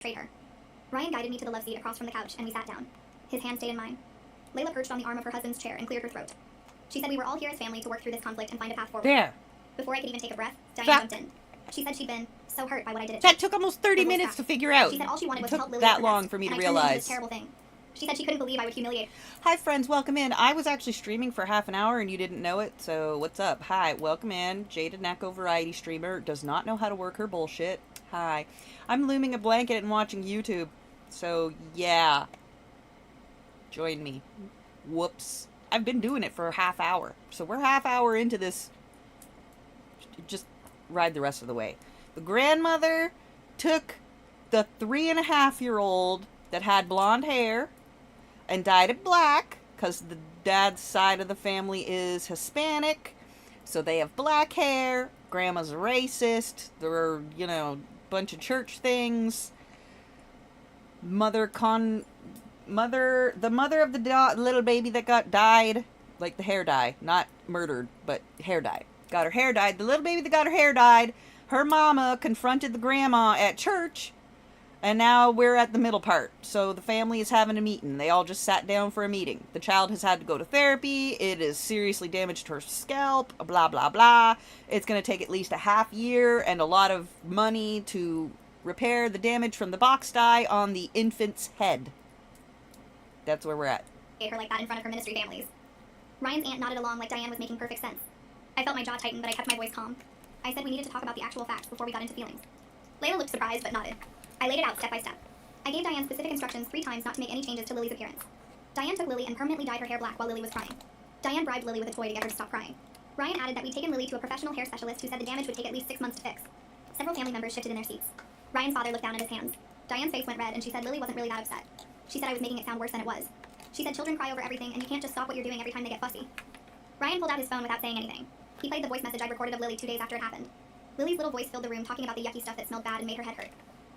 betrayed her. Ryan guided me to the love seat across from the couch, and we sat down. His hand stayed in mine. Layla perched on the arm of her husband's chair and cleared her throat. She said we were all here as family to work through this conflict and find a path forward. There. Before I could even take a breath, Diane jumped in. She said she'd been so hurt by what I did at That church. took almost 30 minutes to figure out. She said all she wanted was It to help took Lily that long for me to realize. This terrible thing. She said she couldn't believe I would humiliate. Hi friends, welcome in. I was actually streaming for half an hour and you didn't know it, so what's up? Hi, welcome in. Jada Necko variety streamer, does not know how to work her bullshit. Hi. I'm looming a blanket and watching YouTube, so yeah. Join me. Whoops. I've been doing it for a half hour, so we're half hour into this. Just ride the rest of the way. The grandmother took the 3.5-year-old that had blonde hair and dyed it black because the dad's side of the family is Hispanic, so they have black hair. Grandma's a racist. There are, a bunch of church things. The mother of the little baby that got dyed, like the hair dye, not murdered, but hair dye. Got her hair dyed. The little baby that got her hair dyed, her mama confronted the grandma at church, and now we're at the middle part. So the family is having a meeting. They all just sat down for a meeting. The child has had to go to therapy. It is seriously damaged her scalp, blah, blah, blah. It's going to take at least a half year and a lot of money to repair the damage from the box dye on the infant's head. That's where we're at. Her like that in front of her ministry families. Ryan's aunt nodded along like Diane was making perfect sense. I felt my jaw tighten, but I kept my voice calm. I said we needed to talk about the actual facts before we got into feelings. Layla looked surprised, but nodded. I laid it out step by step. I gave Diane specific instructions 3 times not to make any changes to Lily's appearance. Diane took Lily and permanently dyed her hair black while Lily was crying. Diane bribed Lily with a toy to get her to stop crying. Ryan added that we'd taken Lily to a professional hair specialist who said the damage would take at least 6 months to fix. Several family members shifted in their seats. Ryan's father looked down at his hands. Diane's face went red, and she said Lily wasn't really that upset. She said I was making it sound worse than it was. She said children cry over everything, and you can't just stop what you're doing every time they get fussy. Ryan pulled out his phone without saying anything. He played the voice message I recorded of Lily 2 days after it happened. Lily's little voice filled the room talking about the yucky stuff that smelled bad and made her head hurt.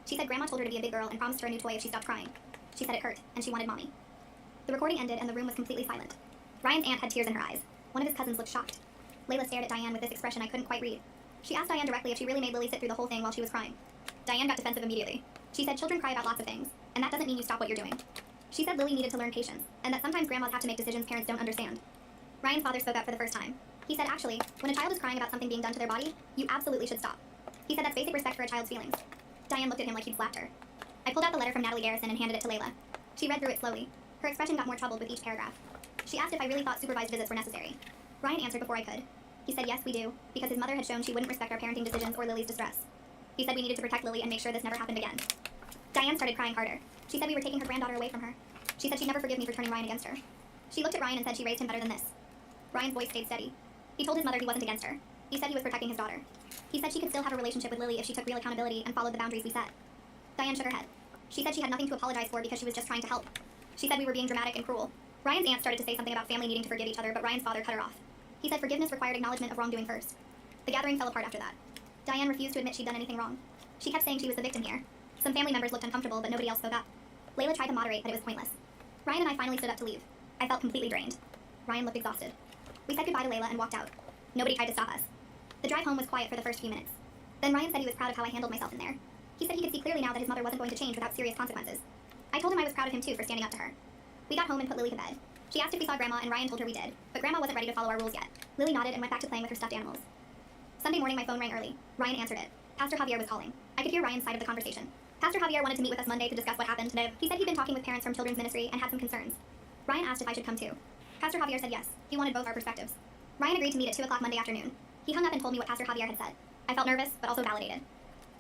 She said Grandma told her to be a big girl and promised her a new toy if she stopped crying. She said it hurt, and she wanted Mommy. The recording ended, and the room was completely silent. Ryan's aunt had tears in her eyes. One of his cousins looked shocked. Layla stared at Diane with this expression I couldn't quite read. She asked Diane directly if she really made Lily sit through the whole thing while she was crying. Diane got defensive immediately. She said children cry about lots of things, and that doesn't mean you stop what you're doing. She said Lily needed to learn patience, and that sometimes grandmas have to make decisions parents don't understand. Ryan's father spoke up for the first time. He said, actually, when a child is crying about something being done to their body, you absolutely should stop. He said that's basic respect for a child's feelings. Diane looked at him like he'd slapped her. I pulled out the letter from Natalie Garrison and handed it to Layla. She read through it slowly. Her expression got more troubled with each paragraph. She asked if I really thought supervised visits were necessary. Ryan answered before I could. He said yes, we do, because his mother had shown she wouldn't respect our parenting decisions or Lily's distress. He said we needed to protect Lily and make sure this never happened again. Diane started crying harder. She said we were taking her granddaughter away from her. She said she'd never forgive me for turning Ryan against her. She looked at Ryan and said she raised him better than this. Ryan's voice stayed steady. He told his mother he wasn't against her. He said he was protecting his daughter. He said she could still have a relationship with Lily if she took real accountability and followed the boundaries we set. Diane shook her head. She said she had nothing to apologize for because she was just trying to help. She said we were being dramatic and cruel. Ryan's aunt started to say something about family needing to forgive each other, but Ryan's father cut her off. He said forgiveness required acknowledgement of wrongdoing first. The gathering fell apart after that. Diane refused to admit she'd done anything wrong. She kept saying she was the victim here. Some family members looked uncomfortable, but nobody else spoke up. Layla tried to moderate, but it was pointless. Ryan and I finally stood up to leave. I felt completely drained. Ryan looked exhausted. We said goodbye to Layla and walked out. Nobody tried to stop us. The drive home was quiet for the first few minutes. Then Ryan said he was proud of how I handled myself in there. He said he could see clearly now that his mother wasn't going to change without serious consequences. I told him I was proud of him too for standing up to her. We got home and put Lily to bed. She asked if we saw Grandma, and Ryan told her we did, but Grandma wasn't ready to follow our rules yet. Lily nodded and went back to playing with her stuffed animals. Sunday morning my phone rang early. Ryan answered it. Pastor Javier was calling. I could hear Ryan's side of the conversation. Pastor Javier wanted to meet with us Monday to discuss what happened. He said he'd been talking with parents from children's ministry and had some concerns. Ryan asked if I should come too. Pastor Javier said yes. He wanted both our perspectives. Ryan agreed to meet at 2 o'clock Monday afternoon. He hung up and told me what Pastor Javier had said. I felt nervous, but also validated.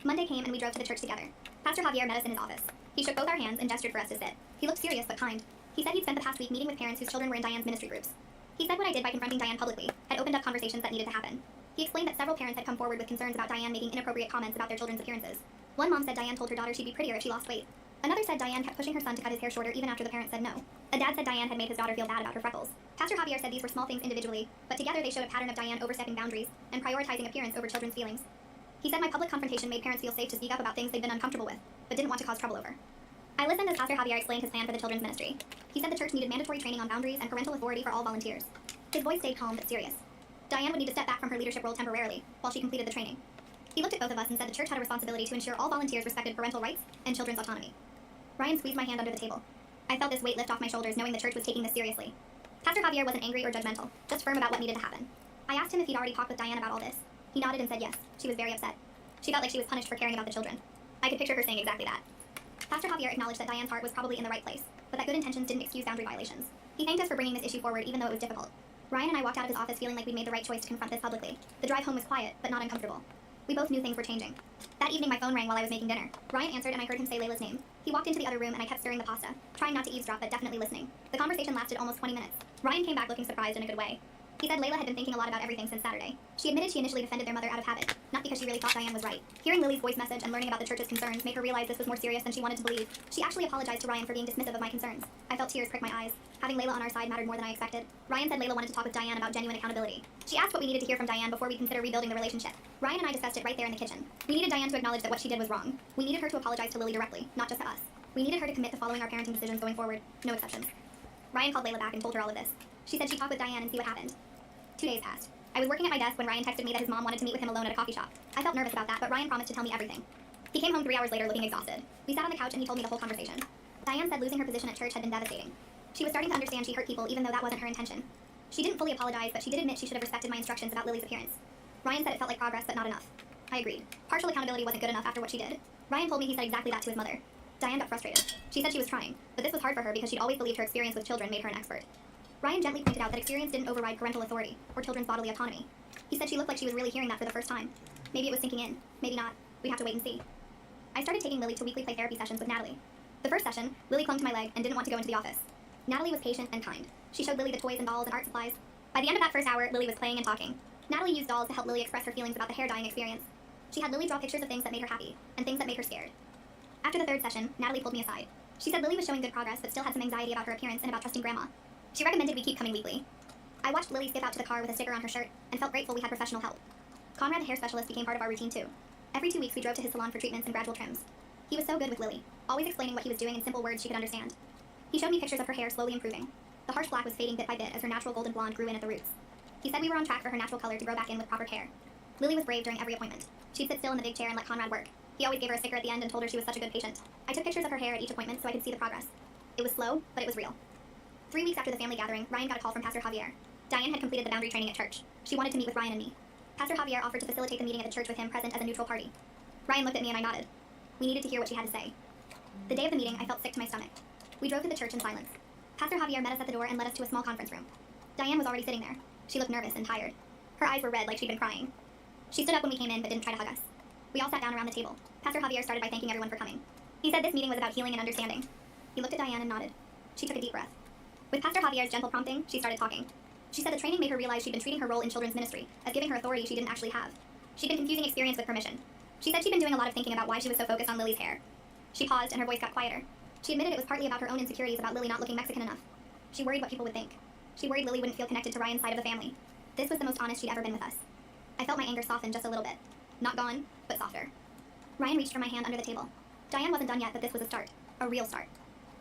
Monday came and we drove to the church together. Pastor Javier met us in his office. He shook both our hands and gestured for us to sit. He looked serious but kind. He said he'd spent the past week meeting with parents whose children were in Diane's ministry groups. He said what I did by confronting Diane publicly had opened up conversations that needed to happen. He explained that several parents had come forward with concerns about Diane making inappropriate comments about their children's appearances. One mom said Diane told her daughter she'd be prettier if she lost weight. Another said Diane kept pushing her son to cut his hair shorter even after the parents said no. A dad said Diane had made his daughter feel bad about her freckles. Pastor Javier said these were small things individually, but together they showed a pattern of Diane overstepping boundaries and prioritizing appearance over children's feelings. He said my public confrontation made parents feel safe to speak up about things they'd been uncomfortable with, but didn't want to cause trouble over. I listened as Pastor Javier explained his plan for the children's ministry. He said the church needed mandatory training on boundaries and parental authority for all volunteers. His voice stayed calm but serious. Diane would need to step back from her leadership role temporarily, while she completed the training. He looked at both of us and said the church had a responsibility to ensure all volunteers respected parental rights and children's autonomy. Ryan squeezed my hand under the table. I felt this weight lift off my shoulders knowing the church was taking this seriously. Pastor Javier wasn't angry or judgmental, just firm about what needed to happen. I asked him if he'd already talked with Diane about all this. He nodded and said yes. She was very upset. She felt like she was punished for caring about the children. I could picture her saying exactly that. Pastor Javier acknowledged that Diane's heart was probably in the right place, but that good intentions didn't excuse boundary violations. He thanked us for bringing this issue forward even though it was difficult. Ryan and I walked out of his office feeling like we'd made the right choice to confront this publicly. The drive home was quiet, but not uncomfortable. We both knew things were changing. That evening my phone rang while I was making dinner. Ryan answered and I heard him say Layla's name. He walked into the other room and I kept stirring the pasta, trying not to eavesdrop but definitely listening. The conversation lasted almost 20 minutes. Ryan came back looking surprised in a good way. He said Layla had been thinking a lot about everything since Saturday. She admitted she initially defended their mother out of habit, not because she really thought Diane was right. Hearing Lily's voice message and learning about the church's concerns made her realize this was more serious than she wanted to believe. She actually apologized to Ryan for being dismissive of my concerns. I felt tears prick my eyes. Having Layla on our side mattered more than I expected. Ryan said Layla wanted to talk with Diane about genuine accountability. She asked what we needed to hear from Diane before we consider rebuilding the relationship. Ryan and I discussed it right there in the kitchen. We needed Diane to acknowledge that what she did was wrong. We needed her to apologize to Lily directly, not just to us. We needed her to commit to following our parenting decisions going forward, no exceptions. Ryan called Layla back and told her all of this. She said she'd talk with Diane and see what happened. 2 days passed. I was working at my desk when Ryan texted me that his mom wanted to meet with him alone at a coffee shop. I felt nervous about that, but Ryan promised to tell me everything. He came home 3 hours later looking exhausted. We sat on the couch and he told me the whole conversation. Diane said losing her position at church had been devastating. She was starting to understand she hurt people even though that wasn't her intention. She didn't fully apologize, but she did admit she should have respected my instructions about Lily's appearance. Ryan said it felt like progress, but not enough. I agreed. Partial accountability wasn't good enough after what she did. Ryan told me he said exactly that to his mother. Diane got frustrated. She said she was trying, but this was hard for her because she'd always believed her experience with children made her an expert. Ryan gently pointed out that experience didn't override parental authority or children's bodily autonomy. He said she looked like she was really hearing that for the first time. Maybe it was sinking in. Maybe not. We'd have to wait and see. I started taking Lily to weekly play therapy sessions with Natalie. The first session, Lily clung to my leg and didn't want to go into the office. Natalie was patient and kind. She showed Lily the toys and dolls and art supplies. By the end of that first hour, Lily was playing and talking. Natalie used dolls to help Lily express her feelings about the hair dyeing experience. She had Lily draw pictures of things that made her happy and things that made her scared. After the third session, Natalie pulled me aside. She said Lily was showing good progress but still had some anxiety about her appearance and about trusting Grandma. She recommended we keep coming weekly. I watched Lily skip out to the car with a sticker on her shirt and felt grateful we had professional help. Conrad, the hair specialist, became part of our routine too. Every 2 weeks we drove to his salon for treatments and gradual trims. He was so good with Lily, always explaining what he was doing in simple words she could understand. He showed me pictures of her hair slowly improving. The harsh black was fading bit by bit as her natural golden blonde grew in at the roots. He said we were on track for her natural color to grow back in with proper care. Lily was brave during every appointment. She'd sit still in the big chair and let Conrad work. He always gave her a sticker at the end and told her she was such a good patient. I took pictures of her hair at each appointment so I could see the progress. It was slow, but it was real. 3 weeks after the family gathering, Ryan got a call from Pastor Javier. Diane had completed the boundary training at church. She wanted to meet with Ryan and me. Pastor Javier offered to facilitate the meeting at the church with him present as a neutral party. Ryan looked at me and I nodded. We needed to hear what she had to say. The day of the meeting, I felt sick to my stomach. We drove to the church in silence. Pastor Javier met us at the door and led us to a small conference room. Diane was already sitting there. She looked nervous and tired. Her eyes were red like she'd been crying. She stood up when we came in but didn't try to hug us. We all sat down around the table. Pastor Javier started by thanking everyone for coming. He said this meeting was about healing and understanding. He looked at Diane and nodded. She took a deep breath. With Pastor Javier's gentle prompting, she started talking. She said the training made her realize she'd been treating her role in children's ministry as giving her authority she didn't actually have. She'd been confusing experience with permission. She said she'd been doing a lot of thinking about why she was so focused on Lily's hair. She paused and her voice got quieter. She admitted it was partly about her own insecurities about Lily not looking Mexican enough. She worried what people would think. She worried Lily wouldn't feel connected to Ryan's side of the family. This was the most honest she'd ever been with us. I felt my anger soften just a little bit. Not gone, but softer. Ryan reached for my hand under the table. Diane wasn't done yet, but this was a start. A real start.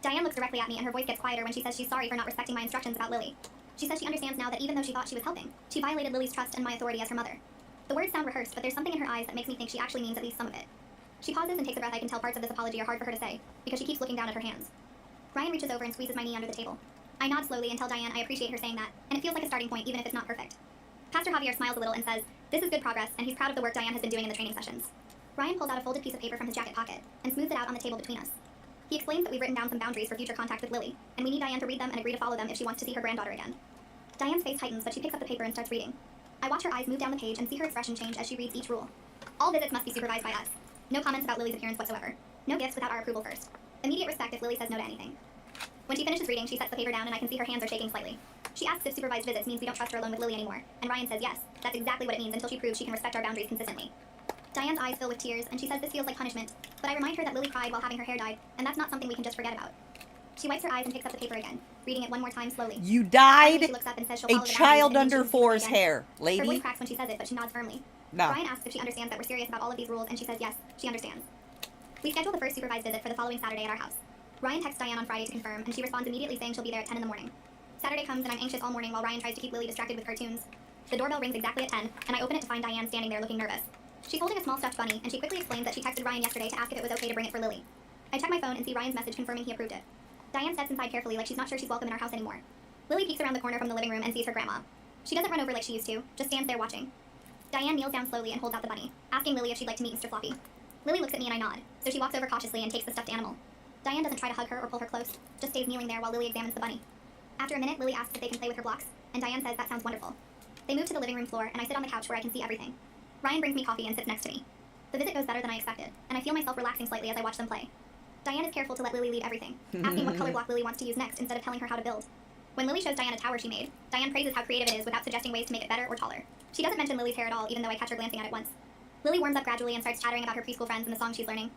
Diane looks directly at me and her voice gets quieter when she says she's sorry for not respecting my instructions about Lily. She says she understands now that even though she thought she was helping, she violated Lily's trust and my authority as her mother. The words sound rehearsed, but there's something in her eyes that makes me think she actually means at least some of it. She pauses and takes a breath. I can tell parts of this apology are hard for her to say, because she keeps looking down at her hands. Ryan reaches over and squeezes my knee under the table. I nod slowly and tell Diane I appreciate her saying that, and it feels like a starting point even if it's not perfect. Pastor Javier smiles a little and says, this is good progress, and he's proud of the work Diane has been doing in the training sessions. Ryan pulls out a folded piece of paper from his jacket pocket and smooths it out on the table between us. He explains that we've written down some boundaries for future contact with Lily, and we need Diane to read them and agree to follow them if she wants to see her granddaughter again. Diane's face tightens, but she picks up the paper and starts reading. I watch her eyes move down the page and see her expression change as she reads each rule. All visits must be supervised by us. No comments about Lily's appearance whatsoever. No gifts without our approval first. Immediate respect if Lily says no to anything. When she finishes reading, she sets the paper down and I can see her hands are shaking slightly. She asks if supervised visits means we don't trust her alone with Lily anymore, and Ryan says yes, that's exactly what it means until she proves she can respect our boundaries consistently. Diane's eyes fill with tears, and she says this feels like punishment, but I remind her that Lily cried while having her hair dyed, and that's not something we can just forget about. She wipes her eyes and picks up the paper again, reading it one more time slowly. You Finally, dyed she looks up and says she'll a follow the child boundaries and under then she will 4's see me again. hair, Her voice lady. cracks when she says it, but she nods firmly. No. Ryan asks if she understands that we're serious about all of these rules, and she says yes, she understands. We schedule the first supervised visit for the following Saturday at our house. Ryan texts Diane on Friday to confirm, and she responds immediately saying she'll be there at 10 in the morning. Saturday comes, and I'm anxious all morning while Ryan tries to keep Lily distracted with cartoons. The doorbell rings exactly at 10, and I open it to find Diane standing there looking nervous. She's holding a small stuffed bunny, and she quickly explains that she texted Ryan yesterday to ask if it was okay to bring it for Lily. I check my phone and see Ryan's message confirming he approved it. Diane steps inside carefully like she's not sure she's welcome in our house anymore. Lily peeks around the corner from the living room and sees her grandma. She doesn't run over like she used to, just stands there watching. Diane kneels down slowly and holds out the bunny, asking Lily if she'd like to meet Mr. Floppy. Lily looks at me and I nod, so she walks over cautiously and takes the stuffed animal. Diane doesn't try to hug her or pull her close, just stays kneeling there while Lily examines the bunny. After a minute, Lily asks if they can play with her blocks, and Diane says that sounds wonderful. They move to the living room floor, and I sit on the couch where I can see everything. Ryan brings me coffee and sits next to me. The visit goes better than I expected, and I feel myself relaxing slightly as I watch them play. Diane is careful to let Lily lead everything, asking what color block Lily wants to use next instead of telling her how to build. When Lily shows Diane a tower she made, Diane praises how creative it is without suggesting ways to make it better or taller. She doesn't mention Lily's hair at all, even though I catch her glancing at it once. Lily warms up gradually and starts chattering about her preschool friends and the songs she's learning.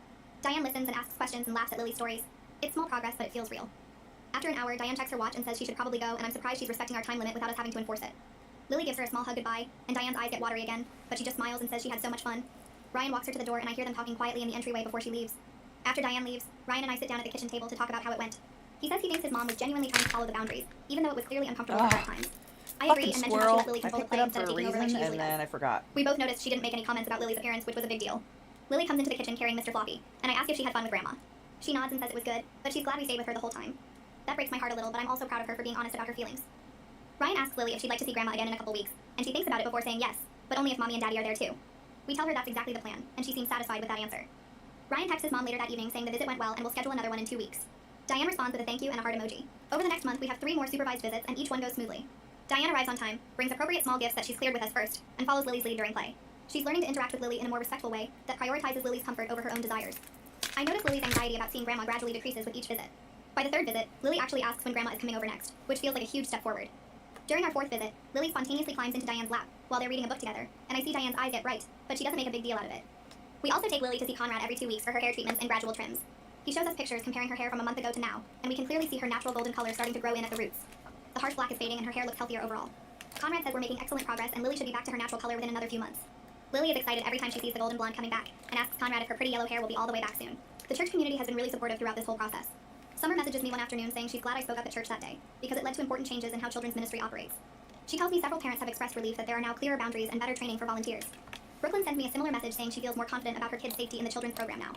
Diane listens and asks questions and laughs at Lily's stories. It's small progress, but it feels real. After an hour, Diane checks her watch and says she should probably go, and I'm surprised she's respecting our time limit without us having to enforce it. Lily gives her a small hug goodbye, and Diane's eyes get watery again, but she just smiles and says she had so much fun. Ryan walks her to the door, and I hear them talking quietly in the entryway before she leaves. After Diane leaves, Ryan and I sit down at the kitchen table to talk about how it went. He says he thinks his mom was genuinely trying to follow the boundaries, even though it was clearly uncomfortable for her at times. I agree and mention how she let Lily control the play instead of taking over like she usually does. I forgot. We both noticed she didn't make any comments about Lily's appearance, which was a big deal. Lily comes into the kitchen carrying Mr. Floppy, and I ask if she had fun with Grandma. She nods and says it was good, but she's glad we stayed with her the whole time. That breaks my heart a little, but I'm also proud of her for being honest about her feelings. Ryan asks Lily if she'd like to see Grandma again in a couple weeks, and she thinks about it before saying yes, but only if Mommy and Daddy are there too. We tell her that's exactly the plan, and she seems satisfied with that answer. Ryan texts his mom later that evening saying the visit went well and will schedule another one in 2 weeks. Diane responds with a thank you and a heart emoji. Over the next month, we have 3 more supervised visits, and each one goes smoothly. Diane arrives on time, brings appropriate small gifts that she's cleared with us first, and follows Lily's lead during play. She's learning to interact with Lily in a more respectful way that prioritizes Lily's comfort over her own desires. I notice Lily's anxiety about seeing Grandma gradually decreases with each visit. By the 3rd visit, Lily actually asks when Grandma is coming over next, which feels like a huge step forward. During our 4th visit, Lily spontaneously climbs into Diane's lap while they're reading a book together, and I see Diane's eyes get bright, but she doesn't make a big deal out of it. We also take Lily to see Conrad every 2 weeks for her hair treatments and gradual trims. He shows us pictures comparing her hair from a month ago to now, and we can clearly see her natural golden color starting to grow in at the roots. The harsh black is fading and her hair looks healthier overall. Conrad says we're making excellent progress and Lily should be back to her natural color within another few months. Lily is excited every time she sees the golden blonde coming back, and asks Conrad if her pretty yellow hair will be all the way back soon. The church community has been really supportive throughout this whole process. Summer messages me one afternoon saying she's glad I spoke up at church that day, because it led to important changes in how children's ministry operates. She tells me several parents have expressed relief that there are now clearer boundaries and better training for volunteers. Brooklyn sends me a similar message saying she feels more confident about her kids' safety in the children's program now.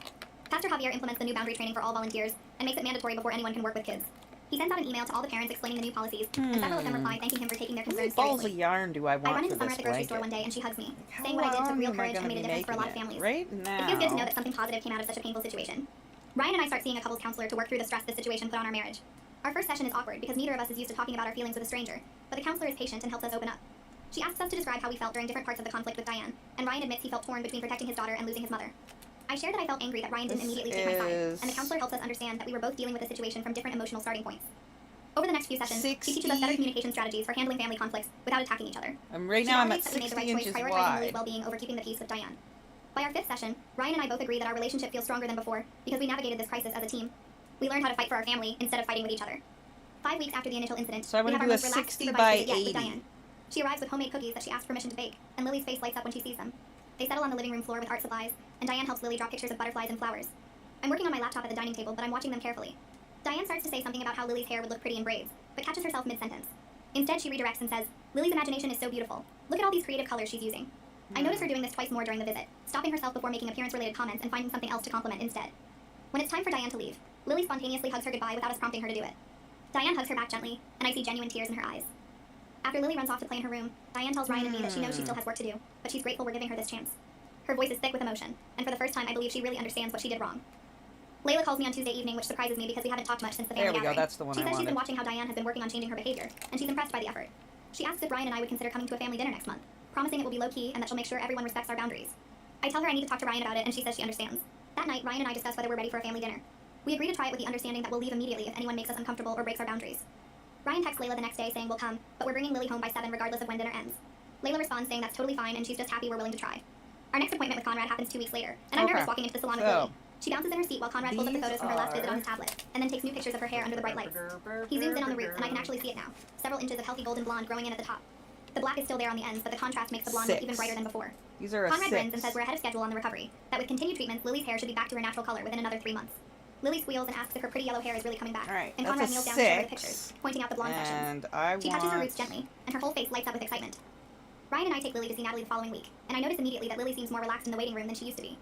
Pastor Javier implements the new boundary training for all volunteers and makes it mandatory before anyone can work with kids. He sends out an email to all the parents explaining the new policies, and several of them reply thanking him for taking their How many concerns balls of seriously. yarn do I I want run into for Summer this at the grocery store blanket? one day and she hugs me, How saying what I did took long real am I courage and gonna made a be difference for a lot of making families. it? Right now. It feels good to know that something positive came out of such a painful situation. Ryan and I start seeing a couples counselor to work through the stress this situation put on our marriage. Our first session is awkward because neither of us is used to talking about our feelings with a stranger, but the counselor is patient and helps us open up. She asks us to describe how we felt during different parts of the conflict with Diane, and Ryan admits he felt torn between protecting his daughter and losing his mother. I shared that I felt angry that Ryan didn't immediately take my side, and the counselor helps us understand that we were both dealing with the situation from different emotional starting points. Over the next few sessions, she teaches us better communication strategies for handling family conflicts without attacking each other. Right now I'm at She validates that we 60 made the right inches choice prioritizing wide. Lily's well-being over keeping the peace with Diane. By our 5th session, Ryan and I both agree that our relationship feels stronger than before because we navigated this crisis as a team. We learned how to fight for our family instead of fighting with each other. 5 weeks after the initial incident, So I we want have to our do a most relaxed 60 supervised by visit yet 80. with Diane. She arrives with homemade cookies that she asked permission to bake, and Lily's face lights up when she sees them. They settle on the living room floor with art supplies, and Diane helps Lily draw pictures of butterflies and flowers. I'm working on my laptop at the dining table, but I'm watching them carefully. Diane starts to say something about how Lily's hair would look pretty in braids, but catches herself mid-sentence. Instead, she redirects and says, Lily's imagination is so beautiful. Look at all these creative colors she's using. I notice her doing this twice more during the visit, stopping herself before making appearance-related comments and finding something else to compliment instead. When it's time for Diane to leave, Lily spontaneously hugs her goodbye without us prompting her to do it. Diane hugs her back gently, and I see genuine tears in her eyes. After Lily runs off to play in her room, Diane tells Ryan and me that she knows she still has work to do, but she's grateful we're giving her this chance. Her voice is thick with emotion, and for the first time I believe she really understands what she did wrong. Layla calls me on Tuesday evening, which surprises me because we haven't talked much since the family There we go, gathering. that's the one She I says she's been wanted. watching how Diane has been working on changing her behavior, and she's impressed by the effort. She asks if Ryan and I would consider coming to a family dinner next month, promising it will be low-key and that she'll make sure everyone respects our boundaries. I tell her I need to talk to Ryan about it, and she says she understands. That night, Ryan and I discuss whether we're ready for a family dinner. We agree to try it with the understanding that we'll leave immediately if anyone makes us uncomfortable or breaks our boundaries. Ryan texts Layla the next day saying we'll come, but we're bringing Lily home by 7 regardless of when dinner ends. Layla responds saying that's totally fine and she's just happy we're willing to try. Our next appointment with Conrad happens 2 weeks later, and I'm nervous walking into the salon with Lily. She bounces in her seat while Conrad pulls up the photos from her last visit on his tablet, and then takes new pictures of her hair under the bright lights. He zooms in on the roots, and I can actually see it now. Several inches of healthy golden blonde growing in at the top. The black is still there on the ends, but the contrast makes the blonde look even brighter than before. These are a Conrad 6. grins and says we're ahead of schedule on the recovery, that with continued treatments, Lily's hair should be back to her natural color within another 3 months. Lily squeals and asks if her pretty yellow hair is really coming back, Alright, and that's Conrad a kneels down to show her the 6. pictures, pointing out the blonde sections. And I She touches her roots gently, and her whole face lights up with excitement. Ryan and I take Lily to see Natalie the following week, and I notice immediately that Lily seems more relaxed in the waiting room than she used to be.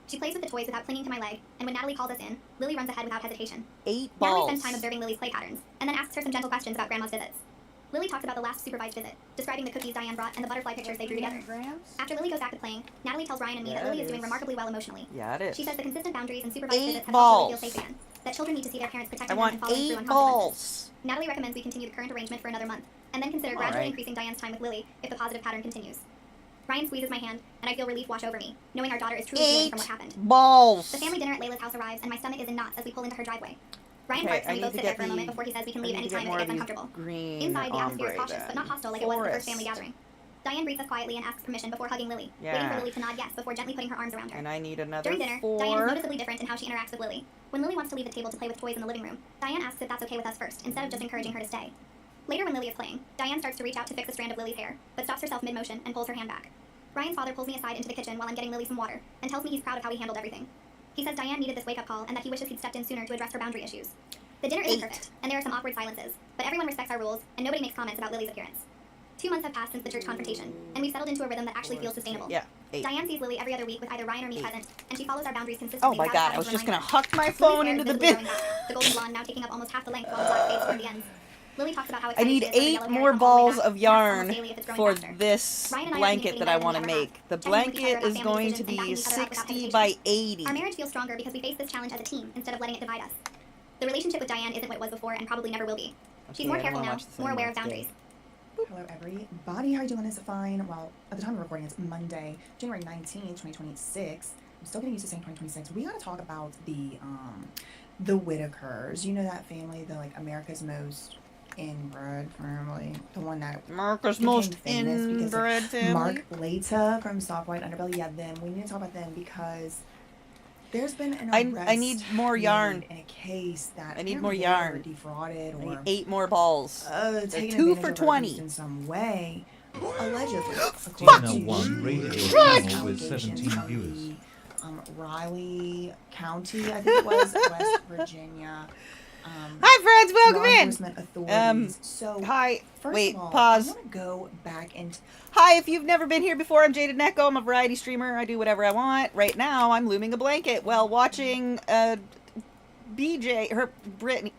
She plays with the toys without clinging to my leg, and when Natalie calls us in, Lily runs ahead without hesitation. 8 Natalie balls. spends time observing Lily's play patterns, and then asks her some gentle questions about Grandma's visits. Lily talks about the last supervised visit, describing the cookies Diane brought and the butterfly pictures they drew together. After Lily goes back to playing, Natalie tells Ryan and me that Lily is doing remarkably well emotionally. Yeah, it is. She says the consistent boundaries and supervised 8 visits have helped Lily feel balls. safe again, that children need to see their parents I protecting them want and following through 8 on consequences. balls. Natalie recommends we continue the current arrangement for another month, and then consider All gradually right. increasing Diane's time with Lily if the positive pattern continues. Ryan squeezes my hand, and I feel relief wash over me, knowing our daughter is truly healing 8 from what happened. balls. The family dinner at Layla's house arrives, and my stomach is in knots as we pull into her driveway. Ryan Okay, barks and we I both need sit to there get for a moment the- before he says we can I leave need any to get time if more it of gets these uncomfortable. green Inside, the atmosphere is ombre cautious, but then. not hostile like it was at the first Forest. family gathering. Diane greets us quietly and asks permission before hugging Lily, waiting Yeah. for Lily to nod yes before gently putting her arms around her. And I need another During dinner, 4. Diane is noticeably different in how she interacts with Lily. When Lily wants to leave the table to play with toys in the living room, Diane asks if that's okay with us first, instead of just encouraging her to stay. Later, when Lily is playing, Diane starts to reach out to fix a strand of Lily's hair, but stops herself mid-motion and pulls her hand back. Ryan's father pulls me aside into the kitchen while I'm getting Lily some water, and tells me he's proud of how he handled everything. He says Diane needed this wake-up call, and that he wishes he'd stepped in sooner to address her boundary issues. The dinner isn't 8. perfect, and there are some awkward silences, but everyone respects our rules, and nobody makes comments about Lily's appearance. 2 months have passed since the church confrontation, and we've settled into a rhythm that actually feels sustainable. Yeah, 8. Diane sees Lily every other week with either Ryan or me present, and she follows our boundaries Oh consistently. my without god, having I was to just remind gonna her. huck my Lily's phone hair into is the visibly bin. growing back, the golden blonde now taking up almost half the length while the black fades toward the ends. Lily talks about how I excited need she is for the 8 yellow hair more to come all the way balls back, of and asks almost yarn daily if it's growing for faster. this Ryan and I are blanket communicating that I better want than to we ever make. have, The checking with each other blanket about is family going to decisions and be backing each other up without 60 hesitation. by 80. Our marriage feels stronger because we face this challenge as a team instead of letting it divide us. The relationship with Diane isn't what it was before and probably never will be. She's Okay, more I don't careful wanna now, watch this more anymore. aware of It's boundaries. gay. Hello everybody, how are you doing? It's fine. Well, at the time of recording, it's Monday, January 19th, 2026. I'm still getting used to saying 2026. We gotta talk about the Whitakers. You know that family, the like America's most inbred family, the one that America's became most famous because of inbred family. Mark Leta from Soft White Underbelly. Yeah, them. We need to talk about them because there's been an arrest I need more made yarn. in a case that I need more apparently they yarn. were defrauded I need or 8 more balls. taken 2 advantage for of or 20. abused in some way, allegedly. Fuck according you. to One radio allegations channel with 17 from viewers. the, Riley County, I think it was, West Virginia. Hi friends, welcome law in. enforcement authorities. So, Hi. first Wait, of all, pause. I want to go back into Hi, if you've never been here before, I'm Jaded Necko. I'm a variety streamer. I do whatever I want. Right now, I'm looming a blanket while watching Brittany.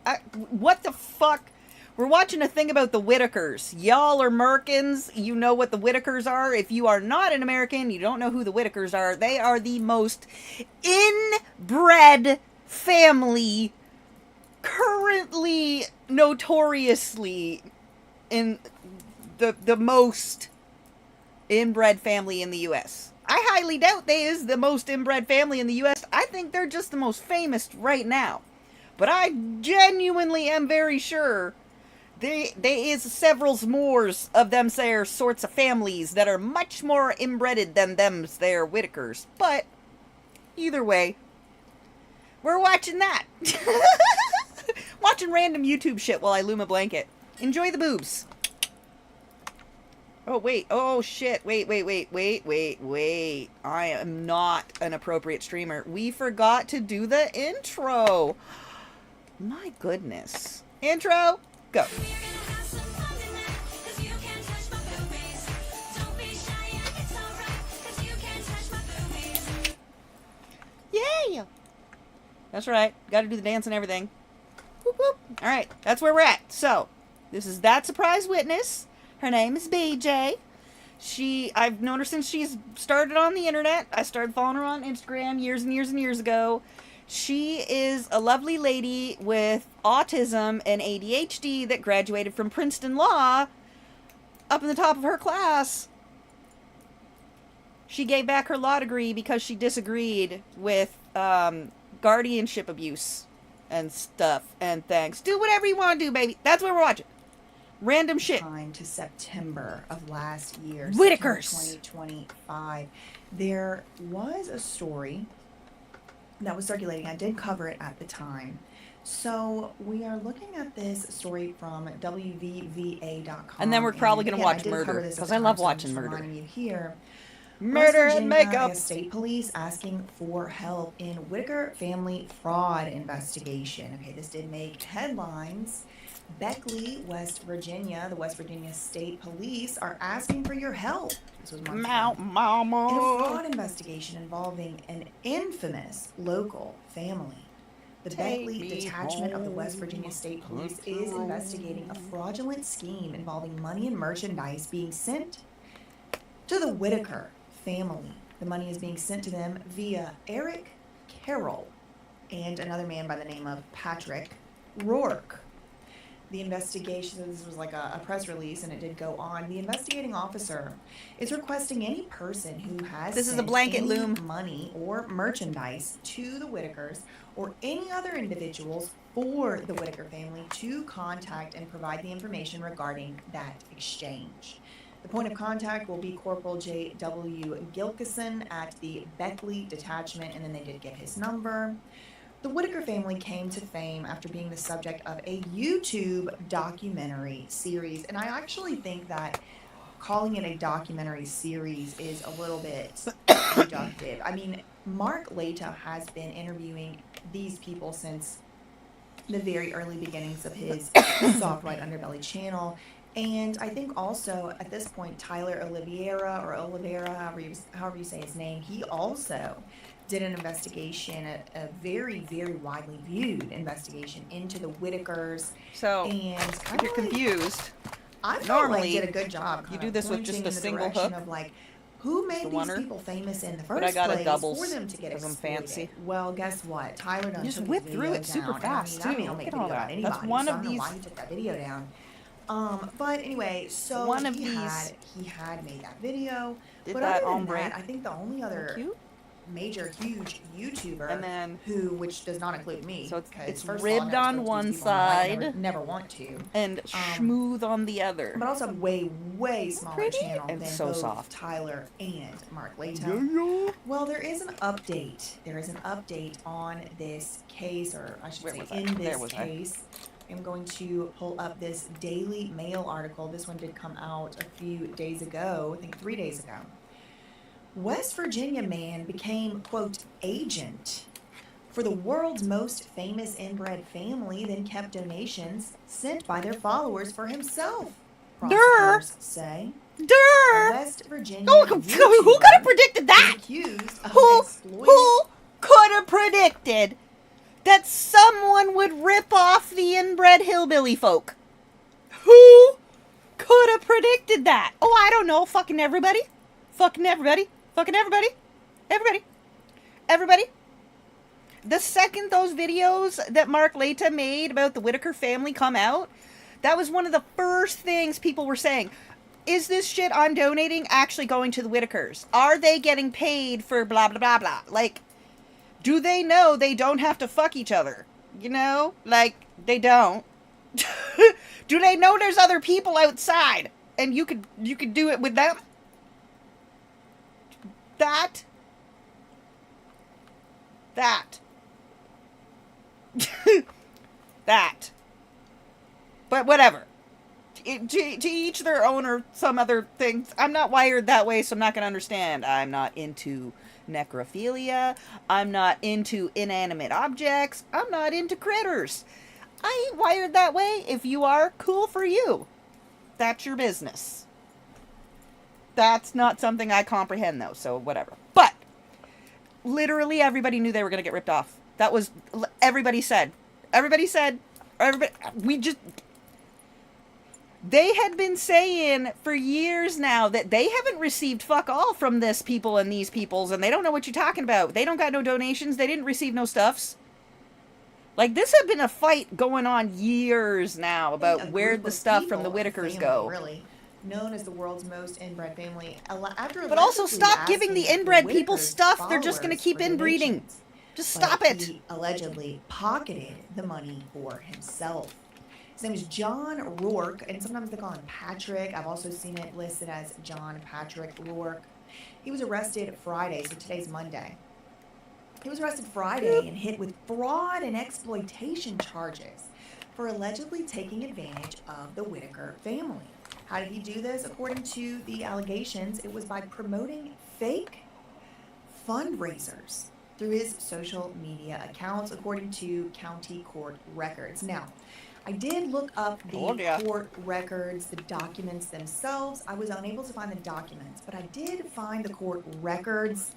What the fuck? We're watching a thing about the Whitakers. Y'all are Merkins. You know what the Whitakers are. If you are not an American, you don't know who the Whitakers are. They are the most inbred family currently notoriously in the most inbred family in the U.S. I highly doubt they is the most inbred family in the U.S. I think they're just the most famous right now. But I genuinely am very sure there is several mores of them there sorts of families that are much more inbreded than them there Whitakers. But either way, we're watching that. Watching random YouTube shit while I loom a blanket. Enjoy the boobs. Oh, wait. Oh, shit. Wait. I am not an appropriate streamer. We forgot to do the intro. My goodness. Intro, go. Yeah. That's right. Got to do the dance and everything. Whoop, whoop. All right. That's where we're at. So, this is That Surprise Witness. Her name is BJ. I've known her since she's started on the internet. I started following her on Instagram years and years and years ago. She is a lovely lady with autism and ADHD that graduated from Princeton Law up in the top of her class. She gave back her law degree because she disagreed with guardianship abuse and stuff and things. Do whatever you want to do, baby. That's what we're watching. Random shit. time to September of last year, Whitakers. September 2025. There was a story that was circulating. I did cover it at the time. So we are looking at this story from WVVA.com. And then we're probably gonna again, watch I did murder, cover this at 'cause the I time, love so I'm watching just murder. reminding you here. Murder West and Virginia makeup. State Police asking for help in Whitaker family fraud investigation. Okay, this did make headlines. Beckley, West Virginia, the West Virginia State Police are asking for your help. This was months Mount ago. Mama. In a fraud investigation involving an infamous local family. The Take Beckley me detachment of the West home. Virginia State Police is investigating a fraudulent scheme involving money and merchandise being sent to the Whitaker family. The money is being sent to them via Eric Carroll and another man by the name of Patrick Rourke. The investigation, so this was like a press release and it did go on. The investigating officer is requesting any person who has This is a sent blanket any loom. money or merchandise to the Whitakers or any other individuals for the Whitaker family to contact and provide the information regarding that exchange. The point of contact will be Corporal J.W. Gilkison at the Beckley detachment, and then they did give his number. The Whitaker family came to fame after being the subject of a YouTube documentary series, and I actually think that calling it a documentary series is a little bit reductive. I mean, Mark Leta has been interviewing these people since the very early beginnings of his Soft White Underbelly channel. And I think also at this point, Tyler Oliveira, however you say his name, he also did an investigation, a very, very widely viewed investigation into the Whitakers. So, And if you're confused, I felt normally, like did a good job. you kind do of this with pointing just a in the single direction hook. Of like, who made The these oneer. people famous in the But first I got a place doubles, for them to get 'cause I'm exploited? fancy. Well, guess what? Tyler done You just took whip his through video it super down, and fast, I mean, too. I don't make Look at video all about that. anybody, That's one so of I don't know these- why he took that video down. But anyway, so One of he these- had made that video. Did But that other than ombre. that, I think the only other Cute. major huge YouTuber And then- which does not include me, So it's 'cause first of all, I'm ribbed not on supposed to one use people I side. never want to. And smooth on the other. But also a way smaller Pretty channel and than so both soft. Tyler and Mark Leta. Well, there is an update. There is an update on this case, or I should Where say was I? in There this was I. case. I'm going to pull up this Daily Mail article. This one did come out a few days ago, I think 3 days ago. West Virginia man became, quote, agent for the world's most famous inbred family, then kept donations sent by their followers for himself, prosecutors say. A Durr! West Virginia Who could have predicted is that? accused of Who exploiting could have predicted that someone would rip off the inbred hillbilly folk? Who could have predicted that? Oh, I don't know. Fucking everybody. Fucking everybody. Fucking everybody. Everybody. Everybody. The second those videos that Mark Leta made about the Whitaker family come out, that was one of the first things people were saying. Is this shit I'm donating actually going to the Whitakers? Are they getting paid for blah, blah, blah, blah? Like, do they know they don't have to fuck each other? You know? Like, they don't. Do they know there's other people outside and you could do it with them? That. That. But whatever. To each their own or some other things. I'm not wired that way, so I'm not going to understand. I'm not into necrophilia. I'm not into inanimate objects. I'm not into critters. I ain't wired that way. If you are, cool for you. That's your business. That's not something I comprehend, though, so whatever. But literally everybody knew they were going to get ripped off. That was, everybody said, they had been saying for years now that they haven't received fuck all from this people and these peoples, and they don't know what you're talking about. They don't got no donations. They didn't receive no stuffs. Like, this had been a fight going on years now about where the stuff from the Whitakers go. Really, known as the world's most inbred family. But also stop giving the inbred people stuff. They're just going to keep inbreeding. Just stop it. He allegedly pocketed the money for himself. His name is John Rourke, and sometimes they call him Patrick. I've also seen it listed as John Patrick Rourke. He was arrested Friday, so today's Monday. He was arrested Friday and hit with fraud and exploitation charges for allegedly taking advantage of the Whitaker family. How did he do this? According to the allegations, it was by promoting fake fundraisers through his social media accounts, according to county court records. Now, I did look up Told the ya. court records, the documents themselves. I was unable to find the documents, but I did find the court records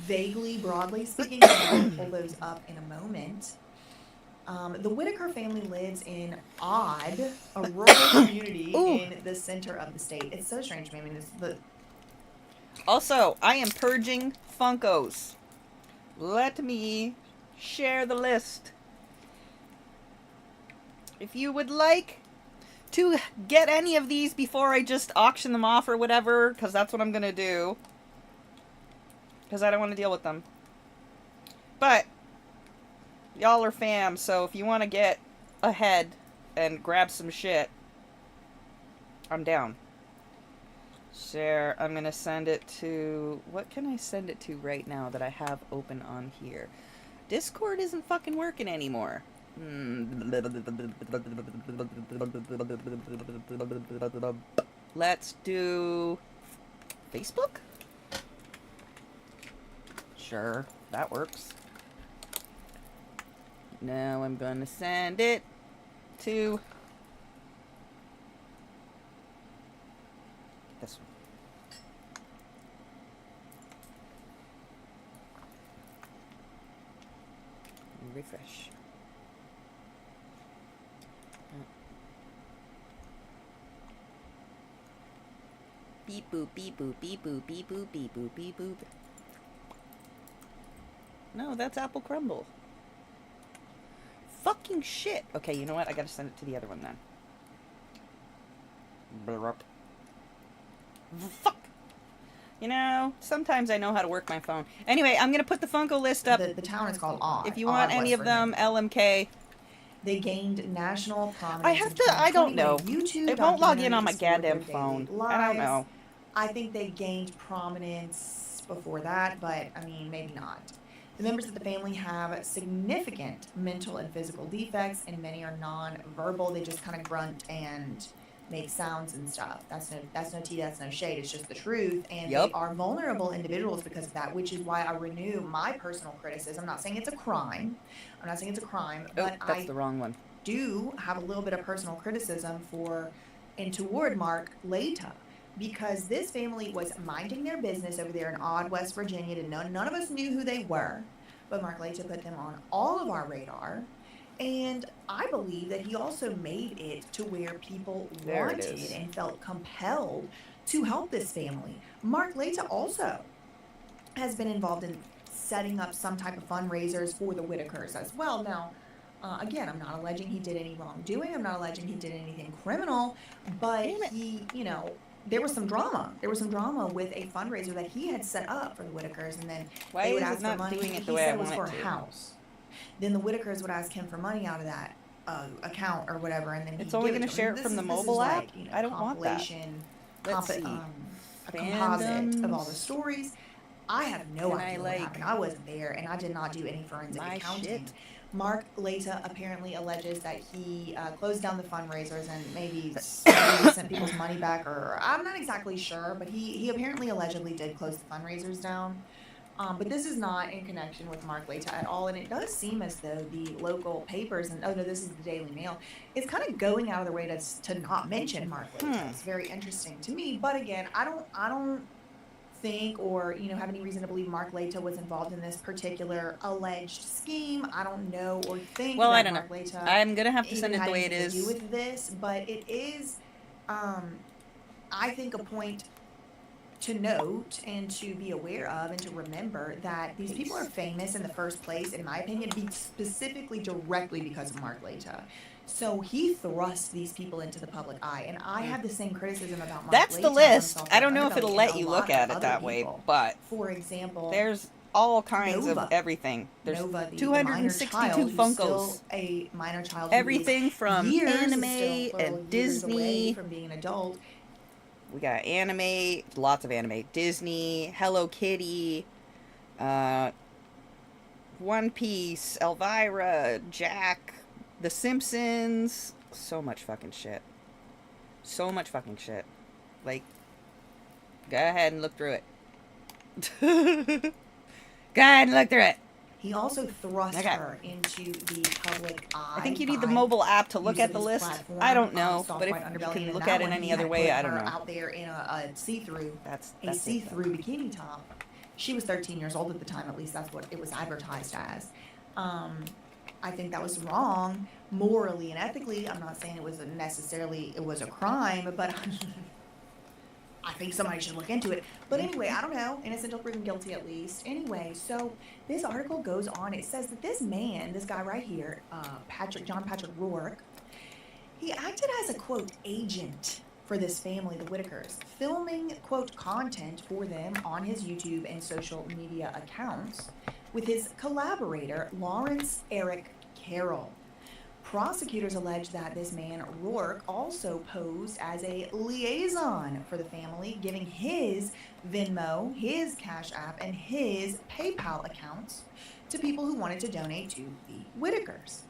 vaguely, broadly speaking. I'm going to pull those up in a moment. The Whitaker family lives in a rural community Ooh. in the center of the state. It's so strange to me. I mean, Also, I am purging Funkos. Let me share the list. If you would like to get any of these before I just auction them off or whatever, because that's what I'm going to do. Because I don't want to deal with them. But y'all are fam, so if you want to get ahead and grab some shit, I'm down. Share. I'm going to send it to... What can I send it to right now that I have open on here? Discord isn't fucking working anymore. Let's do... Facebook? Sure, that works. Now I'm going to send it to... this one. Refresh. Beep boop, beep boop, beep boop, beep boop, beep boop, beep boop. No, that's apple crumble. Fucking shit. Okay, you know what? I gotta send it to the other one then. Blurp. Fuck. You know, sometimes I know how to work my phone. Anyway, I'm gonna put the Funko list up. the town is called Odd. If you want Odd, any West of them, Virginia. LMK. They gained national prominence. I have in to, I don't 2020 know. when YouTube It won't log in on my documentaries explored their goddamn daily phone. I don't lives. know. I think they gained prominence before that, but I mean, maybe not. The members of the family have significant mental and physical defects, and many are non-verbal. They just kind of grunt and make sounds and stuff. That's no tea, that's no shade. It's just the truth, and Yup. they are vulnerable individuals because of that, which is why I renew my personal criticism. I'm not saying it's a crime. I'm not saying it's a crime, Oh, but that's I the wrong one. do have a little bit of personal criticism for and toward Mark Leta, because this family was minding their business over there in Odd, West Virginia. None of us knew who they were, but Mark Leta put them on all of our radar. And I believe that he also made it to where people There it wanted is. and felt compelled to help this family. Mark Leta also has been involved in setting up some type of fundraisers for the Whitakers as well. Now, again, I'm not alleging he did any wrongdoing. I'm not alleging he did anything criminal, but Damn it. he, there was some drama. There was some drama with a fundraiser that he had set up for the Whitakers, and then Why they would is it ask for not money. doing it the He way said I it was want for it a to? house. Then the Whitakers would ask him for money out of that account or whatever, and then It's he'd only give gonna to him. share it This from is- the this is mobile app? like, I don't want that. compilation, Let's see. a composite of all the Fandoms. stories. I have no Can I, idea what like, happened. I wasn't there, and I did not do any forensic my accounting. shit? Mark Leta apparently alleges that he closed down the fundraisers and maybe sent people's money back, or I'm not exactly sure, but he apparently allegedly did close the fundraisers down. But this is not in connection with Mark Leta at all, and it does seem as though the local papers, and oh no, this is the Daily Mail, is kind of going out of their way to not mention Mark Leta. It's very interesting to me, but again, I don't think or have any reason to believe Mark Leta was involved in this particular alleged scheme. I don't know or think Well, that I don't know. Mark Leta I'm gonna have to even send it had the way it anything to do is. with this, but it is, I think, a point to note and to be aware of and to remember that these people are famous in the first place, in my opinion, specifically directly because of Mark Leta. So he thrust these people into the public eye, and I have the same criticism about Mark That's Leta the list. himself I don't and know if it'll Underbelly let and you a look lot at of it that other way, people. but For example, there's all kinds Nova. of everything. There's Nova, the 262 minor child, who's Funkos. still a minor child, who is Everything from years, anime still plural, and years away Disney. from being an adult. We got anime, lots of anime. Disney, Hello Kitty, One Piece, Elvira, Jack, The Simpsons. So much fucking shit. So much fucking shit. Like, go ahead and look through it. Go ahead and look through it. He also thrust Okay. her into the public eye. I think you need the by mobile app to look use at of the his list. platform, I don't know, Soft but if White you Underbelly, can and look that at it one, any he other had way, put I don't her know. out there in a see-through, That's a it, see-through bikini top. She was 13 years old at the time. At least that's what it was advertised as. I think that was wrong morally and ethically. I'm not saying it was it was a crime, but I think somebody should look into it. But anyway, I don't know. Innocent until proven guilty, at least. Anyway, so this article goes on. It says that this man, this guy right here, John Patrick Rourke, he acted as a quote agent for this family, the Whitakers, filming quote content for them on his YouTube and social media accounts with his collaborator, Lawrence Eric Carroll. Prosecutors allege that this man, Rourke, also posed as a liaison for the family, giving his Venmo, his Cash App, and his PayPal accounts to people who wanted to donate to the Whitakers.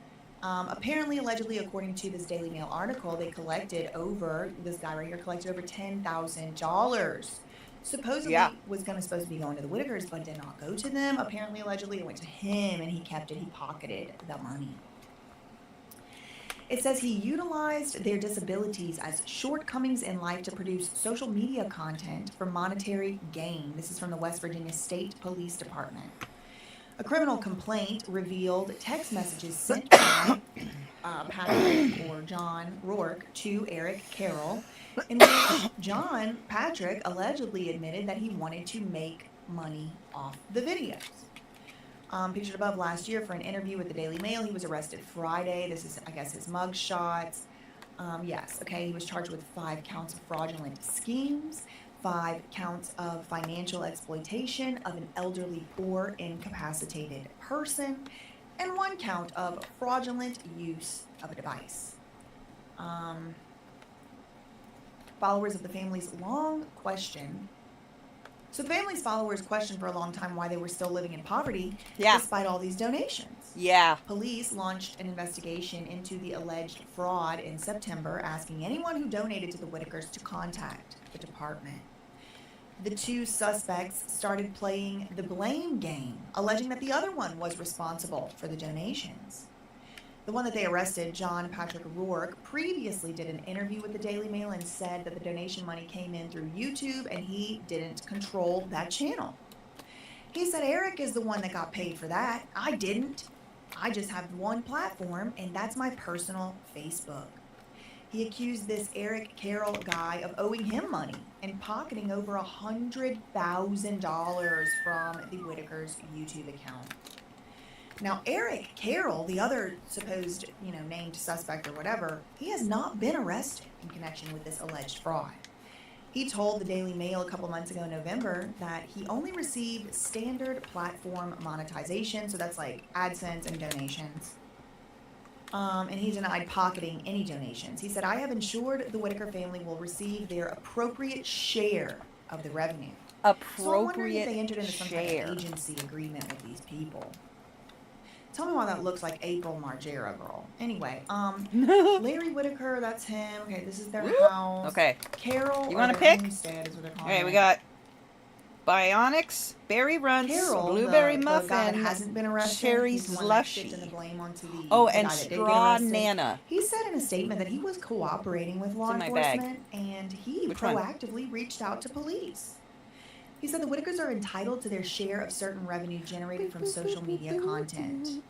Apparently, allegedly, according to this Daily Mail article, this guy right here collected over $10,000. Supposedly Yeah. was supposed to be going to the Whitakers, but did not go to them. Apparently, allegedly, it went to him, and he kept it. He pocketed the money. It says he utilized their disabilities as shortcomings in life to produce social media content for monetary gain. This is from the West Virginia State Police Department. A criminal complaint revealed text messages sent by Patrick or John Rourke to Eric Carroll, in which John Patrick allegedly admitted that he wanted to make money off the videos. Pictured above last year for an interview with the Daily Mail. He was arrested Friday. This is, I guess, his mug shots. Yes, okay, he was charged with 5 counts of fraudulent schemes, 5 counts of financial exploitation of an elderly or incapacitated person, and 1 count of fraudulent use of a device. Followers of the family's long question. So the family's followers questioned for a long time why they were still living in poverty despite all these donations. Yeah. Police launched an investigation into the alleged fraud in September, asking anyone who donated to the Whitakers to contact the department. The 2 suspects started playing the blame game, alleging that the other one was responsible for the donations. The one that they arrested, John Patrick Rourke, previously did an interview with the Daily Mail and said that the donation money came in through YouTube and he didn't control that channel. He said, Eric is the one that got paid for that. I didn't. I just have one platform, and that's my personal Facebook. He accused this Eric Carroll guy of owing him money and pocketing over $100,000 from the Whitakers' YouTube account. Now, Eric Carroll, the other supposed, named suspect or whatever, he has not been arrested in connection with this alleged fraud. He told the Daily Mail a couple months ago in November that he only received standard platform monetization, so that's like AdSense and donations. And he denied pocketing any donations. He said, I have ensured the Whitaker family will receive their appropriate share of the revenue. So I'm wondering if they entered into some kind of agency agreement with these people. Tell me why that looks like April Margera girl. Anyway, Larry Whitaker, that's him. Okay, this is their house. Okay. Carol, you want to pick? Okay, we got Bionics, Berry Runts, Carol, Blueberry the guy Muffin, that hasn't been arrested, Cherry he's the one that Slushy. shifted the blame onto the And guy that did get Straw arrested. Nana. He said in a statement that he was cooperating with law in my bag. enforcement and he Which one? proactively reached out to police. He said the Whitakers are entitled to their share of certain revenue generated from social media content.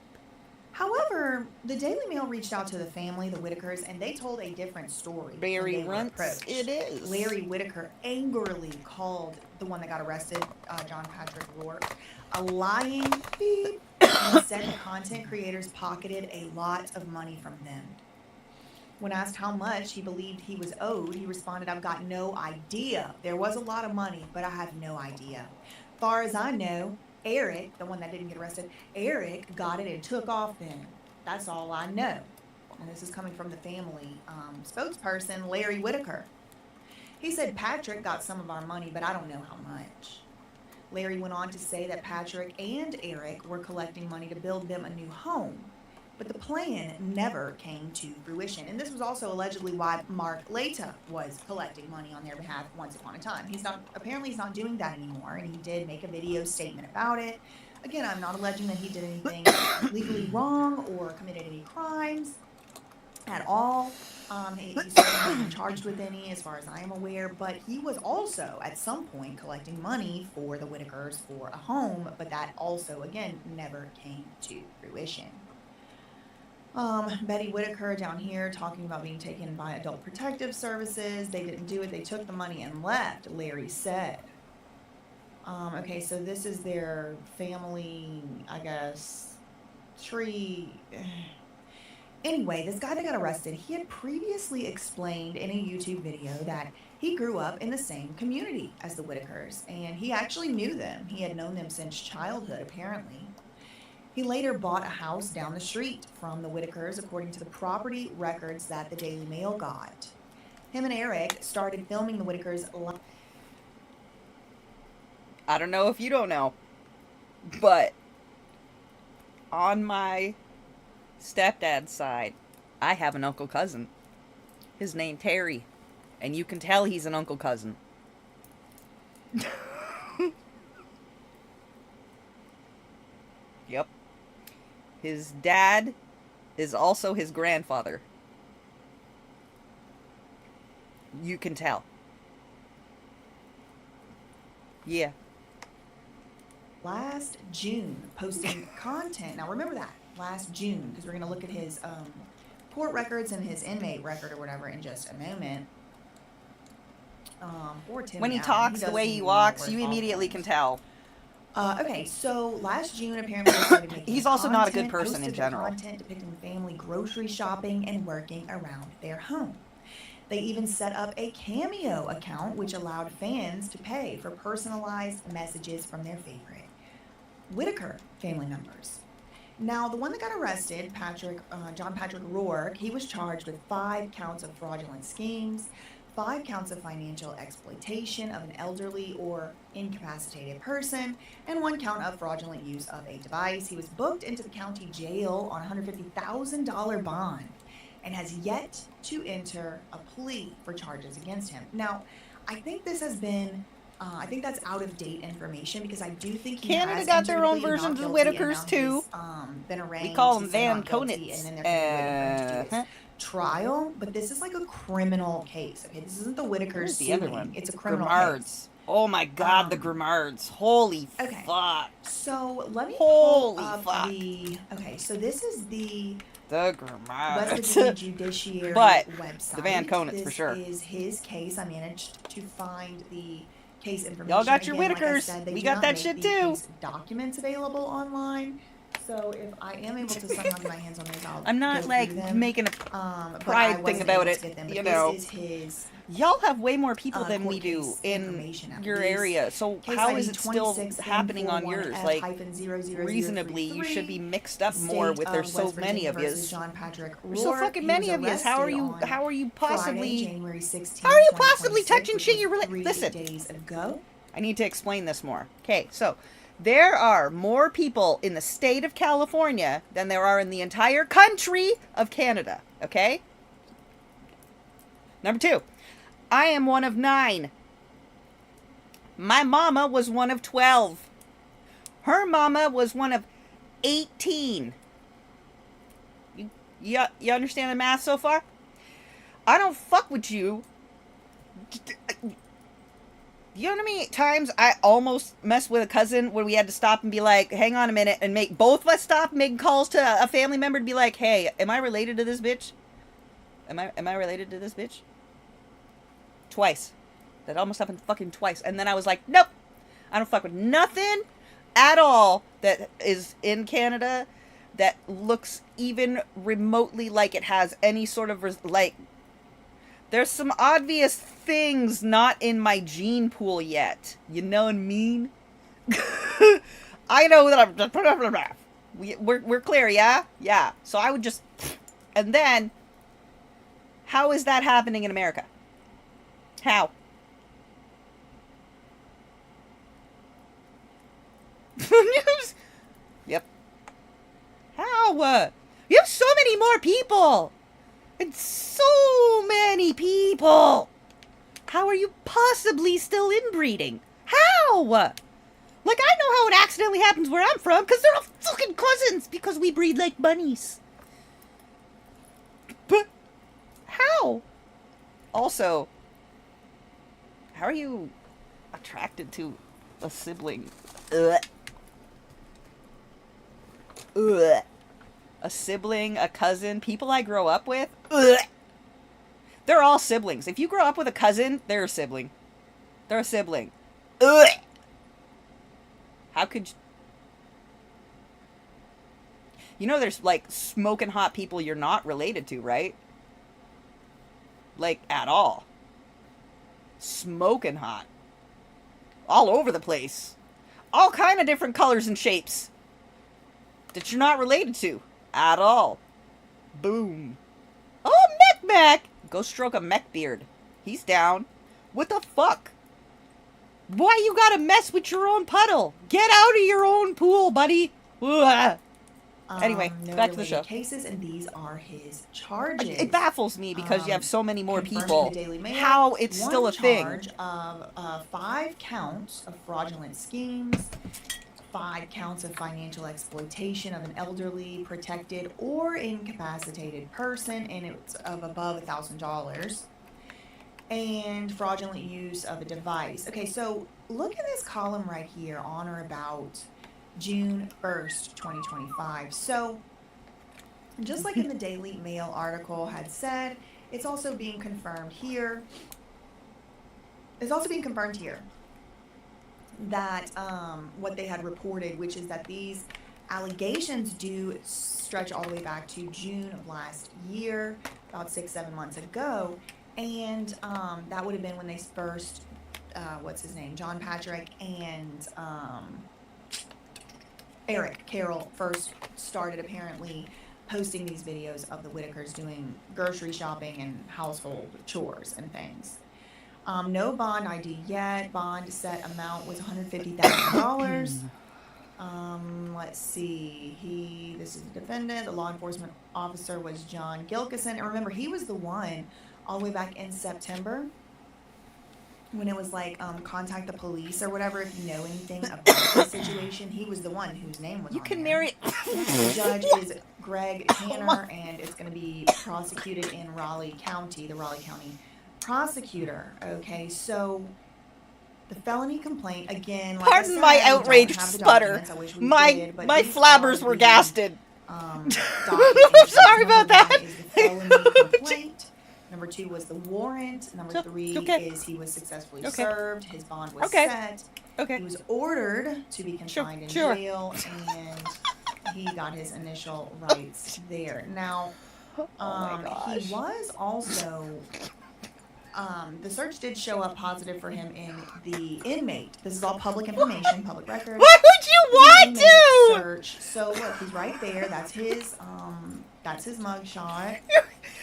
However, the Daily Mail reached out to the family, the Whitakers, and they told a different story. Berry when they were Runts, approached. it is. Larry Whitaker angrily called the one that got arrested, John Patrick Rourke, a lying beep, and said the content creators pocketed a lot of money from them. When asked how much he believed he was owed, he responded, I've got no idea. There was a lot of money, but I have no idea. Far as I know, Eric, the one that didn't get arrested, Eric got it and took off then. That's all I know. And this is coming from the family spokesperson, Larry Whitaker. He said Patrick got some of our money, but I don't know how much. Larry went on to say that Patrick and Eric were collecting money to build them a new home. But the plan never came to fruition. And this was also allegedly why Mark Leta was collecting money on their behalf once upon a time. He's not doing that anymore, and he did make a video statement about it. Again, I'm not alleging that he did anything legally wrong or committed any crimes at all. He's certainly not been charged with any, as far as I am aware, but he was also at some point collecting money for the Whitakers for a home, but that also, again, never came to fruition. Betty Whitaker down here talking about being taken by Adult Protective Services. They didn't do it. They took the money and left, Larry said. Okay, so this is their family, I guess, tree. Anyway, this guy that got arrested, he had previously explained in a YouTube video that he grew up in the same community as the Whitakers, and he actually knew them. He had known them since childhood, apparently. He later bought a house down the street from the Whitakers, according to the property records that the Daily Mail got. Him and Eric started filming the Whitakers. I don't know if you don't know, but on my stepdad's side, I have an uncle cousin. His name Terry, and you can tell he's an uncle cousin. Yep. His dad is also his grandfather. You can tell. Yeah. Last June, posting content. Now remember that, last June, because we're going to look at his court records and his inmate record or whatever in just a moment. When he talks, the way he walks, you immediately can tell. Okay, so last June, apparently they started making He's also not a good content, person in posted general. Content depicting the family grocery shopping and working around their home. They even set up a Cameo account, which allowed fans to pay for personalized messages from their favorite Whitaker family members. Now, the one that got arrested, John Patrick Rourke, he was charged with 5 counts of fraudulent schemes, 5 counts of financial exploitation of an elderly or incapacitated person, and 1 count of fraudulent use of a device. He was booked into the county jail on a $150,000 bond and has yet to enter a plea for charges against him. Now, I think this has been, I think that's out of date information, because I do think he Canada has got their entered a own plea versions not of guilty, and Whitakers, now too. he's, been arraigned. We call He them said Van not guilty, Konitz. and then they're going to wait for him to do his trial. But this is like a criminal case. Okay, this isn't the Whitakers Where's the suing. other one? It's a criminal case. Grimards. Oh my god, the Grimards. Holy Okay. fuck. So let me Holy pull up fuck. the. Okay, so this is the The West Virginia Grimards. Judiciary But website. the Van Konitz for sure. This is his case. I managed to find the case information. Y'all got your Again, like I Whitakers. said, they We do got not that make shit the too. case documents available online. So if I am able to somehow get my hands on those, I'll I'm not go like through them. making a But I pride thing wasn't about able it, to get them, but you know. This is his Y'all have way more people than court we do case in information, at your least. area. So Case how ID is it still happening on yours? Like, 26N41F-000033. reasonably, you should be mixed up more with there's so West many Virginia of yous. versus John Patrick There's so Rourke. fucking He many was of yous. How are arrested you? on How are you Friday, possibly? January 16th, How are you possibly 2026, touching which shit you was really? 3 Listen. days ago. I need to explain this more. Okay, so there are more people in the state of California than there are in the entire country of Canada. Okay. Number 2, I am one of 9. My mama was one of 12. Her mama was one of 18. You understand the math so far? I don't fuck with you. You know how many times I almost messed with a cousin where we had to stop and be like, hang on a minute, and make both of us stop making calls to a family member to be like, hey, am I related to this bitch? Am I related to this bitch? Twice. That almost happened fucking twice. And then I was like, nope. I don't fuck with nothing at all that is in Canada that looks even remotely like it has any sort of, like, there's some obvious things not in my gene pool yet. You know what I mean? I know that I'm... We're clear, yeah? Yeah. So I would just... And then, how is that happening in America? How? Yep. How? You have so many more people! And so many people! How are you possibly still inbreeding? How? Like, I know how it accidentally happens where I'm from, because they're all fucking cousins, because we breed like bunnies. But, how? Also, how are you attracted to a sibling? Ugh. Ugh. A sibling, a cousin, people I grow up with? Ugh. They're all siblings. If you grow up with a cousin, they're a sibling. They're a sibling. Ugh. How could you know there's like smoking hot people you're not related to, right? Like at all. Smoking hot. All over the place. All kind of different colors and shapes. That you're not related to. At all. Boom. Oh, Mech! Go stroke a mech beard. He's down. What the fuck? Why you gotta mess with your own puddle? Get out of your own pool, buddy. Anyway, No back to the related show. cases, and these are his charges. It baffles me because you have so many more Confirmed people. in the Daily Mail, How it's still a one thing. charge of 5 counts of fraudulent schemes, 5 counts of financial exploitation of an elderly, protected, or incapacitated person, and it's of above $1,000. And fraudulent use of a device. Okay, so look at this column right here, on or about June 1st, 2025. So, just like in the Daily Mail article had said, it's also being confirmed here. It's also being confirmed here that what they had reported, which is that these allegations do stretch all the way back to June of last year, about 6-7 months ago. And that would have been when they first, what's his name, John Patrick and Eric Carroll first started apparently posting these videos of the Whitakers doing grocery shopping and household chores and things. No bond ID yet. Bond set amount was $150,000. Let's see. This is the defendant. The law enforcement officer was John Gilkison. And remember, he was the one all the way back in September when it was like, contact the police or whatever if you know anything about the situation. He was the one whose name was You on can there. marry. The judge is Greg Tanner, and it's going to be prosecuted in Raleigh County, the Raleigh County prosecutor. Okay, so the felony complaint, again, like Pardon I said, my we don't outraged have the stutter. documents. I wish we My did, but my these flabbers are were the, gasted. documents. Sorry about Number one that. is the felony complaint. Number 2 was the warrant. Number 3 Okay. is he was successfully Okay. served. His bond was Okay. set. Okay. He was ordered to be confined in Sure. jail, and he got his initial rights there. Now, my gosh. he was also, the search did show up positive for him in the inmate. This is all public information, public record. Why would you want Inmate to? search. So look, he's right there. That's his mugshot.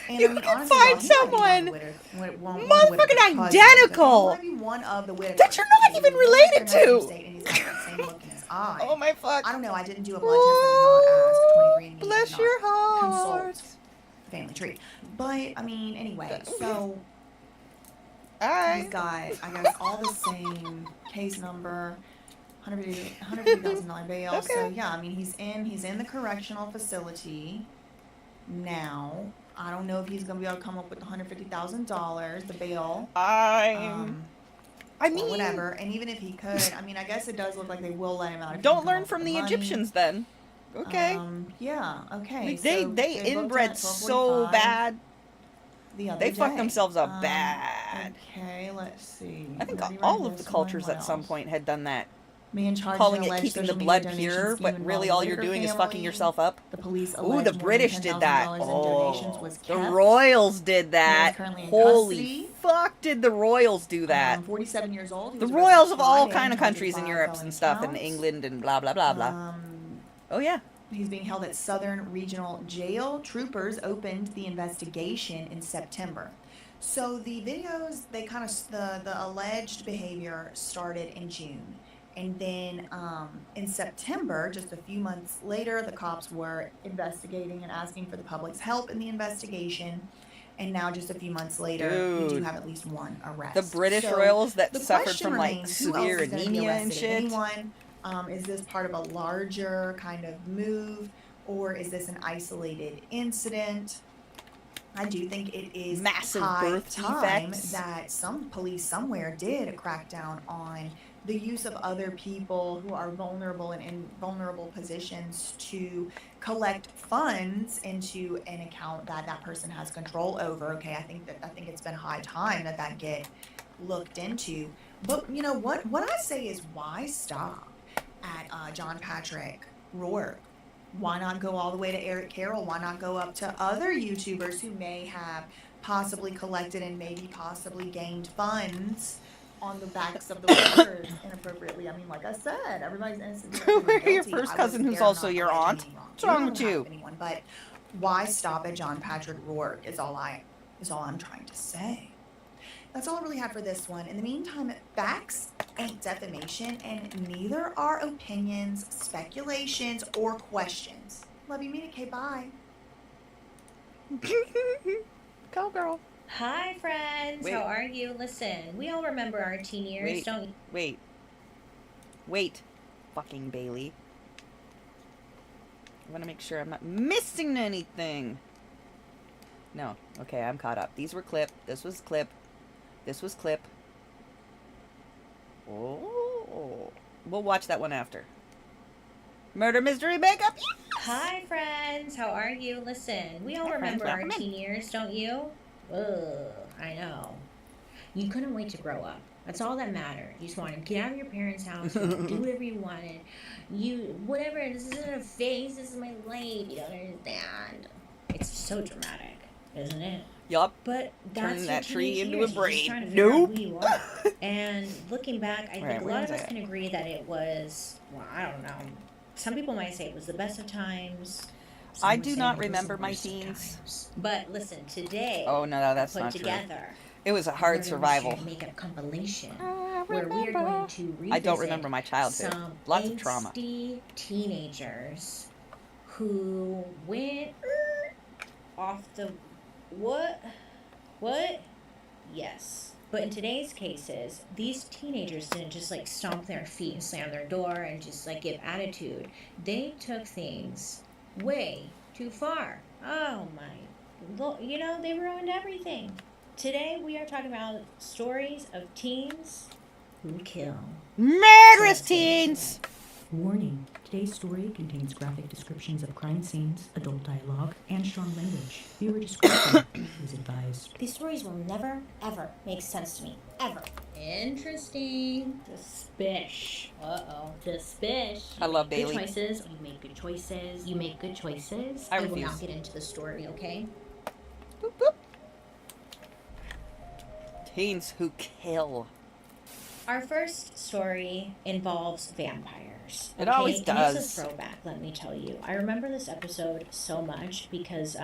And You I mean, can honestly, find y'all, he might be someone one of the Whitaker's motherfucking cousins. identical. He might be one of the Whitakers. That you're not even related They're in the to. same state, and he's got that same look in his eye. Oh my fuck. I don't know. I didn't do a blood test. I did not ask 23andMe. Bless did not your heart. consult the family tree. But I mean, anyway, so he's Alright. got, I guess, all the same case number, $150,000 bail. Okay. So yeah, I mean, he's in the correctional facility now. I don't know if he's gonna be able to come up with the $150,000, the bail. I Or mean, whatever. And even if he could, I mean, I guess it does look like they will let him out. if he don't can come learn up from with the money. Egyptians then. Okay. Yeah. Okay. Like, So they they looked inbred at so 1245 bad. the other They fucked day. themselves up bad. Okay, let's see. I think Already read all of the this cultures one. at What some else? point had done that. Man charged Calling in it alleged keeping the social media blood donation pure, scheme but involving really the all you're Whitaker doing is fucking family. yourself up. The police Ooh, alleged the more British than did that. $10,000 in donations was The kept. Royals did that. currently in Holy custody. fuck, did the Royals do that? 47 years old. He The was Royals arrested of all Friday kind of and charged countries with in 5 Europe felony and stuff, and counts. England and blah blah blah blah. Oh yeah. He's being held at Southern Regional Jail. Troopers opened the investigation in September. So the videos, they kind of, the alleged behavior started in June. And then in September, just a few months later, the cops were investigating and asking for the public's help in the investigation. And now, just a few months later, we do Dude. have at least one arrest. The British So royals that the suffered question from like remains: who else severe is going to be anemia and arrested? shit. Anyone? Is this part of a larger kind of move, or is this an isolated incident? I do think it is Massive high birth time defects. that some police somewhere did crack down on the use of other people who are vulnerable and in vulnerable positions to collect funds into an account that that person has control over. Okay, I think it's been high time that that get looked into. But you know what I say is, why stop at John Patrick Rourke? Why not go all the way to Eric Carroll? Why not go up to other YouTubers who may have possibly collected and maybe possibly gained funds on the backs of the workers inappropriately? I mean, like I said, everybody's innocent. We're your first cousin who's also your aunt. What's wrong with you? Anyone, but why stop at John Patrick Rourke is all I'm trying to say. That's all I really had for this one. In the meantime, facts ain't defamation, and neither are opinions, speculations, or questions. Love you, Mina K. Bye. Go, girl. Hi, friends. Wait. How are you? Listen, we all remember our teen years, don't you? Wait. Fucking Bailey. I want to make sure I'm not missing anything. No. Okay, I'm caught up. These were clip. This was clip. This was clip. Oh. We'll watch that one after. Murder Mystery Makeup. Yes! Hi, friends. How are you? Listen, we all Hi, friends. remember our Welcome in. teen years, don't you? Ugh, I know. You couldn't wait to grow up. That's all that mattered. You just wanted to get out of your parents' house, you wanted to do whatever you wanted. Whatever, this isn't a phase, this is my life. You don't understand. It's so dramatic, isn't it? Yup. But that's Turning your that tree teenage into years. a You're just brain. trying to figure out Nope. who you are. And looking back, I Right, think a where lot is of us it? can agree that it was, well, I don't know. Some people might say it was the best of times. Some I would do say not it was the remember my worst of teens. times. But listen, today, Oh, no, that's put not true. together, It was a we're hard gonna survival. share- make a compilation I where we are going to revisit I don't remember my childhood. some Lots of trauma. angsty teenagers who went off the what? Yes. But in today's cases, these teenagers didn't just like stomp their feet and slam their door and just like give attitude. They took things way too far. Oh my, they ruined everything. Today we are talking about stories of teens who kill. Murderous teens! Warning, today's story contains graphic descriptions of crime scenes, adult dialogue, and strong language. Viewer discretion is advised. These stories will never, ever make sense to me. Ever. Interesting. Suspish. Suspish. I love Good Bailey. choices. You make good choices. You make good choices. I will refuse. now get into the story, okay? Boop, boop. Teens who kill. Our first story involves vampires. It always And does. it's a throwback, let me tell you. I remember this episode so much because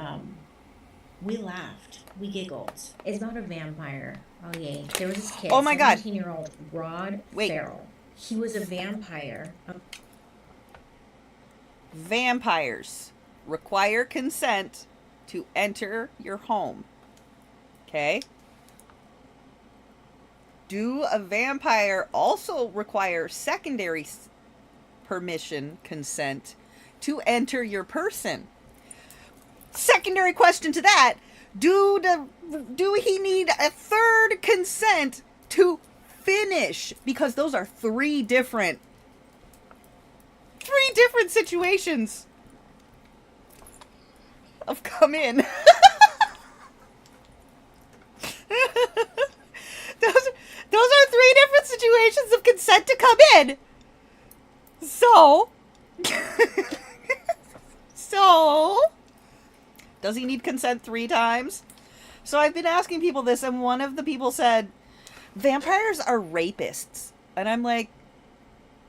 we laughed. We giggled. It's about a vampire. Oh, yay. There was this kid, Oh my God. 17-year-old Rod Wait. Farrell. He was a vampire. Vampires require consent to enter your home. Okay? Do a vampire also require secondary permission, consent, to enter your person? Secondary question to that, do he need a third consent to finish? Because those are three different situations of come in. Those are three different situations of consent to come in. So, does he need consent 3 times? So I've been asking people this, and one of the people said, vampires are rapists. And I'm like,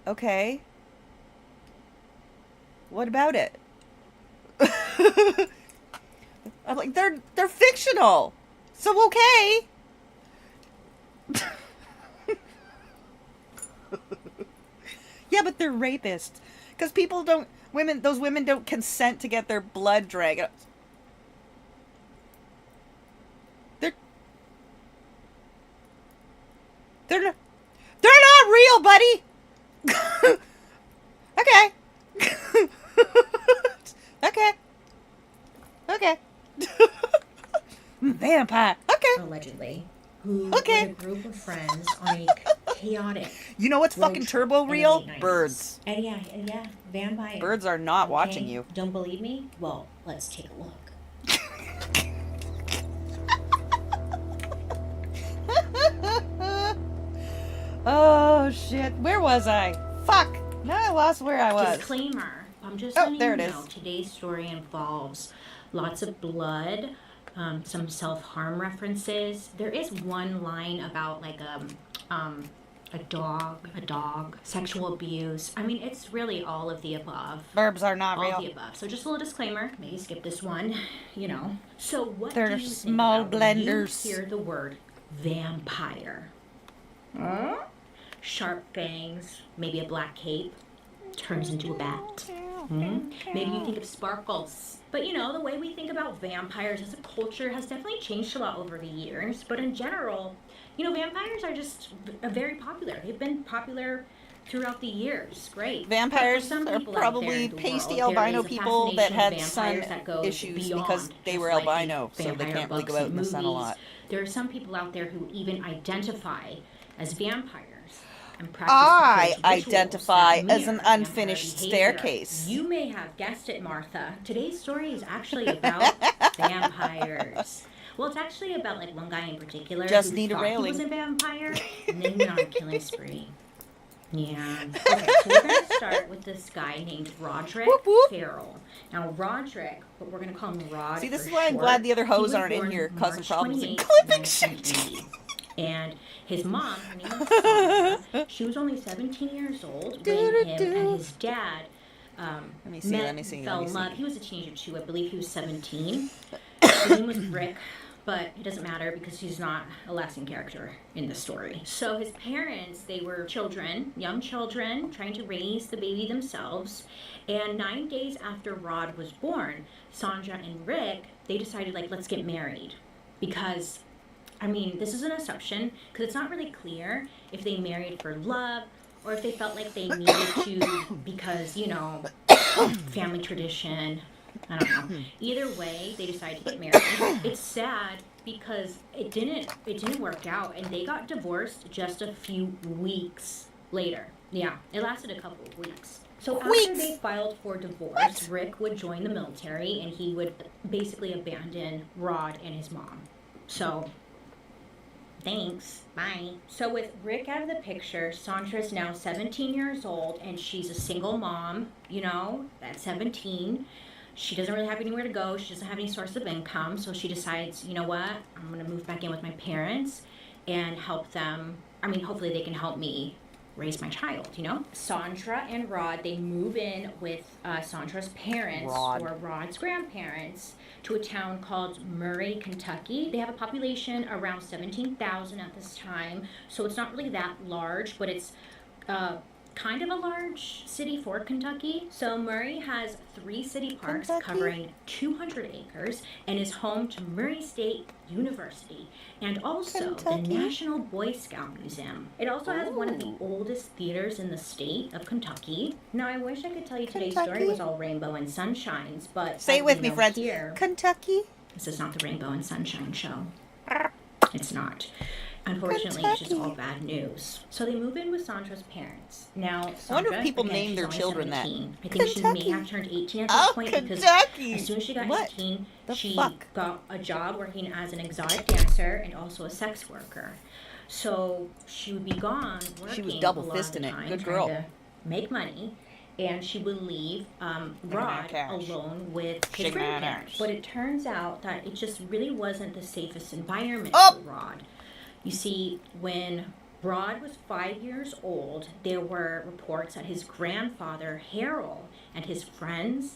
okay. What about it? I'm like, they're fictional. So okay. Yeah, but they're rapists. Because those women don't consent to get their blood dragged. They're not real, buddy! Okay. Okay. Vampire. Okay. Allegedly, who Okay. with a group of friends on a chaotic You know what's road fucking trip turbo in the real? late 90s. Birds. And yeah, vampires. Birds are not Okay, watching you. Don't believe me? Well, let's take a look. Oh shit. Where was I? Fuck. Now I lost where I was. Disclaimer. I'm just Oh, letting there you it know is. today's story involves lots of blood, some self-harm references. There is one line about like a dog, sexual abuse. I mean, it's really all of the above. Verbs are not All of real. the above. So just a little disclaimer. Maybe skip this one. You know. So what They're do you small think about when blenders. you hear the word vampire? Sharp fangs, maybe a black cape, turns into a bat. Maybe you think of sparkles. But you know, the way we think about vampires as a culture has definitely changed a lot over the years. But in general, you know, vampires are just very popular. They've been popular throughout the years. Great. Vampires But for some are people out there probably in the pasty world, there albino is a people that fascination had with sun vampires that goes issues beyond because they just were like the albino, so they vampire can't really books go out and in the sun a movies. lot. There are some people out there who even identify as vampires. And practice I the rituals identify that as an mirror vampire unfinished behavior. staircase. You may have guessed it, Martha. Today's story is actually about vampires. Well, it's actually about like one guy in particular Just who need a thought railing. he was a vampire, and then he went on a killing spree. Yeah. Okay, so we're gonna start with this guy named Roderick Whoop, whoop. Farrell. Now, Roderick, but we're gonna call him Rod. See, this for is why I'm short. glad the other He hoes was aren't in born here causing March problems and 28th, clipping shit. 1980. And his mom, her name was Sandra, she was only 17 years old when him and his dad Let me see, met, let me see, fell let me in love. see. He was a teenager too. I believe he was 17. His name was Rick, but it doesn't matter because he's not a lasting character in the story. So his parents, they were children, young children, trying to raise the baby themselves. And 9 days after Rod was born, Sandra and Rick, they decided, like, let's get married. Because, I mean, this is an assumption, because it's not really clear if they married for love or if they felt like they needed to because, you know, family tradition. I don't know. Either way, they decided to get married. It's sad because it didn't work out, and they got divorced just a few weeks later. Yeah, it lasted a couple of weeks. So after they filed for divorce, Rick would join the military, and he would basically abandon Rod and his mom. So, thanks. Bye. So with Rick out of the picture, Sandra's now 17 years old, and she's a single mom, you know, at 17. She doesn't really have anywhere to go. She doesn't have any source of income. So she decides, you know what? I'm going to move back in with my parents and help them. I mean, hopefully they can help me raise my child, you know? Sandra and Rod, they move in with Sandra's parents, or Rod's grandparents, to a town called Murray, Kentucky. They have a population around 17,000 at this time. So it's not really that large, but it's kind of a large city for Kentucky. So Murray has 3 city parks covering 200 acres and is home to Murray State University and also the National Boy Scout Museum. It also has one of the oldest theaters in the state of Kentucky. Now, I wish I could tell you today's story was all rainbow and sunshines, but Say it with you me, know, friends. Here, Kentucky. this is not the Rainbow and Sunshine show. It's not. Unfortunately, it's just all bad news. So they move in with Sandra's parents. Now, Sandra, I wonder if people again, name she's their only children 17. that. I think she may have turned 18 at this point because as soon as she got 18, she got a job working as an exotic dancer and also a sex worker. So she would be gone working. She was double a lot of fisting the it. time, Good trying girl. to make money. And she would leave Rod cash. alone with his Shake my grandparents. ass. But it turns out that it just really wasn't the safest environment Oh! for Rod. You see, when Rod was 5 years old, there were reports that his grandfather, Harold, and his friends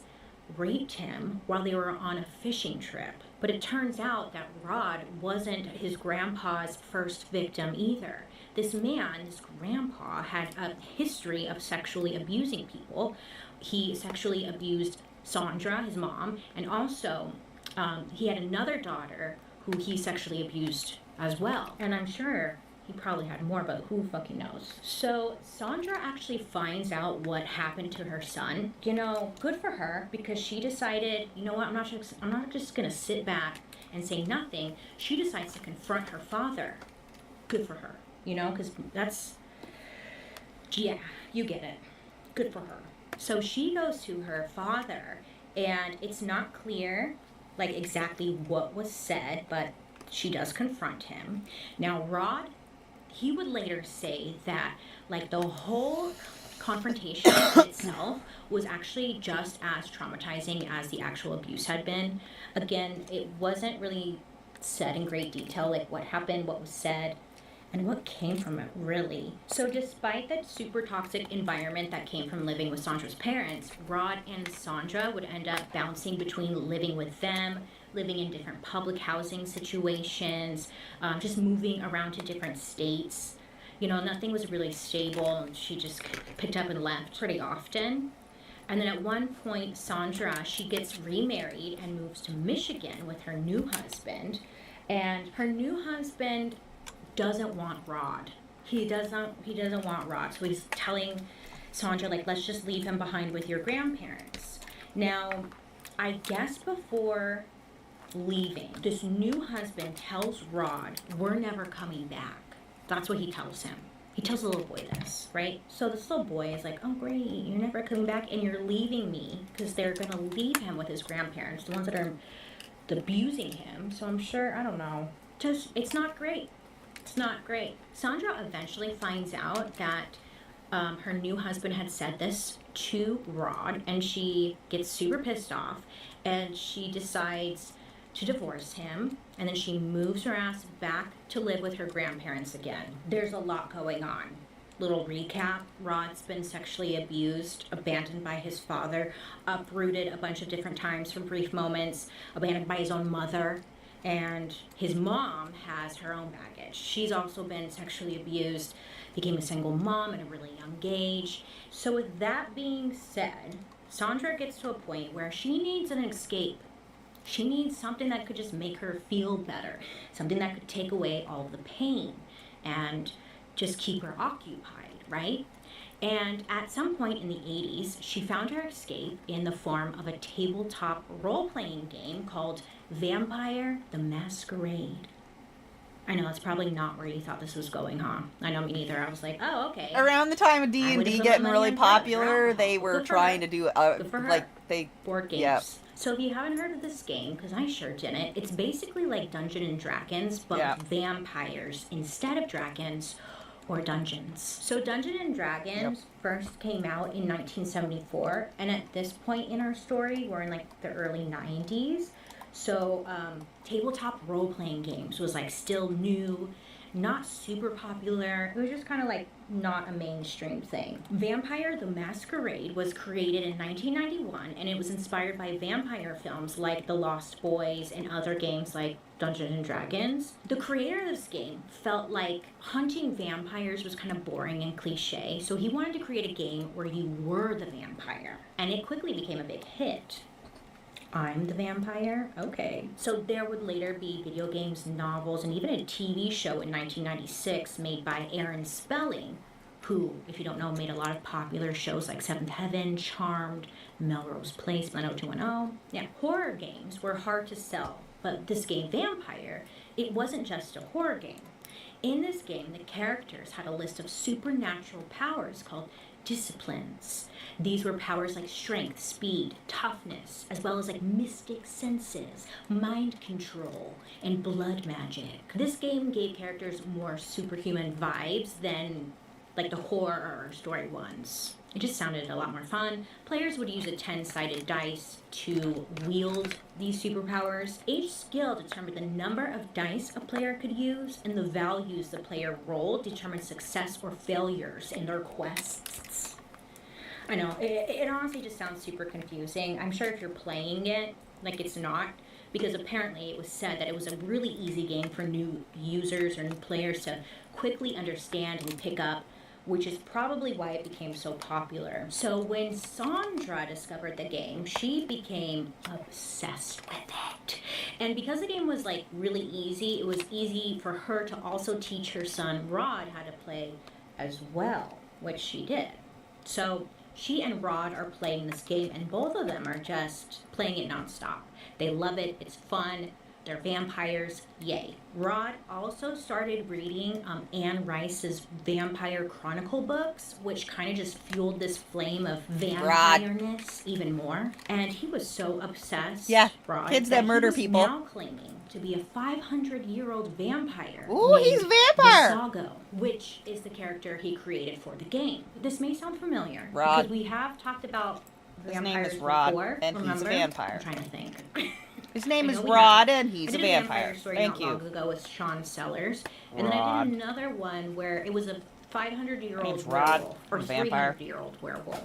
raped him while they were on a fishing trip. But it turns out that Rod wasn't his grandpa's first victim either. This man, this grandpa, had a history of sexually abusing people. He sexually abused Sandra, his mom, and also he had another daughter who he sexually abused as well. And I'm sure he probably had more, but who fucking knows? So Sandra actually finds out what happened to her son. You know, good for her, because she decided, you know what, I'm not just gonna sit back and say nothing. She decides to confront her father. Good for her, you know, because that's, yeah, you get it. Good for her. So she goes to her father, and it's not clear, like, exactly what was said, but she does confront him. Now, Rod, he would later say that, like, the whole confrontation itself was actually just as traumatizing as the actual abuse had been. Again, it wasn't really said in great detail, like what happened, what was said, and what came from it, really. So despite that super toxic environment that came from living with Sandra's parents, Rod and Sandra would end up bouncing between living with them, living in different public housing situations, just moving around to different states. You know, nothing was really stable, and she just picked up and left pretty often. And then at one point, Sandra, she gets remarried and moves to Michigan with her new husband. And her new husband doesn't want Rod. He doesn't want Rod. So he's telling Sandra, like, let's just leave him behind with your grandparents. Now, I guess before leaving, this new husband tells Rod, we're never coming back. That's what he tells him. He tells the little boy this, right? So this little boy is like, oh great, you're never coming back and you're leaving me, because they're gonna leave him with his grandparents, the ones that are abusing him. So I'm sure, I don't know, just, it's not great. It's not great. Sandra eventually finds out that her new husband had said this to Rod, and she gets super pissed off, and she decides to divorce him, and then she moves her ass back to live with her grandparents again. There's a lot going on. Little recap, Rod's been sexually abused, abandoned by his father, uprooted a bunch of different times for brief moments, abandoned by his own mother, and his mom has her own baggage. She's also been sexually abused, became a single mom at a really young age. So with that being said, Sandra gets to a point where she needs an escape. She needs something that could just make her feel better, something that could take away all the pain and just keep her occupied, right? And at some point in the 80s, she found her escape in the form of a tabletop role-playing game called Vampire the Masquerade. I know, that's probably not where you thought this was going, huh? I know, me neither. I was like, oh, okay. Around the time of D&D getting really popular, they were trying to do, board games. Yep. So if you haven't heard of this game, because I sure didn't, it's basically like Dungeons and Dragons, but with vampires instead of dragons or dungeons. So Dungeons and Dragons first came out in 1974, and at this point in our story, we're in like the early 90s. So tabletop role-playing games was like still new, not super popular. It was just kind of like not a mainstream thing. Vampire the Masquerade was created in 1991, and it was inspired by vampire films like The Lost Boys and other games like Dungeons and Dragons. The creator of this game felt like hunting vampires was kind of boring and cliche, so he wanted to create a game where you were the vampire, and it quickly became a big hit. I'm the vampire? Okay. So there would later be video games, novels, and even a TV show in 1996 made by Aaron Spelling, who, if you don't know, made a lot of popular shows like Seventh Heaven, Charmed, Melrose Place, 90210. Yeah, horror games were hard to sell, but this game, Vampire, it wasn't just a horror game. In this game, the characters had a list of supernatural powers called disciplines. These were powers like strength, speed, toughness, as well as like mystic senses, mind control, and blood magic. This game gave characters more superhuman vibes than like the horror or story ones. It just sounded a lot more fun. Players would use a 10-sided dice to wield these superpowers. Each skill determined the number of dice a player could use, and the values the player rolled determined success or failures in their quests. I know, it honestly just sounds super confusing. I'm sure if you're playing it, like it's not, because apparently it was said that it was a really easy game for new users or new players to quickly understand and pick up, which is probably why it became so popular. So when Sandra discovered the game, she became obsessed with it. And because the game was like really easy, it was easy for her to also teach her son Rod how to play as well, which she did. So she and Rod are playing this game, and both of them are just playing it nonstop. They love it, it's fun, they're vampires, yay. Rod also started reading Anne Rice's Vampire Chronicle books, which kind of just fueled this flame of vampireness even more. And he was so obsessed, Yeah, Rod, kids that murder he was people. now claiming to be a 500-year-old vampire. Ooh, he's named vampire. Visago, which is the character he created for the game. This may sound familiar, Rod. because we have talked about His name vampires is Rod, before, and he's a remember? vampire. I'm trying to think. His name I is know we Rod, have. and he's I a did vampire. story Thank not you. long ago with Sean Sellers, and then I Rod. did another one where it was a 500-year-old Name's Rod. werewolf or I'm a vampire. 300-year-old werewolf.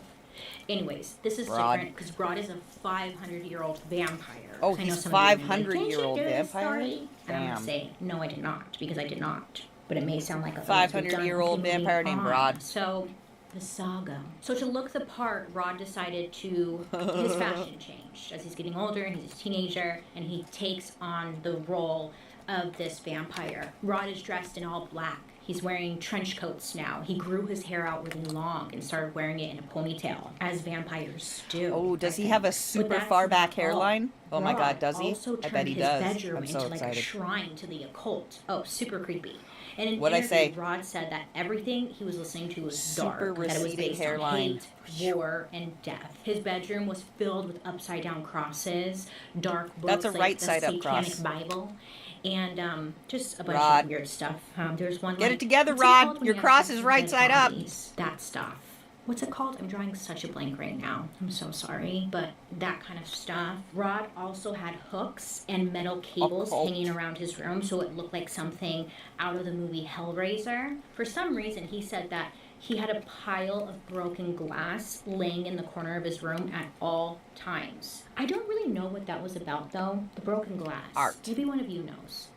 Anyways, this is Rod. different because Rod is a 500-year-old vampire. Oh, I know he's some of you may be like, 500-year-old "Didn't you do this vampire? story?" And I'm Damn. gonna say no, I did not, because I did not. But it may sound like a 500-year-old vampire named Rod. So the saga. So to look the part, Rod decided to his fashion changed as he's getting older and he's a teenager, and he takes on the role of this vampire. Rod is dressed in all black. He's wearing trench coats now. He grew his hair out really long and started wearing it in a ponytail, as vampires do. Oh, does I he have a think. super But that's far back not all. hairline? Oh my Rod God, does he? also I bet turned he his does. bedroom I'm so into like a excited. shrine to the occult. Oh, super creepy. And in What'd I interview, say? Rod said that everything he was listening to was Super dark, that it was receding based hairline. on hate, war, and death. His bedroom was filled with upside down crosses, dark books That's a like right the side up Satanic cross. Bible, and just a bunch Rod. of weird stuff. There's one. Get like, it together, what's it Rod. called when Your you have cross sex is with right dead side up. bodies? That stuff. What's it called? I'm drawing such a blank right now. I'm so sorry, but that kind of stuff. Rod also had hooks and metal cables Occult. hanging around his room, so it looked like something out of the movie Hellraiser. For some reason, he said that he had a pile of broken glass laying in the corner of his room at all times. I don't really know what that was about, though. The broken glass. Art. Maybe one of you knows.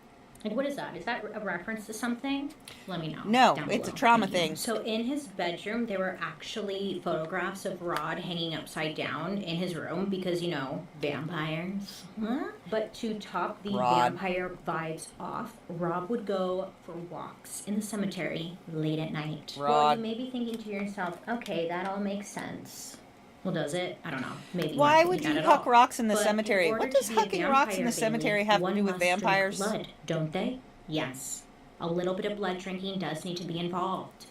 Like, what is that? Is that a reference to something? Let me know. No, down it's a below. trauma Thank you. thing. So in his bedroom, there were actually photographs of Rod hanging upside down in his room because, vampires. Huh? But to top the Rod. vampire vibes off, Rob would go for walks in the cemetery late at night. Well, Rod. you may be thinking to yourself, okay, that all makes sense. Well, does it? I don't know. Maybe. Why not would thinking you that at huck all. rocks in the But cemetery? in order What does to be a hucking rocks in the vampire, cemetery Bailey, have to one do with must drink vampires? blood, don't they? Yes. A little bit of blood drinking does need to be involved.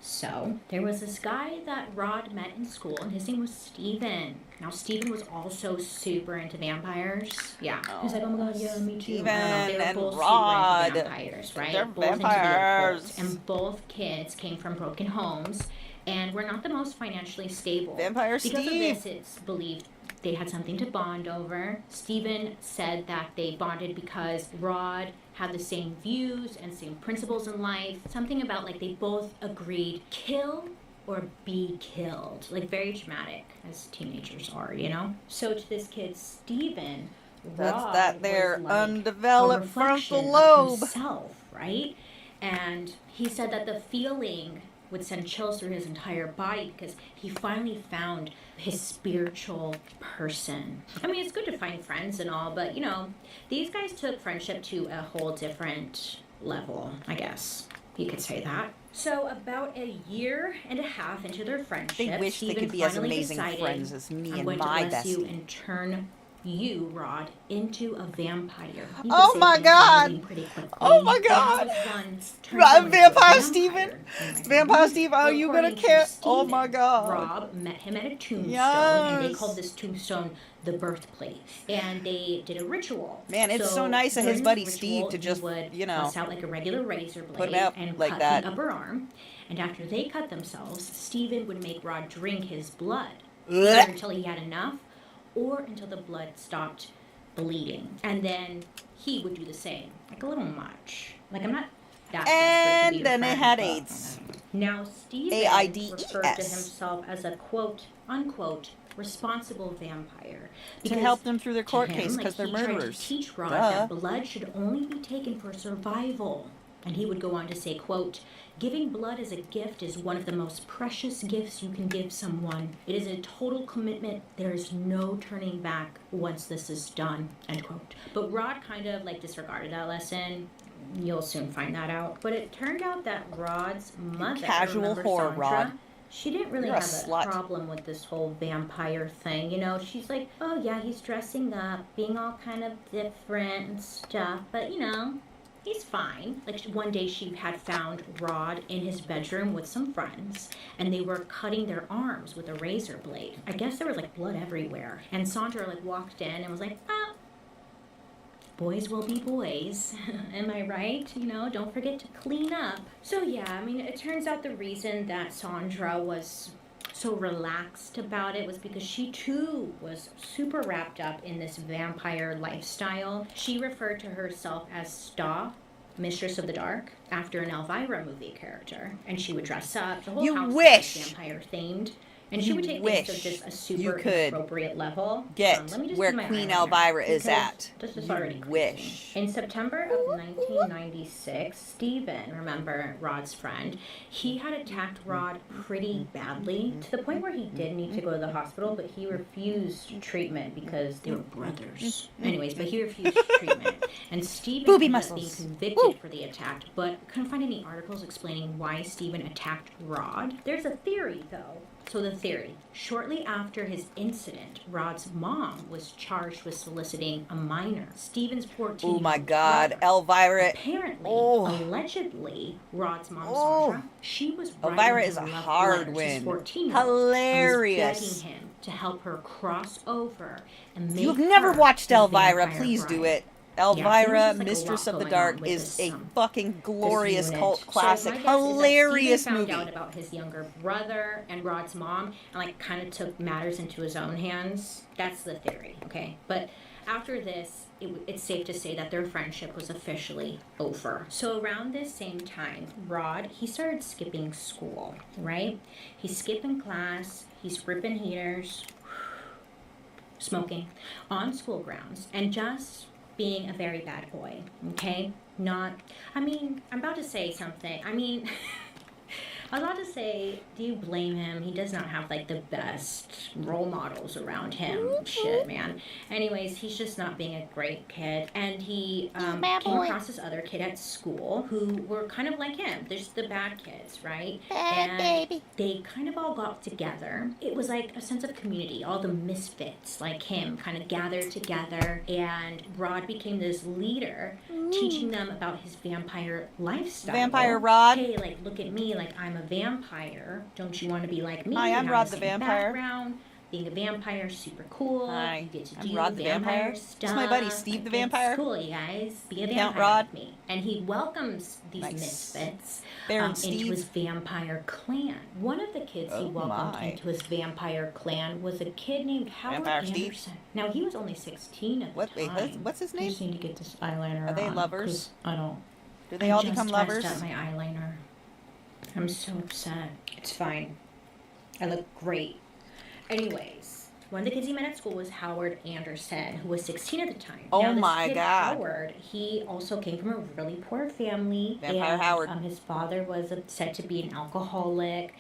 So, there was this guy that Rod met in school, and his name was Steven. Now, Steven was also super into vampires. Yeah. He's like, oh my god, yeah, me too. Steven I don't know, they were and both Rod. super into vampires, right? They're Both into the vampires. occult. And both kids came from broken homes, and were not the most financially stable. Vampire Because Steve. of this, it's believed they had something to bond over. Steven said that they bonded because Rod had the same views and same principles in life. Something about like they both agreed, kill or be killed. Like very dramatic, as teenagers are, So to this kid, Steven, That's Rod that there was like undeveloped a reflection frontal of lobe. himself, right? And he said that the feeling would send chills through his entire body because he finally found his spiritual person. I mean, it's good to find friends and all, but these guys took friendship to a whole different level, I guess you could say that. So about a year and a half into their friendship, They wish they Steven could be as finally amazing decided, friends as me I'm and going my to bless you bestie. and turn you, Rod, into a vampire. You Oh could say my things are God. moving pretty quickly. Oh my And God. this one turned Right, someone into a Vampire Steven? vampire. Vampire Steve, are you gonna According to care? Oh Steven, my God. Rob met him at a tombstone, and they Yes. called this tombstone the birthplace. And they did a ritual. Man, it's so nice of his during buddy this Steve ritual, to he just, would you know, bust out like a regular razor blade put him out and like cut that. the upper arm. And after they cut themselves, Steven would make Rod drink his blood either Ugh. until he had enough or until the blood stopped bleeding. And then he would do the same, like a little much. Like I'm not that desperate to And be a then they friend, had but- AIDS. Now Steven AIDS. referred to himself as a quote unquote responsible vampire. To help them through their to court him, case because like, they're he tried murderers. to teach Rod Duh. that blood should only be taken for survival. And he would go on to say, quote, "Giving blood as a gift is one of the most precious gifts you can give someone. It is a total commitment. There is no turning back once this is done," end quote. But Rod kind of like disregarded that lesson. You'll soon find that out. But it turned out that Rod's mother, Casual remember horror, Sandra? Rod. She didn't really You're a have slut. a problem with this whole vampire thing. You know, she's like, oh yeah, he's dressing up, being all kind of different and stuff. But, you know, he's fine. Like, one day she had found Rod in his bedroom with some friends, and they were cutting their arms with a razor blade. I guess there was like blood everywhere. And Sandra like walked in and was like, oh, boys will be boys. Am I right? You know, don't forget to clean up. So yeah, I mean, it turns out the reason that Sandra was so relaxed about it was because she too was super wrapped up in this vampire lifestyle. She referred to herself as Sta, Mistress of the Dark, after an Elvira movie character. And she would dress up. The whole You house wish. was vampire themed. And she You would take wish things to just a you super could inappropriate level. Get Let me just where do my Queen eyeliner, Elvira is because at. This is You already crazy. wish. In September of 1996, Stephen, remember Rod's friend, he had attacked Rod pretty badly to the point where he did need to go to the hospital, but he refused treatment because they were brothers. Anyways, but he refused treatment. And Stephen Booby ended up being muscles. convicted Woo. for the attack, but couldn't find any articles explaining why Stephen attacked Rod. There's a theory, though. So the theory, shortly after his incident, Rod's mom was charged with soliciting a minor, Stephen's 14-year-old Oh my God, brother. Elvira. Apparently, Oh. allegedly, Rod's mom, Oh. Sandra, she was Elvira writing is him a love hard letters, win. his 14-year-old, Hilarious. and was begging him to help her cross over and make You've never her watched his Elvira, vampire please do bride. it. there was Elvira, just, like, a Mistress lot of the going on Dark, with is this, a fucking glorious this cult unit. classic. So my guess Hilarious is that Stephen movie. found out about his younger brother and Rod's mom, and like kind of took matters into his own hands. That's the theory, okay? But after this, it's safe to say that their friendship was officially over. So around this same time, Rod, he started skipping school, right? He's skipping class, he's ripping heaters, smoking on school grounds, and just being a very bad boy, okay? Not, I mean, I'm about to say something. I mean, I was about to say, do you blame him? He does not have, like, the best role models around him. Shit, man. Anyways, he's just not being a great kid. And he came across this other kid at school who were kind of like him. There's the bad kids, right? And they kind of all got together. It was like a sense of community. All the misfits, like him, kind of gathered together. And Rod became this leader, teaching them about his vampire lifestyle. Vampire Rod. Hey, like, look at me, like, I'm a vampire. Don't you want to be like me? Hi, We I'm have Rod the the same Vampire. Background. Being a vampire is super cool. Hi, You get to I'm do Rod the Vampire. stuff. This is my buddy Steve the Like, Vampire. It's cool, you guys. Be a Count vampire Rod. with me. And he welcomes these Nice. misfits Baron into Steve. his vampire clan. One of the kids he Oh, welcomed my. into his vampire clan was a kid named Howard Vampire Steve? Anderson. Now, he was only 16 at What? the Wait, time. what's his I name? just need to get this eyeliner Are they on, lovers? 'cause I don't. Do they all I become just lovers? messed up my eyeliner. I'm so upset. It's fine. I look great. Anyways, one of the kids he met at school was Howard Anderson, who was 16 at the time. Oh now, this my kid, God. Howard, he also came from a really poor family. Vampire and, Howard. His father was said to be an alcoholic.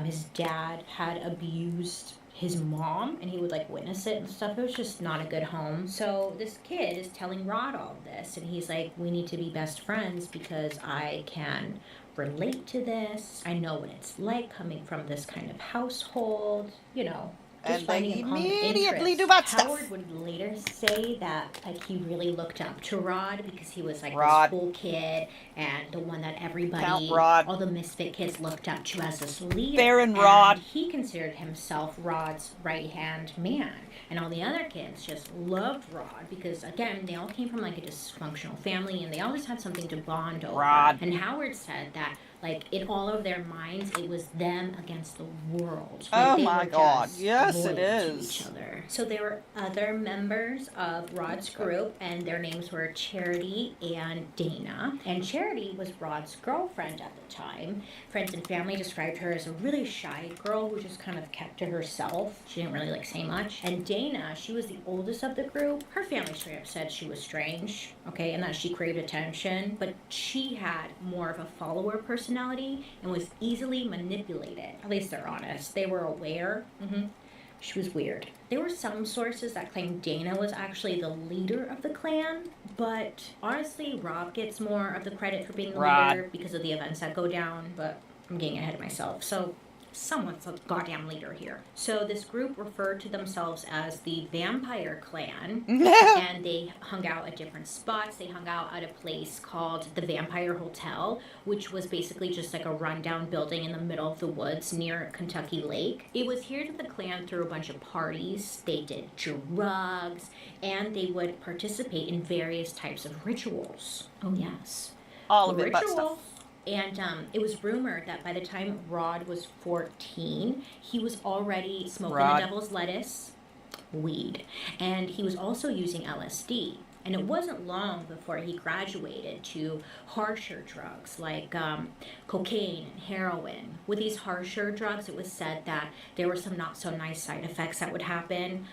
His dad had abused his mom, and he would like witness it and stuff. It was just not a good home. So this kid is telling Rod all of this, and he's like, we need to be best friends because I can relate to this. I know what it's like coming from this kind of household, you know. Just And finding they a common immediately interest. do bad stuff. Howard would later say that like he really looked up to Rod because he was like Rod. this cool kid and the one that everybody, Count Rod. all the misfit kids looked up to as this leader. Baron And Rod. he considered himself Rod's right-hand man. And all the other kids just loved Rod because, again, they all came from like a dysfunctional family and they always had something to bond over. Rod. And Howard said that Like, in all of their minds, it was them against the world. Oh They my were God. just Yes, it loyal to is. each other. So there were other members of Rod's group, and their names were Charity and Dana. And Charity was Rod's girlfriend at the time. Friends and family described her as a really shy girl who just kind of kept to herself. She didn't really like say much. And Dana, she was the oldest of the group. Her family straight up said she was strange, okay, and that she craved attention. But she had more of a follower personality and was easily manipulated. At least they're honest. They were aware. She was weird. There were some sources that claimed Dana was actually the leader of the clan, but honestly, Rob gets more of the credit for being the leader because of the events that go down, but I'm getting ahead of myself. So someone's a goddamn leader here. So this group referred to themselves as the Vampire Clan, and they hung out at different spots. They hung out at a place called the Vampire Hotel, which was basically just like a rundown building in the middle of the woods near Kentucky Lake. It was here that the clan threw a bunch of parties. They did drugs, and they would participate in various types of rituals. Oh yes. All of it, but stuff. And it was rumored that by the time Rod was 14, he was already smoking the devil's lettuce, weed, and he was also using LSD. And it wasn't long before he graduated to harsher drugs like cocaine and heroin. With these harsher drugs, it was said that there were some not so nice side effects that would happen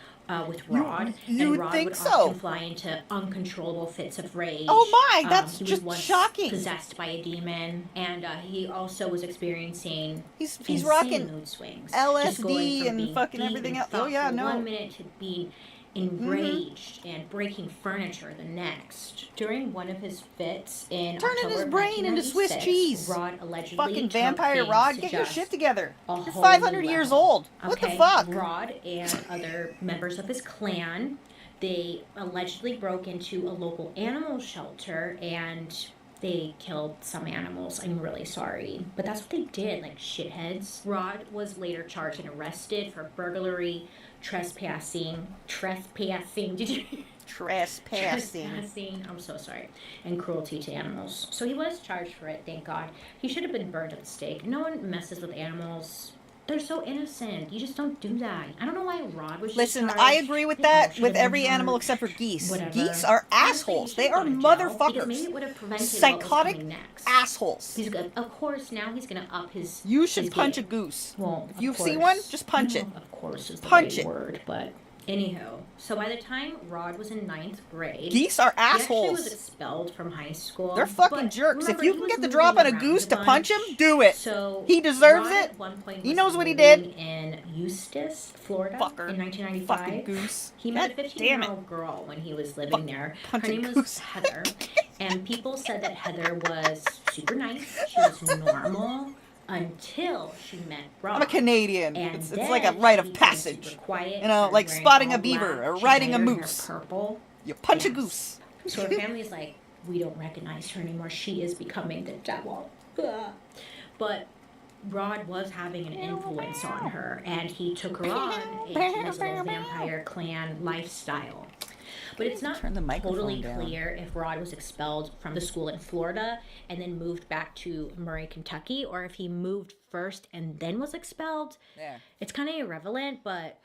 with Rod. You and Rod think would so? often fly into uncontrollable fits of rage. Oh my, that's he just was once shocking. Possessed by a demon, and he also was experiencing He's insane rocking mood swings. LSD Just going from and being fucking deep everything and else. Oh yeah, thoughtful no. 1 minute to being enraged and breaking furniture the next. During one of his fits in Turning October his of brain into Swiss 1996, cheese. Rod allegedly Fucking took vampire things Rod, to get your just shit together. a You're whole 500 new years level. old. What the Okay, fuck? Rod and other members of his clan, they allegedly broke into a local animal shelter and they killed some animals. I'm really sorry. But that's what they did, like shitheads. Rod was later charged and arrested for burglary, trespassing, did you? Trespassing, I'm so sorry, and cruelty to animals. So he was charged for it, thank God. He should have been burned at the stake. No one messes with animals. They're so innocent. You just don't do that. I don't know why Rod was just Listen, charged. I agree with They all that should with have been every animal charged. except for geese. Whatever. Geese are Honestly, assholes. he They should are go to jail, because motherfuckers. maybe it would have prevented Psychotic what was coming next. assholes. He's good. Of course, now he's gonna up his. You should his punch game. a goose. Well, If you of see course. one, just punch No, it. Of course is the Punch right it. word, but anywho. So by the time Rod was in 9th grade, Geese are he actually was assholes. expelled from high school. They're fucking but jerks. If remember, you he can was get the moving drop on a around goose to bunch. punch him, do it. So He deserves Rod it. At one point He was knows what he did. living in Eustis, Florida, Fucker. in 1995. Fucking goose. He met a God damn 15-year-old girl when he was living there. Her punch a name was goose. Heather, and people said that Heather was super nice. She was normal until she met Rod. I'm a Canadian. And It's then like a rite of she became passage. super quiet, You know, started like wearing spotting a all beaver black. or She riding dyed a her hair moose. purple. You punch a Yes. goose. So her family's like, we don't recognize her anymore. She is becoming the devil. But Rod was having an influence on her, and he took her on into his little vampire clan lifestyle. But it's not Turn the microphone totally down. clear if Rod was expelled from the school in Florida and then moved back to Murray, Kentucky, or if he moved first and then was expelled. There. It's kind of irrelevant, but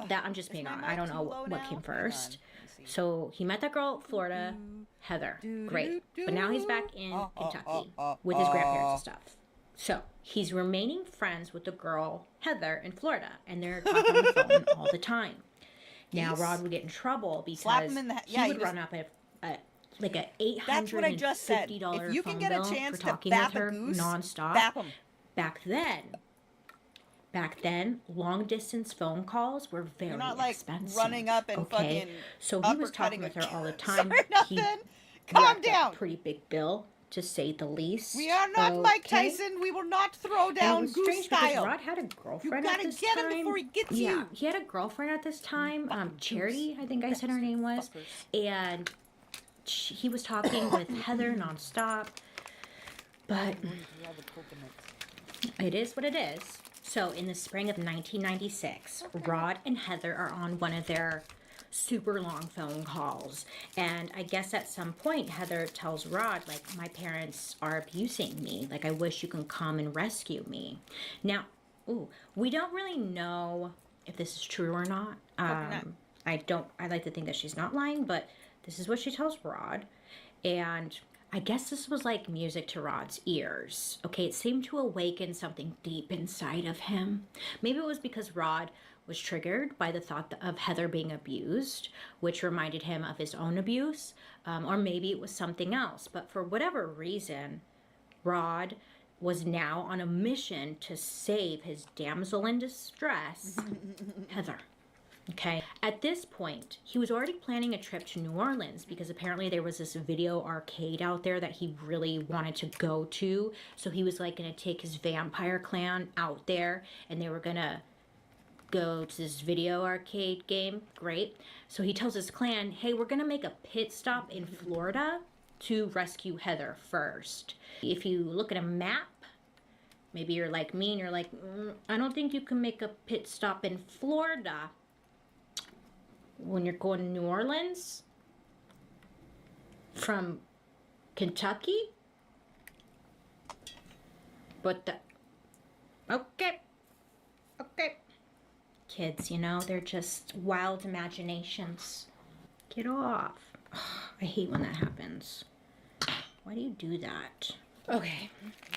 that I'm just being honest. I don't know what came first. So he met that girl in Florida, Heather. Great. But now he's back in Kentucky with his grandparents and stuff. So he's remaining friends with the girl, Heather, in Florida, and they're talking on the phone all the time. Now Rod would get in trouble Slap because him in the he yeah, would you run up like a $850 That's what I just said. If you can get a phone bill chance for to talking bap with a her goose, nonstop. bap him. Back then, long distance phone calls were very You're not like expensive. running up and fucking So he was talking uppercutting with a her all the kid. time. Sorry, He nothing. Calm racked up down. a pretty big bill, to say the least. We are not Mike Okay? Tyson. We will not throw And it down was goose strange because style. Rod had a You girlfriend at gotta this get time. him before he gets Yeah, you. he had a girlfriend at this time. Charity, I think I said her name was, and he was talking with Heather nonstop. But it is what it is. So in the spring of 1996, Rod and Heather are on one of their super long phone calls. And I guess at some point, Heather tells Rod, like, my parents are abusing me. Like, I wish you can come and rescue me. Now, we don't really know if this is true or not. I like to think that she's not lying, but this is what she tells Rod. And I guess this was like music to Rod's ears. Okay, it seemed to awaken something deep inside of him. Maybe it was because Rod was triggered by the thought of Heather being abused, which reminded him of his own abuse, or maybe it was something else. But for whatever reason, Rod was now on a mission to save his damsel in distress, Heather. Okay. At this point, he was already planning a trip to New Orleans because apparently there was this video arcade out there that he really wanted to go to. So he was like going to take his vampire clan out there and they were going to go to this video arcade game. Great. So he tells his clan, hey, we're going to make a pit stop in Florida to rescue Heather first. If you look at a map, maybe you're like me and you're like, I don't think you can make a pit stop in Florida when you're going to New Orleans from Kentucky. But okay. Kids, you know, they're just wild imaginations. Get off. I hate when that happens. Why do you do that? Okay,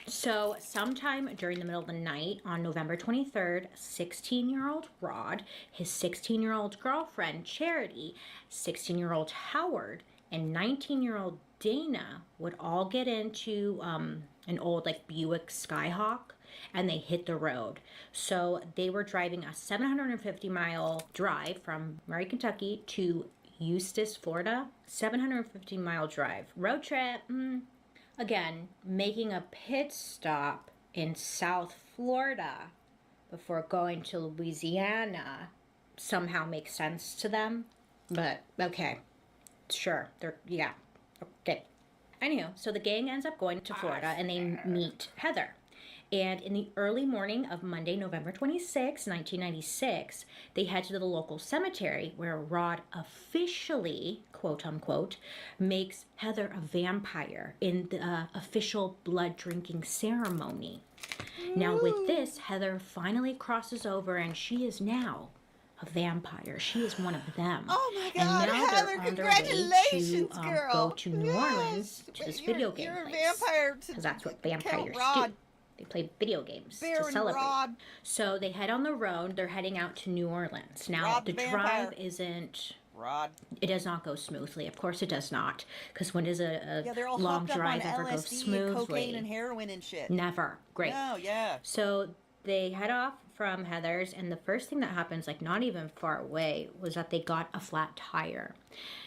so sometime during the middle of the night on November 23rd, 16-year-old Rod, his 16-year-old girlfriend Charity, 16-year-old Howard, and 19-year-old Dana would all get into an old like Buick Skyhawk and they hit the road. So they were driving a 750-mile drive from Murray, Kentucky to Eustis, Florida. 750-mile drive. Road trip. Again, making a pit stop in South Florida before going to Louisiana somehow makes sense to them. But, okay. Sure. Okay. Anyhow, so the gang ends up going to Florida and they meet Heather. And in the early morning of Monday, November 26, 1996, they head to the local cemetery where Rod officially, quote unquote, makes Heather a vampire in the official blood drinking ceremony. Now with this, Heather finally crosses over and she is now a vampire. She is one of them. Oh my God, and now Heather, they're on their congratulations, way to girl. go to New Yes. Orleans to this video game You're a place. vampire. Because that's what vampires Rod. do. They play video games to Baron celebrate. Rod. So they head on the road. They're heading out to New Orleans. Now, Rod the the drive vampire. isn't... Rod. It does not go smoothly. Of course it does not. Because when does a Yeah, they're all long hopped up drive on ever go LSD and smoothly? cocaine and heroin and shit. Never. Great. No, yeah. So they head off from Heather's, and the first thing that happens, like not even far away, was that they got a flat tire.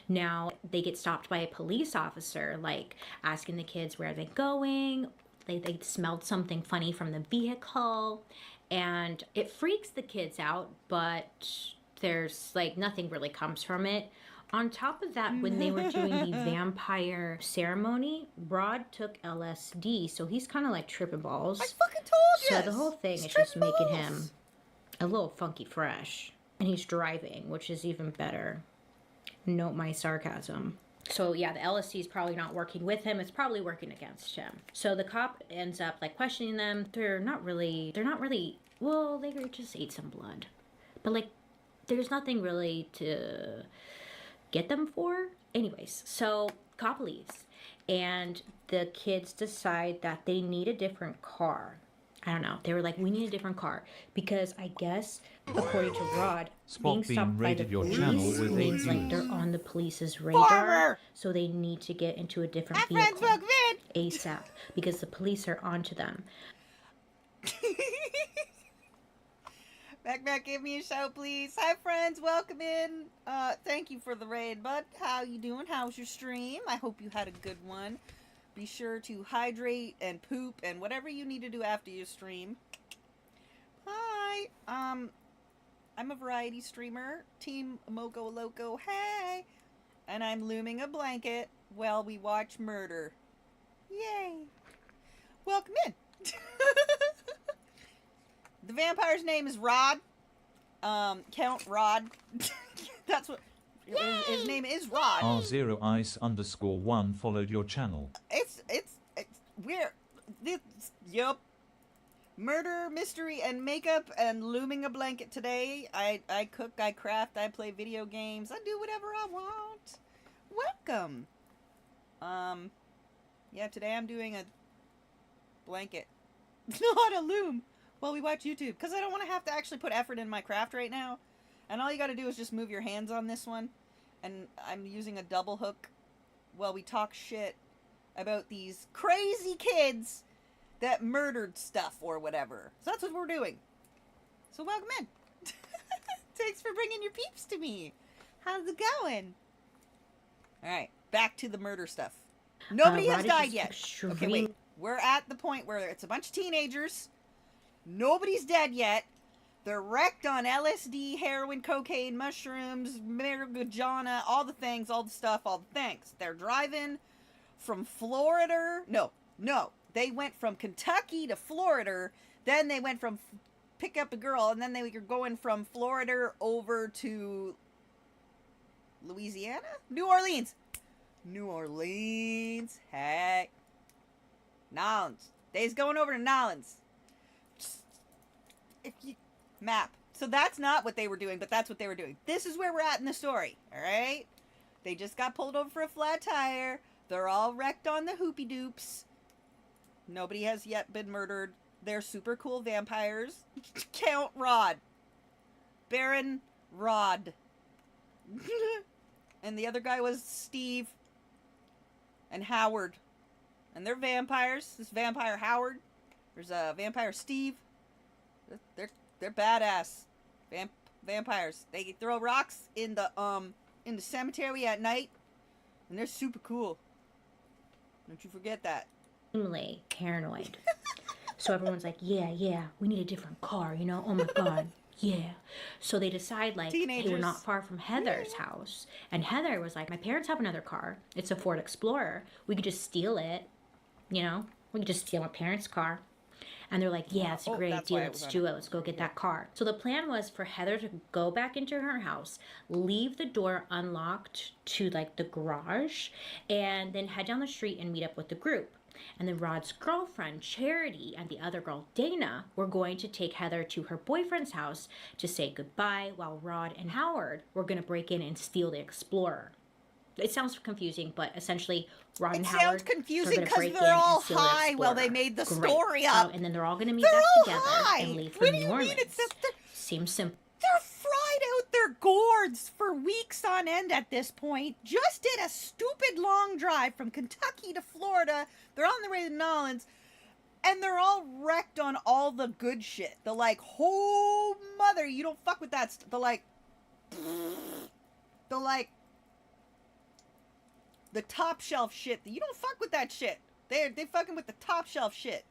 Now, they get stopped by a police officer, like asking the kids where they're going. They smelled something funny from the vehicle, and it freaks the kids out, but there's like nothing really comes from it. On top of that, when they were doing the vampire ceremony, Rod took LSD, so he's kind of like tripping balls. I fucking told you. So the whole thing is just making him a little funky fresh. And he's driving, which is even better. Note my sarcasm. So yeah, the LSD is probably not working with him. It's probably working against him. So the cop ends up like questioning them. They're not really, well, they just ate some blood. But like, there's nothing really to get them for. Anyways, so cop leaves. And the kids decide that they need a different car. I don't know. They were like, we need a different car. Because I guess, according to Rod, being stopped by the police means like they're on the police's radar. Farmer! So they need to get into a different vehicle ASAP. Because the police are onto them. Back, give me a shout, please. Hi, friends. Welcome in. Thank you for the raid, bud. How you doing? How's your stream? I hope you had a good one. Be sure to hydrate and poop and whatever you need to do after your stream. Hi. I'm a variety streamer. Team Moco Loco. Hey. And I'm looming a blanket while we watch murder. Yay. Welcome in. The vampire's name is Rod. Count Rod. That's what... His name is Rod. R0ice_1 followed your channel. It's we're this yup. Murder, mystery, and makeup, and looming a blanket today. I cook, I craft, I play video games, I do whatever I want. Welcome. Yeah, today I'm doing a blanket. Not a loom while we watch YouTube. Because I don't want to have to actually put effort in my craft right now. And all you got to do is just move your hands on this one. And I'm using a double hook while we talk shit about these crazy kids that murdered stuff or whatever. So that's what we're doing. So welcome in. Thanks for bringing your peeps to me. How's it going? Alright, back to the murder stuff. Nobody has died yet. Okay, wait. We're at the point where it's a bunch of teenagers. Nobody's dead yet. They're wrecked on LSD, heroin, cocaine, mushrooms, marijuana, all the things, all the stuff, all the things. They're driving from Florida. No. They went from Kentucky to Florida. Then they went from pick up a girl. And then they were going from Florida over to Louisiana? New Orleans. Heck. Nolans. They's going over to Nolans. Map. So that's not what they were doing, but that's what they were doing. This is where we're at in the story, alright? They just got pulled over for a flat tire. They're all wrecked on the hoopy doops. Nobody has yet been murdered. They're super cool vampires. Count Rod. Baron Rod. And the other guy was Steve. And Howard. And they're vampires. This vampire Howard. There's a vampire Steve. They're badass. Vampires. They throw rocks in the cemetery at night. And they're super cool. Don't you forget that. Extremely paranoid. So everyone's like, yeah, we need a different car, you know? Oh my god. Yeah. So they decide, like, hey, we're not far from Heather's house. And Heather was like, my parents have another car. It's a Ford Explorer. We could just steal it. You know? We could just steal my parents' car. And they're like, yeah, it's a great idea. Let's do it. Let's go get that car. So the plan was for Heather to go back into her house, leave the door unlocked to, like, the garage, and then head down the street and meet up with the group. And then Rod's girlfriend, Charity, and the other girl, Dana, were going to take Heather to her boyfriend's house to say goodbye, while Rod and Howard were going to break in and steal the Explorer. It sounds confusing, but essentially, Rod and Howard sounds confusing because they're all high while they made the story up. And then they're all going to meet back together and leave for New Orleans. Seems simple. They're fried out their gourds for weeks on end at this point. Just did a stupid long drive from Kentucky to Florida. They're on their way to Nolans. And they're all wrecked on all the good shit. They're like, oh, mother, you don't fuck with that. They're like, the top shelf shit. You don't fuck with that shit. They fucking with the top shelf shit.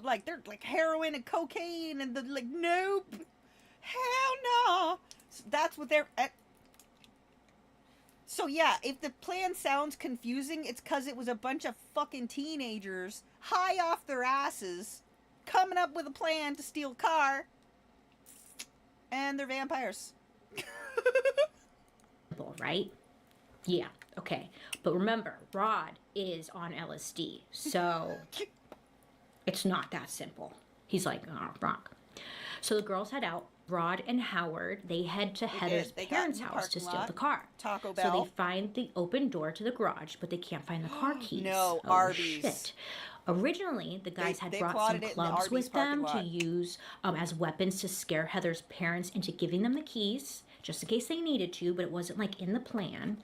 They're like heroin and cocaine and they're like, nope. Hell no. So that's what they're at. So yeah, if the plan sounds confusing, it's because it was a bunch of fucking teenagers high off their asses coming up with a plan to steal a car. And they're vampires. Right? Yeah, okay. But remember, Rod is on LSD, so it's not that simple. He's like, oh, rock. So the girls head out. Rod and Howard, they head to Heather's parents' house to steal the car. Taco Bell. So they find the open door to the garage, but they can't find the car keys. No, oh, Arby's. Shit. Originally, the guys had brought some clubs with them to use as weapons to scare Heather's parents into giving them the keys, just in case they needed to, but it wasn't like in the plan.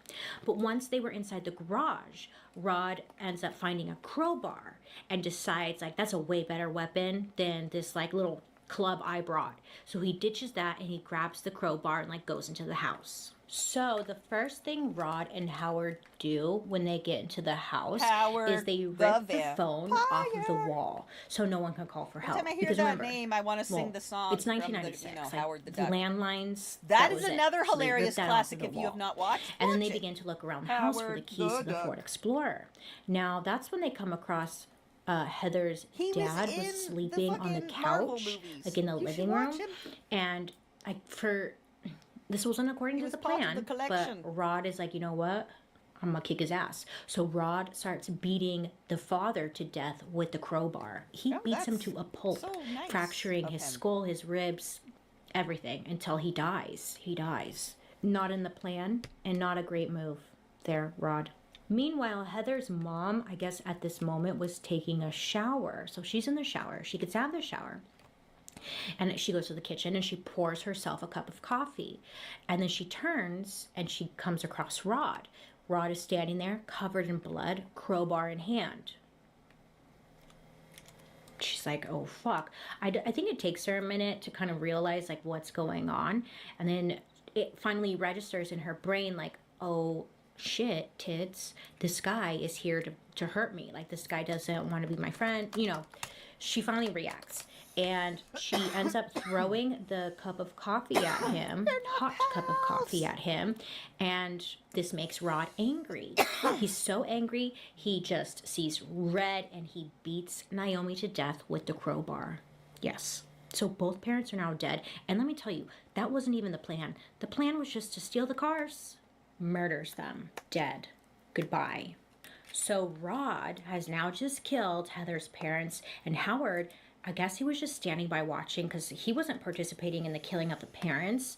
But once they were inside the garage, Rod ends up finding a crowbar and decides, like, that's a way better weapon than this, like, little club I brought. So he ditches that and he grabs the crowbar and, like, goes into the house. So the first thing Rod and Howard do when they get into the house is they rip the phone off of the wall so no one can call for help. Every time I hear that name, I want to sing the song. It's 1996. Howard the Duck. The landlines. That is another hilarious classic if you have not watched. And then they begin to look around the house for the keys to the Ford Explorer. Now that's when they come across Heather's dad was sleeping on the couch, like in the living room, and this wasn't according He to was the part of plan. the collection. But Rod is like, you know what? I'm gonna kick his ass. So Rod starts beating the father to death with the crowbar. He Oh, beats him that's to a pulp, so nice fracturing of his him. skull, his ribs, everything until he dies. He dies. Not in the plan and not a great move there, Rod. Meanwhile, Heather's mom, I guess at this moment, was taking a shower. So she's in the shower. She gets out of the shower. And she goes to the kitchen and she pours herself a cup of coffee. And then she turns and she comes across Rod. Rod is standing there, covered in blood, crowbar in hand. She's like, oh, fuck. I think it takes her a minute to kind of realize, like, what's going on. And then it finally registers in her brain, like, oh, shit, tits. This guy is here to hurt me. Like, this guy doesn't want to be my friend. You know, she finally reacts. And she ends up throwing the cup of coffee at him, hot cup of coffee at him. And this makes Rod angry. He's so angry, he just sees red and he beats Naomi to death with the crowbar. Yes. So both parents are now dead. And let me tell you, that wasn't even the plan. The plan was just to steal the cars. Murders them. Dead. Goodbye. So Rod has now just killed Heather's parents, and Howard, I guess he was just standing by watching because he wasn't participating in the killing of the parents.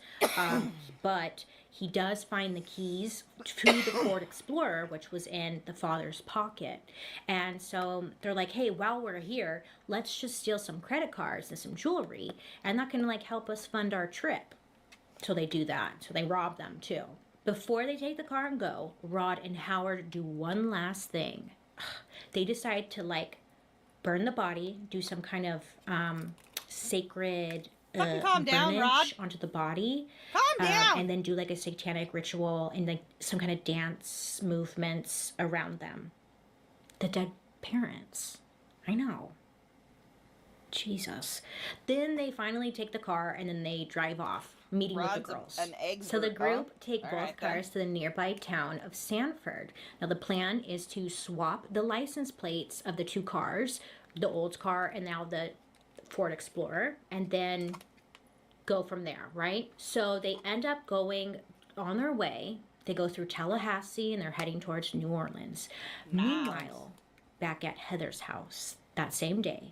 But he does find the keys to the Ford Explorer, which was in the father's pocket. And so they're like, hey, while we're here, let's just steal some credit cards and some jewelry, and that can like help us fund our trip. So they do that. So they rob them too. Before they take the car and go, Rod and Howard do one last thing. They decide to like burn the body, do some kind of sacred Fucking calm down, Rod. burnage onto the body. Calm down. And then do like a satanic ritual and like some kind of dance movements around them. The dead parents. I know. Jesus. Then they finally take the car and then they drive off, meeting with Rod's the girls. an egg So the group, group huh? take All both right, then. cars to the nearby town of Sanford. Now the plan is to swap the license plates of the two cars, the old car and now the Ford Explorer, and then go from there, right? So they end up going on their way. They go through Tallahassee and they're heading towards New Orleans. Nice. Meanwhile, back at Heather's house that same day,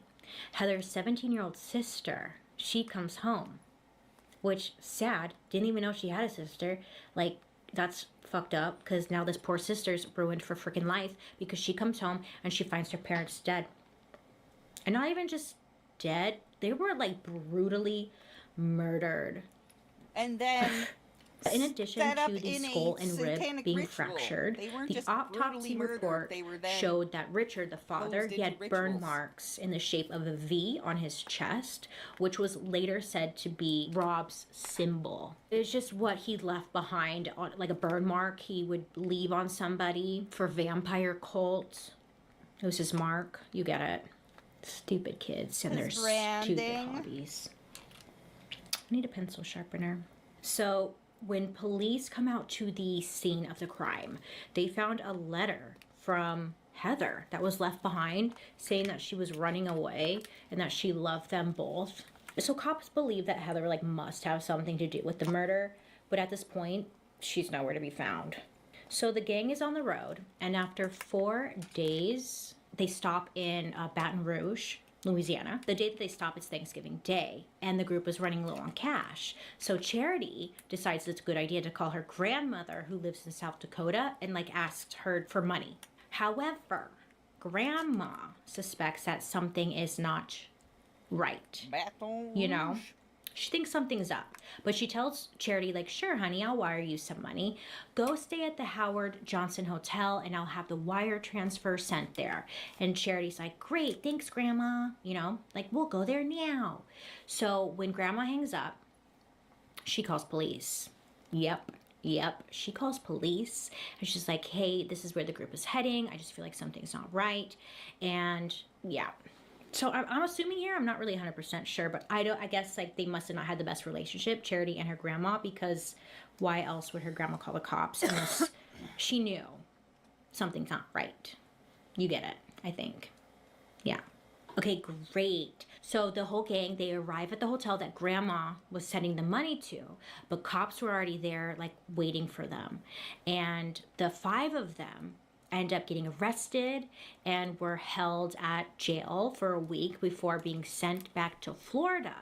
Heather's 17-year-old sister, she comes home, which, sad, didn't even know she had a sister. Like, that's fucked up, because now this poor sister's ruined for freaking life, because she comes home and she finds her parents dead. And not even just dead, they were, like, brutally murdered. And then In addition set up to the in a skull and rib satanic being ritual. fractured, They weren't the just autopsy brutally murdered, report they were then showed that Richard, the father, posed he had into burn rituals. marks in the shape of a V on his chest, which was later said to be Rob's symbol. It's just what he left behind, on like a burn mark he would leave on somebody for vampire cult. It was his mark. You get it. Stupid kids and their His stupid branding. hobbies. I need a pencil sharpener. So when police come out to the scene of the crime, they found a letter from Heather that was left behind saying that she was running away and that she loved them both. So cops believe that Heather like must have something to do with the murder, but at this point, she's nowhere to be found. So the gang is on the road, and after 4 days, they stop in Baton Rouge, Louisiana. The day that they stop is Thanksgiving Day, and the group is running low on cash. So Charity decides it's a good idea to call her grandmother, who lives in South Dakota, and like asks her for money. However, Grandma suspects that something is not right. Baton You know? Rouge. She thinks something's up, but she tells Charity, like, sure, honey, I'll wire you some money. Go stay at the Howard Johnson Hotel, and I'll have the wire transfer sent there. And Charity's like, great, thanks, Grandma. You know, like, we'll go there now. So when Grandma hangs up, she calls police. Yep, she calls police. And she's like, hey, this is where the group is heading. I just feel like something's not right. And yeah. So I'm assuming here, I'm not really 100% sure, but I guess like they must have not had the best relationship, Charity and her grandma, because why else would her grandma call the cops unless she knew something's not right? You get it, I think. Yeah. Okay, great. So the whole gang, they arrive at the hotel that grandma was sending the money to, but cops were already there, like waiting for them. And the 5 of them end up getting arrested and were held at jail for a week before being sent back to Florida,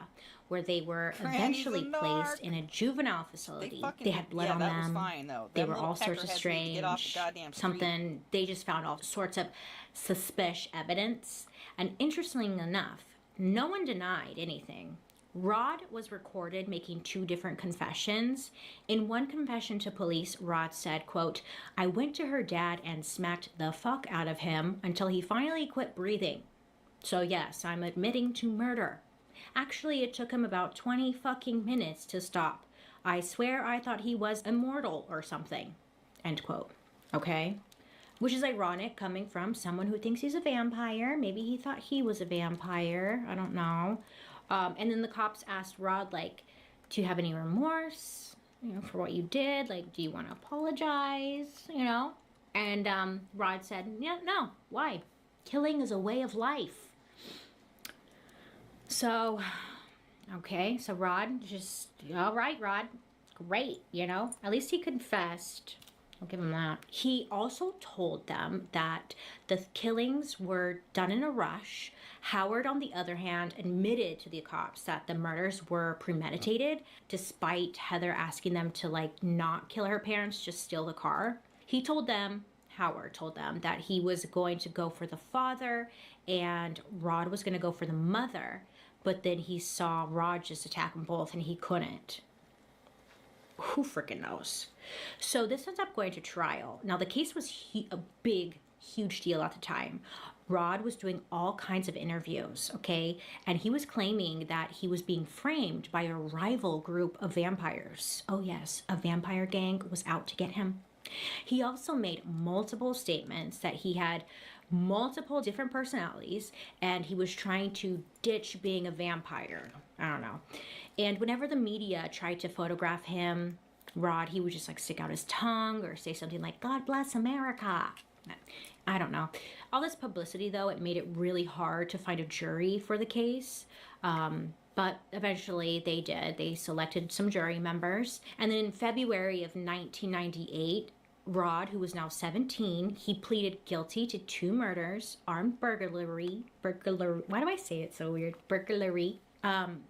where they were eventually placed in a juvenile facility. They had blood on that them. was fine, though. They Them were little all sorts of peckerheads need to get off the strange, goddamn street. something, they just found all sorts of suspicious evidence. And interestingly enough, no one denied anything. Rod was recorded making 2 different confessions. In one confession to police, Rod said, quote, "I went to her dad and smacked the fuck out of him until he finally quit breathing. So yes, I'm admitting to murder. Actually, it took him about 20 fucking minutes to stop. I swear I thought he was immortal or something." End quote. Okay? Which is ironic coming from someone who thinks he's a vampire. Maybe he thought he was a vampire. I don't know. And then the cops asked Rod, like, do you have any remorse, for what you did? Like, do you want to apologize, And Rod said, yeah, no, why? Killing is a way of life. So, okay, so Rod just, all right, Rod, great, At least he confessed. I'll give him that. He also told them that the killings were done in a rush. Howard, on the other hand, admitted to the cops that the murders were premeditated, despite Heather asking them to, like, not kill her parents, just steal the car. Howard told them that he was going to go for the father and Rod was going to go for the mother, but then he saw Rod just attack them both and he couldn't. Who freaking knows? So this ends up going to trial. Now, the case was a big, huge deal at the time. Rod was doing all kinds of interviews, okay? And he was claiming that he was being framed by a rival group of vampires. Oh yes, a vampire gang was out to get him. He also made multiple statements that he had multiple different personalities and he was trying to ditch being a vampire. I don't know. And whenever the media tried to photograph him, Rod, he would just like stick out his tongue or say something like, "God bless America." I don't know. All this publicity, though, it made it really hard to find a jury for the case. But eventually they did. They selected some jury members. And then in February of 1998, Rod, who was now 17, he pleaded guilty to 2 murders, armed burglary. Why do I say it so weird? Burglary.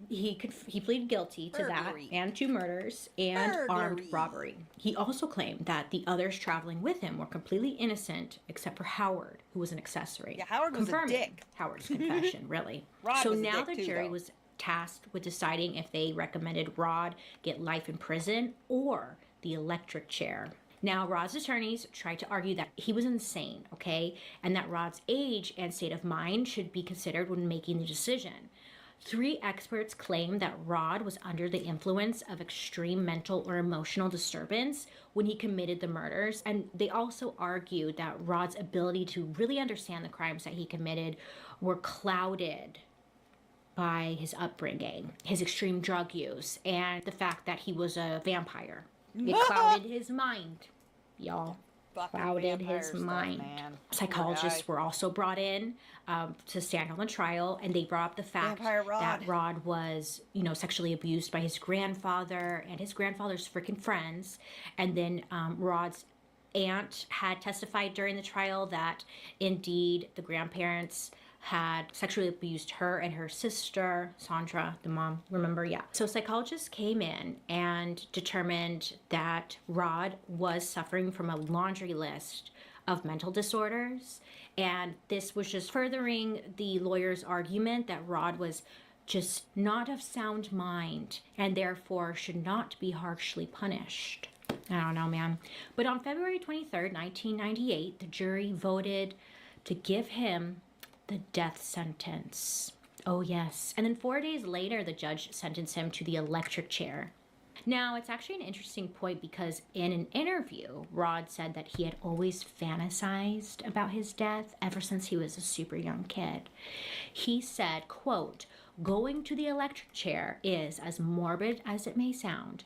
He pleaded guilty to Burglary. that and 2 murders and armed Burglary. robbery. He also claimed that the others traveling with him were completely innocent except for Howard, who was an accessory. Yeah, Howard was a confirming dick. Howard's confession, really. Rod so was a now dick the too, jury though. was tasked with deciding if they recommended Rod get life in prison or the electric chair. Now, Rod's attorneys tried to argue that he was insane, okay, and that Rod's age and state of mind should be considered when making the decision. 3 experts claim that Rod was under the influence of extreme mental or emotional disturbance when he committed the murders, and they also argued that Rod's ability to really understand the crimes that he committed were clouded by his upbringing, his extreme drug use, and the fact that he was a vampire. It clouded his mind, y'all. Fucking Clouded vampire his stuff, mind. man. Poor Psychologists guy. were also brought in to stand on the trial, and they brought up the fact Vampire Rod. that Rod was, sexually abused by his grandfather and his grandfather's freaking friends. And then Rod's aunt had testified during the trial that indeed the grandparents had sexually abused her and her sister, Sandra, the mom, remember? Yeah. So psychologists came in and determined that Rod was suffering from a laundry list of mental disorders. And this was just furthering the lawyer's argument that Rod was just not of sound mind and therefore should not be harshly punished. I don't know, man. But on February 23rd, 1998, the jury voted to give him the death sentence. Oh, yes. And then 4 days later, the judge sentenced him to the electric chair. Now, it's actually an interesting point because in an interview, Rod said that he had always fantasized about his death ever since he was a super young kid. He said, quote, "Going to the electric chair is, as morbid as it may sound,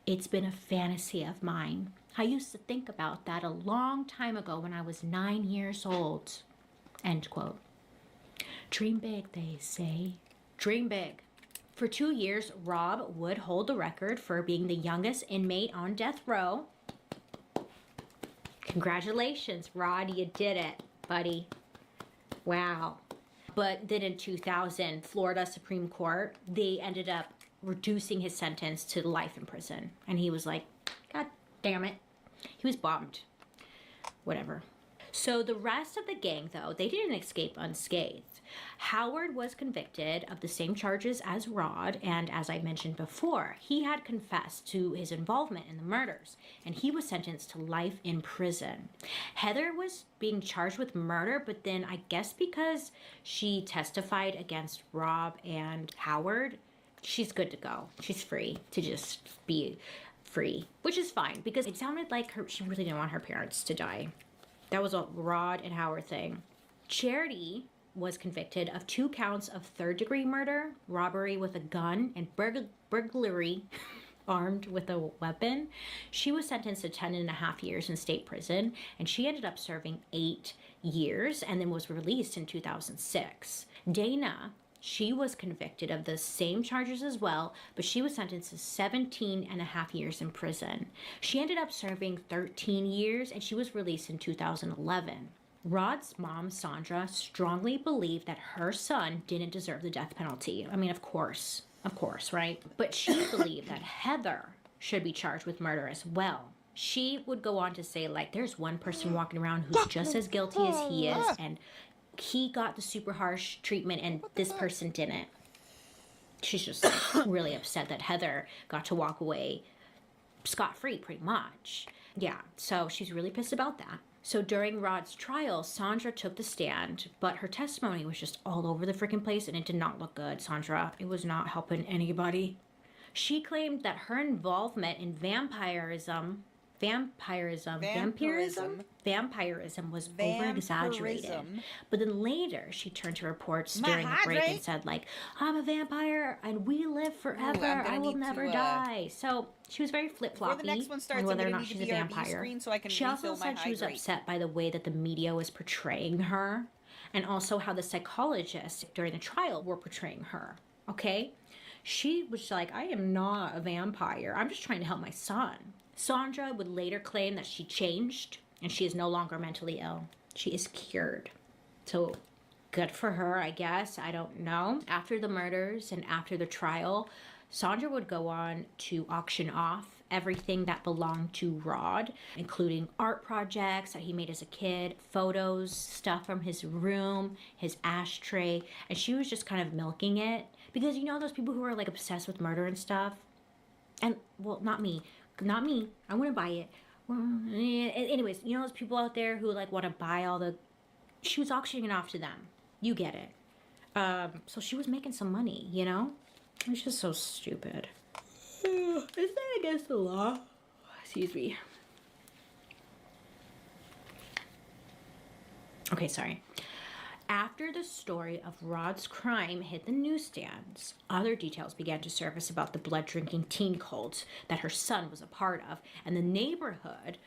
it's been a fantasy of mine. I used to think about that a long time ago when I was 9 years old." End quote. Dream big, they say. Dream big. For 2 years, Rob would hold the record for being the youngest inmate on death row. Congratulations, Rod, you did it, buddy. Wow. But then in 2000, Florida Supreme Court, they ended up reducing his sentence to life in prison. And he was like, God damn it. He was bummed. Whatever. So the rest of the gang, though, they didn't escape unscathed. Howard was convicted of the same charges as Rod, and as I mentioned before, he had confessed to his involvement in the murders, and he was sentenced to life in prison. Heather was being charged with murder, but then I guess because she testified against Rob and Howard, she's good to go. She's free to just be free, which is fine, because it sounded like she really didn't want her parents to die. That was a Rod and Howard thing. Charity was convicted of 2 counts of third-degree murder, robbery with a gun, and burglary armed with a weapon. She was sentenced to 10.5 years in state prison, and she ended up serving 8 years and then was released in 2006. Dana, she was convicted of the same charges as well, but she was sentenced to 17.5 years in prison. She ended up serving 13 years, and she was released in 2011. Rod's mom, Sandra, strongly believed that her son didn't deserve the death penalty. I mean, of course, right? But she believed that Heather should be charged with murder as well. She would go on to say, like, there's one person walking around who's just as guilty as he is, and he got the super harsh treatment and this person didn't. She's just like, really upset that Heather got to walk away scot-free, pretty much. Yeah, so she's really pissed about that. So during Rod's trial, Sandra took the stand, but her testimony was just all over the freaking place and it did not look good, Sandra. It was not helping anybody. She claimed that her involvement in vampirism was over-exaggerated. But then later, she turned to reports during the break and said, like, I'm a vampire and we live forever. I will never die. So she was very flip-floppy on whether or not she's a vampire. She also said she was upset by the way that the media was portraying her and also how the psychologists during the trial were portraying her. Okay? She was like, I am not a vampire. I'm just trying to help my son. Sandra would later claim that she changed and she is no longer mentally ill. She is cured. So good for her, I guess. I don't know. After the murders and after the trial, Sandra would go on to auction off everything that belonged to Rod, including art projects that he made as a kid, photos, stuff from his room, his ashtray, and she was just kind of milking it. Because you know those people who are like obsessed with murder and stuff? And, well, not me. I wouldn't buy it. Anyways, you know those people out there who like want to buy all the... She was auctioning it off to them. You get it. So she was making some money, you know? It's just so stupid. Is that against the law? Excuse me. Okay, sorry. After the story of Rod's crime hit the newsstands, other details began to surface about the blood-drinking teen cult that her son was a part of, and the neighborhood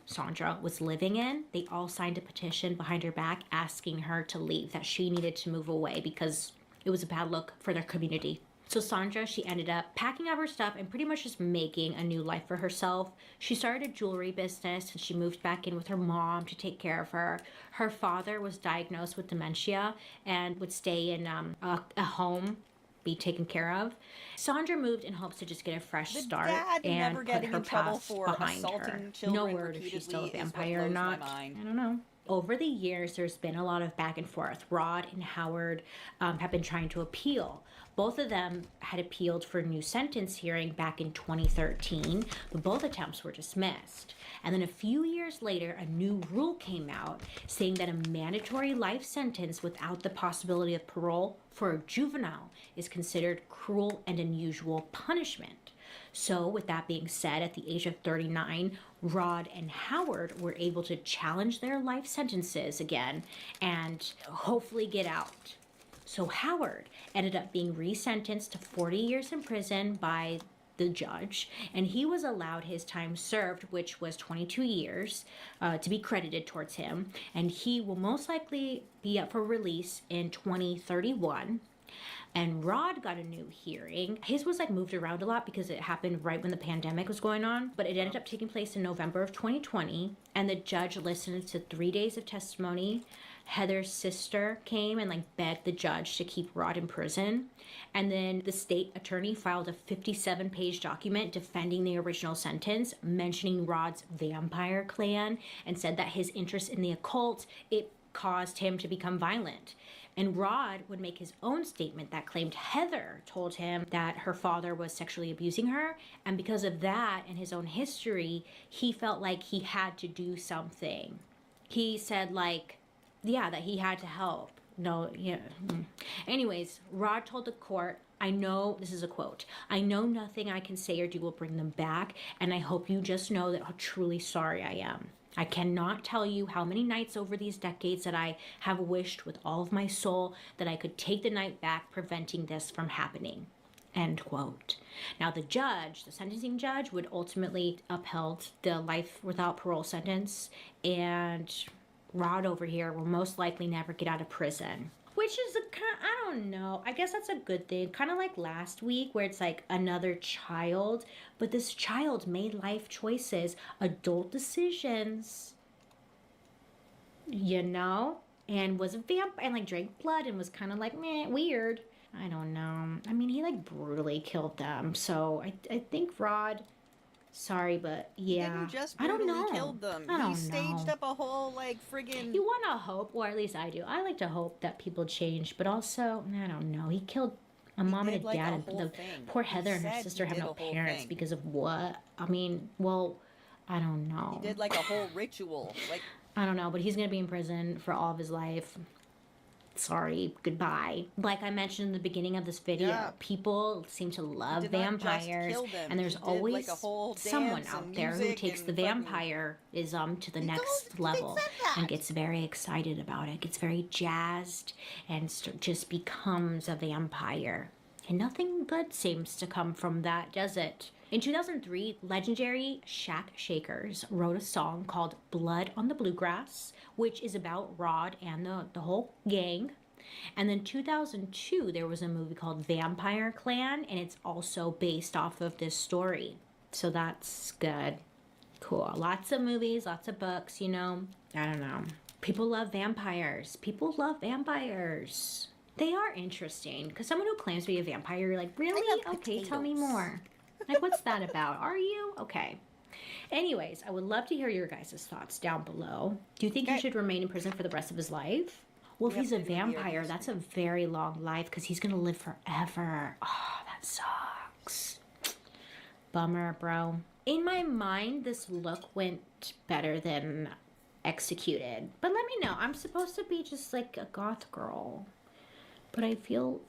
Sandra, was living in. They all signed a petition behind her back asking her to leave, that she needed to move away because it was a bad look for their community. So Sandra, she ended up packing up her stuff and pretty much just making a new life for herself. She started a jewelry business and she moved back in with her mom to take care of her. Her father was diagnosed with dementia and would stay in a home, be taken care of. Sandra moved in hopes to just get a fresh start and put her past behind her. No word if she's still a vampire or not. I don't know. Over the years, there's been a lot of back and forth. Rod and Howard have been trying to appeal. Both of them had appealed for a new sentence hearing back in 2013, but both attempts were dismissed. And then a few years later, a new rule came out saying that a mandatory life sentence without the possibility of parole for a juvenile is considered cruel and unusual punishment. So with that being said, at the age of 39, Rod and Howard were able to challenge their life sentences again and hopefully get out. So Howard ended up being resentenced to 40 years in prison by the judge, and he was allowed his time served, which was 22 years, to be credited towards him, and he will most likely be up for release in 2031. And Rod got a new hearing. His was like moved around a lot because it happened right when the pandemic was going on, but it ended up taking place in November of 2020, and the judge listened to 3 days of testimony. Heather's sister came and like begged the judge to keep Rod in prison. And then the state attorney filed a 57-page document defending the original sentence, mentioning Rod's vampire clan, and said that his interest in the occult, it caused him to become violent. And Rod would make his own statement that claimed Heather told him that her father was sexually abusing her. And because of that and his own history, he felt like he had to do something. He said like, yeah, that he had to help. No, yeah. Anyways, Rod told the court, I know, this is a quote, I know nothing I can say or do will bring them back, and I hope you just know that how truly sorry I am. I cannot tell you how many nights over these decades that I have wished with all of my soul that I could take the night back, preventing this from happening. End quote. Now the judge, the sentencing judge, would ultimately upheld the life without parole sentence, and Rod over here will most likely never get out of prison. Which is I don't know. I guess that's a good thing. Kind of like last week where it's like another child, but this child made life choices, adult decisions, you know, and was a vampire and like drank blood and was kind of like, meh, weird. I don't know. I mean, he like brutally killed them. So I think Rod, sorry, but yeah, He didn't just I don't brutally know. killed them. I don't He staged know. up a whole like friggin'. You want to hope, or at least I do. I like to hope that people change, but also, I don't know. He killed a mom and a did, like, dad, a and whole the thing. poor He Heather and her said sister he have did no a whole parents thing. because of what? I mean, well, I don't know. He did like a whole ritual. Like, I don't know, but he's gonna be in prison for all of his life. Sorry, goodbye. Like I mentioned in the beginning of this video, Yeah. people seem to love did not just vampires, kill them. and there's He did, always like, a whole someone dance out and there who music takes the and fucking- vampirism to the He next told- level they said that. and gets very excited about it, gets very jazzed, and just becomes a vampire. And nothing good seems to come from that, does it? In 2003, legendary Shack Shakers wrote a song called Blood on the Bluegrass, which is about Rod and the whole gang. And then 2002, there was a movie called Vampire Clan, and it's also based off of this story. So that's good. Cool. Lots of movies, lots of books, you know. I don't know. People love vampires. People love vampires. They are interesting, because someone who claims to be a vampire, you're like, really? love Okay, tell me potatoes. more. Like, what's that about? Are you? Okay. Anyways, I would love to hear your guys' thoughts down below. Do you think he Okay. should remain in prison for the rest of his life? Well, if We he's a have to do the vampire, RDs. that's a very long life because he's going to live forever. Oh, that sucks. Bummer, bro. In my mind, this look went better than executed. But let me know. I'm supposed to be just like a goth girl. But I feel...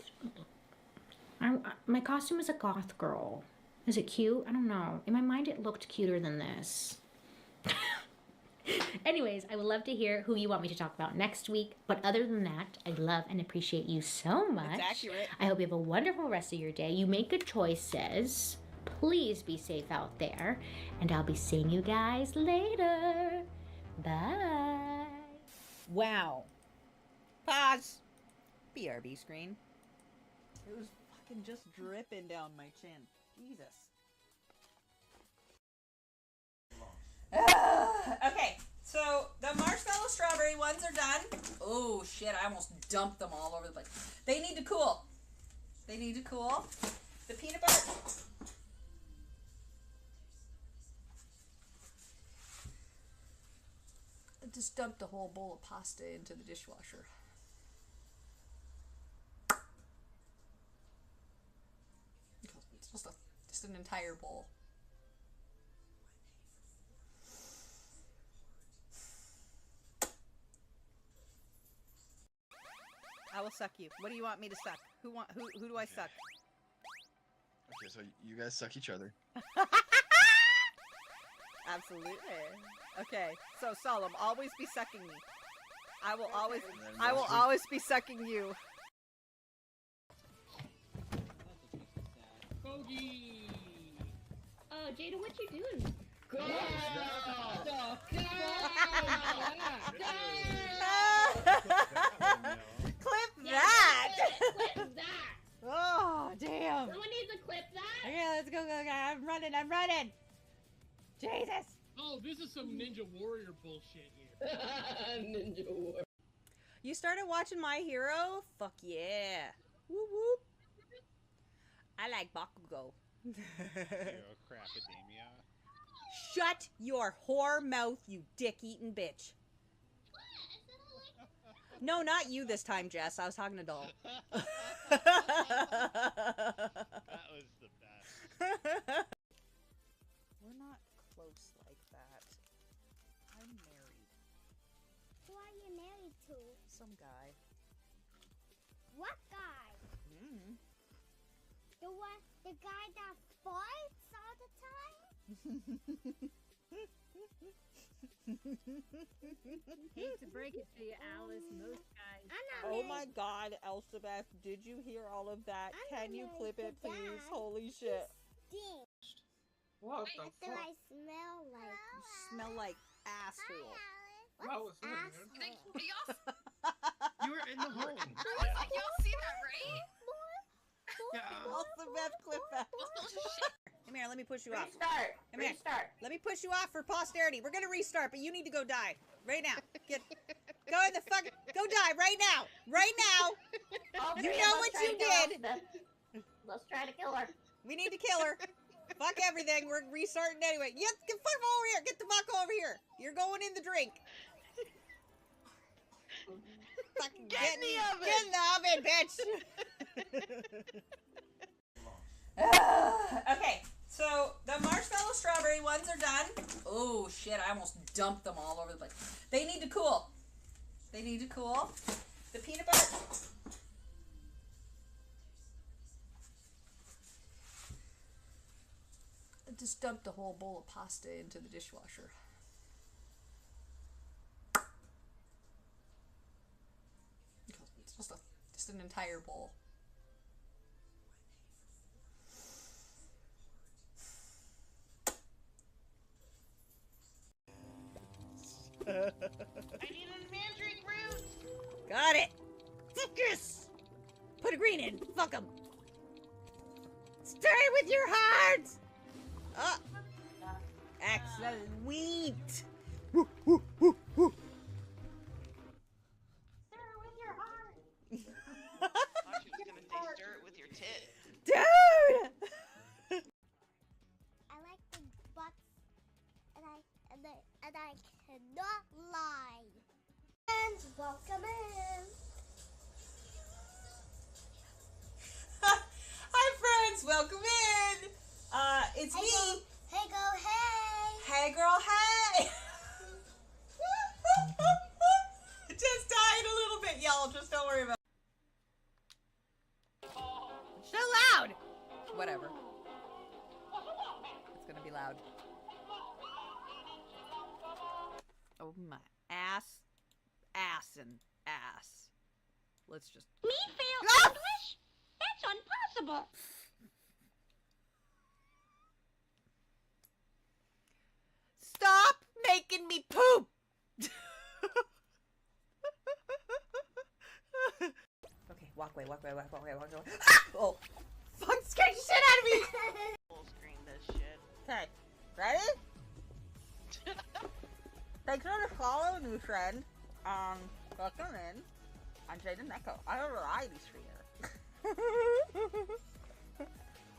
my costume is a goth girl. Is it cute? I don't know. In my mind, it looked cuter than this. Anyways, I would love to hear who you want me to talk about next week. But other than that, I love and appreciate you so much. It's accurate. I hope you have a wonderful rest of your day. You make good choices. Please be safe out there. And I'll be seeing you guys later. Bye. Wow. Pause. BRB screen. It was fucking just dripping down my chin. Jesus. Okay, so the marshmallow strawberry ones are done. Oh shit, I almost dumped them all over the place. They need to cool. They need to cool. The peanut butter. I just dumped a whole bowl of pasta into the dishwasher. It's just an entire bowl. I will suck you. What do you want me to suck? Who do I suck? Okay, so you guys suck each other. Absolutely. Okay, so Solemn, always be sucking me. I will then mostly- always be sucking you. Bogey! Oh, Jada, what you doing? Girl! Clip Yeah, that! clip that! Oh, damn. Someone needs to clip that! Okay, let's go, go, go. I'm running. Jesus. Oh, this is some Ninja Warrior bullshit here. Ninja War. You started watching My Hero? Fuck yeah. Whoop whoop. I like Bakugo. Hero Crapidemia. Shut your whore mouth, you dick-eating bitch. No, not you this time, Jess. I was talking to Doll. That was the best. We're not close like that. I'm married. Who are you married to? Some guy. What guy? Mm. The guy that farts all the time? Hate to break it to you, Alice. Most guys. I'm not Oh married. my god, Elsabeth, did you hear all of that? I'm Can you not clip married it, to please? Dad. Holy shit. Stink. What the What do fuck? I smell like? You smell like asshole. Wow, What's what's that, asshole? You were in the hole. Y'all see that, right? Elsabeth, clip that. Come here, let me push you off. Restart. Come here. Restart. Let me push you off for posterity. We're gonna restart, but you need to go die. Right now. Go in the fuck. Go die right now. Right now. All You three of know us what try you to kill did. Elspeth. Let's try to kill her. We need to kill her. Fuck everything. We're restarting anyway. Get fuck over here. Get the fuck over here. You're going in the drink. Fucking get in the oven. Get in the oven, bitch. Okay, so the marshmallow strawberry ones are done. Oh shit, I almost dumped them all over the place. They need to cool. They need to cool. The peanut butter. I just dumped a whole bowl of pasta into the dishwasher. It's just an entire bowl. I need a mandrake root. Got it. Yes. Put a green in. Fuck 'em. Stay with your hearts. Excellent. Woo, woo, woo, woo. Stir with your heart. Thought she was gonna say stir it with your tit. Dude. I like the butts, and I cannot lie. And welcome in. Hi friends, welcome in. It's Hey, me. Hey, go, hey. Hey girl, hey. Just dying a little bit, y'all. Just don't worry about it. So loud. Whatever. It's gonna be loud. Oh my ass, ass and ass. Let's just. Me fail Ah! English? That's impossible. Stop making me poop. Okay, walk away. Ah! Oh, fuck, scared the shit out of me. Full screen this shit. Okay, ready? Thanks for the follow, new friend. Welcome in. I'm Jaden Echo. I'm a variety streamer.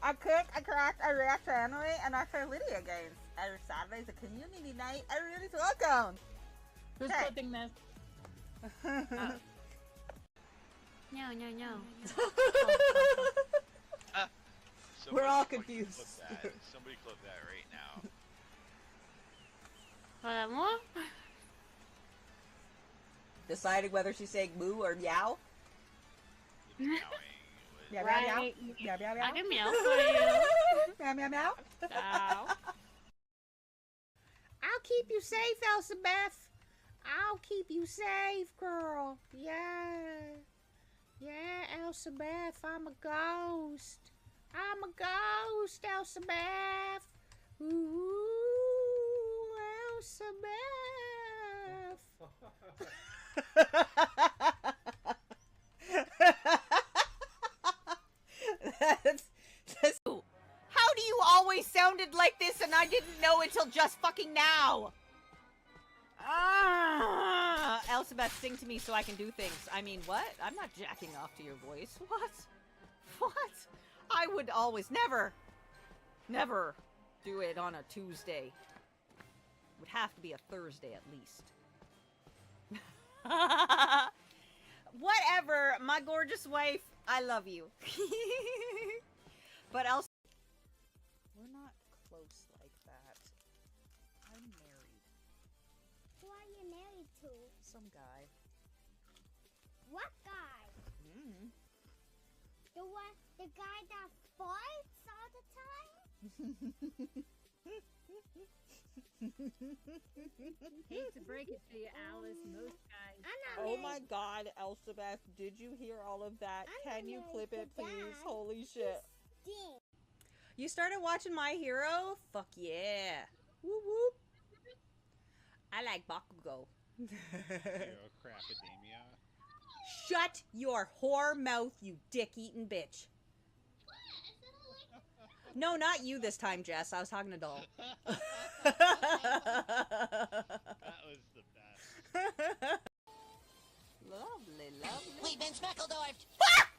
I cook, I craft, I react to anime, and I play video games. Every Saturday's a community night. Everybody's welcome. Who's Hey. clipping this? No. We're all Somebody confused. Clip that. Somebody clip that right now. Deciding whether she's saying moo or meow. Meowing. Meow, Right. meow, meow. Meow, meow, meow. I can meow for you. Meow, meow, meow. Ow. I'll keep you safe, Elsabeth. I'll keep you safe, girl. Yeah. Yeah, Elsabeth, I'm a ghost. I'm a ghost, Elsabeth. Ooh, that's, how do you always sounded like this and I didn't know until just fucking now? Elsabeth, sing to me so I can do things. I mean, what? I'm not jacking off to your voice. What? What? I would always, never do it on a Tuesday. It would have to be a Thursday at least. Whatever, my gorgeous wife, I love you. But else, we're not close like that. I'm married. Who are you married to? Some guy. What guy? Mm. The guy that farts all the time? Hate to break it to you, Alice. Most guys. I'm not Oh married. my god, Elsabeth, did you hear all of that? I'm Can not you married clip to it, please? Dad. Holy shit. Stink. You started watching My Hero? Fuck yeah. Whoop whoop. I like Bakugo. Hero Crapidemia. Shut your whore mouth, you dick-eating bitch. No, not you this time, Jess. I was talking to Doll. That was the best. Lovely, lovely. We've been smeckledorfed. Fuck!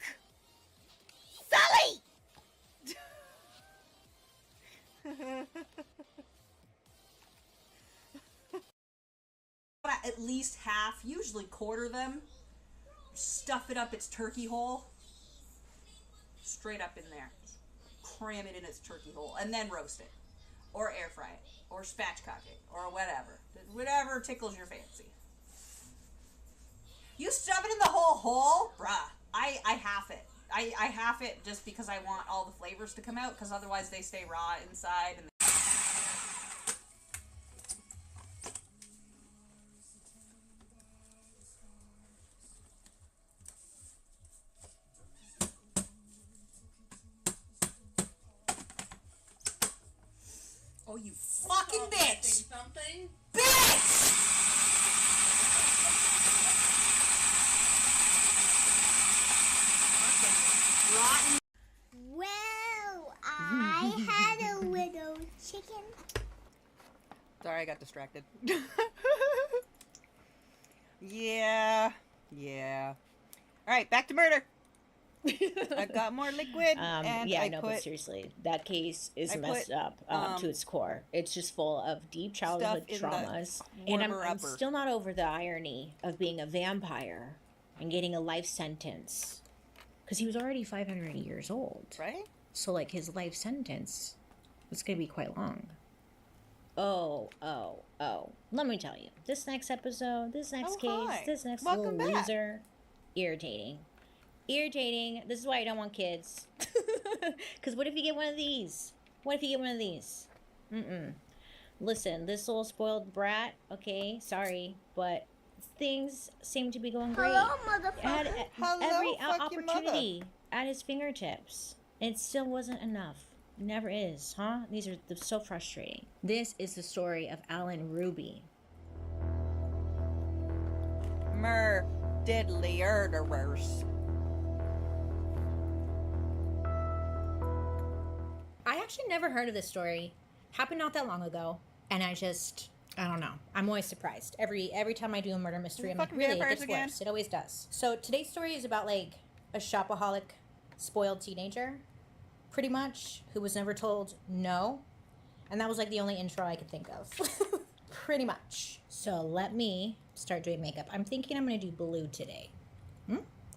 Sully! At least half, usually quarter them. Stuff it up its turkey hole. Straight up in there. Cram it in its turkey hole. And then roast it. Or air fry it. Or spatchcock it. Or whatever. Whatever tickles your fancy. You stuff it in the whole hole? Bruh. I half it. I half it just because I want all the flavors to come out, because otherwise they stay raw inside. And oh, you fucking bitch! Something? Bitch! Rotten. Well, I had a little chicken. Sorry, I got distracted. Yeah. Alright, back to murder. I've got more liquid. And yeah, I no, put but seriously, that case is I messed put, up to its core. It's just full of deep childhood stuff in the traumas. And I'm warmer-upper. still not over the irony of being a vampire and getting a life sentence. Because he was already 500 years old. Right? So, like, his life sentence was going to be quite long. Oh. Let me tell you. This next episode, this next case, hi. this next Welcome little back. loser, irritating. This is why I don't want kids. Because what if you get one of these? Listen, this little spoiled brat, okay, sorry, but things seem to be going great. Hello, motherfucker. Had Hello, every fuck your opportunity at his fingertips. It still wasn't enough. Never is, huh? These are so frustrating. This is the story of Alan Ruby. Diddly murderers. I actually never heard of this story. Happened not that long ago, and I don't know. I'm always surprised. Every time I do a murder mystery, I'm like, Fucking really, it vampires gets again? worse. It always does. So today's story is about like a shopaholic, spoiled teenager, pretty much, who was never told no, and that was like the only intro I could think of. Pretty much. So let me start doing makeup. I'm thinking I'm gonna do blue today.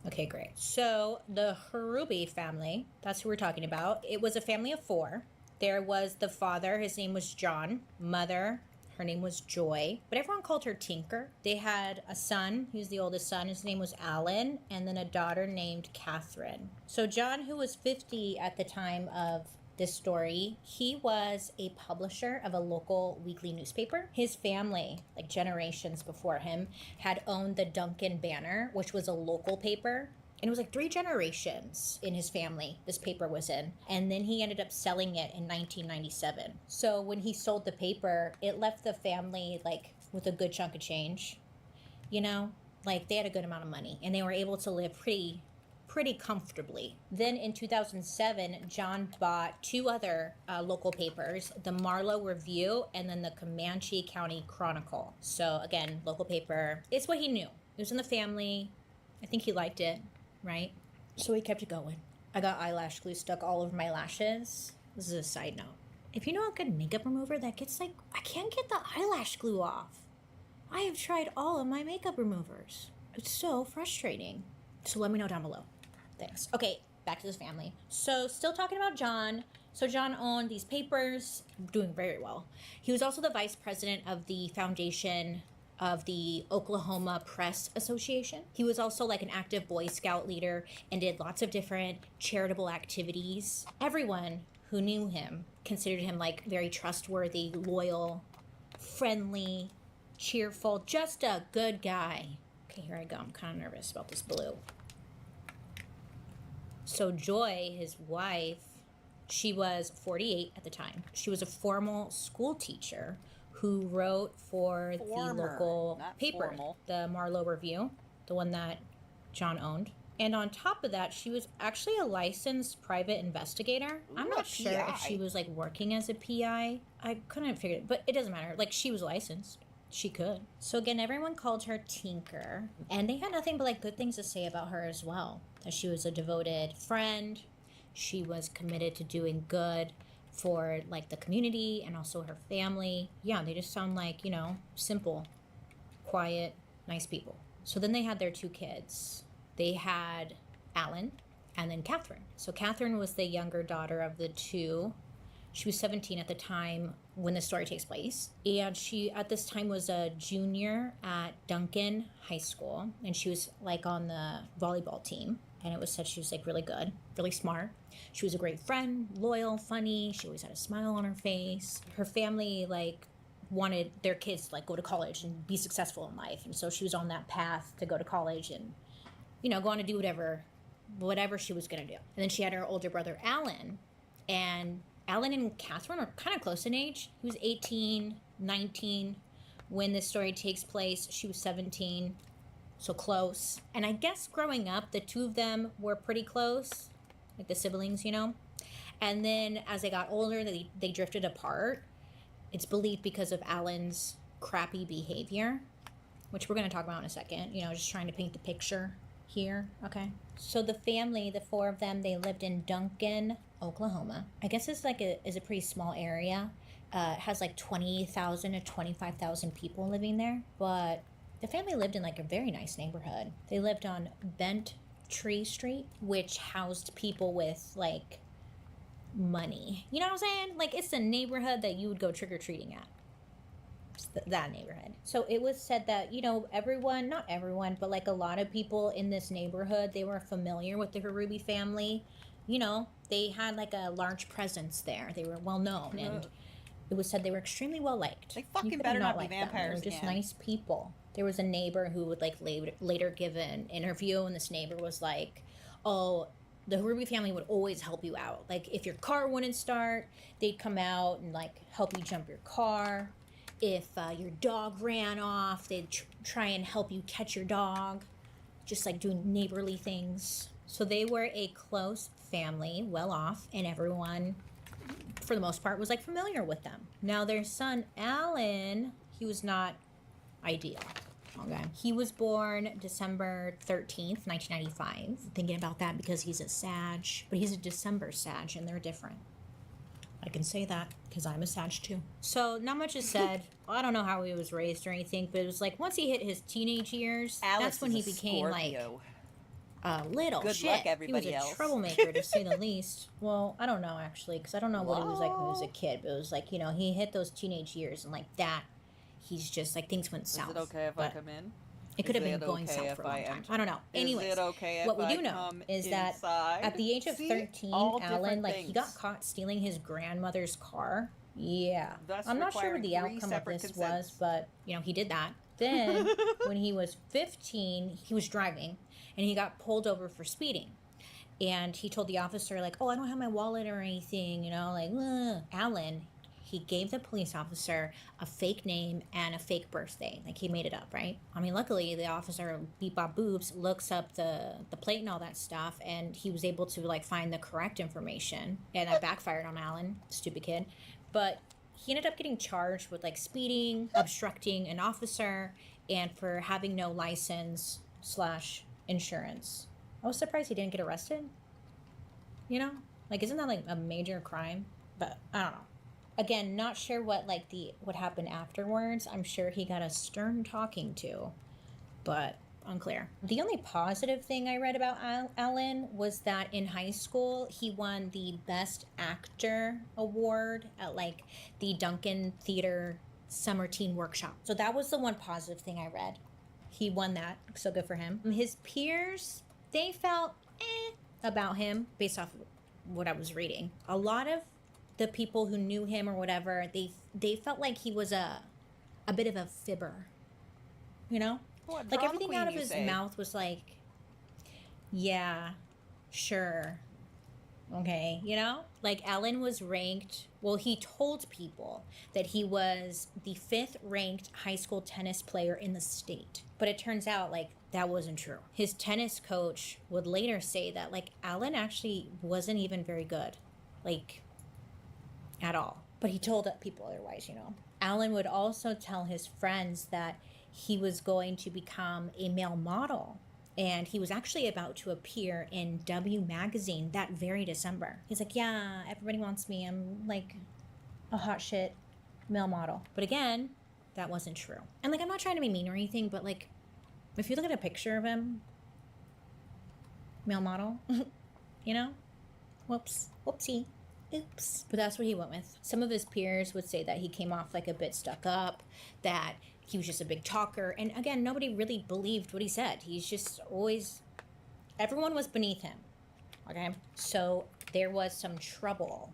Okay, great. So the Harubi family, that's who we're talking about. It was a family of 4. There was the father, his name was John. Mother, her name was Joy, but everyone called her Tinker. They had a son, he was the oldest son, his name was Alan, and then a daughter named Catherine. So John, who was 50 at the time of this story, he was a publisher of a local weekly newspaper. His family, like generations before him, had owned the Duncan Banner, which was a local paper And it was like 3 generations in his family this paper was in. And then he ended up selling it in 1997. So when he sold the paper, it left the family like with a good chunk of change. You know, like they had a good amount of money and they were able to live pretty comfortably. Then in 2007, John bought 2 other local papers, the Marlow Review and then the Comanche County Chronicle. So again, local paper. It's what he knew. It was in the family. I think he liked it, right? So he kept it going. I got eyelash glue stuck all over my lashes. This is a side note. If you know a good makeup remover that gets like, I can't get the eyelash glue off. I have tried all of my makeup removers. It's so frustrating. So let me know down below. Thanks. Okay, back to this family. So still talking about John. So John owned these papers, doing very well. He was also the vice president of the foundation of the Oklahoma Press Association. He was also like an active Boy Scout leader and did lots of different charitable activities. Everyone who knew him considered him like very trustworthy, loyal, friendly, cheerful, just a good guy. Okay, here I go. I'm kind of nervous about this blue. So Joy, his wife, she was 48 at the time. She was a formal school teacher who wrote for the local paper, the Marlow Review, the one that John owned. And on top of that, she was actually a licensed private investigator. I'm not sure if she was like working as a PI. I couldn't figure it, but it doesn't matter. Like she was licensed. She could. So again, everyone called her Tinker. And they had nothing but like good things to say about her as well. That she was a devoted friend. She was committed to doing good for like the community and also her family. Yeah, they just sound like, you know, simple, quiet, nice people. So then they had their 2 kids. They had Alan and then Catherine. So Catherine was the younger daughter of the 2. She was 17 at the time when the story takes place. And she, at this time, was a junior at Duncan High School. And she was, like, on the volleyball team. And it was said she was, like, really good, really smart. She was a great friend, loyal, funny. She always had a smile on her face. Her family, like, wanted their kids to, like, go to college and be successful in life. And so she was on that path to go to college and, you know, go on to do whatever she was going to do. And then she had her older brother, Alan. And Alan and Catherine are kind of close in age. He was 18, 19 when this story takes place. She was 17, so close. And I guess growing up, the 2 of them were pretty close, like the siblings, you know. And then as they got older, they drifted apart. It's believed because of Alan's crappy behavior, which we're going to talk about in a second. You know, just trying to paint the picture here, okay? So the family, the 4 of them, they lived in Duncan, Oklahoma. I guess it's like a pretty small area. It has like 20,000 to 25,000 people living there. But the family lived in like a very nice neighborhood. They lived on Bent Tree Street, which housed people with like money. You know what I'm saying? Like it's a neighborhood that you would go trick-or-treating at. That neighborhood. So it was said that, you know, everyone, not everyone, but like a lot of people in this neighborhood, they were familiar with the Harubi family. You know, they had like a large presence there. They were well known, and it was said they were extremely well liked. They fucking better not be vampires. They were just nice people. There was a neighbor who would like later give an interview, and this neighbor was like, oh, the Harubi family would always help you out. Like if your car wouldn't start, they'd come out and like help you jump your car. If your dog ran off, they'd try and help you catch your dog. Just like doing neighborly things. So they were a close family, well off, and everyone, for the most part, was like familiar with them. Now their son, Alan, he was not ideal. Okay. He was born December 13th, 1995. Thinking about that because he's a Sag, but he's a December Sag, and they're different. I can say that because I'm a Sag too. So not much is said. I don't know how he was raised or anything, but it was like once he hit his teenage years, that's when he became Scorpio. Like a little Good shit. luck, everybody he was a else. troublemaker to say the least. Well, I don't know actually, because I don't know what he was like when he was a kid, but it was like, you know, he hit those teenage years and like that, he's just like things went south. Is it okay if I come in? It could have been going south for a long time. I don't know. Anyways, is it okay what if we do I know come is that inside? at the age of See? 13, All Alan, different like, he things. got caught stealing his grandmother's car. Yeah. Thus I'm not sure what requiring the 3 outcome of separate this consents. was, but, you know, he did that. Then, when he was 15, he was driving, and he got pulled over for speeding. And he told the officer, like, oh, I don't have my wallet or anything, you know, like, ugh. Alan, he gave the police officer a fake name and a fake birthday. Like, he made it up, right? I mean, luckily, the officer, Beep Bop Boobs, looks up the plate and all that stuff, and he was able to, like, find the correct information. And that backfired on Alan, stupid kid. But he ended up getting charged with, like, speeding, obstructing an officer, and for having no license / insurance. I was surprised he didn't get arrested. You know? Like, isn't that, like, a major crime? But, I don't know. Again, not sure what happened afterwards. I'm sure he got a stern talking to, but unclear. The only positive thing I read about Alan was that in high school, he won the Best Actor award at, like, the Duncan Theater Summer Teen Workshop. So that was the one positive thing I read. He won that, so good for him. His peers, they felt about him based off of what I was reading. A lot of the people who knew him or whatever, they felt like he was a bit of a fibber, you know? What Like, drama everything queen out of you his say? mouth was like, yeah, sure, okay, you know? Like, Alan was ranked, well, he told people that he was the 5th ranked high school tennis player in the state. But it turns out, like, that wasn't true. His tennis coach would later say that, like, Alan actually wasn't even very good. Like, at all. But he told people otherwise, you know. Alan would also tell his friends that he was going to become a male model. And he was actually about to appear in W magazine that very December. He's like, yeah, everybody wants me. I'm like a hot shit male model. But again, that wasn't true. And like, I'm not trying to be mean or anything, but like, if you look at a picture of him, male model, you know, whoopsie. Oops. But that's what he went with. Some of his peers would say that he came off like a bit stuck up, that he was just a big talker. And again, nobody really believed what he said. He's just always, everyone was beneath him. Okay? So there was some trouble,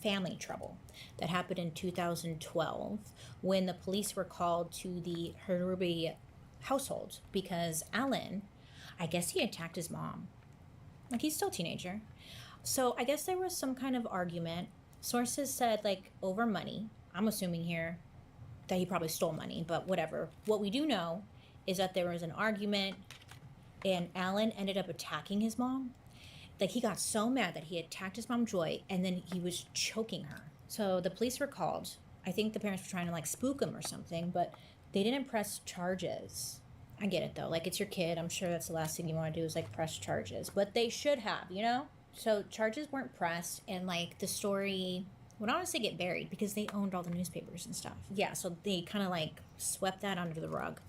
family trouble, that happened in 2012 when the police were called to the Harubi household because Alan, I guess he attacked his mom. Like, he's still a teenager. So I guess there was some kind of argument. Sources said, like, over money. I'm assuming here that he probably stole money, but whatever. What we do know is that there was an argument and Alan ended up attacking his mom. Like, he got so mad that he attacked his mom, Joy, and then he was choking her. So the police were called. I think the parents were trying to, like, spook him or something, but they didn't press charges. I get it, though. Like, it's your kid. I'm sure that's the last thing you want to do is, like, press charges. But they should have, you know? So charges weren't pressed, and, like, the story would honestly get buried because they owned all the newspapers and stuff. Yeah, so they kind of, like, swept that under the rug.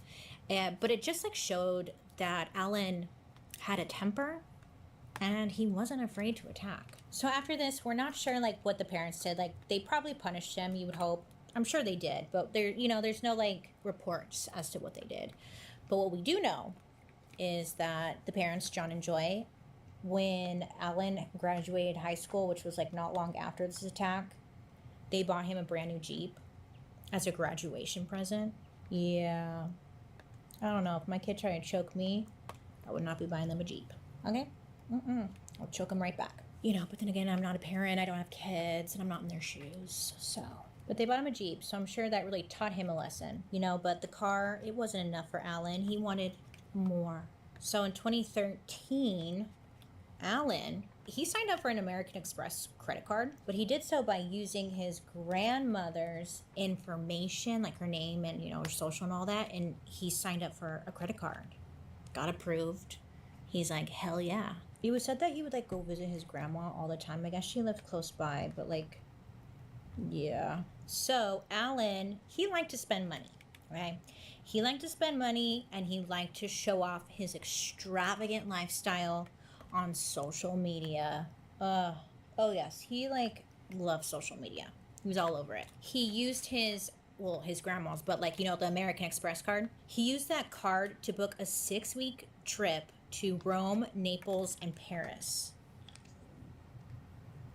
But it just, like, showed that Alan had a temper, and he wasn't afraid to attack. So after this, we're not sure, like, what the parents did. Like, they probably punished him, you would hope. I'm sure they did, but there, you know, there's no, like, reports as to what they did. But what we do know is that the parents, John and Joy, when Alan graduated high school, which was like not long after this attack, they bought him a brand new Jeep as a graduation present. Yeah. I don't know. If my kid tried to choke me, I would not be buying them a Jeep. Okay? I'll choke them right back. You know, but then again, I'm not a parent. I don't have kids, and I'm not in their shoes. So. But they bought him a Jeep, so I'm sure that really taught him a lesson. You know, but the car, it wasn't enough for Alan. He wanted more. So in 2013... Alan, he signed up for an American Express credit card, but he did so by using his grandmother's information, like her name and, you know, her social and all that, and he signed up for a credit card. Got approved. He's like, hell yeah. It was said that he would, like, go visit his grandma all the time. I guess she lived close by, but, like, yeah. So, Alan, he liked to spend money, right? He liked to spend money, and he liked to show off his extravagant lifestyle on social media. Oh yes, he, like, loves social media. He was all over it. He used his grandma's, but, like, you know, the American Express card. He used that card to book a 6-week trip to Rome, Naples, and Paris.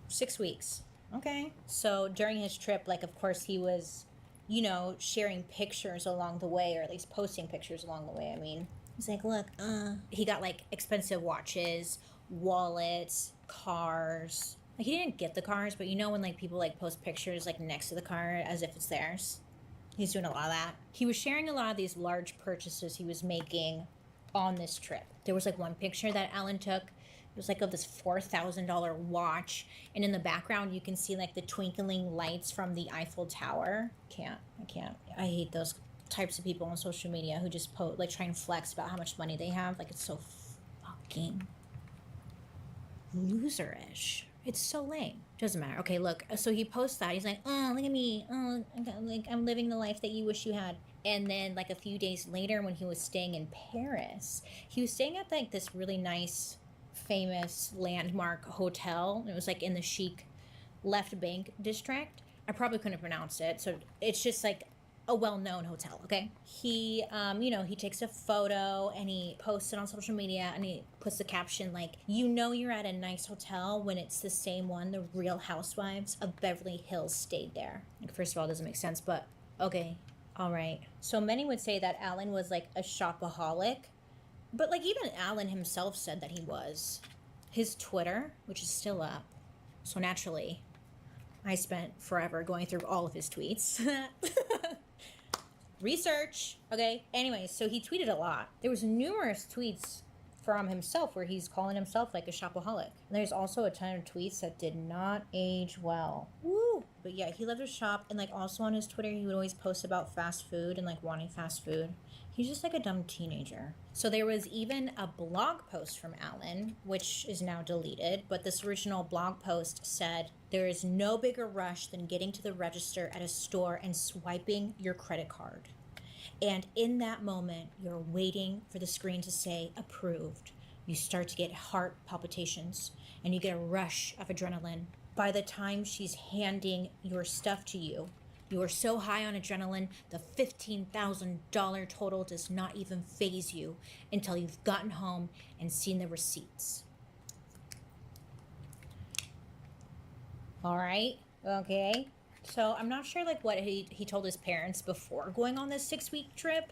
6 weeks. Okay. So during his trip, like, of course, he was, you know, sharing pictures along the way, or at least posting pictures along the way. I mean, He's like, look, he got like expensive watches, wallets, cars. Like he didn't get the cars, but you know when like people like post pictures like next to the car as if it's theirs? He's doing a lot of that. He was sharing a lot of these large purchases he was making on this trip. There was like one picture that Alan took. It was like of this $4,000 watch, and in the background you can see like the twinkling lights from the Eiffel Tower. I can't. I hate those types of people on social media who just like try and flex about how much money they have. Like it's so fucking loserish. It's so lame. Doesn't matter. Okay, look. So he posts that. He's like, oh, look at me. Oh, like I'm living the life that you wish you had. And then like a few days later when he was staying in Paris, he was staying at like this really nice, famous landmark hotel. It was like in the chic Left Bank district. I probably couldn't pronounce it. So it's just like a well-known hotel, okay? He, he takes a photo and he posts it on social media and he puts the caption like, you know you're at a nice hotel when it's the same one the Real Housewives of Beverly Hills stayed there. Like, first of all, it doesn't make sense, but okay, all right. So many would say that Alan was like a shopaholic, but like even Alan himself said that he was. His Twitter, which is still up, so naturally, I spent forever going through all of his tweets. Research, okay? Anyways, so he tweeted a lot. There was numerous tweets from himself where he's calling himself like a shopaholic. And there's also a ton of tweets that did not age well. Woo! But yeah, he loved to shop, and like also on his Twitter, he would always post about fast food and like wanting fast food. He's just like a dumb teenager. So there was even a blog post from Alan, which is now deleted, but this original blog post said, there is no bigger rush than getting to the register at a store and swiping your credit card. And in that moment, you're waiting for the screen to say approved. You start to get heart palpitations and you get a rush of adrenaline. By the time she's handing your stuff to you, you are so high on adrenaline, the $15,000 total does not even faze you until you've gotten home and seen the receipts. All right, okay. So I'm not sure like what he told his parents before going on this 6-week trip,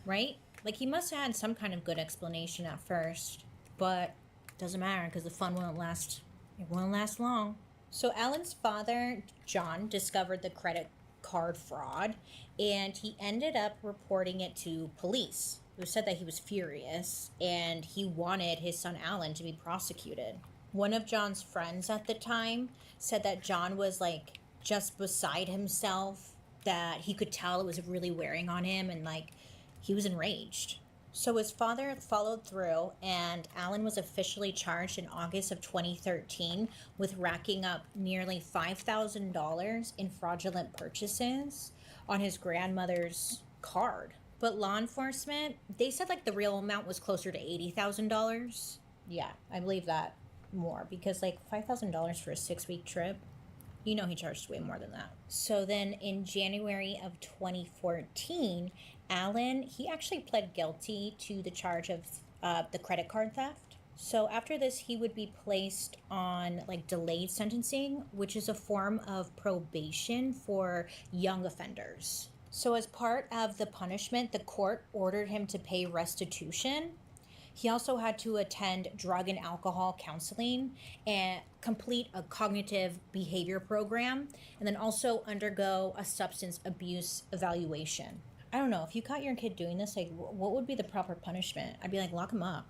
right? Like he must have had some kind of good explanation at first, but doesn't matter because the fun won't last. It won't last long. So Alan's father, John, discovered the credit card fraud, and he ended up reporting it to police, who said that he was furious and he wanted his son Alan to be prosecuted. One of John's friends at the time said that John was like just beside himself, that he could tell it was really wearing on him, and like he was enraged. So his father followed through, and Alan was officially charged in August of 2013 with racking up nearly $5,000 in fraudulent purchases on his grandmother's card. But law enforcement, they said like the real amount was closer to $80,000. Yeah, I believe that more, because like $5,000 for a 6-week trip, you know he charged way more than that. So then in January of 2014, Alan, he actually pled guilty to the charge of the credit card theft. So after this, he would be placed on like delayed sentencing, which is a form of probation for young offenders. So as part of the punishment, the court ordered him to pay restitution. He also had to attend drug and alcohol counseling and complete a cognitive behavior program, and then also undergo a substance abuse evaluation. I don't know, if you caught your kid doing this, like, what would be the proper punishment? I'd be like, lock him up.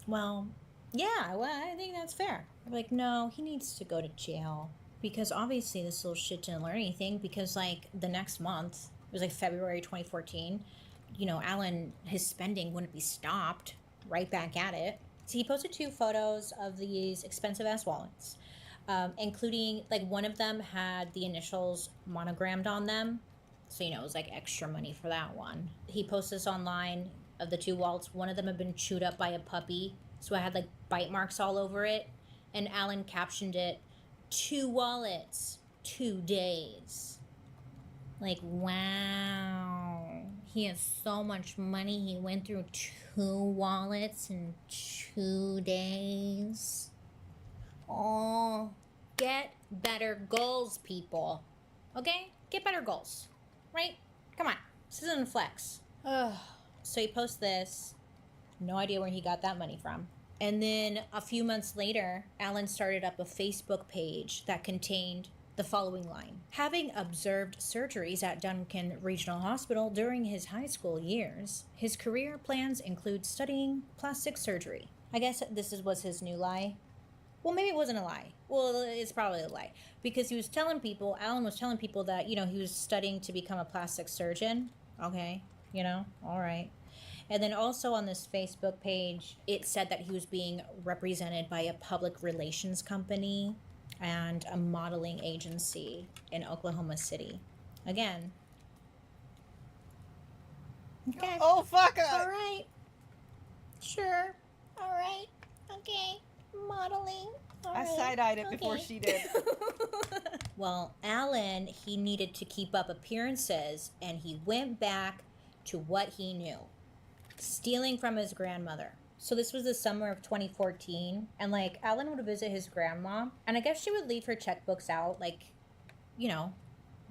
Well, yeah, well, I think that's fair. I'd be like, no, he needs to go to jail. Because obviously this little shit didn't learn anything, because like the next month, it was like February 2014, Alan, his spending wouldn't be stopped. Right back at it. So he posted 2 photos of these expensive ass wallets, including like one of them had the initials monogrammed on them. So, it was like extra money for that one. He posted this online of the 2 wallets. One of them had been chewed up by a puppy. So I had like bite marks all over it. And Alan captioned it, 2 wallets, 2 days. Like, wow. He has so much money. He went through 2 wallets in 2 days. Oh, get better goals, people. Okay? Get better goals. Right? Come on. This isn't a flex. Ugh. So he posts this. No idea where he got that money from. And then a few months later, Alan started up a Facebook page that contained the following line. Having observed surgeries at Duncan Regional Hospital during his high school years, his career plans include studying plastic surgery. I guess was his new lie. Well, maybe it wasn't a lie. Well, it's probably a lie. Because Alan was telling people that, he was studying to become a plastic surgeon. Okay, all right. And then also on this Facebook page, it said that he was being represented by a public relations company and a modeling agency in Oklahoma City. Again. Okay. Oh, fuck it! All right. Sure. All right. Okay. Modeling. All I right. side-eyed it before she did. Well, Alan, he needed to keep up appearances, and he went back to what he knew. Stealing from his grandmother. So this was the summer of 2014, and Alan would visit his grandma, and I guess she would leave her checkbooks out,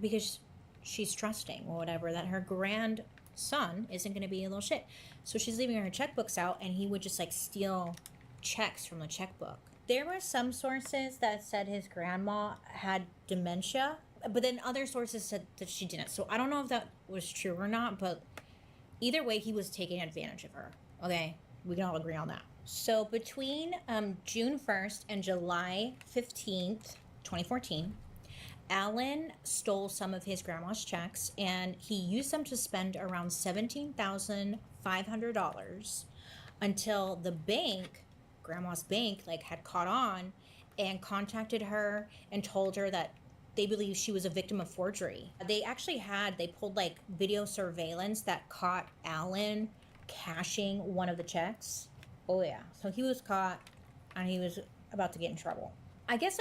because she's trusting or whatever, that her grandson isn't going to be a little shit. So she's leaving her checkbooks out, and he would just steal checks from the checkbook. There were some sources that said his grandma had dementia, but then other sources said that she didn't. So I don't know if that was true or not, but either way, he was taking advantage of her. Okay, we can all agree on that. So between June 1st and July 15th, 2014, Alan stole some of his grandma's checks, and he used them to spend around $17,500 until the bank, grandma's bank, had caught on and contacted her and told her that they believe she was a victim of forgery. They pulled video surveillance that caught Alan cashing one of the checks. Oh yeah, so he was caught and he was about to get in trouble. I guess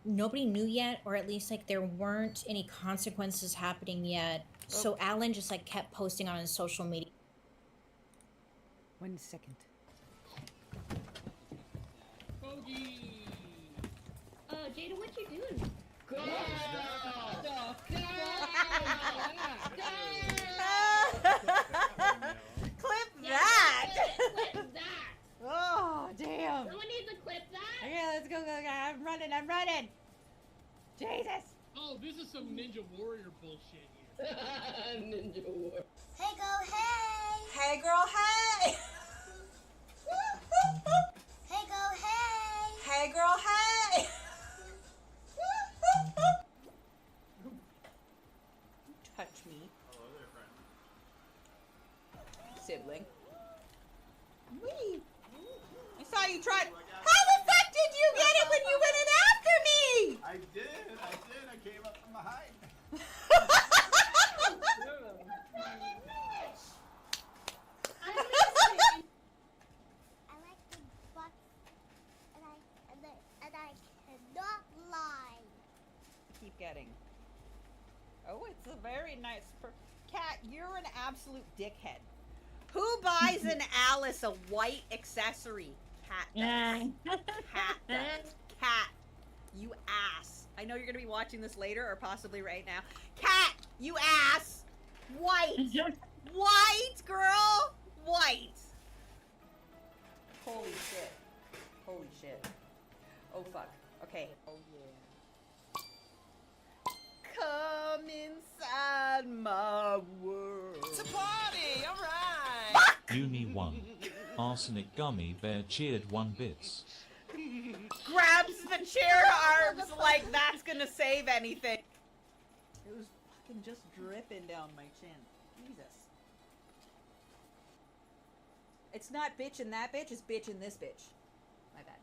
nobody knew yet, or at least there weren't any consequences happening yet. So Alan just kept posting on his social media. 1 second. Bogey! Jada, what you doing? Girl! Clip Yeah, that! Clip that! Oh, damn. Someone needs to clip that! Okay, let's go. I'm running. Jesus. Oh, this is some Ninja Warrior bullshit here. Ninja War. Hey, girl, hey! Hey, girl, hey! Hey, girl, hey! Hey, girl, hey! Touch me. Hello there, friend. Sibling. Wee. I saw you tried. How the fuck did you get it when you went in after me? I did. I came up from behind. I like the bucks, and I cannot lie. Keep getting. Oh, it's a very nice. Cat, you're an absolute dickhead. Who buys an Alice a white accessory? Cat does. Cat does. Cat, you ass. I know you're gonna be watching this later or possibly right now. Cat, you ass. White. White, girl. White. Holy shit. Holy shit. Oh, fuck. Okay. Oh, yeah. Come inside my world. It's a party, alright! Uni 1. Arsenic Gummy Bear cheered 1 bits. Grabs the chair arms like that's gonna save anything. It was fucking just dripping down my chin. Jesus. It's not bitch in that bitch, it's bitch in this bitch. My bad.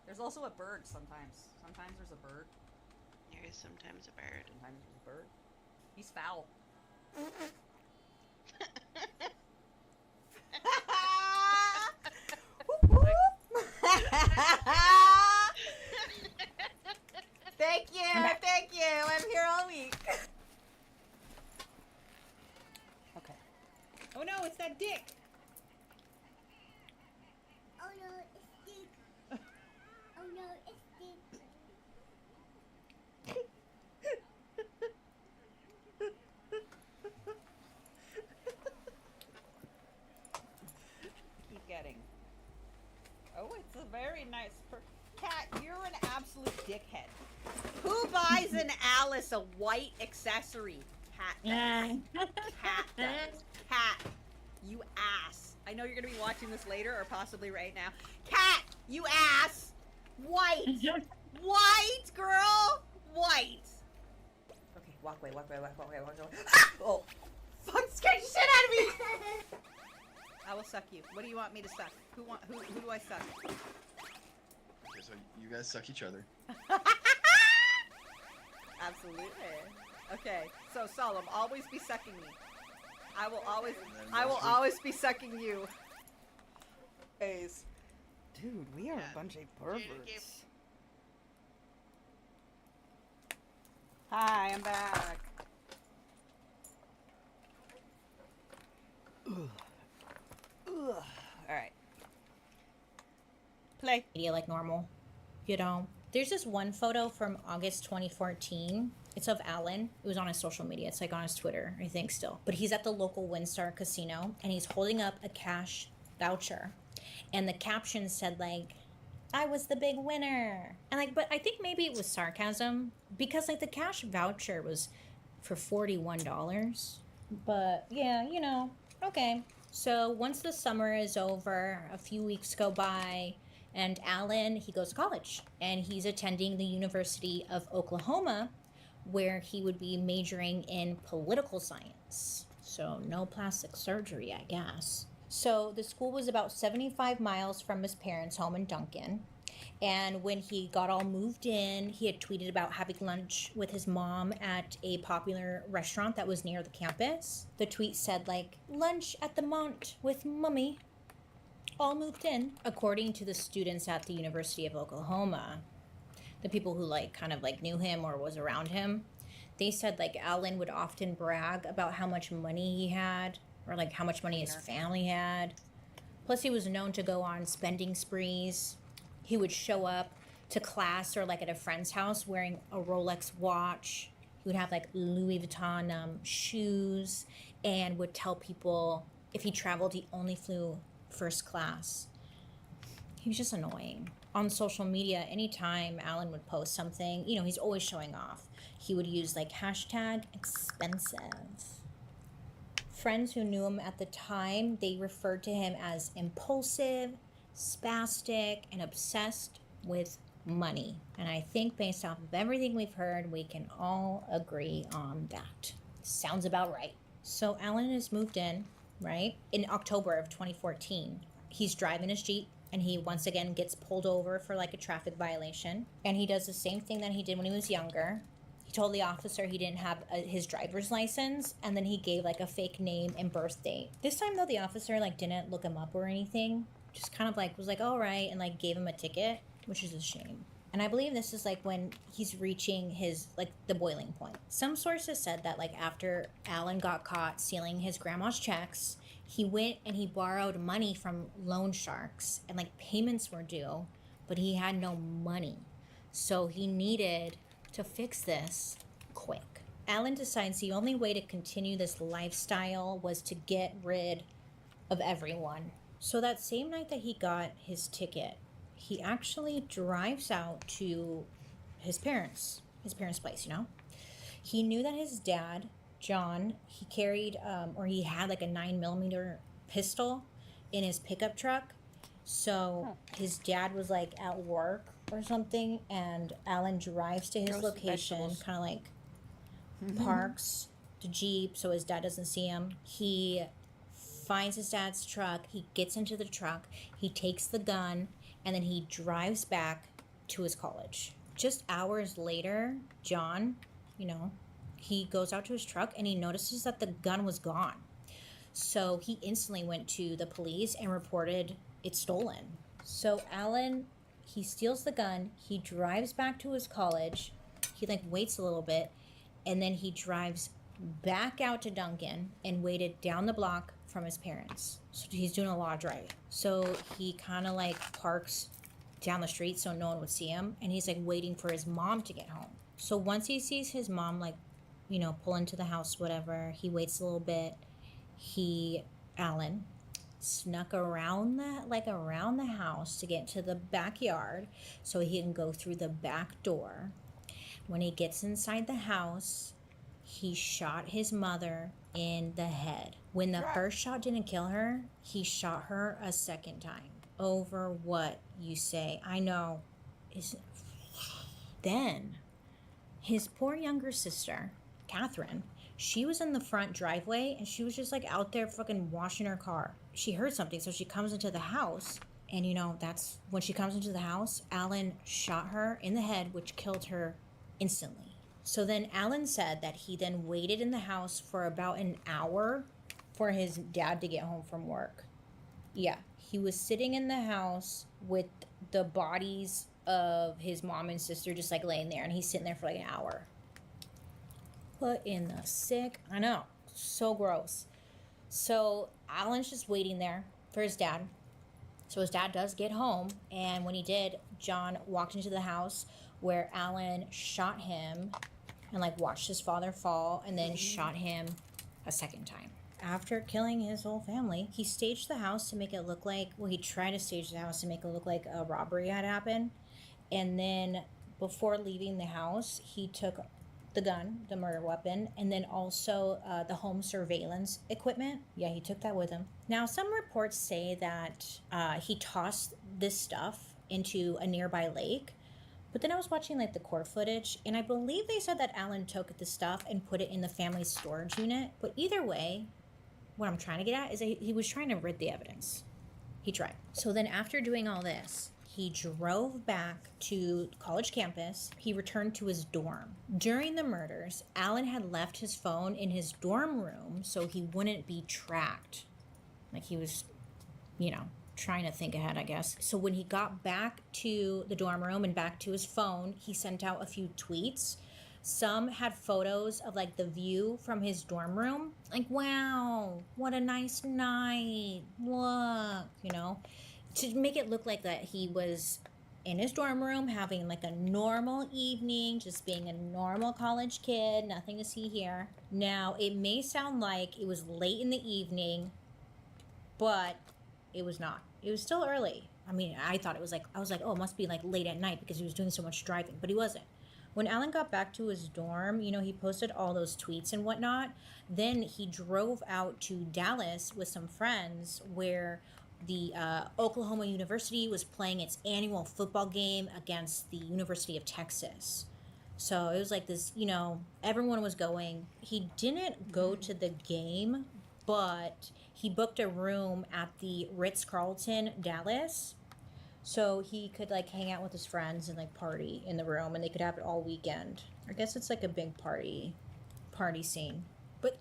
There's also a bird sometimes. Sometimes there's a bird. There is sometimes a bird. Sometimes there's a bird. He's foul. Thank you, I'm here all week. Okay. Oh no, it's that dick. Oh no, it's Dick. Oh no, it's Dick. very nice. Cat, you're an absolute dickhead. Who buys an Alice a white accessory? Cat does. Cat does. Cat, you ass. I know you're gonna be watching this later or possibly right now. Cat, you ass. White. White, girl. White. Okay, walk away. Oh, fuck, scared the shit out of me. I will suck you. What do you want me to suck? Who do I suck? Okay, so you guys suck each other. Absolutely. Okay, so Solemn, always be sucking me. I will always be sucking you. Ace. Dude, we are a bunch of perverts. Hi, I'm back. Ugh. Alright. Play. Media like normal, you know. There's this one photo from August 2014. It's of Alan. It was on his social media. It's like on his Twitter, I think still. But he's at the local WinStar casino and he's holding up a cash voucher. And the caption said like, I was the big winner. And like, but I think maybe it was sarcasm because like the cash voucher was for $41. But yeah, you know, okay. So once the summer is over, a few weeks go by, and Alan, he goes to college, and he's attending the University of Oklahoma, where he would be majoring in political science. So no plastic surgery, I guess. So the school was about 75 miles from his parents' home in Duncan. And when he got all moved in, he had tweeted about having lunch with his mom at a popular restaurant that was near the campus. The tweet said like, lunch at the Mont with Mummy. All moved in. According to the students at the University of Oklahoma, the people who like kind of like knew him or was around him, they said like Alan would often brag about how much money he had or like how much money his family had. Plus he was known to go on spending sprees. He would show up to class or like at a friend's house wearing a Rolex watch. He would have like Louis Vuitton shoes and would tell people if he traveled, he only flew first class. He was just annoying. On social media, anytime Alan would post something, you know, he's always showing off. He would use like hashtag expensive. Friends who knew him at the time, they referred to him as impulsive, spastic, and obsessed with money. And I think based off of everything we've heard, we can all agree on that. Sounds about right. So Alan has moved in, right? In October of 2014. He's driving his Jeep and he once again gets pulled over for like a traffic violation. And he does the same thing that he did when he was younger. He told the officer he didn't have his driver's license, and then he gave like a fake name and birth date. This time though, the officer like didn't look him up or anything. Just kind of like was like, all right, and like gave him a ticket, which is a shame. And I believe this is like when he's reaching his like the boiling point. Some sources said that like after Alan got caught stealing his grandma's checks, he went and he borrowed money from loan sharks and like payments were due, but he had no money. So he needed to fix this quick. Alan decides the only way to continue this lifestyle was to get rid of everyone. So that same night that he got his ticket, he actually drives out to his parents' place, you know? He knew that his dad, John, he carried, or he had like a 9mm pistol in his pickup truck. So his dad was like at work or something, and Alan drives to his location, kind of like parks the Jeep so his dad doesn't see him. He finds his dad's truck, he gets into the truck, he takes the gun, and then he drives back to his college. Just hours later, John, you know, he goes out to his truck and he notices that the gun was gone. So he instantly went to the police and reported it stolen. So Alan, he steals the gun, he drives back to his college, he like waits a little bit, and then he drives back out to Duncan and waited down the block from his parents. So he's doing a lot of driving. So he kind of like parks down the street so no one would see him, and he's like waiting for his mom to get home. So once he sees his mom like, you know, pull into the house, whatever, he waits a little bit. Alan snuck around the house to get to the backyard so he can go through the back door. When he gets inside the house, he shot his mother in the head. When the first shot didn't kill her, he shot her a second time. Over what, you say? I know. Then his poor younger sister, Catherine, she was in the front driveway and she was just like out there fucking washing her car. She heard something, so she comes into the house. And that's when she comes into the house, Alan shot her in the head, which killed her instantly. So then Alan said that he then waited in the house for about an hour for his dad to get home from work. Yeah, he was sitting in the house with the bodies of his mom and sister just like laying there, and he's sitting there for like an hour. What in the sick? I know, so gross. So Alan's just waiting there for his dad. So his dad does get home, and when he did, John walked into the house where Alan shot him and like watched his father fall and then shot him a second time. After killing his whole family, he staged the house to make it look like, he tried to stage the house to make it look like a robbery had happened. And then before leaving the house, he took the gun, the murder weapon, and then also the home surveillance equipment. Yeah, he took that with him. Now, some reports say that he tossed this stuff into a nearby lake. But then I was watching like the court footage, and I believe they said that Alan took the stuff and put it in the family's storage unit. But either way, what I'm trying to get at is that he was trying to rid the evidence. He tried. So then after doing all this, he drove back to college campus. He returned to his dorm. During the murders, Alan had left his phone in his dorm room so he wouldn't be tracked. Like he was, trying to think ahead, I guess. So when he got back to the dorm room and back to his phone, he sent out a few tweets. Some had photos of like the view from his dorm room. Like, wow, what a nice night. Look, to make it look like that he was in his dorm room having like a normal evening, just being a normal college kid, nothing to see here. Now, it may sound like it was late in the evening, but it was not. It was still early. I mean, I thought it was like, oh, it must be like late at night because he was doing so much driving, but he wasn't. When Alan got back to his dorm, he posted all those tweets and whatnot. Then he drove out to Dallas with some friends where the Oklahoma University was playing its annual football game against the University of Texas. So it was like this, everyone was going. He didn't go to the game, but he booked a room at the Ritz-Carlton, Dallas. So he could like hang out with his friends and like party in the room, and they could have it all weekend. I guess it's like a big party scene. But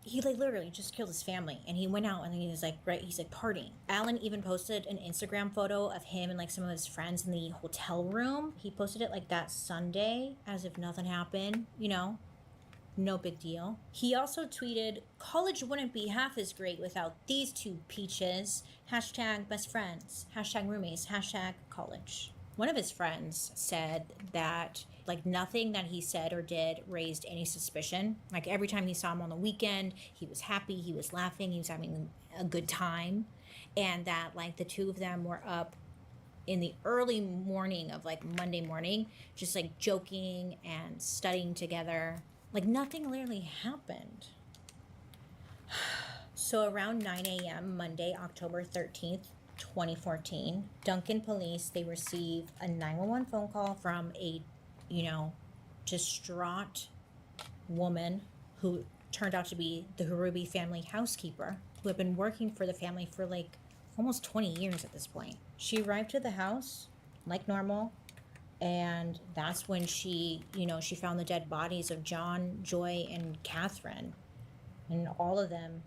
he like literally just killed his family, and he went out and he's like partying. Alan even posted an Instagram photo of him and like some of his friends in the hotel room. He posted it like that Sunday as if nothing happened, no big deal. He also tweeted, college wouldn't be half as great without these two peaches. Hashtag best friends. Hashtag roommates. Hashtag college. One of his friends said that like nothing that he said or did raised any suspicion. Like every time he saw him on the weekend, he was happy, he was laughing, he was having a good time. And that like the two of them were up in the early morning of like Monday morning, just like joking and studying together. Like nothing literally happened. So around 9 a.m. Monday, October 13th, 2014, Duncan police, they receive a 911 phone call from a, distraught woman who turned out to be the Harubi family housekeeper, who had been working for the family for like almost 20 years at this point. She arrived to the house like normal. And that's when she found the dead bodies of John, Joy, and Catherine. And all of them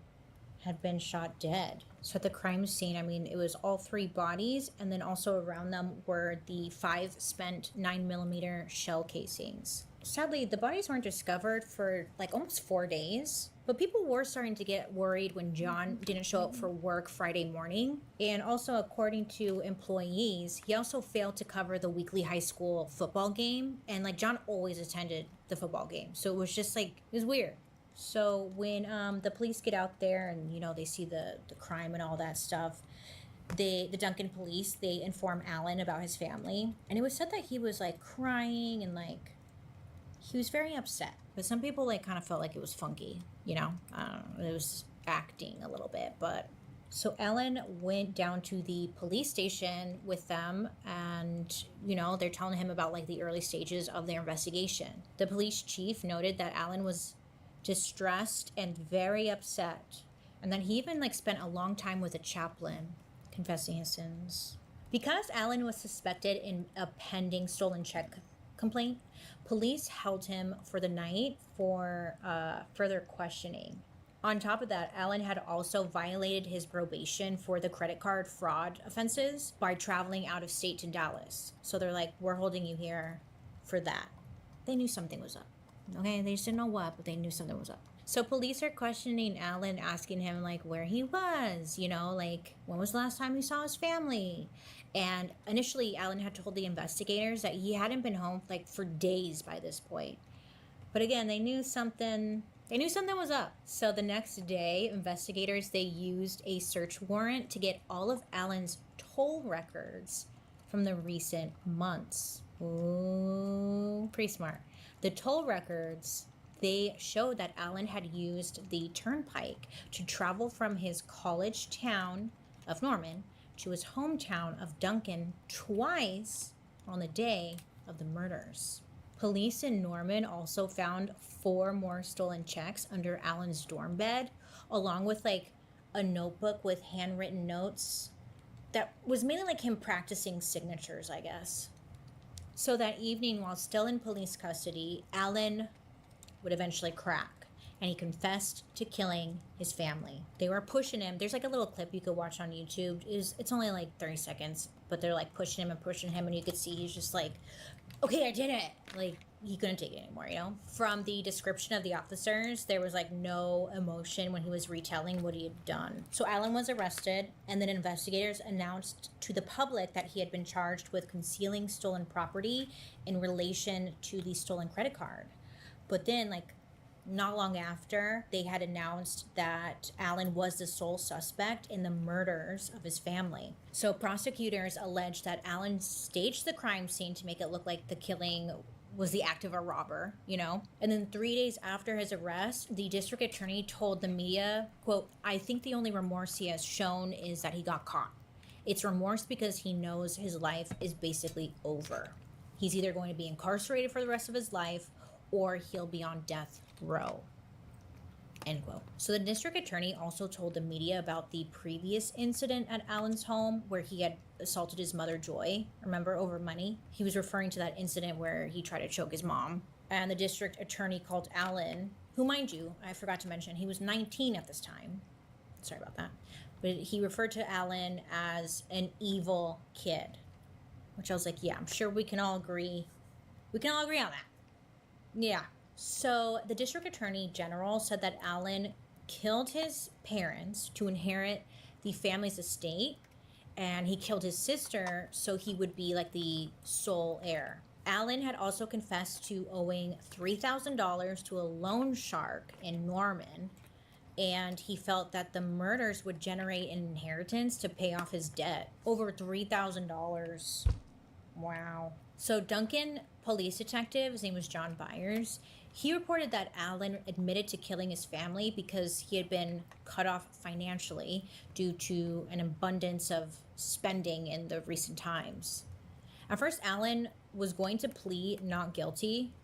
had been shot dead. So at the crime scene, it was all three bodies, and then also around them were the 5 spent 9mm shell casings. Sadly, the bodies weren't discovered for like almost 4 days. But people were starting to get worried when John didn't show up for work Friday morning. And also, according to employees, he also failed to cover the weekly high school football game. And like John always attended the football game. So it was just like, it was weird. So when the police get out there and they see the crime and all that stuff, the Duncan police, they inform Alan about his family, and it was said that he was like crying and like he was very upset. But some people like kind of felt like it was funky, I don't know, it was acting a little bit. But so Ellen went down to the police station with them, and they're telling him about like the early stages of their investigation. The police chief noted that Alan was distressed and very upset, and then he even like spent a long time with a chaplain confessing his sins. Because Alan was suspected in a pending stolen check complaint, police held him for the night for further questioning. On top of that, Alan had also violated his probation for the credit card fraud offenses by traveling out of state to Dallas. So they're like, we're holding you here for that. They knew something was up. Okay, they just didn't know what, but they knew something was up. So police are questioning Alan, asking him like where he was, like when was the last time he saw his family? And initially Alan had told the investigators that he hadn't been home like for days by this point. But again, they knew something was up. So the next day, investigators, they used a search warrant to get all of Alan's toll records from the recent months. Ooh, pretty smart. The toll records, they showed that Alan had used the turnpike to travel from his college town of Norman to his hometown of Duncan twice on the day of the murders. Police in Norman also found 4 more stolen checks under Alan's dorm bed, along with like a notebook with handwritten notes that was mainly like him practicing signatures, I guess. So that evening, while still in police custody, Alan would eventually crack, and he confessed to killing his family. They were pushing him. There's like a little clip you could watch on YouTube. It's only like 30 seconds, but they're like pushing him, and you could see he's just like, okay, I did it. Like, he couldn't take it anymore, From the description of the officers, there was like no emotion when he was retelling what he had done. So Alan was arrested, and then investigators announced to the public that he had been charged with concealing stolen property in relation to the stolen credit card. But then, like, not long after, they had announced that Alan was the sole suspect in the murders of his family. So prosecutors alleged that Alan staged the crime scene to make it look like the killing was the act of a robber, And then 3 days after his arrest, the district attorney told the media, quote, "I think the only remorse he has shown is that he got caught. It's remorse because he knows his life is basically over. He's either going to be incarcerated for the rest of his life or he'll be on death row." End quote. So the district attorney also told the media about the previous incident at Alan's home where he had assaulted his mother, Joy, remember, over money. He was referring to that incident where he tried to choke his mom. And the district attorney called Alan, who, mind you, I forgot to mention, he was 19 at this time. Sorry about that. But he referred to Alan as an evil kid, which I was like, yeah, I'm sure we can all agree. We can all agree on that. Yeah. So the district attorney general said that Alan killed his parents to inherit the family's estate, and he killed his sister so he would be like the sole heir. Alan had also confessed to owing $3,000 to a loan shark in Norman, and he felt that the murders would generate an inheritance to pay off his debt. Over $3,000. Wow. So Duncan police detective, his name was John Byers, he reported that Alan admitted to killing his family because he had been cut off financially due to an abundance of spending in the recent times. At first, Alan was going to plead not guilty,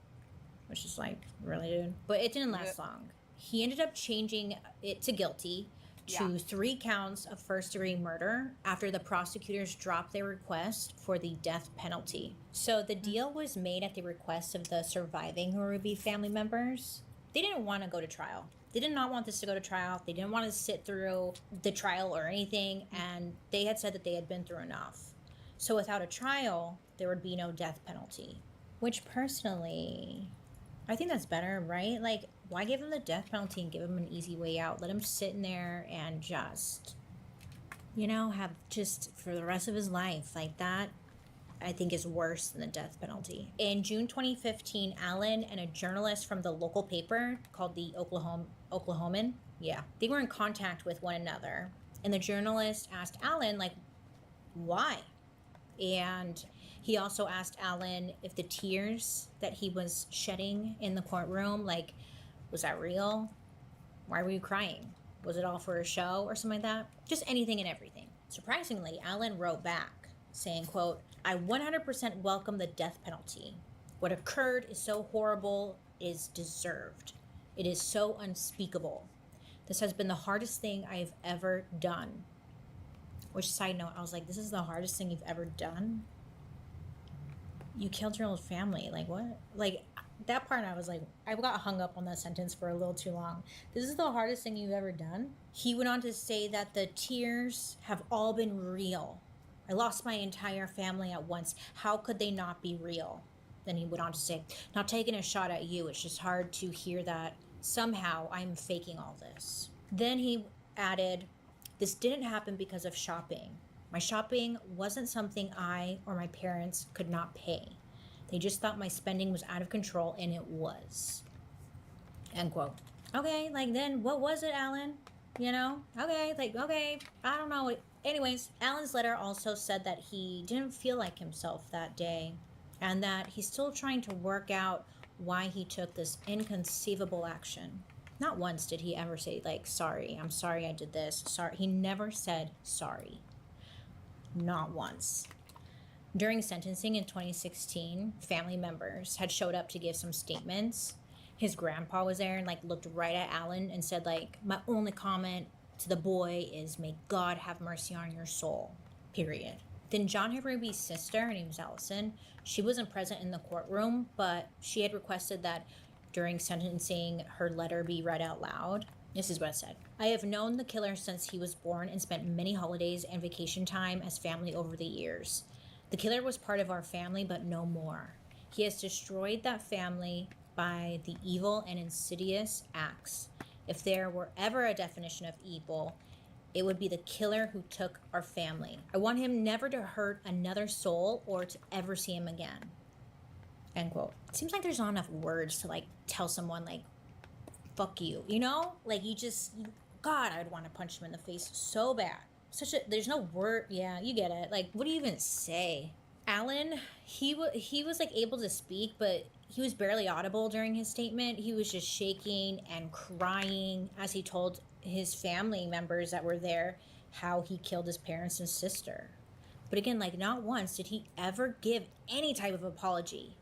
which is like, really, dude? But it didn't last long. He ended up changing it to guilty to 3 counts of first-degree murder after the prosecutors dropped their request for the death penalty. So the deal was made at the request of the surviving Harubi family members. They didn't want to go to trial. They did not want this to go to trial. They didn't want to sit through the trial or anything, and they had said that they had been through enough. So without a trial, there would be no death penalty, which personally, I think that's better, right? Like, why give him the death penalty and give him an easy way out? Let him sit in there and just, have just for the rest of his life like that. I think is worse than the death penalty. In June 2015, Allen and a journalist from the local paper called the Oklahoman, they were in contact with one another. And the journalist asked Allen, like, why? And he also asked Allen if the tears that he was shedding in the courtroom, like, was that real? Why were you crying? Was it all for a show or something like that? Just anything and everything. Surprisingly, Allen wrote back saying, quote, I 100% welcome the death penalty. What occurred is so horrible, is deserved. It is so unspeakable. This has been the hardest thing I have ever done. Which, side note, I was like, this is the hardest thing you've ever done? You killed your own family. Like, what? Like, that part, I was like, I got hung up on that sentence for a little too long. This is the hardest thing you've ever done? He went on to say that the tears have all been real. I lost my entire family at once. How could they not be real? Then he went on to say, not taking a shot at you. It's just hard to hear that somehow I'm faking all this. Then he added, this didn't happen because of shopping. My shopping wasn't something I or my parents could not pay. They just thought my spending was out of control, and it was. End quote. Okay, like, then what was it, Allen? You know? Okay, like, okay, I don't know. Anyways, Allen's letter also said that he didn't feel like himself that day, and that he's still trying to work out why he took this inconceivable action. Not once did he ever say, like, sorry, I'm sorry I did this. Sorry. He never said sorry. Not once. During sentencing in 2016, family members had showed up to give some statements. His grandpa was there and, like, looked right at Allen and said, like, my only comment to the boy is, may God have mercy on your soul, period. Then John Harubi's sister, her name was Allison, she wasn't present in the courtroom, but she had requested that during sentencing, her letter be read out loud. This is what it said. I have known the killer since he was born and spent many holidays and vacation time as family over the years. The killer was part of our family, but no more. He has destroyed that family by the evil and insidious acts. If there were ever a definition of evil, it would be the killer who took our family. I want him never to hurt another soul or to ever see him again. End quote. It seems like there's not enough words to, like, tell someone, like, fuck you, you know? Like, God, I'd want to punch him in the face so bad. There's no word. Yeah, you get it. Like, what do you even say? Allen, he was like able to speak, but he was barely audible during his statement. He was just shaking and crying as he told his family members that were there how he killed his parents and sister. But again, like, not once did he ever give any type of apology.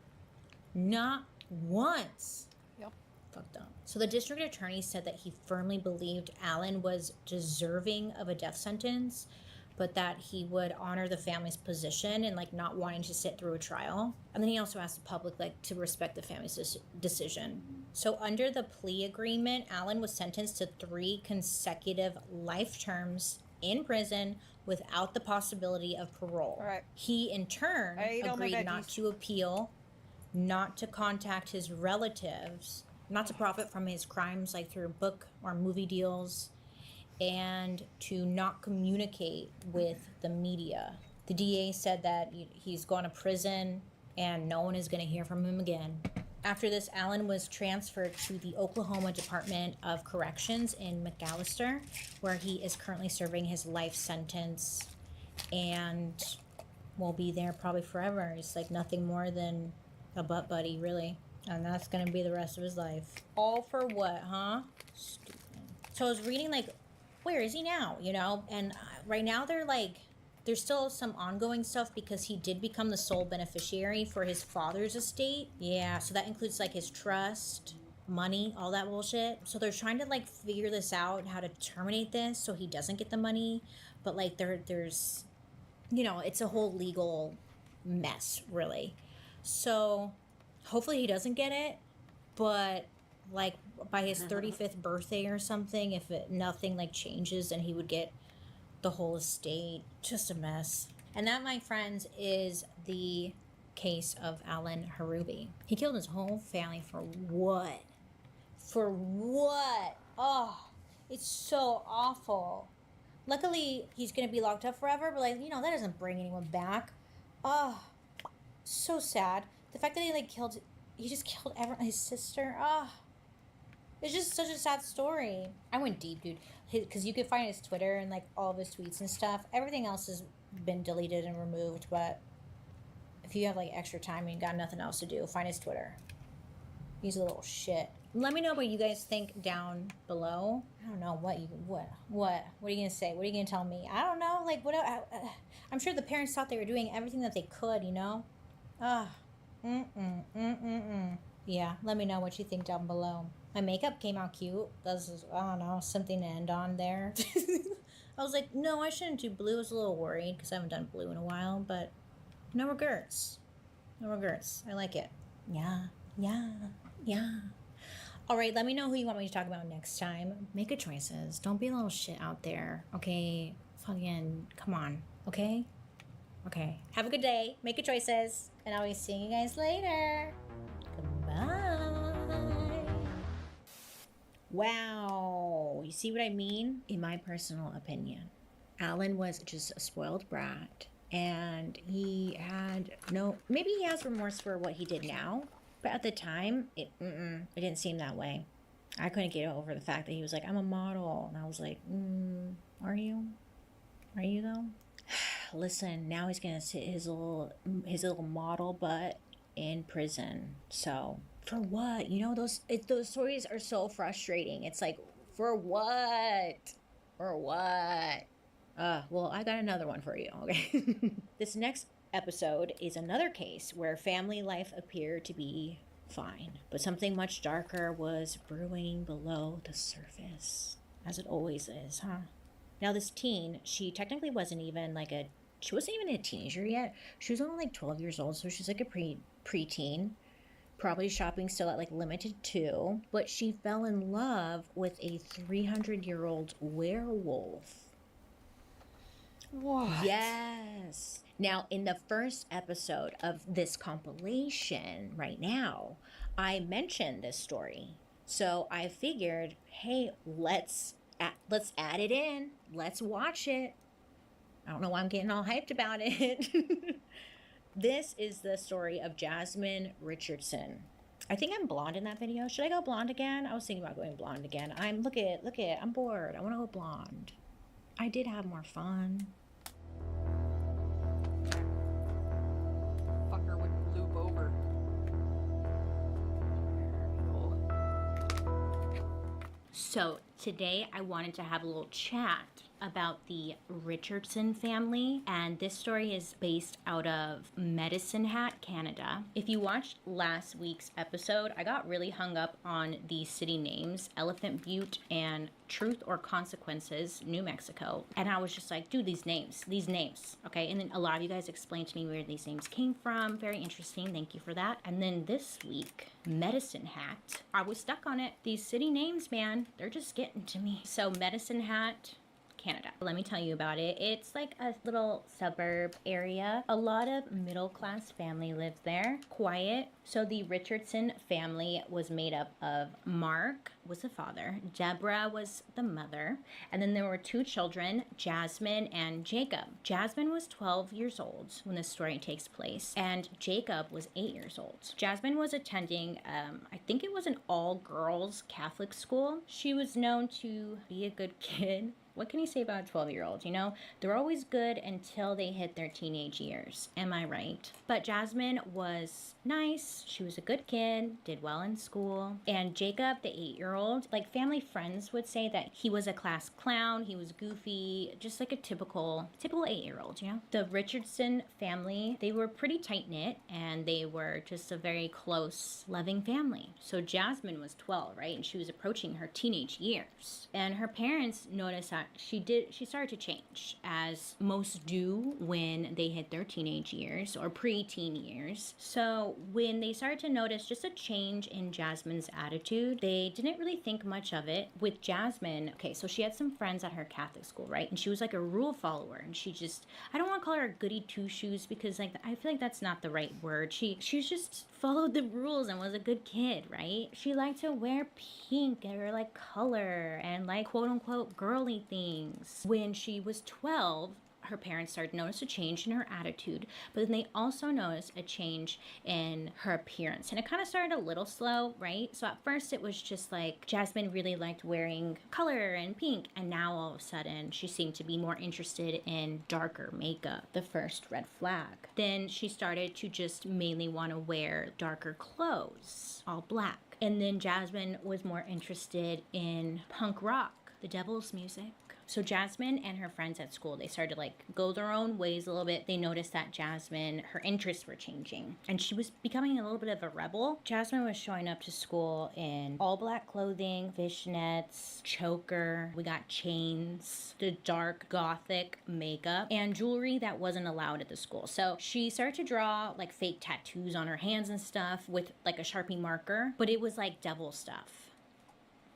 Not once. Yep. Fucked up. So the district attorney said that he firmly believed Allen was deserving of a death sentence, but that he would honor the family's position and, like, not wanting to sit through a trial. And then he also asked the public, like, to respect the family's decision. So under the plea agreement, Allen was sentenced to 3 consecutive life terms in prison without the possibility of parole. All right. He, in turn, agreed not to appeal, not to contact his relatives, not to profit from his crimes, like through book or movie deals, and to not communicate with the media. The DA said that he's gone to prison and no one is going to hear from him again. After this, Allen was transferred to the Oklahoma Department of Corrections in McAllister, where he is currently serving his life sentence and will be there probably forever. He's like nothing more than a butt buddy, really. And that's going to be the rest of his life. All for what, huh? Stupid. So I was reading, like, where is he now, you know? And right now there's still some ongoing stuff because he did become the sole beneficiary for his father's estate. Yeah, so that includes, like, his trust, money, all that bullshit. So they're trying to, like, figure this out, how to terminate this so he doesn't get the money. But, like, there's, you know, it's a whole legal mess, really. So hopefully he doesn't get it, but, like, by his 35th birthday or something, if nothing, like, changes, then he would get the whole estate. Just a mess. And that, my friends, is the case of Allen Harubi. He killed his whole family for what? For what? Oh, it's so awful. Luckily, he's going to be locked up forever, but, like, you know, that doesn't bring anyone back. Oh, So sad. The fact that he just killed everyone, his sister. Ah, it's just such a sad story. I went deep, dude, because you could find his Twitter and like all of his tweets and stuff. Everything else has been deleted and removed, but if you have like extra time and you got nothing else to do, find his Twitter. He's a little shit. Let me know what you guys think down below. I don't know what are you gonna say? What are you gonna tell me? I don't know. Like what? I'm sure the parents thought they were doing everything that they could. You know. Yeah. Let me know what you think down below. My makeup came out cute. That's, I don't know, something to end on there. I was like, no, I shouldn't do blue. I was a little worried because I haven't done blue in a while, but no regrets. No regrets. I like it. Yeah. All right, let me know who you want me to talk about next time. Make good choices. Don't be a little shit out there, okay? Fucking, come on, okay? Okay. Have a good day. Make good choices. And I'll be seeing you guys later. Goodbye. Wow. You see what I mean? In my personal opinion, Alan was just a spoiled brat. And he had maybe he has remorse for what he did now. But at the time, it didn't seem that way. I couldn't get over the fact that he was like, I'm a model. And I was like, are you? Are you though? Listen, now he's gonna sit his little model butt in prison. So for what? You know, those stories are so frustrating. It's like, for what? For what? Well, I got another one for you, okay? This next episode is another case where family life appeared to be fine, but something much darker was brewing below the surface, as it always is, huh? Now, this teen, she technically wasn't even a teenager yet. She was only like 12 years old, so she's like a preteen. Probably shopping still at like Limited 2, but she fell in love with a 300-year-old werewolf. What? Yes. Now, in the first episode of this compilation right now, I mentioned this story. So I figured, hey, let's add it in. Let's watch it. I don't know why I'm getting all hyped about it. This is the story of Jasmine Richardson. I think I'm blonde in that video. Should I go blonde again? I was thinking about going blonde again. Look at, I'm bored. I want to go blonde. I did have more fun. Fucker would loop over. So today I wanted to have a little chat about the Richardson family, and this story is based out of Medicine Hat, Canada. If you watched last week's episode, I got really hung up on the city names, Elephant Butte and Truth or Consequences, New Mexico. And I was just like, dude, these names, okay? And then a lot of you guys explained to me where these names came from. Very interesting, thank you for that. And then this week, Medicine Hat, I was stuck on it. These city names, man, they're just getting to me. So Medicine Hat, Canada. Let me tell you about it. It's like a little suburb area. A lot of middle-class family lives there. Quiet. So the Richardson family was made up of Mark was the father, Deborah was the mother, and then there were two children, Jasmine and Jacob. Jasmine was 12 years old when this story takes place, and Jacob was 8 years old. Jasmine was attending, I think it was an all-girls Catholic school. She was known to be a good kid. What can you say about a 12-year-old? You know, they're always good until they hit their teenage years. Am I right? But Jasmine was nice. She was a good kid, did well in school. And Jacob, the 8-year-old, like family friends would say that he was a class clown. He was goofy, just like a typical 8-year-old, you know? The Richardson family, they were pretty tight-knit and they were just a very close, loving family. So Jasmine was 12, right? And she was approaching her teenage years. And her parents noticed that she started to change, as most do when they hit their teenage years or pre-teen years. So when they started to notice just a change in Jasmine's attitude, they didn't really think much of it. With Jasmine, okay, so she had some friends at her Catholic school, right? And she was like a rule follower, and she just, I don't want to call her a goody two-shoes because like I feel like that's not the right word. She just followed the rules and was a good kid, right? She liked to wear pink or like color and like quote unquote girly things. When she was 12, her parents started to notice a change in her attitude, but then they also noticed a change in her appearance. And it kind of started a little slow, right? So at first it was just like Jasmine really liked wearing color and pink, and now all of a sudden she seemed to be more interested in darker makeup, the first red flag. Then she started to just mainly want to wear darker clothes, all black. And then Jasmine was more interested in punk rock, the devil's music. So Jasmine and her friends at school, they started to like go their own ways a little bit. They noticed that Jasmine, her interests were changing and she was becoming a little bit of a rebel. Jasmine was showing up to school in all black clothing, fishnets, choker. We got chains, the dark gothic makeup, and jewelry that wasn't allowed at the school. So she started to draw like fake tattoos on her hands and stuff with like a Sharpie marker, but it was like devil stuff.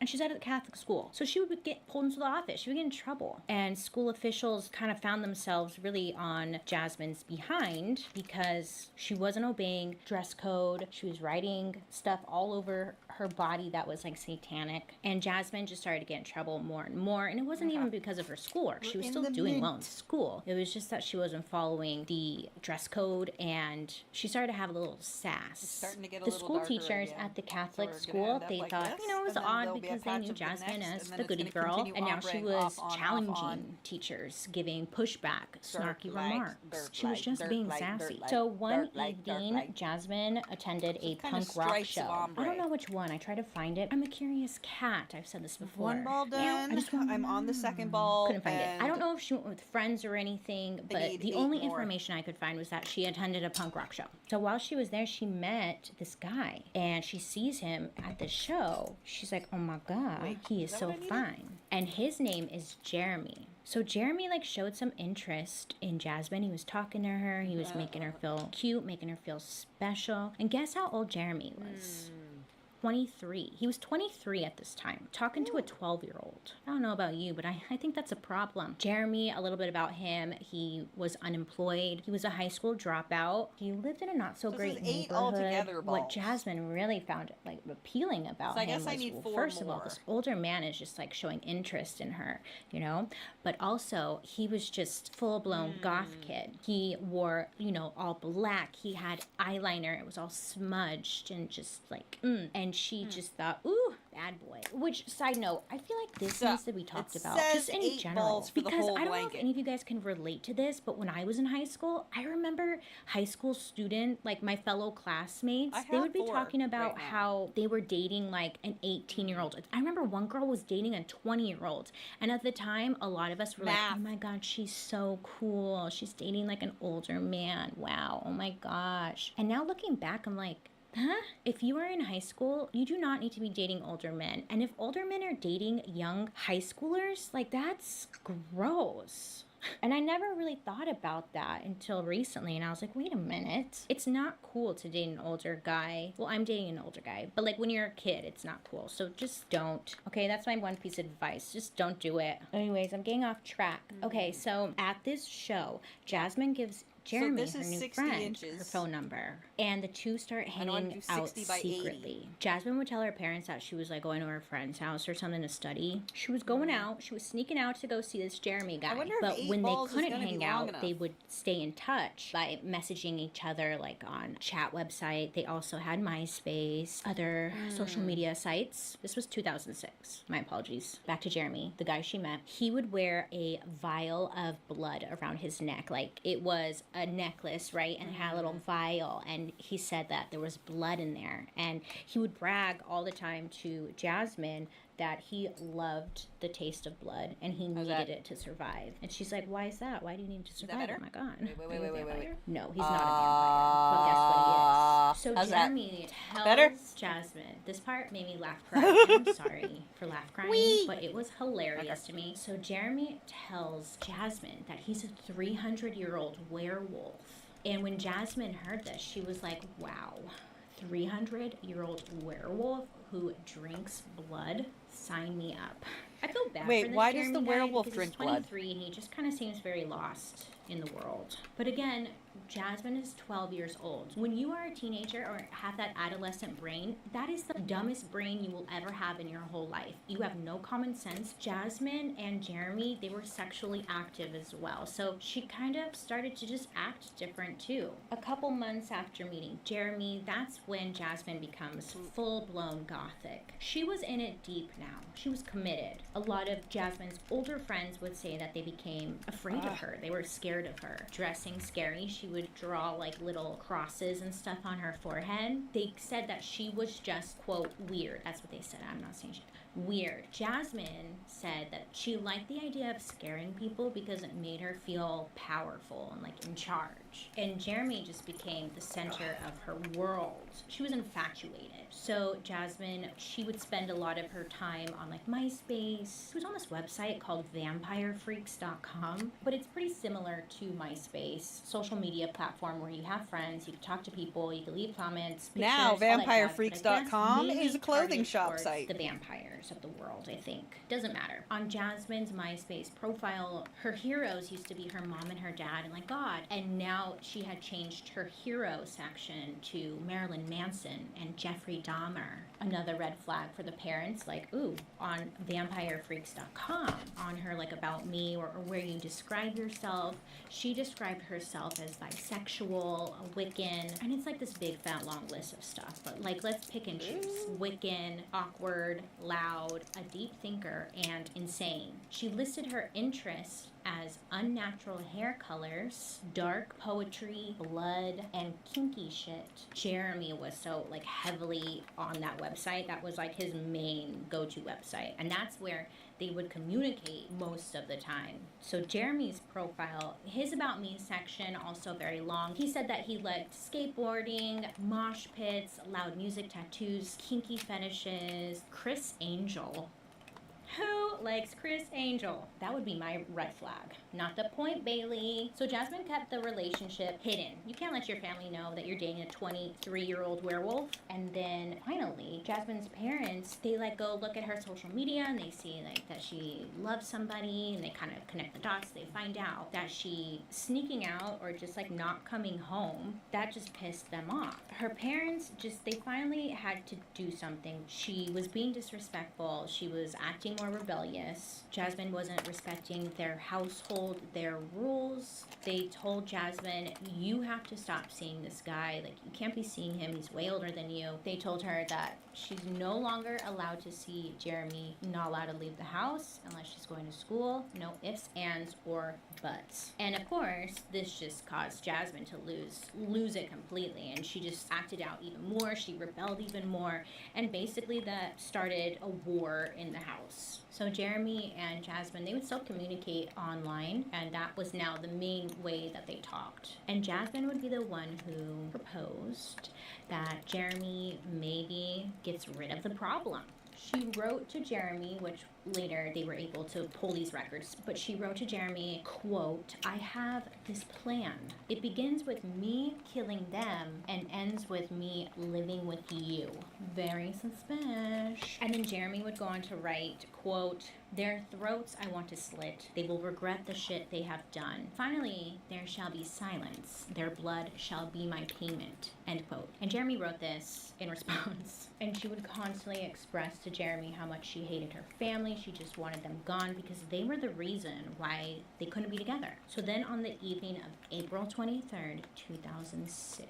And she's at a Catholic school. So she would get pulled into the office. She would get in trouble. And school officials kind of found themselves really on Jasmine's behind because she wasn't obeying dress code. She was writing stuff all over her body that was like satanic. And Jasmine just started to get in trouble more and more. And it wasn't even because of her schoolwork. She was still doing well in school. It was just that she wasn't following the dress code and she started to have a little sass. It's starting to get a The little school darker teachers again. at the So Catholic we're gonna school, end up they like thought, this, you know, it was and then odd there'll be a because they patch knew of the Jasmine next, as and then the it's goody gonna girl, continue and now she operating was off, on, off, challenging on. teachers, giving pushback, snarky light, remarks. dirt She was light, just dirt being light, dirt sassy. light, So one dirt light, dirt evening, light. Jasmine attended a Just kinda punk rock stripes show. of I ombre. don't know which one. I tried to find it. I'm a curious cat. I've said this before. One ball Meow. done. I'm on the second ball. Couldn't find it. I don't and know if she went with friends or anything, but need the 8 only more. information I could find was that she attended a punk rock show. So while she was there, she met this guy, and she sees him at the show. She's like, oh my god, Wait, he is is that so what I needed? fine. And his name is Jeremy. So Jeremy like showed some interest in Jasmine. He was talking to her. He was making her feel cute, making her feel special. And guess how old Jeremy was? 23. He was 23 at this time, talking to a 12-year-old. I don't know about you, but I think that's a problem. Jeremy, a little bit about him, he was unemployed. He was a high school dropout. He lived in a not so This great is 8 neighborhood. altogether, What balls. Jasmine really found like appealing about So I him guess was, I need well, 4 first of all, more. this older man is just like showing interest in her, you know? But also, he was just full-blown goth kid. He wore, you know, all black. He had eyeliner. It was all smudged and just like, and she just thought, ooh, bad boy. Which, side note, I feel like this So, needs to be talked it about, says just in 8 general. balls for the Because whole I don't know blanket. if any of you guys can relate to this, but when I was in high school, I remember high school student, like my fellow classmates, I they would have be 4 talking about right now. how they were dating like an 18-year-old. I remember one girl was dating a 20-year-old. And at the time, a lot of us were like, Math. oh my God, she's so cool. She's dating like an older man. Wow. Oh my gosh. And now looking back, I'm like, huh? If you are in high school, you do not need to be dating older men. And if older men are dating young high schoolers, like that's gross. And I never really thought about that until recently. And I was like, wait a minute. It's not cool to date an older guy. Well, I'm dating an older guy. But like when you're a kid, it's not cool. So just don't. Okay, that's my one piece of advice. Just don't do it. Anyways, I'm getting off track. Okay, so at this show, Jasmine gives Jeremy, this her is new 60 friend, inches. her phone number. And the two start I wanna hanging do out 60 by 80. secretly. Jasmine would tell her parents that she was like going to her friend's house or something to study. She was going out. She was sneaking out to go see this Jeremy guy. I wonder if But 8 when they balls is couldn't gonna be hang long out, enough. they would stay in touch by messaging each other like on chat website. They also had MySpace, other social media sites. This was 2006. My apologies. Back to Jeremy, the guy she met. He would wear a vial of blood around his neck. Like it was a necklace, right? And it had a little vial. And he said that there was blood in there. And he would brag all the time to Jasmine that he loved the taste of blood and he needed it to survive. And she's like, why is that? Why do you need to survive? better? Oh my God. Wait, Are you a wait. vampire? No, he's not a vampire. But guess what he is? So how's that? Jeremy tells Better? Jasmine. This part made me laugh cry. I'm sorry for laugh crying, Whee! but it was hilarious to me. So Jeremy tells Jasmine that he's a 300-year-old werewolf. And when Jasmine heard this, she was like, wow, 300-year-old werewolf who drinks blood? Sign me up. I feel bad Wait, for this why does Jeremy the guy werewolf because drink he's blood? 23 and he just kind of seems very lost. in the world. But again, Jasmine is 12 years old. When you are a teenager or have that adolescent brain, that is the dumbest brain you will ever have in your whole life. You have no common sense. Jasmine and Jeremy, they were sexually active as well. So she kind of started to just act different too. A couple months after meeting Jeremy, that's when Jasmine becomes full-blown gothic. She was in it deep now. She was committed. A lot of Jasmine's older friends would say that they became afraid of her. They were scared of her. Dressing scary, she would draw like little crosses and stuff on her forehead. They said that she was just, quote, weird. That's what they said. I'm not saying she weird. Jasmine said that she liked the idea of scaring people because it made her feel powerful and like in charge. And Jeremy just became the center of her world. She was infatuated. So Jasmine, she would spend a lot of her time on like MySpace. She was on this website called vampirefreaks.com, but it's pretty similar to MySpace, social media platform where you have friends, you can talk to people, you can leave comments, pictures, Now, all that jazz, but I guess vampirefreaks.com is mainly a clothing targeted shop towards site. the vampires of the world, I think. Doesn't matter. On Jasmine's MySpace profile, her heroes used to be her mom and her dad and like God. And now she had changed her hero section to Marilyn Manson and Jeffrey Dahmer. Another red flag for the parents, like, ooh, on vampirefreaks.com, on her like about me or where you describe yourself, she described herself as bisexual, a Wiccan, and it's like this big fat long list of stuff. But like, let's pick and choose. Wiccan, awkward, loud, a deep thinker, and insane. She listed her interests as unnatural hair colors, dark poetry, blood, and kinky shit. Jeremy was so like heavily on that website. That was like his main go-to website. And that's where they would communicate most of the time. So Jeremy's profile, his About Me section, also very long. He said that he liked skateboarding, mosh pits, loud music, tattoos, kinky fetishes, Chris Angel. Who likes Chris Angel? That would be my red flag. Not the point, Bailey. So Jasmine kept the relationship hidden. You can't let your family know that you're dating a 23-year-old werewolf. And then finally, Jasmine's parents, they like go look at her social media and they see like that she loves somebody and they kind of connect the dots. They find out that she sneaking out or just like not coming home. That just pissed them off. Her parents they finally had to do something. She was being disrespectful. She was acting more rebellious. Jasmine wasn't respecting their household, their rules. They told Jasmine, you have to stop seeing this guy. Like, you can't be seeing him. He's way older than you. They told her that she's no longer allowed to see Jeremy, not allowed to leave the house unless she's going to school. No ifs, ands, or buts. And of course, this just caused Jasmine to lose it completely. And she just acted out even more. She rebelled even more. And basically that started a war in the house. So Jeremy and Jasmine, they would still communicate online, and that was now the main way that they talked. And Jasmine would be the one who proposed that Jeremy maybe gets rid of the problem. She wrote to Jeremy, which later they were able to pull these records, but she wrote to Jeremy, quote, I have this plan. It begins with me killing them and ends with me living with you. Very suspicious. And then Jeremy would go on to write, quote, their throats I want to slit. They will regret the shit they have done. Finally, there shall be silence. Their blood shall be my payment. End quote. And Jeremy wrote this in response. And she would constantly express to Jeremy how much she hated her family. She just wanted them gone because they were the reason why they couldn't be together. So then on the evening of April 23rd, 2006,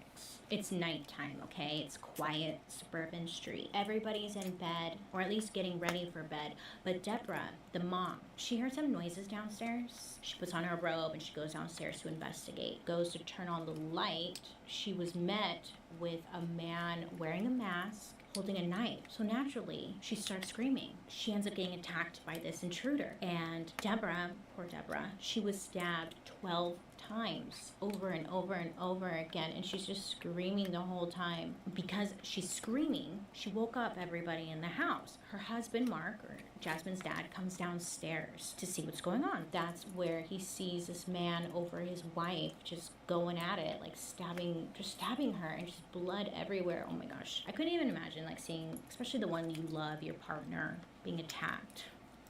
it's nighttime, okay? It's quiet suburban street. Everybody's in bed, or at least getting ready for bed. But Deborah, the mom, she heard some noises downstairs. She puts on her robe and she goes downstairs to investigate. Goes to turn on the light. She was met with a man wearing a mask, holding a knife. So naturally, she starts screaming. She ends up getting attacked by this intruder. And Deborah, poor Deborah, she was stabbed 12 times over and over and over again, and she's just screaming the whole time. Because she's screaming, she woke up everybody in the house. Her husband, Mark, or Jasmine's dad, comes downstairs to see what's going on. That's where he sees this man over his wife just going at it, like stabbing her, and just blood everywhere. Oh my gosh. I couldn't even imagine like seeing, especially the one you love, your partner, being attacked.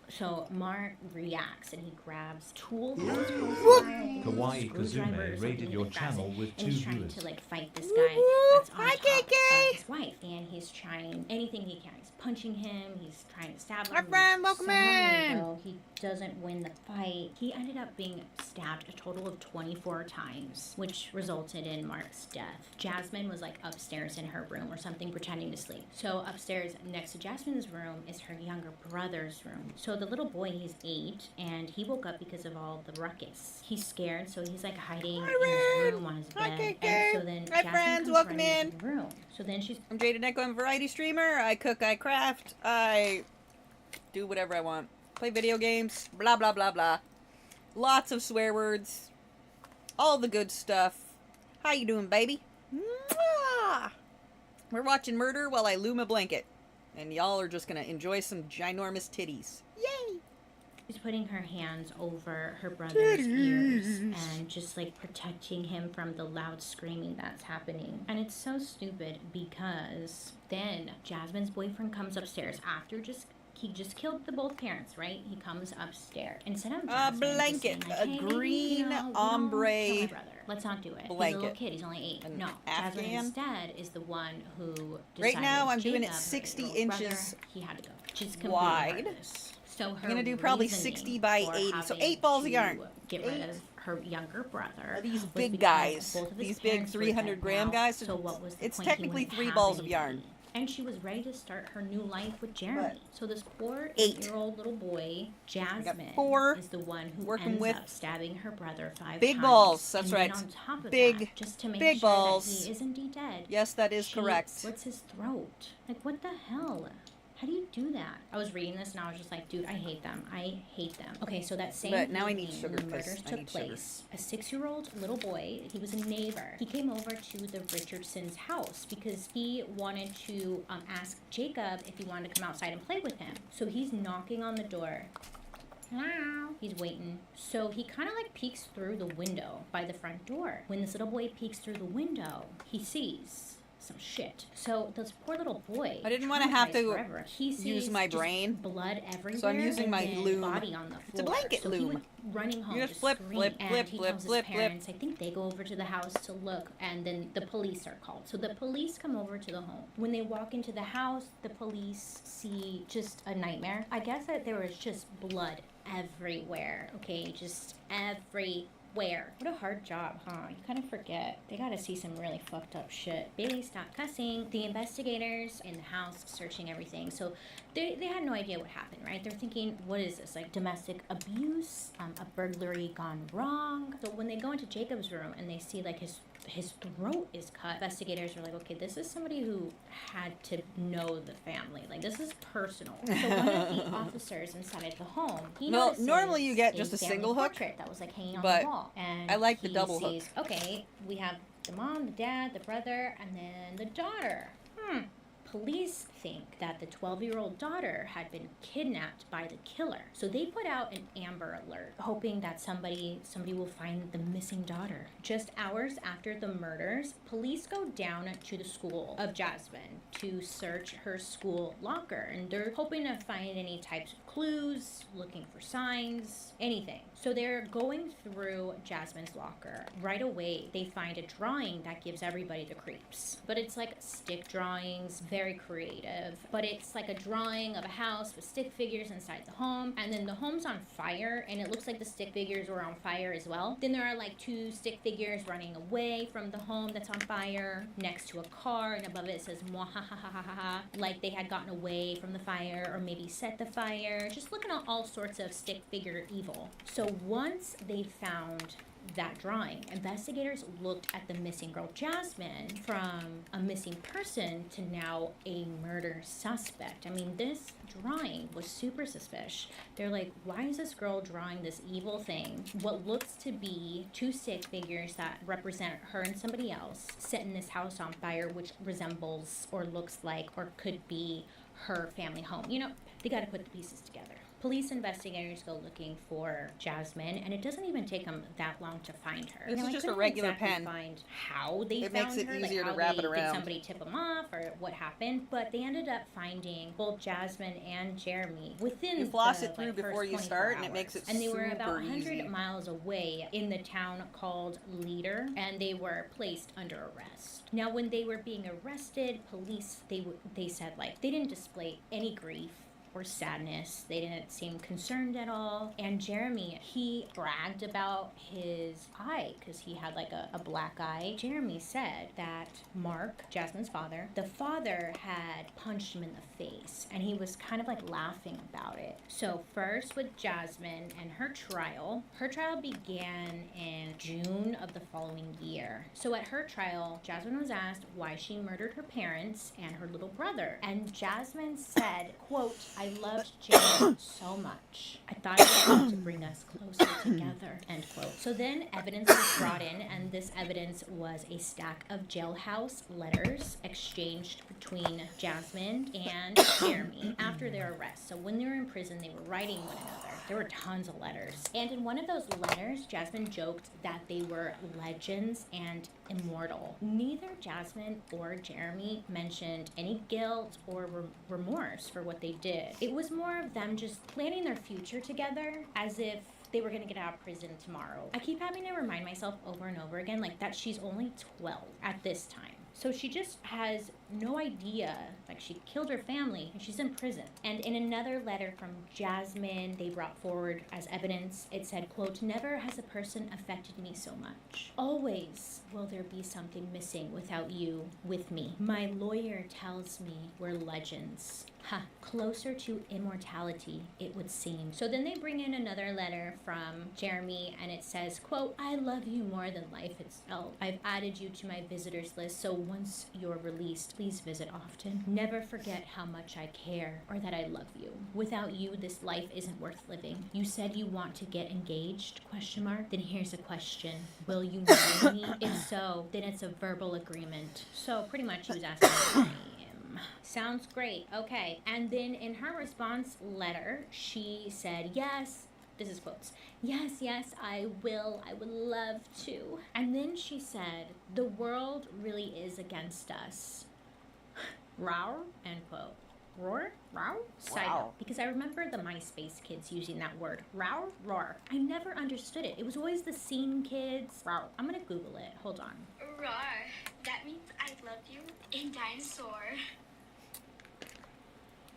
So Mark reacts and he grabs tools that was close by. I think it was a Kawaii screwdriver or Kazume something. rated He your grabs it, channel with and 2 he's trying viewers. to like fight this guy that's on Hi, top of KK. his wife, and he's trying anything he can. He's punching him. He's trying to stab him. Hi, friend. Welcome Sadly, in. though, he doesn't win the fight. He ended up being stabbed a total of 24 times, which resulted in Mark's death. Jasmine was like upstairs in her room or something, pretending to sleep. So upstairs next to Jasmine's room is her younger brother's room. So the little boy, he's 8, and he woke up because of all the ruckus. He's scared, so he's like hiding in his room on his Hi, bed. KK. And so then Hi, Jasmine friends. comes Welcome running in. into the room. So then she's I'm Jada Neko. I'm a variety streamer. I cook, I craft, I do whatever I want. Play video games, blah, blah, blah, blah. Lots of swear words. All the good stuff. How you doing, baby? Mwah! We're watching Murder while I loom a blanket. And y'all are just gonna enjoy some ginormous titties. Yay! She's putting her hands over her brother's ears and just like protecting him from the loud screaming that's happening. And it's so stupid because then Jasmine's boyfriend comes upstairs after he just killed the both parents, right? He comes upstairs. Instead of A Jasmine just blanket, saying, like, a hey, green we don't ombre kill my brother. Let's not do it. He's a little blanket. kid. He's only 8. An No, Jasmine Afghan? instead is the one who decided Right now, I'm doing it Jacob, her 60 little brother, inches he had to go. She's completely wide. heartless. So her I'm gonna do probably reasoning 60 by for 80, so having 8 balls of to yarn. Get 8. rid of her younger brother. Are these was big because guys? both of his These big parents were 300 dead gram now, guys? So what was the It's point? He technically wouldn't 3 have balls of anybody. yarn. And she was ready to start her new life with Jeremy. What? So this poor 8. 8-year-old little boy, Jasmine, 4 is the one who working ends with up stabbing her brother 5 big times. balls. That's And right. then on top of Big, that, just to make big sure balls. that he is indeed dead. Yes, that is she correct. slits his throat. Like, what the hell? How do you do that? I was reading this and I was just like, dude, I hate them. I hate them. Okay, so that same But now I need evening sugar when the 'cause murders I took need sugar. place, a 6-year-old little boy, he was a neighbor. He came over to the Richardsons' house because he wanted to ask Jacob if he wanted to come outside and play with him. So he's knocking on the door. Hello. He's waiting. So he kind of like peeks through the window by the front door. When this little boy peeks through the window, he sees some shit. So this poor little boy, I didn't want to have traumatized to forever, he sees use my just brain. blood everywhere. So I'm using and my then loom. body on the floor. It's a blanket so he loom. went running home. You just to flip, scream, flip, and flip, he flip, tells his flip, flip. parents. I think they go over to the house to look, and then the police are called. So the police come over to the home. When they walk into the house, the police see just a nightmare. I guess that there was just blood everywhere. Okay, just everywhere. What a hard job, huh? You kind of forget. They gotta see some really fucked up shit. Bailey, stop cussing. The investigators in the house searching everything. So they had no idea what happened, right? They're thinking, what is this? Like domestic abuse? A burglary gone wrong? So when they go into Jacob's room and they see like his throat is cut, investigators are like, okay, this is somebody who had to know the family. Like, this is personal. So one of the officers inside the home, he Well, notices normally you get just a family single hook, portrait that was like hanging on but the wall. And I like the he double hook. sees, okay, we have the mom, the dad, the brother, and then the daughter. Police think that the 12-year-old daughter had been kidnapped by the killer. So they put out an Amber Alert, hoping that somebody will find the missing daughter. Just hours after the murders, police go down to the school of Jasmine to search her school locker. And they're hoping to find any types of clues, looking for signs, anything. So they're going through Jasmine's locker. Right away, they find a drawing that gives everybody the creeps. But it's like stick drawings, very creative. But it's like a drawing of a house with stick figures inside the home. And then the home's on fire, and it looks like the stick figures were on fire as well. Then there are like 2 stick figures running away from the home that's on fire next to a car, and above it says mwahahaha, like they had gotten away from the fire or maybe set the fire. Just looking at all sorts of stick figure evil. So once they found that drawing, investigators looked at the missing girl Jasmine from a missing person to now a murder suspect. I mean, this drawing was super suspicious. They're like, why is this girl drawing this evil thing? What looks to be 2 stick figures that represent her and somebody else setting this house on fire, which resembles or looks like or could be her family home. You know, they got to put the pieces together. Police investigators go looking for Jasmine, and it doesn't even take them that long to find her. This Now, is I just a couldn't regular exactly pen. find how they It found makes it her, easier like to how wrap it did around. somebody tip them off or what happened, but they ended up finding both Jasmine and Jeremy within You floss the, it through like, before first you 24 start, and it hours. makes it And they were about super 100 easy. miles away in the town called Leader, and they were placed under arrest. Now, when they were being arrested, police, they said, like, they didn't display any grief or sadness. They didn't seem concerned at all. And Jeremy, he bragged about his eye because he had like a black eye. Jeremy said that Mark, Jasmine's father, the father had punched him in the face, and he was kind of like laughing about it. So first with Jasmine and her trial began in June of the following year. So at her trial, Jasmine was asked why she murdered her parents and her little brother. And Jasmine said, quote, "I loved Jeremy so much. I thought it was going to bring us closer together," end quote. So then evidence was brought in, and this evidence was a stack of jailhouse letters exchanged between Jasmine and Jeremy after their arrest. So when they were in prison, they were writing one another. There were tons of letters. And in one of those letters, Jasmine joked that they were legends and immortal. Neither Jasmine or Jeremy mentioned any guilt or remorse for what they did. It was more of them just planning their future together as if they were gonna get out of prison tomorrow. I keep having to remind myself over and over again, like, that she's only 12 at this time. So she just has no idea, like, she killed her family and she's in prison. And in another letter from Jasmine, they brought forward as evidence, it said, quote, "Never has a person affected me so much. Always will there be something missing without you with me. My lawyer tells me we're legends. Closer to immortality, it would seem." So then they bring in another letter from Jeremy, and it says, quote, "I love you more than life itself. I've added you to my visitors list, so once you're released, please visit often. Never forget how much I care or that I love you. Without you, this life isn't worth living. You said you want to get engaged, question mark? Then here's a question. Will you marry me? If so, then it's a verbal agreement." So pretty much he was asking to marry him. Sounds great. Okay. And then in her response letter, she said, yes, this is quotes, yes, I will. I would love to. And then she said, "The world really is against us." Roar, end quote. Roar? Roar? Side note, because I remember the MySpace kids using that word. Roar? Roar. I never understood it. It was always the scene kids. Roar. I'm gonna Google it. Hold on. Roar. That means I love you in dinosaur.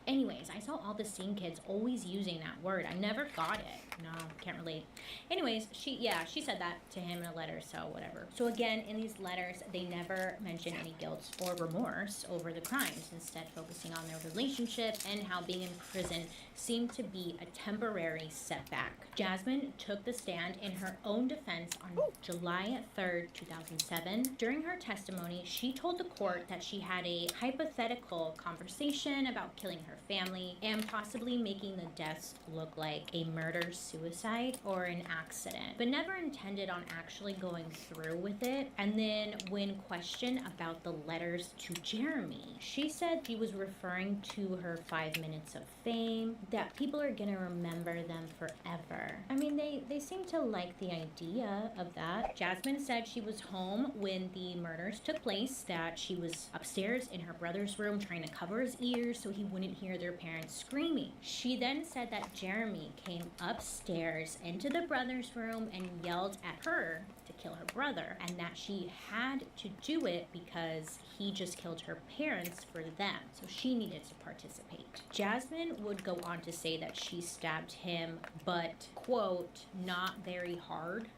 Anyways, I saw all the scene kids always using that word. I never got it. No, can't relate. Anyways, she said that to him in a letter, so whatever. So again, in these letters, they never mention any guilt or remorse over the crimes, instead focusing on their relationship and how being in prison seemed to be a temporary setback. Jasmine took the stand in her own defense on July 3rd, 2007. During her testimony, she told the court that she had a hypothetical conversation about killing her family and possibly making the deaths look like a murder-suicide or an accident, but never intended on actually going through with it. And then when questioned about the letters to Jeremy, she said she was referring to her 5 minutes of fame, that people are gonna remember them forever. I mean, they seem to like the idea of that. Jasmine said she was home when the murders took place, that she was upstairs in her brother's room trying to cover his ears so he wouldn't hear their parents screaming. She then said that Jeremy came upstairs into the brother's room and yelled at her to kill her brother, and that she had to do it because he just killed her parents for them, so she needed to participate. Jasmine would go on to say that she stabbed him, but, quote, not very hard.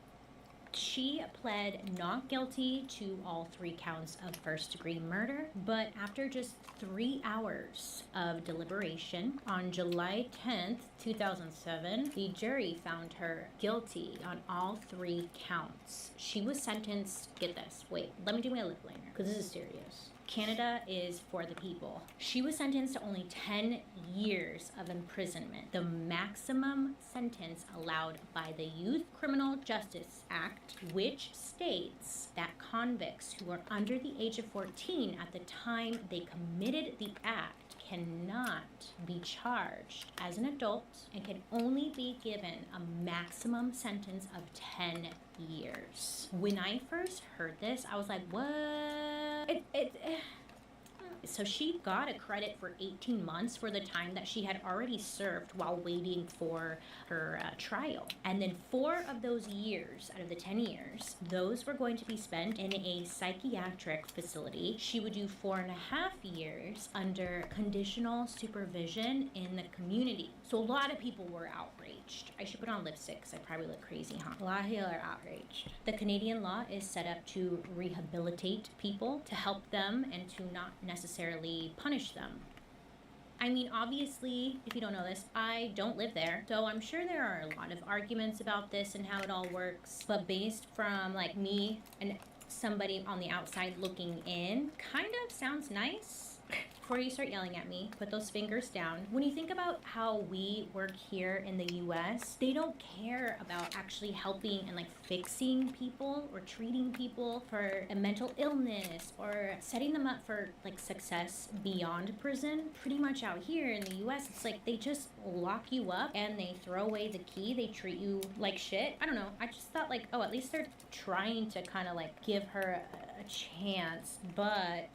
She pled not guilty to all 3 counts of first-degree murder, but after just 3 hours of deliberation, on July 10th, 2007, the jury found her guilty on all 3 counts. She was sentenced, get this, wait, let me do my lip liner, because this is serious. Canada is for the people. She was sentenced to only 10 years of imprisonment, the maximum sentence allowed by the Youth Criminal Justice Act, which states that convicts who are under the age of 14 at the time they committed the act cannot be charged as an adult and can only be given a maximum sentence of 10 years. When I first heard this, I was like, what? So she got a credit for 18 months for the time that she had already served while waiting for her trial. And then 4 of those years, out of the 10 years, those were going to be spent in a psychiatric facility. She would do 4.5 years under conditional supervision in the community. So a lot of people were outraged. I should put on lipstick because I probably look crazy, huh? A lot of people are outraged. The Canadian law is set up to rehabilitate people, to help them, and to not necessarily punish them. I mean, obviously, if you don't know this, I don't live there, so I'm sure there are a lot of arguments about this and how it all works, but based from like me and somebody on the outside looking in, kind of sounds nice. Before you start yelling at me, put those fingers down. When you think about how we work here in the US, they don't care about actually helping and like fixing people or treating people for a mental illness or setting them up for like success beyond prison. Pretty much out here in the US, it's like they just lock you up and they throw away the key. They treat you like shit. I don't know. I just thought like, oh, at least they're trying to kind of like give her a chance, but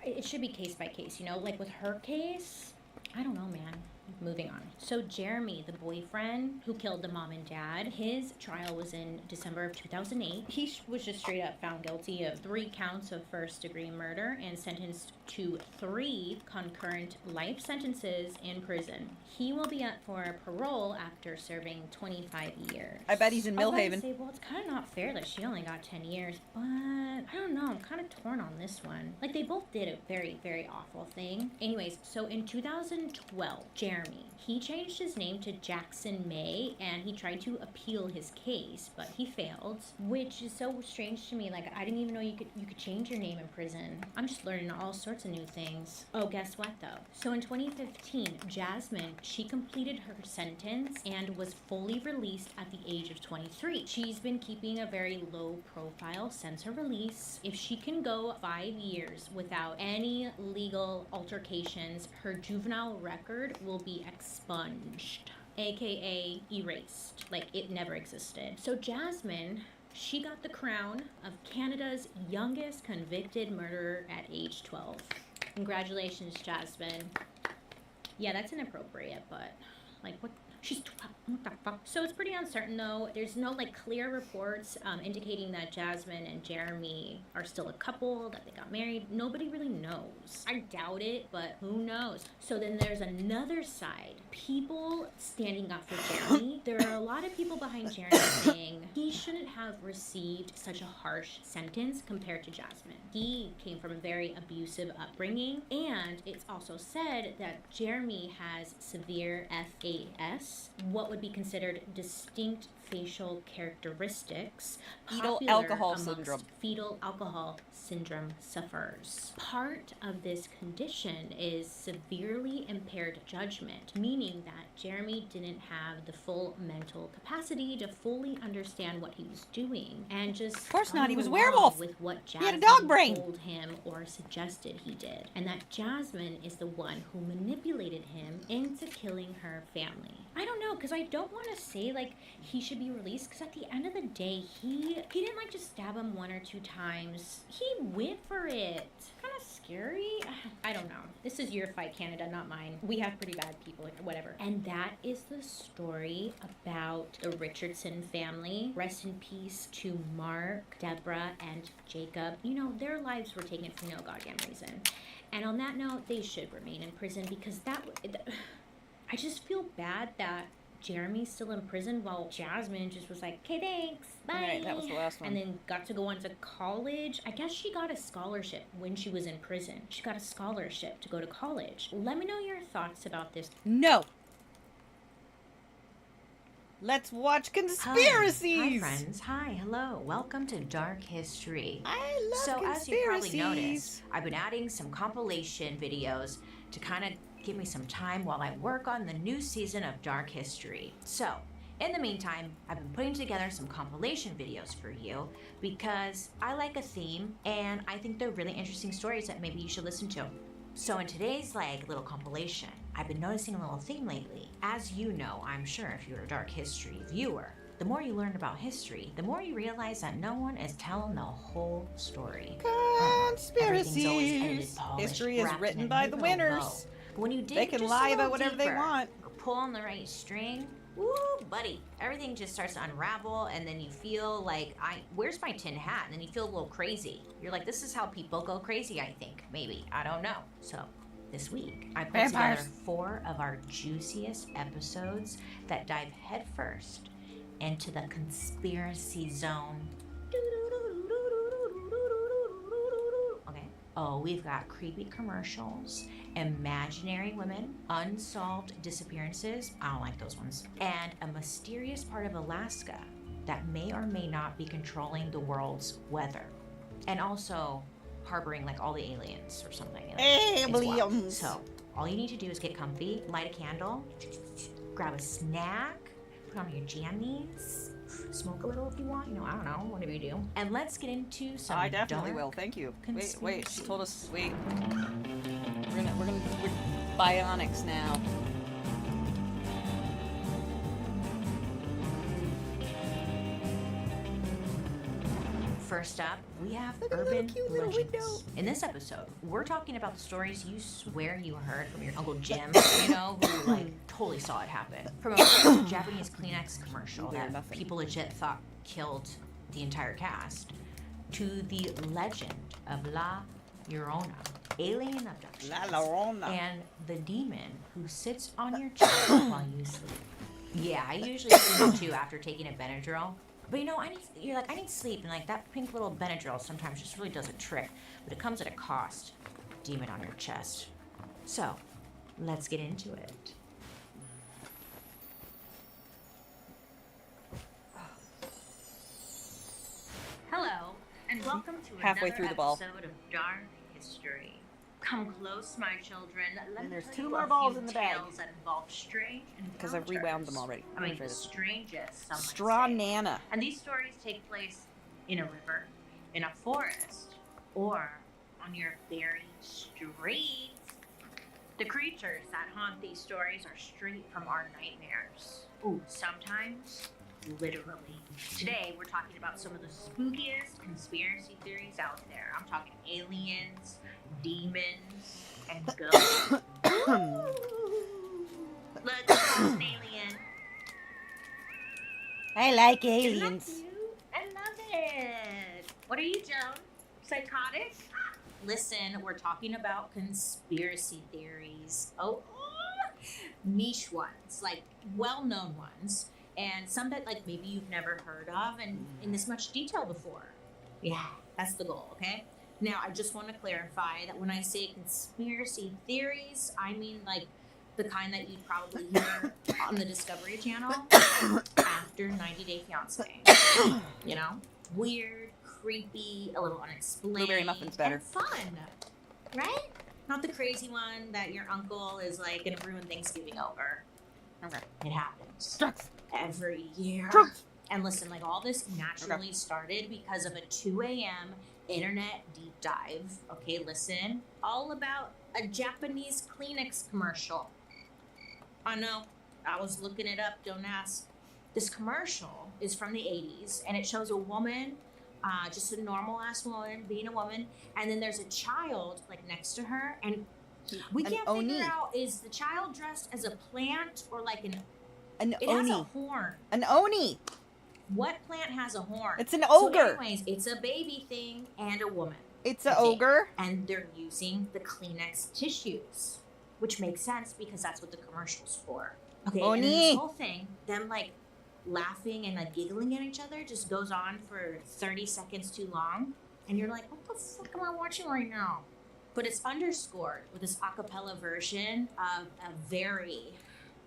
it should be case by case, you know? Like with her case, I don't know, man. Moving on. So Jeremy, the boyfriend who killed the mom and dad, his trial was in December of 2008. He was just straight up found guilty of 3 counts of first-degree murder and sentenced to 3 concurrent life sentences in prison. He will be up for parole after serving 25 years. I bet he's in Millhaven. Say, well, it's kind of not fair that she only got 10 years, but I don't know. I'm kind of torn on this one. Like, they both did a very, very awful thing. Anyways, so in 2012, Jeremy, he changed his name to Jackson May, and he tried to appeal his case, but he failed, which is so strange to me. Like, I didn't even know you could change your name in prison. I'm just learning all sorts of new things. Oh, guess what, though? So in 2015, Jasmine, she completed her sentence and was fully released at the age of 23. She's been keeping a very low profile since her release. If she can go 5 years without any legal altercations, her juvenile record will be expunged, aka erased, like it never existed. So Jasmine, she got the crown of Canada's youngest convicted murderer at age 12. Congratulations, Jasmine. Yeah, that's inappropriate, but like what? She's 12. What the fuck? So it's pretty uncertain though. There's no like clear reports indicating that Jasmine and Jeremy are still a couple, that they got married. Nobody really knows. I doubt it, but who knows? So then there's another side. People standing up for Jeremy. There are a lot of people behind Jeremy saying he shouldn't have received such a harsh sentence compared to Jasmine. He came from a very abusive upbringing, and it's also said that Jeremy has severe FAS, what would be considered distinct facial characteristics, Fetal popular alcohol amongst syndrome. Fetal alcohol syndrome sufferers. Part of this condition is severely impaired judgment, meaning that Jeremy didn't have the full mental capacity to fully understand what he was doing, and just of course not, he was a follow along werewolf. with what He had a Jasmine dog brain. told him or suggested he did, and that Jasmine is the one who manipulated him into killing her family. I don't know, because I don't want to say like he should be released, because at the end of the day, he didn't like just stab him 1 or 2 times. He went for it. Kind of scary. I don't know. This is your fight, Canada, not mine. We have pretty bad people, like, whatever. And that is the story about the Richardson family. Rest in peace to Mark, Deborah, and Jacob. You know, their lives were taken for no goddamn reason. And on that note, they should remain in prison, because I just feel bad that Jeremy's still in prison while Jasmine just was like, okay, thanks, bye. Right, that was the last one. And then got to go on to college. I guess she got a scholarship when she was in prison. She got a scholarship to go to college. Let me know your thoughts about this. No. Let's watch conspiracies. Hi, friends. Hi, hello. Welcome to Dark History. I love So, as you probably conspiracies. noticed, I've been adding some compilation videos to kind of give me some time while I work on the new season of Dark History. So, in the meantime, I've been putting together some compilation videos for you because I like a theme and I think they're really interesting stories that maybe you should listen to. So in today's little compilation, I've been noticing a little theme lately. As you know, I'm sure if you're a Dark History viewer, the more you learn about history, the more you realize that no one is telling the whole story. Everything's always edited, Conspiracies. polished, History is wrapped in written a by neat the little winners. bow. But when you dig They can just lie a about little whatever they deeper, want. or pull on the right string, woo, buddy, everything just starts to unravel, and then you feel like, where's my tin hat? And then you feel a little crazy. You're like, this is how people go crazy, I think. Maybe. I don't know. So this week, I put together 4 of our juiciest episodes that dive headfirst into the conspiracy zone. Okay. Oh, we've got creepy commercials, imaginary women, unsolved disappearances. I don't like those ones. And a mysterious part of Alaska that may or may not be controlling the world's weather. And also harboring all the aliens or something. Aliens. So all you need to do is get comfy, light a candle, grab a snack, put on your jammies, smoke a little if you want. I don't know, whatever you do. And let's get into some I definitely dark will. Thank you. Wait. She conspiracies. told us. Wait. We're bionics now. First up, we have Look at the little urban cute little legends. window. In this episode, we're talking about the stories you swear you heard from your Uncle Jim, who totally saw it happen. From a first Japanese Kleenex commercial They're that nothing. people legit thought killed the entire cast, to the legend of La Llorona, alien abduction, La Llorona. and the demon who sits on your chest while you sleep. Yeah, I usually sleep too after taking a Benadryl. But I need sleep, and that pink little Benadryl sometimes just really does a trick, but it comes at a cost. Demon on your chest. So, let's get into it. Hello, and welcome to Halfway another through the ball. episode of Dark History. Come close, my children. Let And me there's tell 2 you more a balls few in the bag. tales that involve strange Because I've rewound them already. I mean, Let me try the this. strangest, some might Straw say. Nana. And these stories take place in a river, in a forest, or on your very streets. The creatures that haunt these stories are straight from our nightmares. Ooh, sometimes literally. Today, we're talking about some of the spookiest conspiracy theories out there. I'm talking aliens, demons, and ghosts. Look, there's an alien. I like Isn't that aliens. cute? I love it. What are you, Joan? Psychotic? Listen, we're talking about conspiracy theories. Oh, niche ones, well-known ones, and some that maybe you've never heard of and in this much detail before. Yeah, that's the goal, okay? Now, I just want to clarify that when I say conspiracy theories, I mean the kind that you'd probably hear on the Discovery Channel after 90 Day Fiancé. Weird, creepy, a little unexplained. Blueberry muffin's better. And fun, right? Not the crazy one that your uncle is gonna ruin Thanksgiving over. Okay. It happens Drugs. every year. Drugs. And listen, all this naturally started because of a 2 a.m. internet deep dive. Okay, listen, all about a Japanese Kleenex commercial. I know, I was looking it up, don't ask. This commercial is from the 80s, and it shows a woman, just a normal ass woman being a woman, and then there's a child next to her, and we An can't oni. figure out, is the child dressed as a plant or An it has a oni. horn. An oni. What plant has a horn? It's an ogre. So anyways, it's a baby thing and a woman. It's an Okay. ogre. And they're using the Kleenex tissues, which makes sense because that's what the commercial's for. Okay, and then Oni. this whole thing, them laughing and giggling at each other just goes on for 30 seconds too long. And you're like, what the fuck am I watching right now? But it's underscored with this a cappella version of a very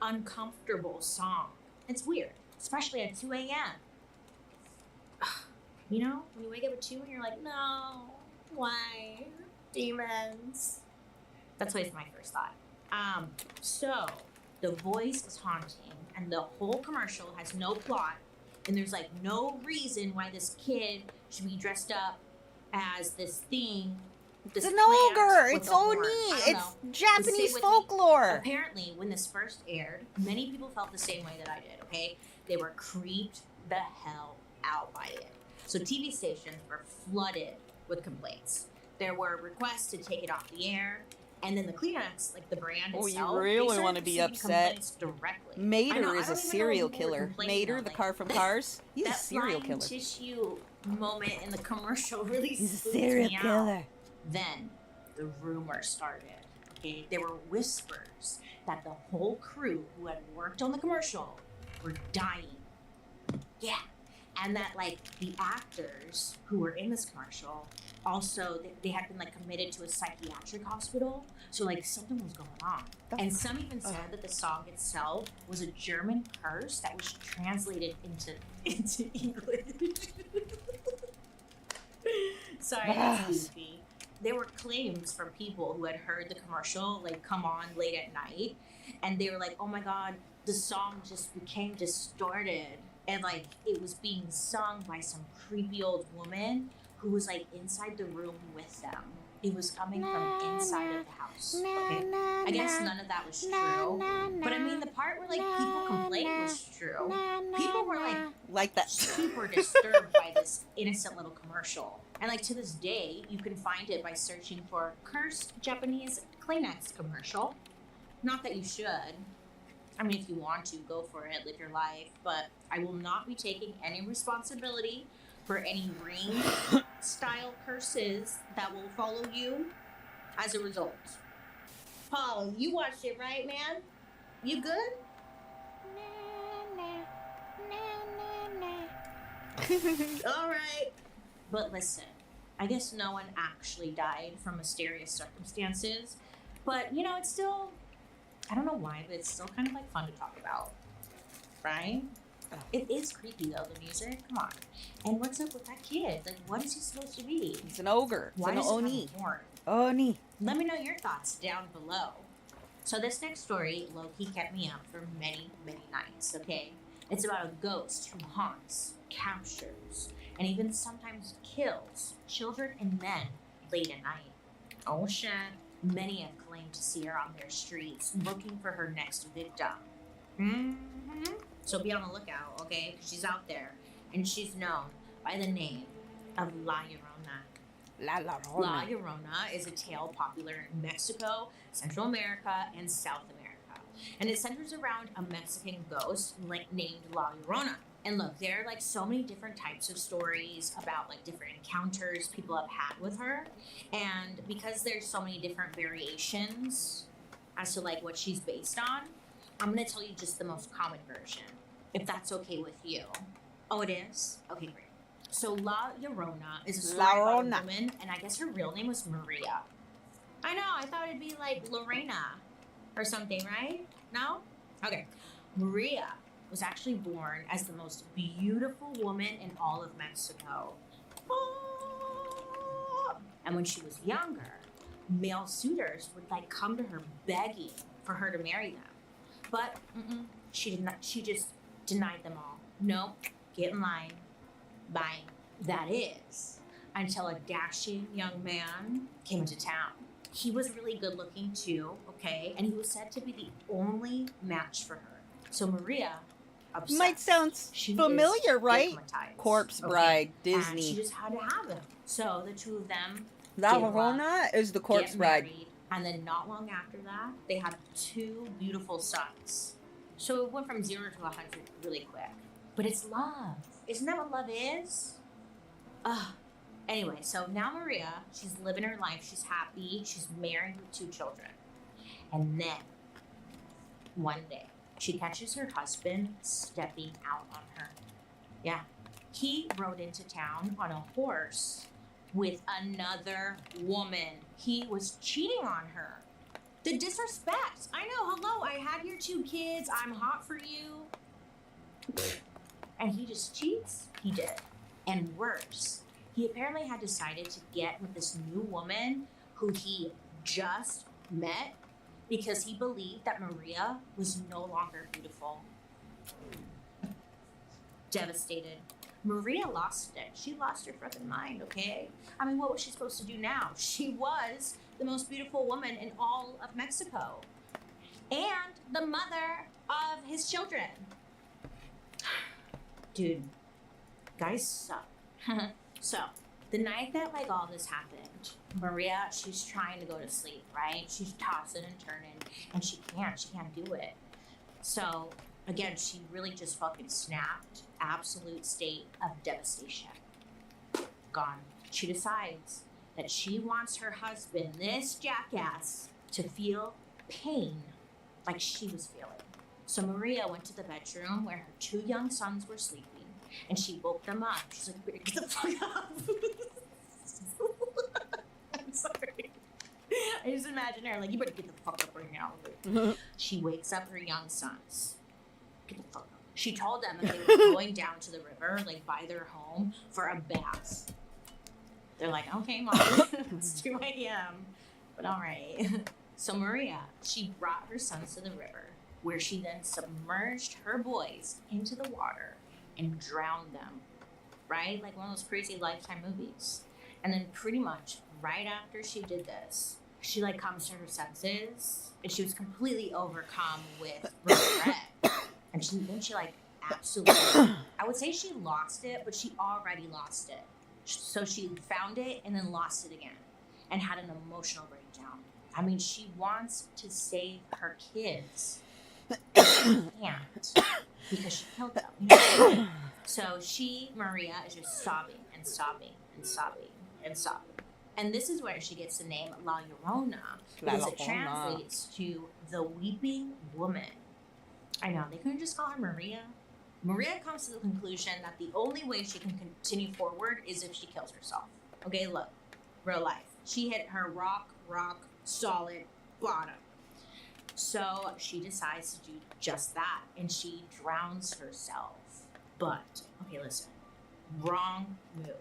uncomfortable song. It's weird, especially at 2 a.m. When you wake up at 2 and you're like, no, why? Demons. That's always my first thought. So the voice is haunting, and the whole commercial has no plot, and there's no reason why this kid should be dressed up as this thing this It's an plant ogre. with It's a horn. Oni. I don't It's know. But stay Japanese with me. folklore. Apparently, when this first aired, many people felt the same way that I did, okay? They were creeped the hell out by it. So TV stations were flooded with complaints. There were requests to take it off the air, and then the Kleenex, like the brand Oh, itself, you really they started want to be receiving upset? complaints directly. I Mater know, I is a don't even know serial what people were killer. complaining Mater, on, the like, car from Cars, he's a that serial flying killer. tissue moment in the commercial really He's a spooked serial me out. killer. Then the rumor started. Okay, there were whispers that the whole crew who had worked on the commercial were dying. Yeah, and that like the actors who were in this commercial also they had been like committed to a psychiatric hospital, so like something was going on. And some even said that the song itself was a German curse that was translated into English. Sorry, that's goofy. There were claims from people who had heard the commercial like come on late at night, and they were like, "Oh my god, the song just became distorted." And like it was being sung by some creepy old woman who was like inside the room with them. It was coming from inside of the house. Okay, I guess none of that was true. But I mean, the part where like people complained was true. People were like that super disturbed by this innocent little commercial. And like to this day, you can find it by searching for cursed Japanese Kleenex commercial. Not that you should. I mean, if you want to, go for it, live your life. But I will not be taking any responsibility for any ring-style curses that will follow you as a result. Paul, you watched it, right, man? You good? All right. But listen, I guess no one actually died from mysterious circumstances. But, you know, it's still, I don't know why, but it's still kind of like fun to talk about. Right? It is creepy though, the music. Come on. And what's up with that kid? Like, what is he supposed to be? He's an ogre. Why It's does an it Oni. have a horn? Oni. Let me know your thoughts down below. So this next story low-key kept me up for many, many nights, okay? It's about a ghost who haunts, captures, and even sometimes kills children and men late at night. Oh shit. Many have claimed to see her on their streets looking for her next victim. Mm-hmm. So be on the lookout, okay? 'Cause she's out there, and she's known by the name of La Llorona. La La Llorona is a tale popular in Mexico, Central America, and South America. And it centers around a Mexican ghost named La Llorona. And look, there are like so many different types of stories about like different encounters people have had with her. And because there's so many different variations as to like what she's based on, I'm gonna tell you just the most common version, if that's okay with you. Oh, it is? Okay, great. So La Llorona is a story about a woman, and I guess her real name was Maria. I know, I thought it'd be like Lorena or something, right? No? Okay. Maria was actually born as the most beautiful woman in all of Mexico. And when she was younger, male suitors would like come to her begging for her to marry them. But she did not. She just denied them all. Nope, get in line. Bye. That is until a dashing young man came into town. He was really good looking too, okay, and he was said to be the only match for her. So Maria, obsessed. Might sound familiar, right? Hypnotized, Corpse okay? Bride, And she Disney. just had to have him. So the two of them, La give love, Llorona is the Corpse get Bride. married, and then not long after that, they had 2 beautiful sons. So it went from 0 to 100 really quick. But it's love. Isn't that what love is? Ugh. Anyway, so now Maria, she's living her life. She's happy. She's married with 2 children. And then, one day, she catches her husband stepping out on her. Yeah. He rode into town on a horse with another woman. He was cheating on her. The disrespect. I know, hello, I had your 2 kids. I'm hot for you. And he just cheats? He did. And worse, he apparently had decided to get with this new woman who he just met because he believed that Maria was no longer beautiful. Devastated, Maria lost it. She lost her fucking mind, okay? I mean, what was she supposed to do now? She was the most beautiful woman in all of Mexico. And the mother of his children. Dude, guys suck. So, the night that like all this happened, Maria, she's trying to go to sleep, right? She's tossing and turning, and she can't do it. So, again, she really just fucking snapped. Absolute state of devastation. Gone. She decides that she wants her husband, this jackass, to feel pain like she was feeling. So Maria went to the bedroom where her 2 young sons were sleeping, and she woke them up. She's like, "Better get the fuck up." I'm sorry. I just imagine her like, "You better get the fuck up right now." She wakes up her young sons. Get the fuck up. She told them that they were going down to the river, like by their home, for a bath. They're like, "Okay, Mom, it's 2 a.m., but all right." So Maria, she brought her sons to the river, where she then submerged her boys into the water and drowned them, right? Like one of those crazy Lifetime movies. And then pretty much right after she did this, she like comes to her senses, and she was completely overcome with regret. And she like absolutely, I would say she lost it, but she already lost it. So she found it and then lost it again and had an emotional breakdown. I mean, she wants to save her kids. And she can't because she killed them. You know? So Maria, is just sobbing and sobbing and sobbing and sobbing. And this is where she gets the name La Llorona, because it translates to the weeping woman. I know, they couldn't just call her Maria. Maria comes to the conclusion that the only way she can continue forward is if she kills herself. Okay, look, real life. She hit her rock solid bottom. So she decides to do just that, and she drowns herself. But, okay, listen, wrong move.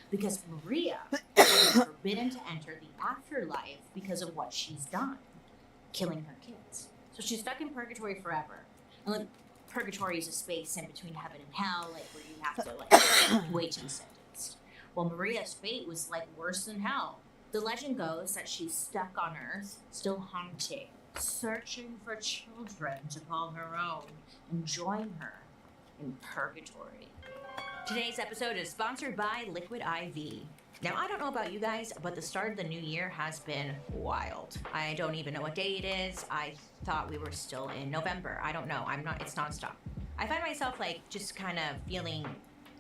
Because Maria is forbidden to enter the afterlife because of what she's done, killing her kids. So she's stuck in purgatory forever. And like, purgatory is a space in between heaven and hell, like where you have to like wait to be sentenced. Well, Maria's fate was like worse than hell. The legend goes that she's stuck on Earth, still haunting, searching for children to call her own and join her in purgatory. Today's episode is sponsored by Liquid IV. Now, I don't know about you guys, but the start of the new year has been wild. I don't even know what day it is. I thought we were still in November. I don't know. It's nonstop. I find myself like just kind of feeling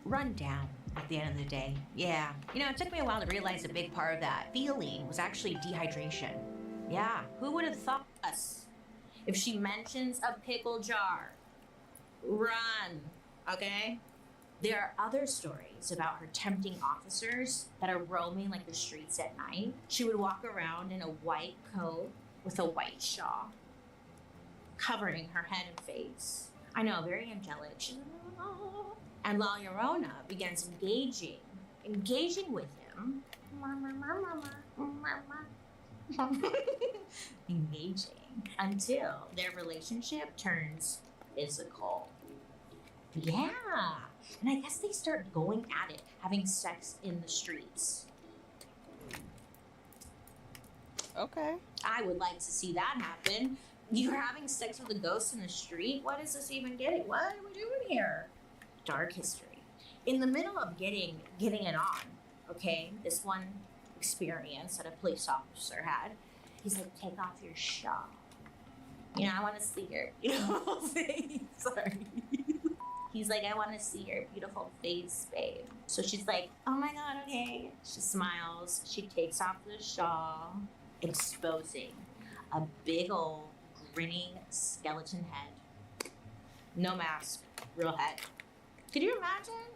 run down at the end of the day. Yeah. You know, it took me a while to realize a big part of that feeling was actually dehydration. Yeah. Who would have thought us? If she mentions a pickle jar, run. Okay? There are other stories about her tempting officers that are roaming like the streets at night. She would walk around in a white coat with a white shawl, covering her head and face. I know, very angelic. And La Llorona begins engaging with him. Engaging until their relationship turns physical. Yeah. And I guess they start going at it, having sex in the streets. Okay. I would like to see that happen. You're having sex with a ghost in the street? What is this even getting? What are we doing here? Dark history. In the middle of getting it on, okay, this one experience that a police officer had, he's like, take off your shawl. You know, I want to see your beautiful face. Sorry. He's like, I want to see your beautiful face, babe. So she's like, oh my God, okay. She smiles. She takes off the shawl, exposing a big old grinning skeleton head. No mask, real head. Could you imagine?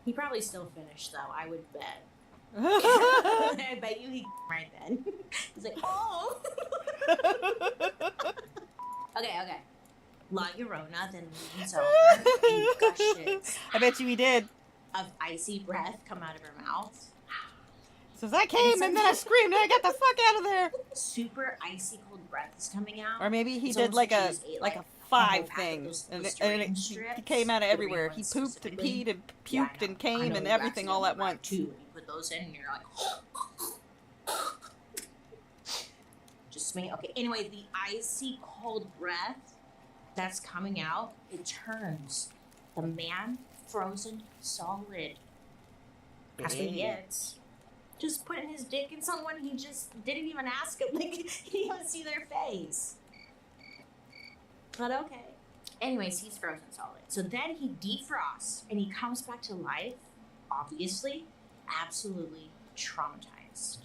He probably still finished though, I would bet. I bet you he right then. He's like, oh. Okay. La Llorona then leans over and gushes. I bet you he did. Of icy breath come out of her mouth. Says I came and then I screamed and I got the fuck out of there. Super icy cold breath is coming out. Or maybe he It's did almost like she a just ate, like a 5 back of thing, those and Listerine he strips, came out of the green everywhere. He ones pooped and specifically. peed and Yeah, puked I and know. I came know and you everything all at accidentally once. too. You put those in and you're like, just me. Okay. Anyway, the icy cold breath that's coming out, it turns the man frozen solid. That's what he gets. Just putting his dick in someone he just didn't even ask him. Like, he didn't even see their face. But okay. Anyways, he's frozen solid. So then he defrosts and he comes back to life, obviously, absolutely traumatized.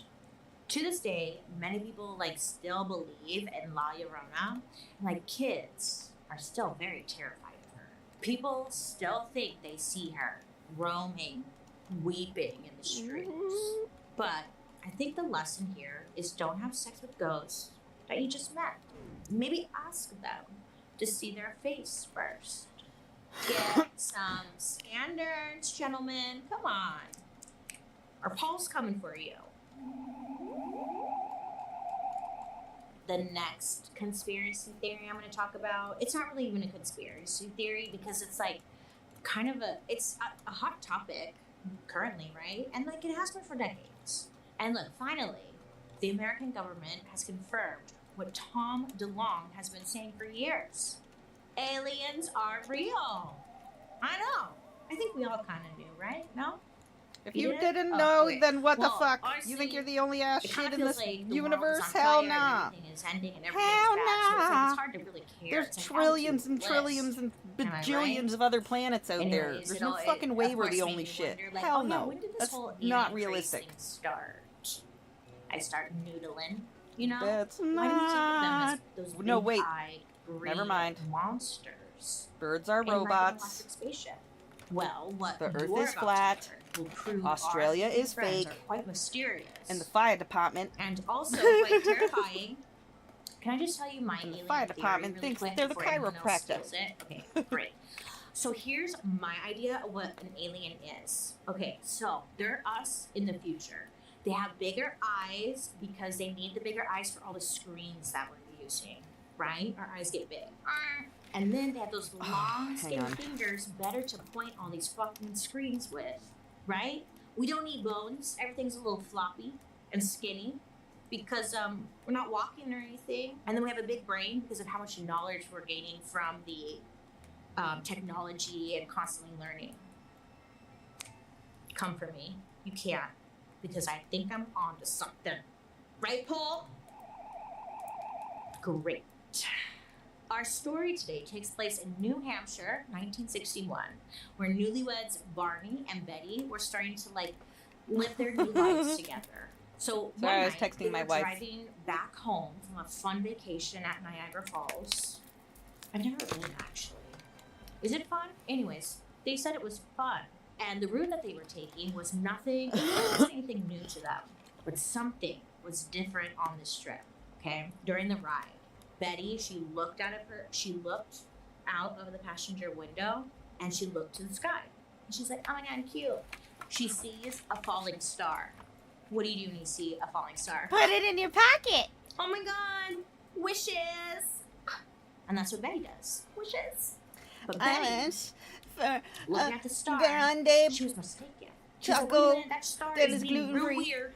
To this day, many people like still believe in La Llorona. Like, kids are still very terrified of her. People still think they see her roaming, weeping in the streets. But I think the lesson here is don't have sex with ghosts that you just met. Maybe ask them to see their face first. Get some standards, gentlemen. Come on. Our Paul's coming for you. The next conspiracy theory I'm going to talk about, it's not really even a conspiracy theory because it's like kind of it's a hot topic currently, right? And like it has been for decades. And look, finally, the American government has confirmed what Tom DeLonge has been saying for years. Aliens are real. I know. I think we all kind of knew, right? No? If You you did? didn't Oh, know, okay. then what Well, the fuck? honestly, You think you're the only ass it shit kinda in this feels like the universe? world is on Hell fire and nah. everything is ending and everything's Hell bad, so it's like nah. it's hard to really care. There's It's an trillions attitude and list. trillions and Am I bajillions right? of other planets out there. Anyways, There's it no all- fucking it, way of we're course, the made only me shit. wonder, like, Hell oh, yeah, no. when did this That's whole not alien realistic. race thing start? I start noodling, you know? That's Why do we think of them not. as those No, big wait. eyed, Never mind. monsters? Birds are in like an robots. electric spaceship. Well, what The Earth you're is about flat. to learn will prove Australia our is friends fake. are quite mysterious And the fire department. and also quite terrifying. Can I just tell you my And the alien fire theory department really thinks quick they're the before anyone else chiropractor. steals it? Okay, great. So here's my idea of what an alien is. Okay, so they're us in the future. They have bigger eyes because they need the bigger eyes for all the screens that we're using, right? Our eyes get big. And then they have those long, hang skinny on. fingers better to point all these fucking screens with, right? We don't need bones. Everything's a little floppy and skinny because we're not walking or anything. And then we have a big brain because of how much knowledge we're gaining from the technology and constantly learning. Come for me. You can't because I think I'm onto something. Right, Paul? Great. Our story today takes place in New Hampshire, 1961, where newlyweds Barney and Betty were starting to like live their new lives together. So Sorry, I one was night, texting they my were wife. driving back home from a fun vacation at Niagara Falls. I've never been actually. Is it fun? Anyways, they said it was fun. And the route that they were taking was nothing, it wasn't anything new to them. But something was different on this trip, okay? During the ride. Betty, she looked out of the passenger window and she looked to the sky. And she's like, oh my God, cute. She sees a falling star. What do you do when you see a falling star? Put it in your pocket. Oh my God, wishes. And that's what Betty does, wishes. But Betty, looking at the star, grande she was mistaken. She was like, wait a choco minute, that star that is is being real gluten-free. weird.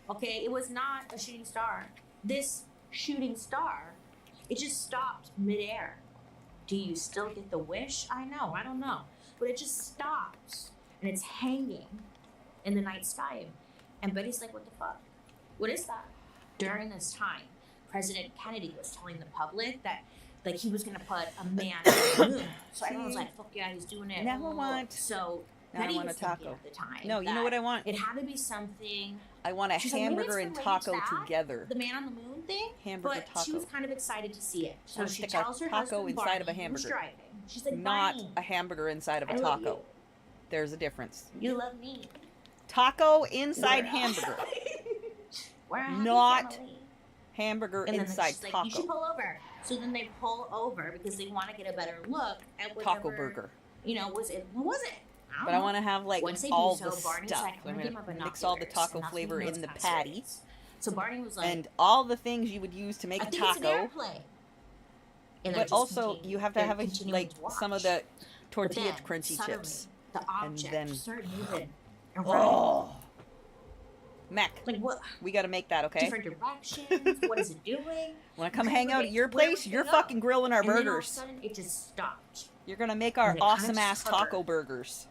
Okay, it was not a shooting star. This shooting star, it just stopped midair. Do you still get the wish? I know, I don't know. But it just stops and it's hanging in the night sky. And Betty's like, what the fuck? What is that? During this time, President Kennedy was telling the public that like he was gonna put a man on the moon. So everyone was like, fuck yeah, he's doing it. Now I want- So now I Betty want was a thinking taco. at the time. No, you know that what I want? It had to be something. I want a She's like, maybe hamburger it's and related to taco that, together. The man on the moon thing. Hamburger But she was taco. kind of excited to see it. So I'll she stick a tells her taco husband inside of a Barney, who's hamburger. driving. She's like, Not Barney, a hamburger inside of a I love taco. you. There's a difference. You love me. Taco inside We're- hamburger. We're a happy Not family. hamburger And then inside she's like, taco. you should pull over. So then they pull over because they want to get a better look at whatever, Taco burger. You know, was it? What was it? I But don't I know. want to have like Once they all do the so, Barney's stuff. like, I'm "Look at gonna my mix all the binoculars," taco and that's flavor when he in the knows patty passwords. So Barney was like, and all the things you would use to make I a think it's an taco. airplane. And they're But just also, continuing- you have to they're have a, continuing like to watch. some of the But tortilla then, crunchy suddenly, chips. the object then- started moving around. Oh, Mac, Like what? we gotta make that, okay? Different directions. What is it doing? Wanna come You hang couldn't out at your predict where it place? was You're gonna go. fucking grilling our And then all of a burgers. sudden, it just stopped. You're gonna make our And it kinda awesome ass just hovered. taco burgers.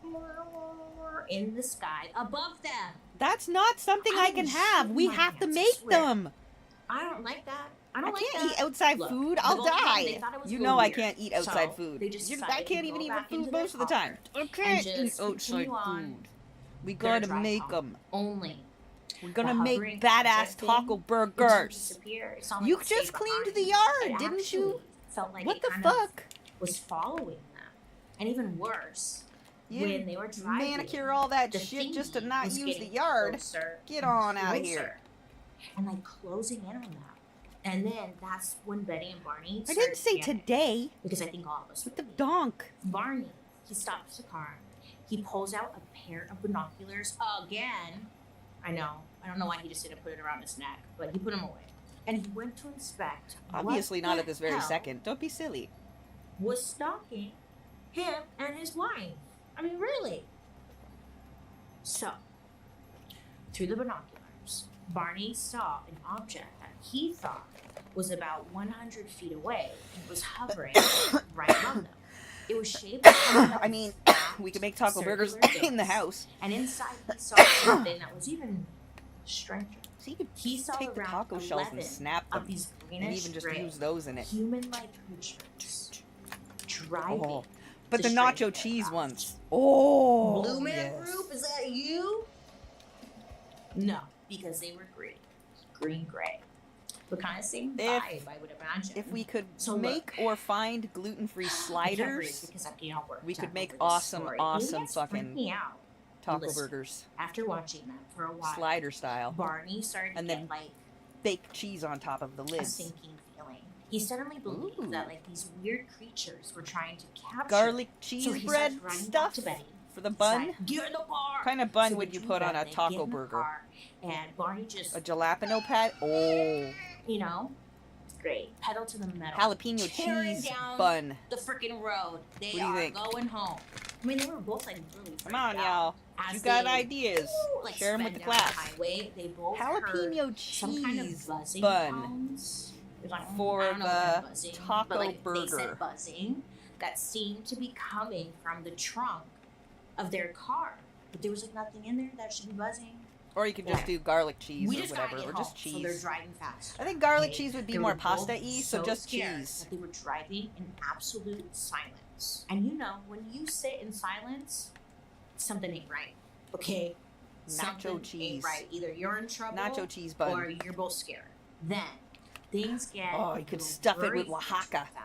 In the sky above them. That's not something I can have. We have to make them. I don't like that. I I don't like can't that. eat outside Look, food. the I'll both of them, they die. thought it was You a know little I weird. can't eat outside So, food. they just I decided can't to even go eat back food into their most of the time. car I can't and eat just outside continue on food. We their gotta drive make home. them. Only. We're gonna The make hovering badass object taco thing burgers. disappear. It's not like You it stayed just cleaned behind. the yard, It didn't you? actually Felt like What it the kind fuck? Of was following them, and even worse, You when they were driving, manicure all that the shit just to thingy not was use the getting yard. closer Get and on out of closer, here. and like closing in on them. And then that's when Betty and Barney. I didn't started say panicking, today. because I think all of us. What the donk? Barney, he stops the car. He pulls out a pair of binoculars again. I know. I don't know why he just didn't put it around his neck, but he put them away. And he went to inspect. Obviously what not the at this very hell second. Don't be silly. Was stalking him and his wife. I mean, really. So, through the binoculars, Barney saw an object that he thought was about 100 feet away and was hovering right above them. It was shaped like I mean, we could make taco burgers circular in the disc, house. and inside he saw something that was even stranger. So you could He saw take the around taco shells and 11 snap them, of these and greenish even just gray use those in it. human-like creatures driving. Oh, but to the straighten nacho their cheese path. ones. Oh, Blue Man yes. Group, is that you? No, because they were green. Green-gray. But kind of same If- vibe, I would imagine. If we could So make look. or find gluten-free I can't breathe sliders, because I'm getting all worked we could up make over this awesome, story. awesome You guys freak fucking me out. taco Listen, burgers, After watching them for a while, slider style, Barney started and to then get like baked cheese on top of the a lids. sinking feeling. He suddenly believed Ooh. that like these weird creatures were trying to capture Garlic him. cheese So he bread starts running stuff back to Betty. for the He's bun. like, "Get in the car!" What kind of bun So would they you do put on that. a They taco get in the burger? car, and Barney just, A jalapeno pad? Oh, you know, great. Pedal to the metal. jalapeno Tearing cheese down bun. the freaking road. They What do you are think? going home. I mean, they were both like really freaked Come on, out. y'all. As You got they, ideas. like, Share them sped with the down class. highway, they both Jalapeno heard some kind of cheese buzzing bun tones. It was like, for I don't know what kind of the buzzing, taco but, like, They burger. said buzzing that seemed to be coming from the trunk of their car, but there was like nothing in there that should be buzzing. Or you could just do garlic cheese We or just gotta whatever, get or just home, so they're cheese. driving fast. I think garlic Okay? cheese would be They more were both pasta-y, so just scared cheese. that they were driving in absolute silence. And you know, when you sit in silence, something ain't right. Okay? Something Nacho cheese. ain't right. Either you're in trouble Nacho cheese bun. or you're both scared. Then things get Oh, a you could little stuff it blurry with for Oaxaca. them.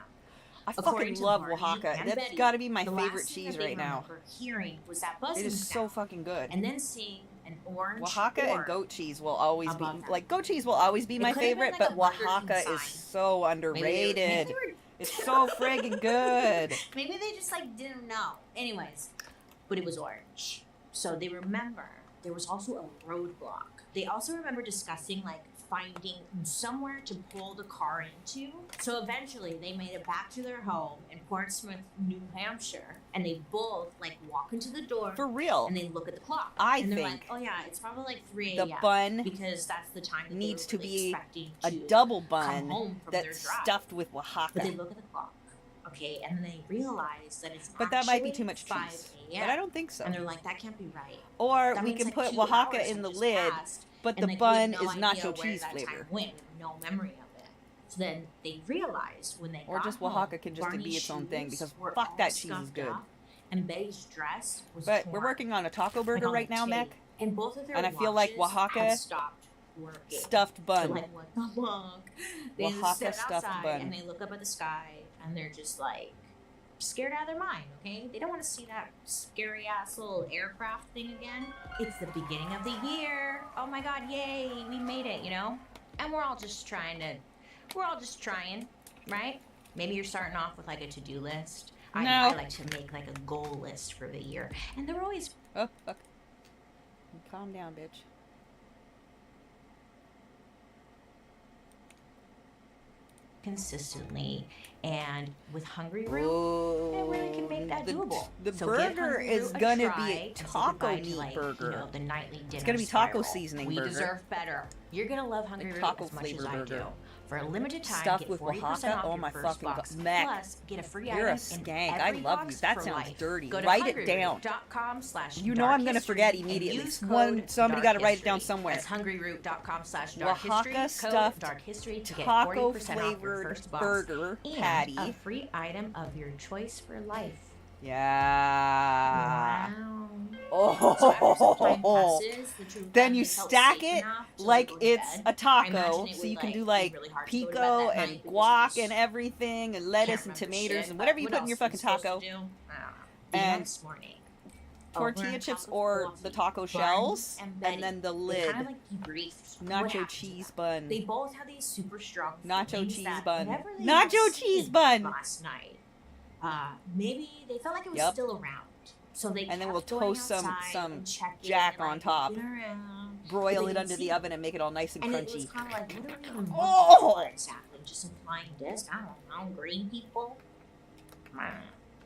I According fucking to love Barney Oaxaca. and That's Betty, got to be my the favorite last thing cheese that they right now. remember hearing was that buzzing It is so sound, fucking good. and then seeing an orange Oaxaca and orb goat cheese will always be above them. like goat cheese will always be It my could have been favorite, like but a Burger King Oaxaca sign. is so Maybe underrated. they were- It's so friggin' good. Maybe they just like didn't know. Anyways, but it was orange. So they remember there was also a roadblock. They also remember discussing like finding somewhere to pull the car into. So eventually they made it back to their home in Portsmouth, New Hampshire, and they both like walk into the door For real. and they look at the clock. I and they're think like, oh yeah, it's probably like 3 the a.m. bun because that's the time that needs they to were really be expecting a to double come bun home from their that's drive. stuffed with But Oaxaca. they look at the clock, okay, and they realize that it's But that might be actually too much 5 cheese. a.m. But I don't think so. And they're like, that can't be right. Or That we means, can like, put 2 Oaxaca hours in have the just lid, passed, but and, the like, we bun have no is idea nacho where cheese that flavor. time went. We have no memory of it. So then they realized when they Or got just home, Oaxaca can just be Barney's its own thing, shoes because were fuck all that cheese is scuffed good. up, and Betty's dress was But torn, we're working on a taco like, burger on right the now, titty. Mac. And both of their And I feel like watches Oaxaca had stopped working. Stuffed They're bun. like, what the fuck? They Oaxaca step stuffed outside bun. and they look up at the sky and they're just like scared out of their mind, okay? They don't want to see that scary ass little aircraft thing again. It's the beginning of the year. Oh my god, yay, we made it, you know? And we're all just trying, right? Maybe you're starting off with like a to-do list. No. I like to make like a goal list for the year. And they're always Oh, fuck. Calm down, bitch. consistently. And with Hungry Root, it really can make that doable. The So give burger Hungry is Root a gonna try be a and say taco goodbye to, meat like, burger. You know, the nightly dinner It's gonna be taco spiral. seasoning We burger. deserve better. You're gonna love Hungry Root taco as much flavor as I burger. do. For a limited time, Stuffed get with 40% Oaxaca? off Oh your my first fucking box. god. Mac, Plus, get a free you're a item in skank. I every love you. box That for sounds life. dirty. Go to Write it down. You know I'm gonna forget immediately. Somebody got to write it down somewhere. That's hungryroot.com/darkhistory. Oaxaca Code stuffed darkhistory to get taco 40% off your flavored first box burger and patty. a free item of your choice for life. Yeah. Wow. Oh. So after some time passes, the two Then you families felt stack safe it enough to like go to it's bed. a I taco, imagine it so would, you can do be like really hard to go to bed pico that and night because guac you and just everything and lettuce can't and remember tomatoes shit, and whatever you but put in what your else fucking are you supposed taco. to do? I don't know. The And next morning, tortilla over a chips cup of or coffee, the taco Barney shells, and and Betty, then the they lid. kind of like debriefed what Nacho happened to cheese them. bun. They both had these super strong Nacho feelings cheese that bun. whatever they Nacho had cheese seen bun. last night, maybe they felt like it was Yep. still around. So they And then kept we'll going toast outside some and checking jack and, on like, top. looking around. But Broil they it didn't under see the it. oven and make it all nice and And it was crunchy. kind of like, what are we even Oh! looking for exactly? Just a flying disc? I don't know. Green people?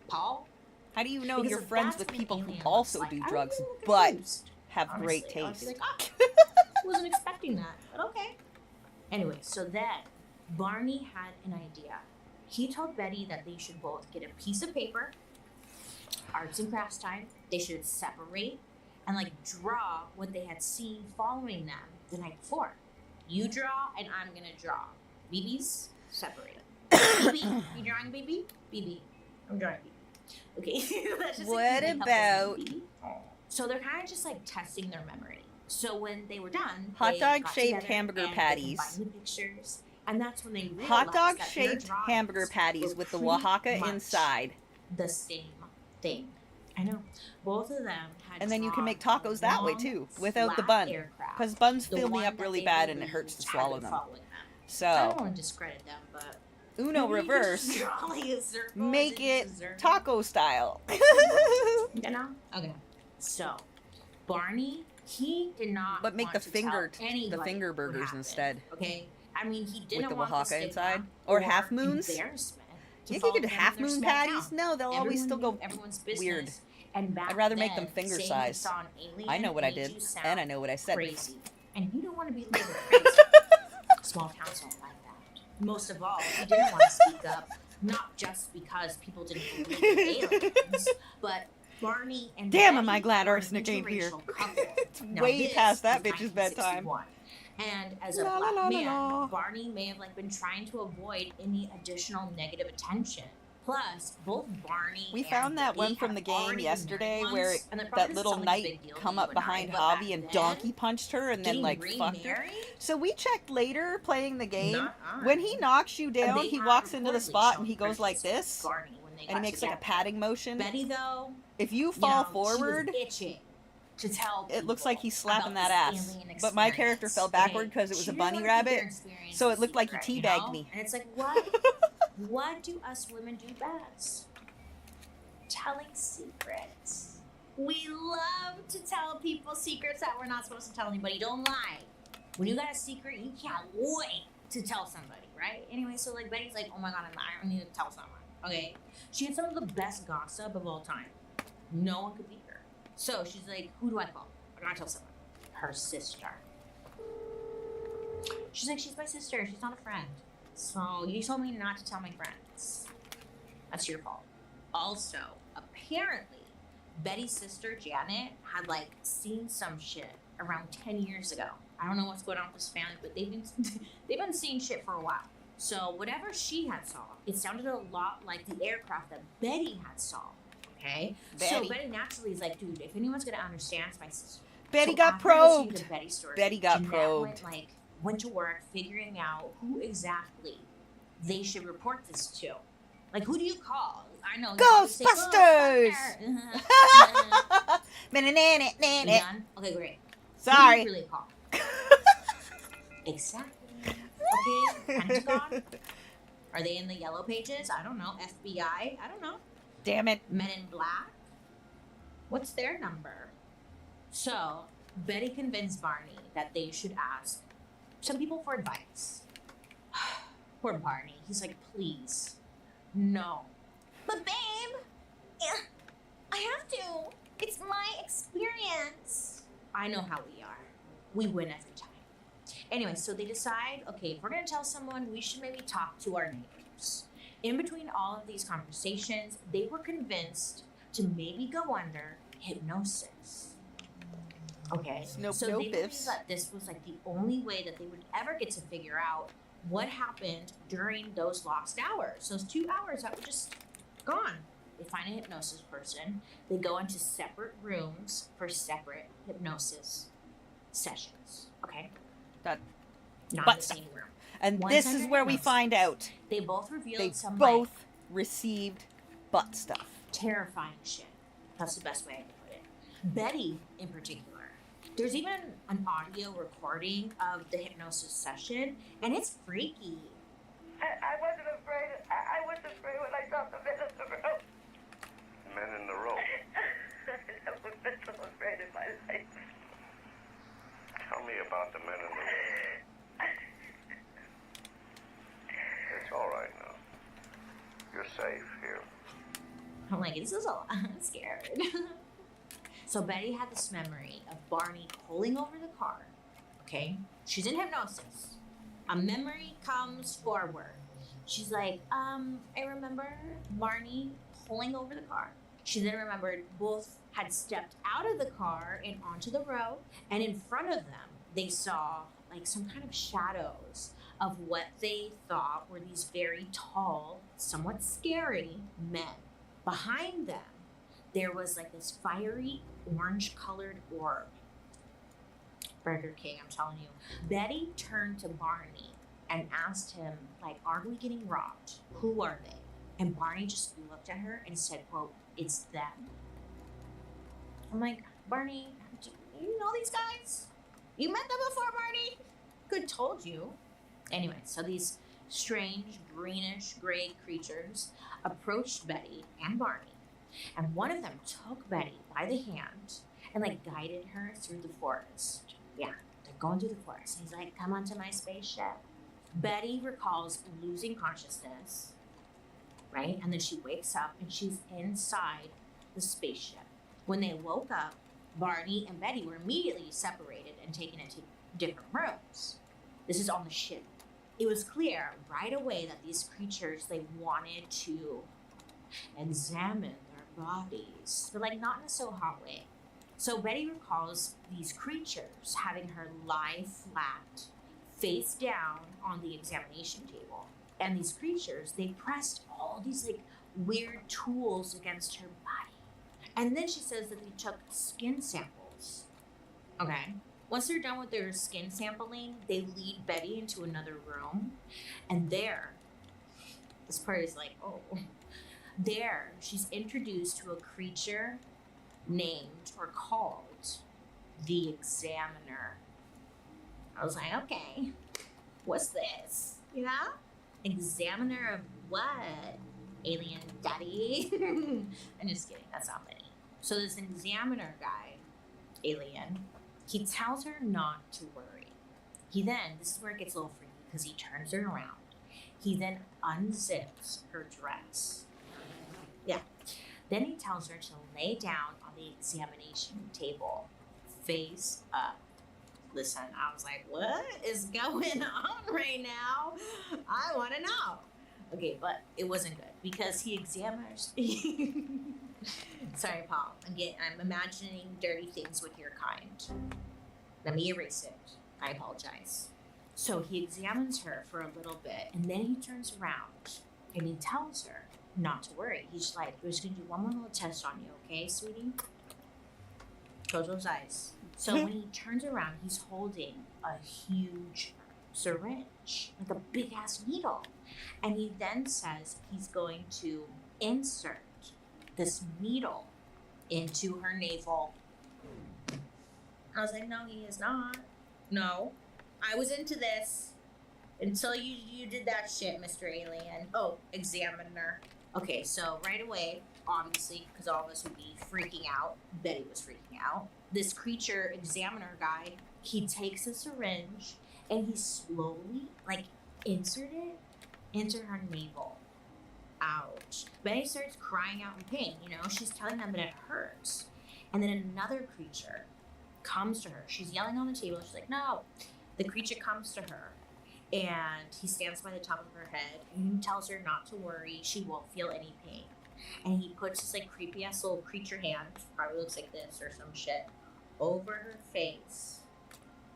Paul? How do you know Because you're if friends that's with what an people who alien also looks do like, I'm drugs a little but confused, have great honestly. I'd be taste? like, wasn't expecting that, but okay. Anyway, so then Barney had an idea. He told Betty that they should both get a piece of paper, arts and crafts time. They should separate and like draw what they had seen following them the night before. You draw and I'm gonna draw. BBs separate. BB, you drawing BB? BB, I'm drawing BB. Okay. That's just What like, about BB. So they're kind of just like testing their memory. So when they were done, hot they dog got shaped together hamburger and they patties? combined the pictures, and that's when they realized Hot dog that their shaped drawings hamburger patties were with the pretty Oaxaca much inside. the same thing. I know. Both of them had And then you can make drawn tacos a that way long, too, without the flat bun. aircraft. Because buns The fill me one up that really they bad and it hurts to believed had swallow been them. following them. I So, don't want to discredit them, but Uno maybe you could just reverse. draw, like, a circle Make and it just circle. taco style. You know? Okay. So, Barney, he did not But make want the to finger tell anybody the finger what burgers happened, instead. Okay? I mean, he didn't With the want Oaxaca the inside? stigma Or half moons? embarrassment to You follow can get them in half their moon small patties? town. No, they'll always Everyone still go knew everyone's business. weird. And back I'd rather make then, them finger saying you size. saw an alien I know what I made did, you sound and I know what I said. Crazy. And you don't want to be labeled crazy. Small towns don't like that. Most of all, he didn't want to speak up, not just because people didn't believe in aliens, but Barney and Damn, Betty am I glad were an Arsenic ain't here. interracial couple. It's Now, way this past that was bitch's bedtime. 1961. And as a La, la, black la, la, man, la. Barney may have like been trying to avoid any additional negative attention. Plus, both Barney We and found that Betty one from had the game already been yesterday married where once, and that probably that doesn't little sound like a knight big deal to come you up and I, behind but Javi back and then, donkey punched her and then getting like fucked her. remarried? So we checked later playing the game. Not When he knocks you And down, they he have walks into the reportedly spot shown and he goes like pictures of this. Barney when they And he got makes like a together. patting motion. Betty, though, If you you fall know, forward, she was itching to tell it looks like he's people slapping about that this ass. alien But my character experience, fell backward okay? because it was She a didn't bunny wanna keep their rabbit. experience So a it looked like secret, he you teabagged know? me. And it's like, what do us women do best? Telling secrets. We love to tell people secrets that we're not supposed to tell anybody. Don't lie. When you got a secret, you can't wait to tell somebody, right? Anyway, so like Betty's like, oh my god, I need to tell someone. Okay? She had some of the best gossip of all time. No one could beat her. So she's like, who do I call? I gotta tell someone. Her sister. She's like, she's my sister. She's not a friend. So you told me not to tell my friends. That's your fault. Also, apparently, Betty's sister Janet had like seen some shit around 10 years ago. I don't know what's going on with this family, but they've been seeing shit for a while. So whatever she had saw, it sounded a lot like the aircraft that Betty had saw. Okay, so Betty. Betty naturally is like, dude, if anyone's gonna understand, it's my sister. Betty So got after listening to probed. Betty's story, Betty got Jeanette probed. went to work figuring out who exactly they should report this to. Like, who do you call? I know. you always say, Ghostbusters! Ghostbusters! You done? Okay, great. Sorry. Who do you really call? Exactly. Okay, Pentagon? Are they in the yellow pages? I don't know. FBI? I don't know. Damn it. Men in Black? What's their number? So, Betty convinced Barney that they should ask some people for advice. Poor Barney. He's like, please, no. But babe, I have to. It's my experience. I know how we are. We win every time. Anyway, so they decide, okay, if we're gonna tell someone, we should maybe talk to our neighbors. In between all of these conversations, they were convinced to maybe go under hypnosis. Okay, Nope, so nope, they believed ifs. that this was like the only way that they would ever get to figure out what happened during those lost hours. Those 2 hours that were just gone. They find a hypnosis person. They go into separate rooms for separate hypnosis sessions. Okay, That not butt in the stuff. same room. And One's this under is where we hypnosis. find out They both revealed they some both received butt stuff. terrifying shit. That's the best way I can put it. Betty, in particular. There's even an audio recording of the hypnosis session, and it's freaky. I wasn't afraid. I was afraid when I saw the men in the room. Men in the room. I've never been so afraid in my life. Tell me about the men in the room. It's all right now. You're safe here. I'm like, this is a lot. I'm scared. So Betty had this memory of Barney pulling over the car. Okay? She's in hypnosis. A memory comes forward. She's like, I remember Barney pulling over the car. She then remembered both had stepped out of the car and onto the road, and in front of them, they saw like some kind of shadows of what they thought were these very tall, somewhat scary men. Behind them, there was like this fiery orange colored orb. Burger King, I'm telling you. Betty turned to Barney and asked him, like, are we getting robbed? Who are they? And Barney just looked at her and said, quote, it's them. I'm like, Barney, do you know these guys? You met them before, Barney? Good, told you. Anyway, so these strange greenish gray creatures approached Betty and Barney, and one of them took Betty by the hand and like guided her through the forest. Yeah, they're going through the forest. He's like, come onto my spaceship. Betty recalls losing consciousness, right? And then she wakes up and she's inside the spaceship. When they woke up, Barney and Betty were immediately separated and taken into different rooms. This is on the ship. It was clear right away that these creatures, they wanted to examine their bodies, but like not in a so hot way. So Betty recalls these creatures having her lie flat, face down on the examination table. And these creatures, they pressed all these like weird tools against her body. And then she says that they took skin samples. Okay. Once they're done with their skin sampling, they lead Betty into another room. And there, this part is like, oh. There, she's introduced to a creature named or called the Examiner. I was like, okay, what's this? You know? Examiner of what? Alien daddy? I'm just kidding, that's not funny. So this Examiner guy, alien, he tells her not to worry. He then, this is where it gets a little freaky because he turns her around. He then unzips her dress. Yeah. Then he tells her to lay down on the examination table, face up. Listen, I was like, what is going on right now? I want to know. Okay, but it wasn't good because he examines. Sorry, Paul. I'm imagining dirty things with your kind. Let me erase it. I apologize. So he examines her for a little bit, and then he turns around and he tells her not to worry. He's like, we're just gonna do one more little test on you, okay, sweetie? Close those eyes. So when he turns around, he's holding a huge syringe, like a big ass needle. And he then says he's going to insert this needle into her navel. I was like, no, he is not. No. I was into this until you did that shit, Mr. Alien. Oh, Examiner. Okay, so right away, obviously, because all of us would be freaking out, Betty was freaking out. This creature Examiner guy, he takes a syringe and he slowly, like, inserted into her navel. Ouch. Betty starts crying out in pain, you know, she's telling them that it hurts. And then another creature comes to her. She's yelling on the table. She's like, no. The creature comes to her and he stands by the top of her head and he tells her not to worry. She won't feel any pain. And he puts this like creepy ass little creature hand, probably looks like this or some shit, over her face,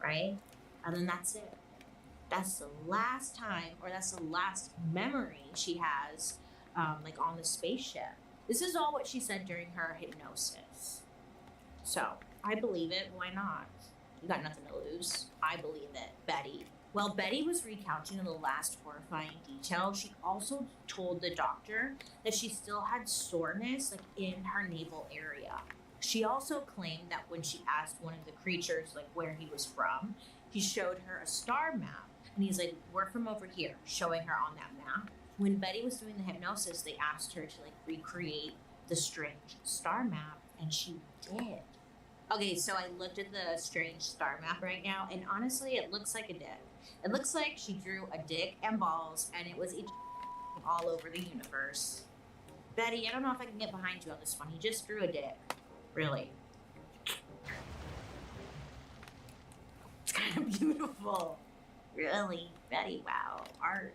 right? And then that's it. That's the last time, or that's the last memory she has, like on the spaceship. This is all what she said during her hypnosis. So I believe it. Why not? You got nothing to lose. I believe it, Betty. While Betty was recounting the last horrifying detail, she also told the doctor that she still had soreness like in her navel area. She also claimed that when she asked one of the creatures like where he was from, he showed her a star map. And he's like, we're from over here, showing her on that map. When Betty was doing the hypnosis, they asked her to like recreate the strange star map, and she did. Okay, so I looked at the strange star map right now, and honestly, it looks like a dick. It looks like she drew a dick and balls, and it was all over the universe. Betty, I don't know if I can get behind you on this one. He just drew a dick. Really. It's kind of beautiful. Really, Betty, wow, art.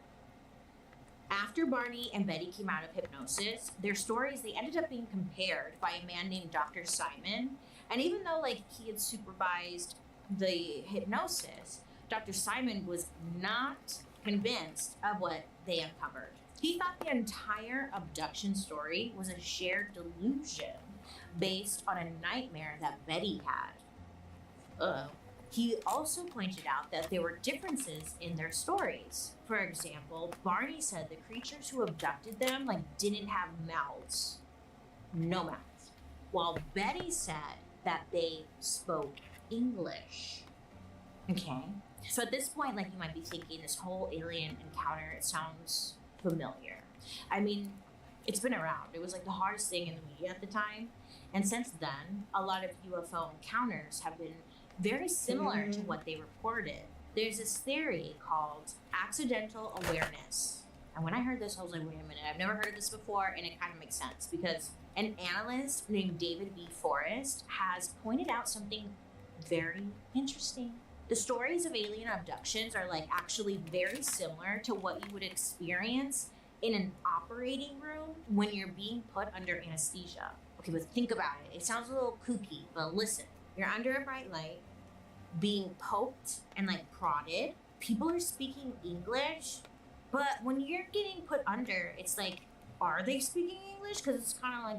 After Barney and Betty came out of hypnosis, their stories, they ended up being compared by a man named Dr. Simon. And even though like he had supervised the hypnosis, Dr. Simon was not convinced of what they uncovered. He thought the entire abduction story was a shared delusion based on a nightmare that Betty had. He also pointed out that there were differences in their stories. For example, Barney said the creatures who abducted them like didn't have mouths. No mouths. While Betty said that they spoke English. Okay. So at this point, like you might be thinking this whole alien encounter, it sounds familiar. I mean, it's been around. It was like the hottest thing in the media at the time. And since then, a lot of UFO encounters have been very similar to what they reported. There's this theory called accidental awareness. And when I heard this, I was like, wait a minute, I've never heard of this before, and it kind of makes sense because an analyst named David B. Forrest has pointed out something very interesting. The stories of alien abductions are like actually very similar to what you would experience in an operating room when you're being put under anesthesia. Okay, but think about it. It sounds a little kooky, but listen. You're under a bright light, being poked and like prodded. People are speaking English, but when you're getting put under, it's like, are they speaking English? Because it's kind of like,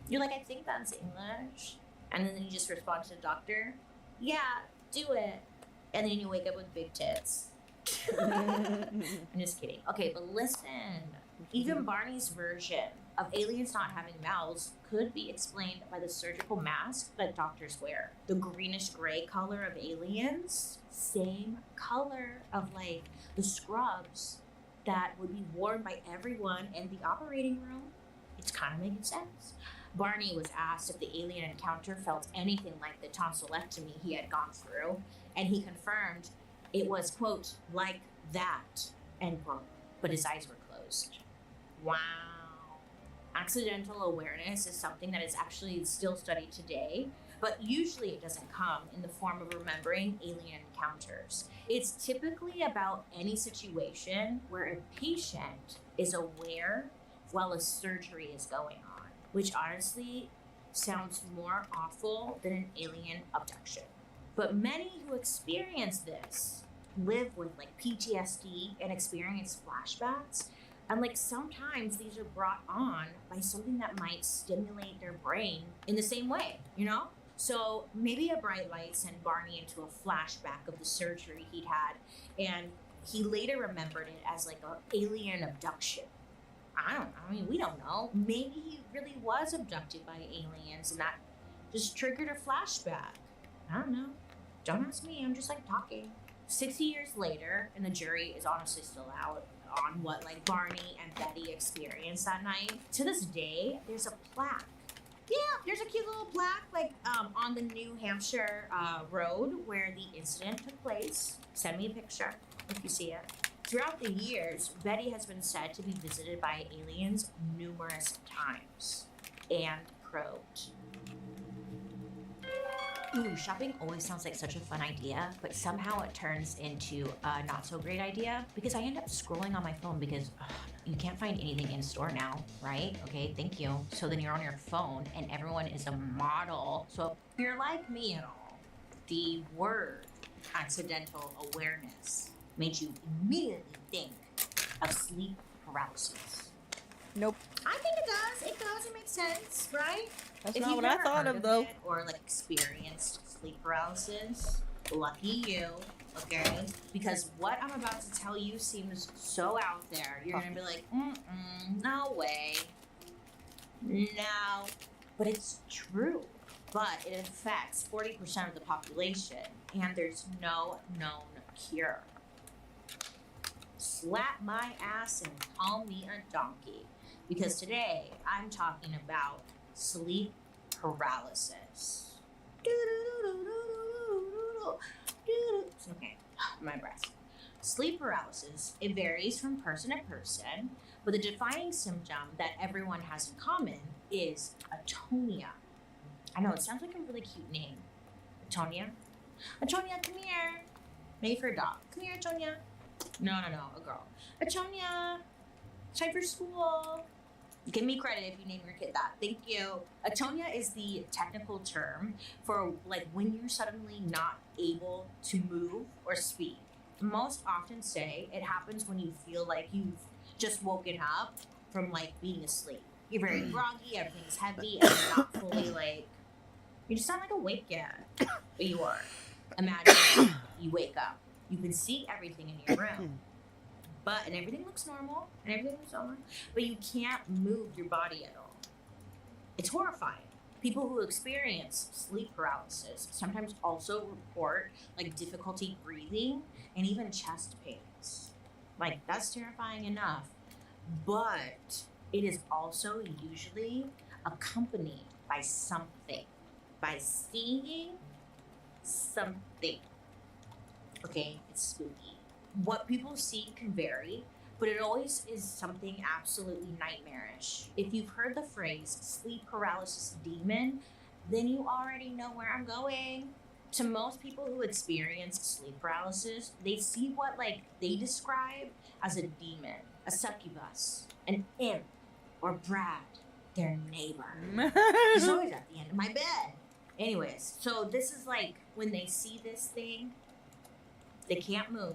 you're like, I think that's English. And then you just respond to the doctor, yeah, do it. And then you wake up with big tits. I'm just kidding. Okay, but listen. Even Barney's version of aliens not having mouths could be explained by the surgical mask that doctors wear. The greenish gray color of aliens, same color of like the scrubs that would be worn by everyone in the operating room. It's kind of making sense. Barney was asked if the alien encounter felt anything like the tonsillectomy he had gone through, and he confirmed it was, quote, like that, end quote, but his eyes were closed. Wow. Accidental awareness is something that is actually still studied today, but usually it doesn't come in the form of remembering alien encounters. It's typically about any situation where a patient is aware while a surgery is going on, which honestly sounds more awful than an alien abduction. But many who experience this live with like PTSD and experience flashbacks. And like sometimes these are brought on by something that might stimulate their brain in the same way, you know? So maybe a bright light sent Barney into a flashback of the surgery he'd had, and he later remembered it as like an alien abduction. We don't know. Maybe he really was abducted by aliens and that just triggered a flashback. I don't know. Don't ask me, I'm just like talking. 60 years later, and the jury is honestly still out on what like Barney and Betty experienced that night. To this day, there's a plaque. Yeah, there's a cute little plaque like on the New Hampshire road where the incident took place. Send me a picture. if you see it. Throughout the years, Betty has been said to be visited by aliens numerous times and probed. Ooh, shopping always sounds like such a fun idea, but somehow it turns into a not so great idea because I end up scrolling on my phone because you can't find anything in store now, right? Okay, thank you. So then you're on your phone and everyone is a model. So if you're like me at all, the word accidental awareness made you immediately think of sleep paralysis. Nope. I think it does. It does. It makes sense, right? That's If not you've what I never thought heard of, though. it or like experienced sleep paralysis, lucky you, okay? Because what I'm about to tell you seems so out there. You're gonna be like, no way. No. But it's true. But it affects 40% of the population, and there's no known cure. Slap my ass and call me a donkey. Because today I'm talking about sleep paralysis. Okay, my breath. Sleep paralysis, it varies from person to person, but the defining symptom that everyone has in common is atonia. I know, it sounds like a really cute name. Atonia? Atonia, come here. Maybe for a dog. Come here, Atonia. No, a girl. Atonia, it's time for school. Give me credit if you name your kid that. Thank you. Atonia is the technical term for like when you're suddenly not able to move or speak. Most often say it happens when you feel like you've just woken up from like being asleep. You're very groggy, everything's heavy, and you're not fully like, you're just not like awake yet. But you are. Imagine you wake up. You can see everything in your room. And everything looks normal, but you can't move your body at all. It's horrifying. People who experience sleep paralysis sometimes also report like difficulty breathing and even chest pains. Like, that's terrifying enough, but it is also usually accompanied by something, by seeing something. Okay, it's spooky. What people see can vary, but it always is something absolutely nightmarish. If you've heard the phrase sleep paralysis demon, then you already know where I'm going. To most people who experience sleep paralysis, they see what like they describe as a demon, a succubus, an imp, or Brad, their neighbor. He's always at the end of my bed. Anyways, so this is like when they see this thing, they can't move.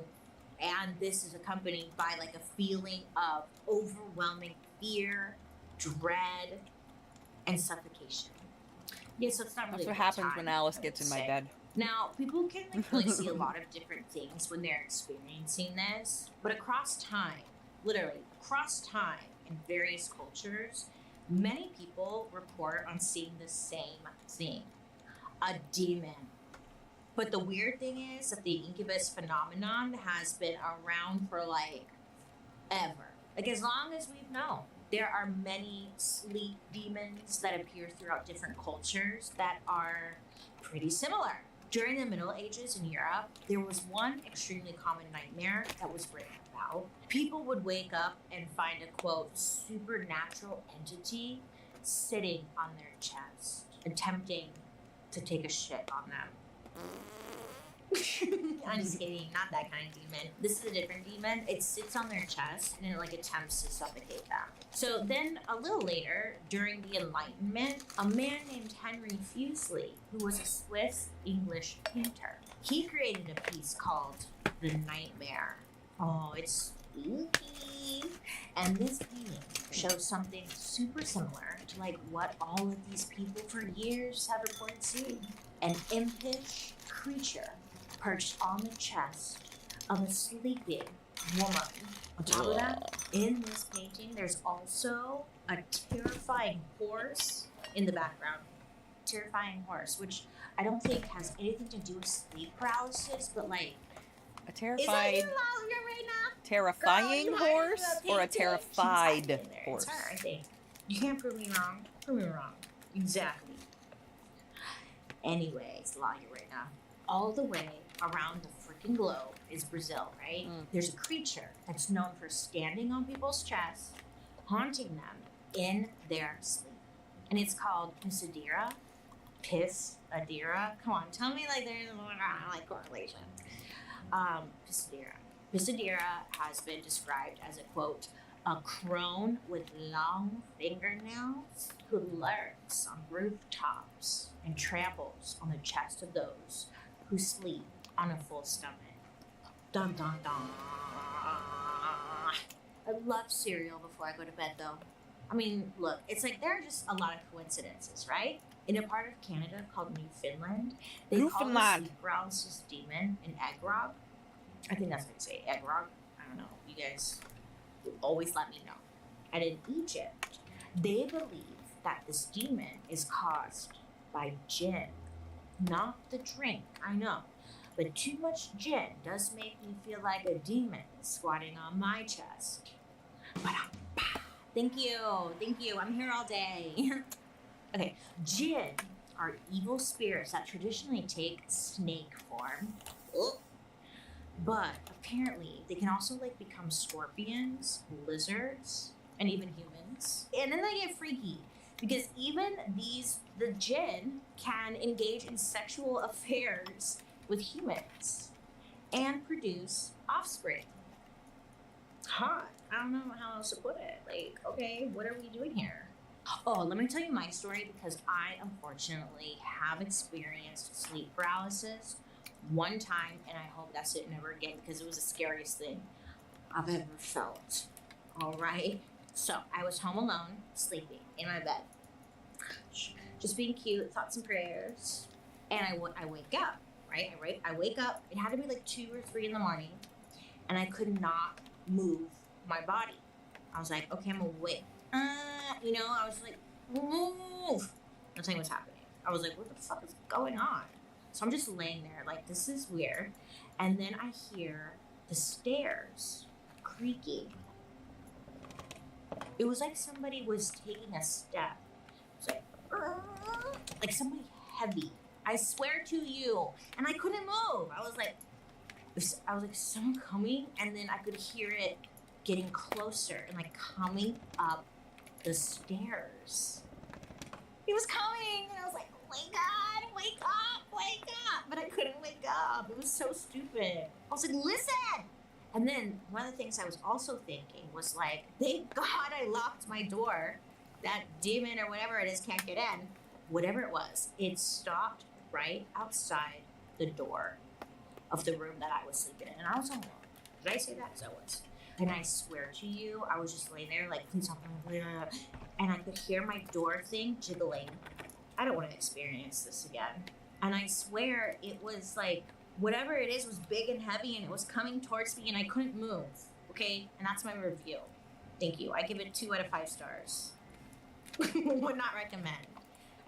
And this is accompanied by like a feeling of overwhelming fear, dread, and suffocation. Yeah, so it's not really. That's what happens when Alice gets in my bed. Now, people can like really see a lot of different things when they're experiencing this, but across time, literally across time in various cultures, many people report on seeing the same thing, a demon. But the weird thing is that the incubus phenomenon has been around for like ever. Like as long as we've known. There are many sleep demons that appear throughout different cultures that are pretty similar. During the Middle Ages in Europe, there was one extremely common nightmare that was written about. People would wake up and find a, quote, supernatural entity sitting on their chest, attempting to take a shit on them. I'm just kidding, not that kind of demon. This is a different demon. It sits on their chest and it like attempts to suffocate them. So then a little later, during the Enlightenment, a man named Henry Fuseli, who was a Swiss English painter, he created a piece called The Nightmare. Oh, it's spooky. And this painting shows something super similar to like what all of these people for years have reported seeing. An impish creature perched on the chest of a sleeping woman. On top of that, in this painting, there's also a terrifying horse in the background. Terrifying horse, which I don't think has anything to do with sleep paralysis, but like a terrified, is that you right now? Terrifying Girl, horse or a terrified horse? It's her, I think. You can't prove me wrong. Prove me wrong. Exactly. Anyways, lie here right now. All the way around the freaking African globe is Brazil, right? There's a creature that's known for standing on people's chests, haunting them in their sleep. And it's called Pisadira. Pisadira? Come on, tell me like there's like correlation. Pisadira. Pisadira has been described as a quote, a crone with long fingernails who lurks on rooftops and tramples on the chest of those who sleep on a full stomach. Dun dun dun. I love cereal before I go to bed though. I mean, look, it's like there are just a lot of coincidences, right? In a part of Canada called Newfoundland, they call the sleep paralysis demon an eggrog. I think that's how you say it, eggrog. I don't know. You guys will always let me know. And in Egypt, they believe that this demon is caused by gin. Not the drink, I know. But too much gin does make me feel like a demon squatting on my chest. Thank you. I'm here all day. Okay, jinn are evil spirits that traditionally take snake form. Ugh. But apparently they can also like become scorpions, lizards, and even humans. And then they get freaky because even the jinn can engage in sexual affairs with humans and produce offspring. Hot. I don't know how else to put it. Like, okay, what are we doing here? Oh, let me tell you my story because I unfortunately have experienced sleep paralysis one time, and I hope that's it never again because it was the scariest thing I've ever felt. All right? So I was home alone, sleeping in my bed, just being cute, thoughts and prayers, and I wake up, right? I wake up. It had to be like 2 or 3 in the morning, and I could not move my body. I was like, okay, I'm awake. I was like, move. That's like what's happening. I was like, what the fuck is going on? So I'm just laying there like, this is weird. And then I hear the stairs creaking. It was like somebody was taking a step. It was like somebody heavy. I swear to you. And I couldn't move. I was like, is someone coming? And then I could hear it getting closer and like coming up the stairs. It was coming, and I was like, wake up, wake up, wake up. But I couldn't wake up. It was so stupid. I was like, listen. And then one of the things I was also thinking was like, thank God I locked my door. That demon or whatever it is can't get in. Whatever it was, it stopped right outside the door of the room that I was sleeping in. And I was alone. Did I say that? So I was. And I swear to you, I was just laying there like, please stop. And I could hear my door thing jiggling. I don't want to experience this again. And I swear it was like, whatever it is was big and heavy and it was coming towards me and I couldn't move. Okay? And that's my review. Thank you. I give it 2 out of 5 stars. Would not recommend.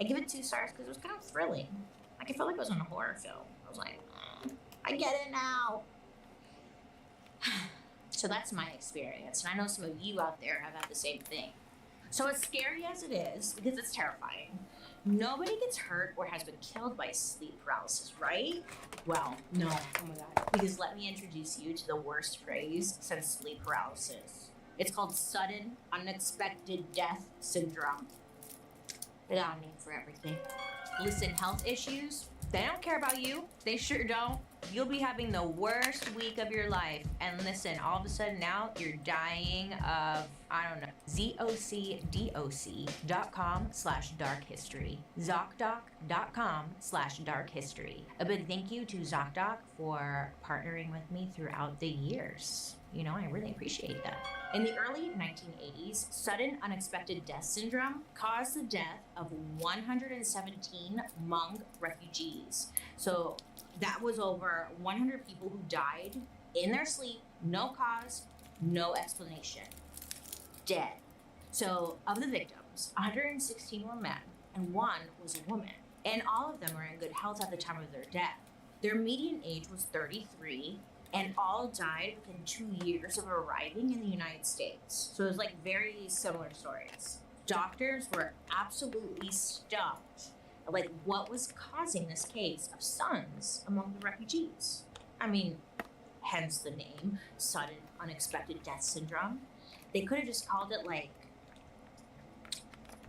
I give it 2 stars because it was kind of thrilling. Like, I felt like I was in a horror film. I was like, I get it now. So that's my experience. And I know some of you out there have had the same thing. So as scary as it is, because it's terrifying, nobody gets hurt or has been killed by sleep paralysis, right? Well, no. Oh my God. Because let me introduce you to the worst phrase since sleep paralysis. It's called sudden unexpected death syndrome. They got a name for everything. Listen, health issues, they don't care about you. They sure don't. You'll be having the worst week of your life. And listen, all of a sudden now you're dying of, I don't know, ZocDoc.com/darkhistory. ZocDoc.com/darkhistory. A big thank you to ZocDoc for partnering with me throughout the years. You know, I really appreciate that. In the early 1980s, sudden unexpected death syndrome caused the death of 117 Hmong refugees. So that was over 100 people who died in their sleep, no cause, no explanation. Dead. So of the victims, 116 were men and 1 was a woman. And all of them were in good health at the time of their death. Their median age was 33 and all died within 2 years of arriving in the United States. So it was like very similar stories. Doctors were absolutely stumped. Like, what was causing this case of sons among the refugees? I I mean, hence the name, sudden unexpected death syndrome. They could have just called it like,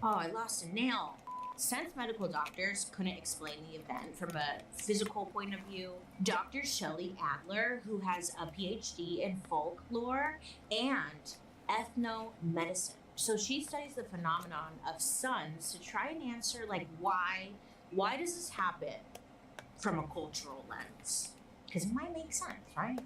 oh, I lost a nail. Since medical doctors couldn't explain the event from a physical point of view, Dr. Shelley Adler, who has a PhD in folklore and ethnomedicine, so she studies the phenomenon of suns to try and answer like why does this happen from a cultural lens? Because it might make sense, right?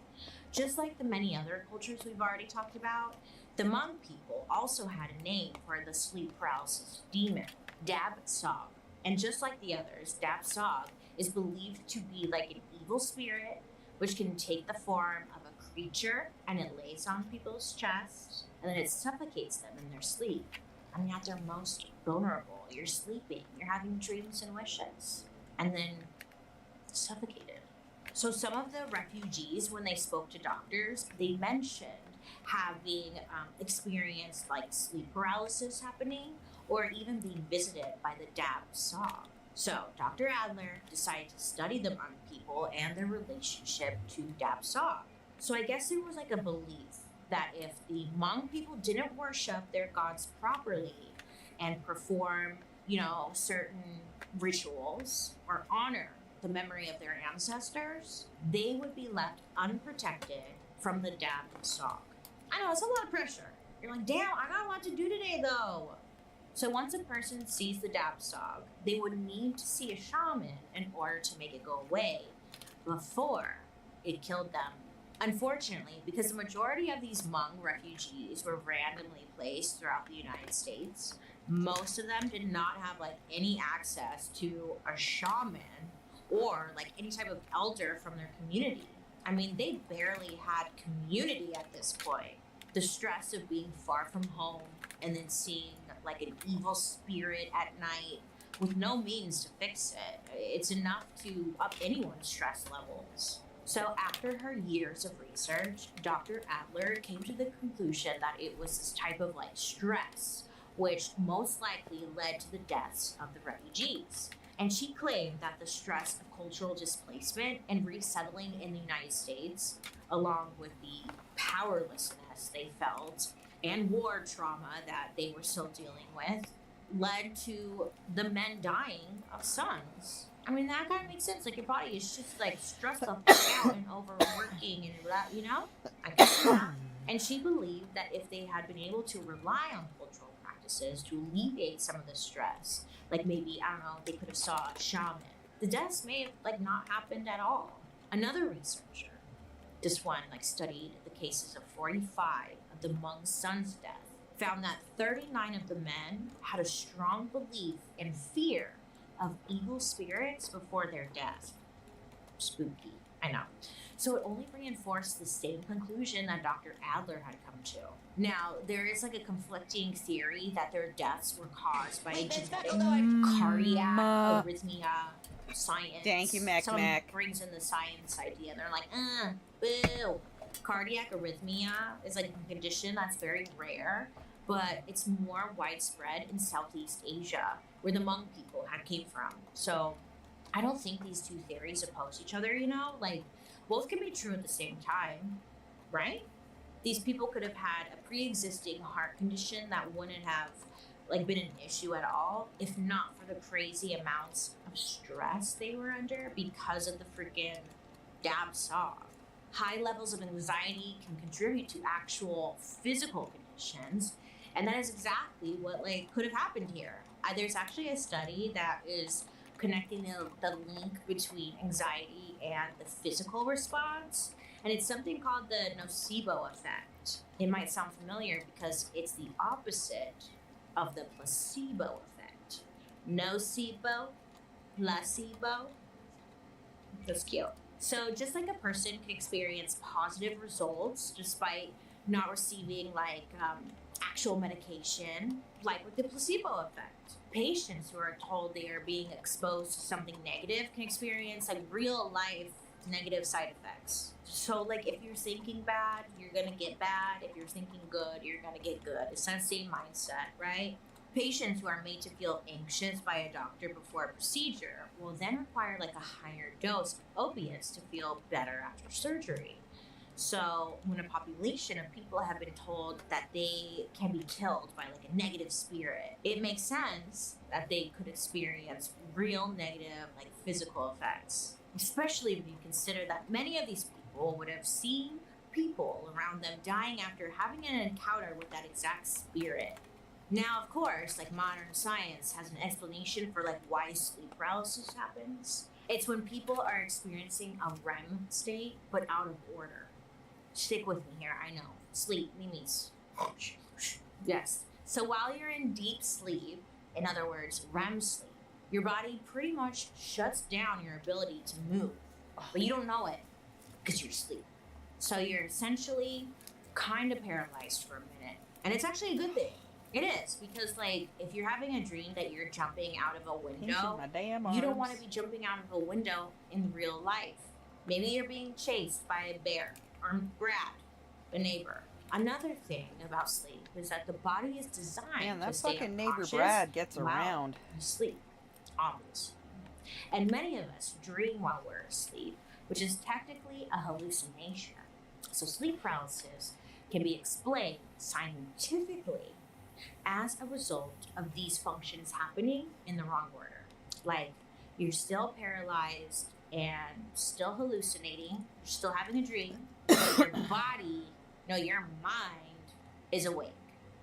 Just like the many other cultures we've already talked about, the Hmong people also had a name for the sleep paralysis demon, Dab Sog. And just like the others, Dab Sog is believed to be like an evil spirit which can take the form of a creature, and it lays on people's chests and then it suffocates them in their sleep. I mean, at their most vulnerable, you're sleeping, you're having dreams and wishes, and then suffocated. So some of the refugees, when they spoke to doctors, they mentioned having experienced like sleep paralysis happening or even being visited by the Dab Sog. So Dr. Adler decided to study the Hmong people and their relationship to Dab Sog. So I guess there was like a belief that if the Hmong people didn't worship their gods properly and perform, certain rituals or honor the memory of their ancestors, they would be left unprotected from the Dab Sog. I know, it's a lot of pressure. You're like, damn, I got a lot to do today though. So once a person sees the Dab Sog, they would need to see a shaman in order to make it go away before it killed them. Unfortunately, because the majority of these Hmong refugees were randomly placed throughout the United States, most of them did not have like any access to a shaman or like any type of elder from their community. I mean, they barely had community at this point. The stress of being far from home and then seeing like an evil spirit at night with no means to fix it, it's enough to up anyone's stress levels. So after her years of research, Dr. Adler came to the conclusion that it was this type of like stress, which most likely led to the deaths of the refugees. And she claimed that the stress of cultural displacement and resettling in the United States, along with the powerlessness they felt and war trauma that they were still dealing with, led to the men dying of sons. I mean, that kind of makes sense. Like, your body is just like stressed the fuck out and overworking and that, I can see that. And she believed that if they had been able to rely on cultural practices to alleviate some of the stress, like maybe, I don't know, they could have saw a shaman, the deaths may have like not happened at all. Another researcher, this one like studied the cases of 45 of the Hmong sons' death, found that 39 of the men had a strong belief and fear of evil spirits before their death. Spooky, I know. So it only reinforced the same conclusion that Dr. Adler had come to. Now, there is like a conflicting theory that their deaths were caused by genetic cardiac arrhythmia, science. Thank you, Mac. Someone brings in the science idea. They're like, boo. Cardiac arrhythmia is like a condition that's very rare, but it's more widespread in Southeast Asia, where the Hmong people came from. So I don't think these two theories oppose each other, like both can be true at the same time, right? These people could have had a pre-existing heart condition that wouldn't have like been an issue at all if not for the crazy amounts of stress they were under because of the freaking Dab Sog. High levels of anxiety can contribute to actual physical conditions, and that is exactly what like could have happened here. There's actually a study that is connecting the link between anxiety and the physical response, and it's something called the nocebo effect. It might sound familiar because it's the opposite of the placebo effect. Nocebo, placebo. That's cute. So just like a person can experience positive results despite not receiving like actual medication, like with the placebo effect. Patients who are told they are being exposed to something negative can experience like real life negative side effects. So like if you're thinking bad, you're gonna get bad. If you're thinking good, you're gonna get good. It's that same mindset, right? Patients who are made to feel anxious by a doctor before a procedure will then require like a higher dose of opiates to feel better after surgery. So when a population of people have been told that they can be killed by like a negative spirit, it makes sense that they could experience real negative like physical effects. Especially when you consider that many of these people would have seen people around them dying after having an encounter with that exact spirit. Now, of course, like modern science has an explanation for like why sleep paralysis happens. It's when people are experiencing a REM state, but out of order. Stick with me here, I know. Sleep, mimis. Yes. So while you're in deep sleep, in other words, REM sleep, your body pretty much shuts down your ability to move. But you don't know it because you're asleep. So you're essentially kind of paralyzed for a minute. And it's actually a good thing. It is, because like if you're having a dream that you're jumping out of a window, My damn you don't arms. want to be jumping out of a window in real life. Maybe you're being chased by a bear or Brad, a neighbor. Another thing about sleep is that the body is designed Man, to that stay fucking neighbor unconscious Brad gets while around. you sleep. Obvious. And many of us dream while we're asleep, which is technically a hallucination. So sleep paralysis can be explained scientifically as a result of these functions happening in the wrong order. Like, you're still paralyzed and still hallucinating, you're still having a dream, but your body, no, your mind is awake.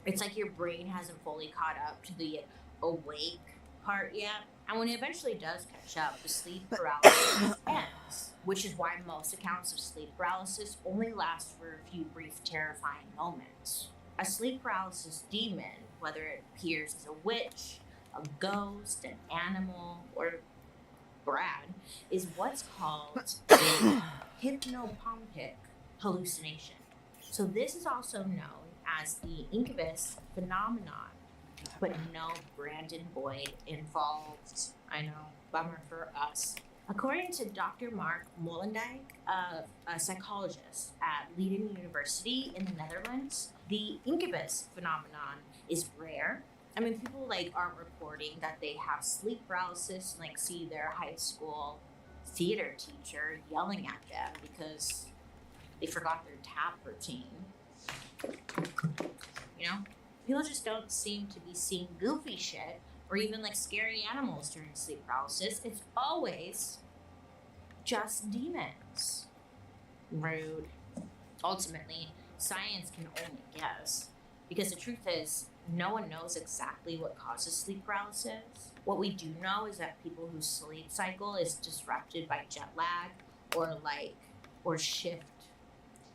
It's like your brain hasn't fully caught up to the awake part yet. And when it eventually does catch up, the sleep paralysis ends, which is why most accounts of sleep paralysis only last for a few brief, terrifying moments. A sleep paralysis demon, whether it appears as a witch, a ghost, an animal, or Brad, is what's called a hypnopompic hallucination. So this is also known as the incubus phenomenon, but no Brandon Boyd involved. I know, bummer for us. According to Dr. Mark Mollendijk, a psychologist at Leiden University in the Netherlands, the incubus phenomenon is rare. I mean, people like aren't reporting that they have sleep paralysis and like see their high school theater teacher yelling at them because they forgot their tap routine. You know? People just don't seem to be seeing goofy shit or even like scary animals during sleep paralysis. It's always just demons. Rude. Ultimately, science can only guess, because the truth is, no one knows exactly what causes sleep paralysis. What we do know is that people whose sleep cycle is disrupted by jet lag or shift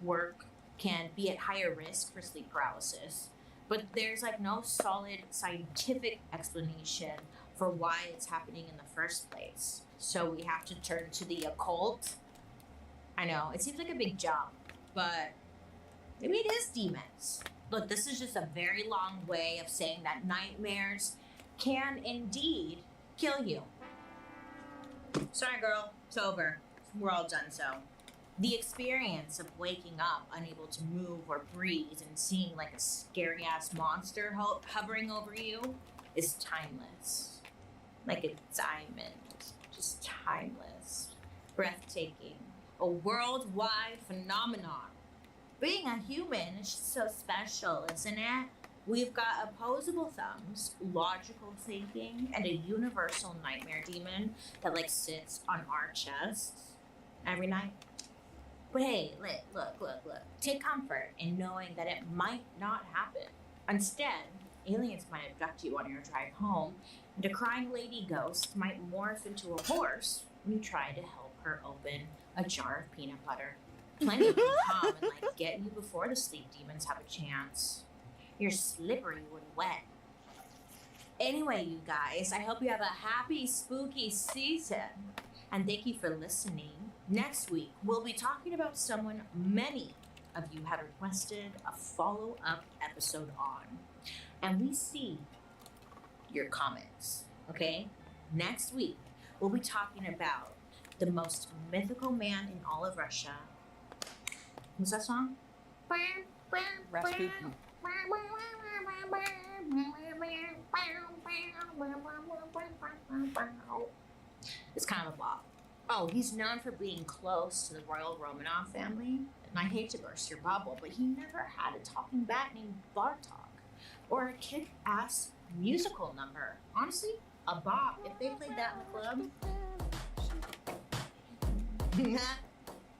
work can be at higher risk for sleep paralysis. But there's like no solid scientific explanation for why it's happening in the first place. So we have to turn to the occult. I know, it seems like a big jump, but maybe it is demons. Look, this is just a very long way of saying that nightmares can indeed kill you. Sorry, girl, it's over. We're all done so. The experience of waking up unable to move or breathe and seeing like a scary ass monster hovering over you is timeless. Like a diamond. Just timeless. Breathtaking. A worldwide phenomenon. Being a human is just so special, isn't it? We've got opposable thumbs, logical thinking, and a universal nightmare demon that like sits on our chests every night. But hey, look. Take comfort in knowing that it might not happen. Instead, aliens might abduct you on your drive home, and a crying lady ghost might morph into a horse when you try to help her open a jar of peanut butter. Plenty can come and like get you before the sleep demons have a chance. You're slippery when wet. Anyway, you guys, I hope you have a happy, spooky season. And thank you for listening. Next week, we'll be talking about someone many of you have requested a follow-up episode on. And we see your comments, okay? Next week, we'll be talking about the most mythical man in all of Russia. What's that song? Rasputin. It's kind of a bop. Oh, he's known for being close to the royal Romanov family. And I hate to burst your bubble, but he never had a talking bat named Bartok. Or a kick-ass musical number. Honestly, a bop. If they played that in the club,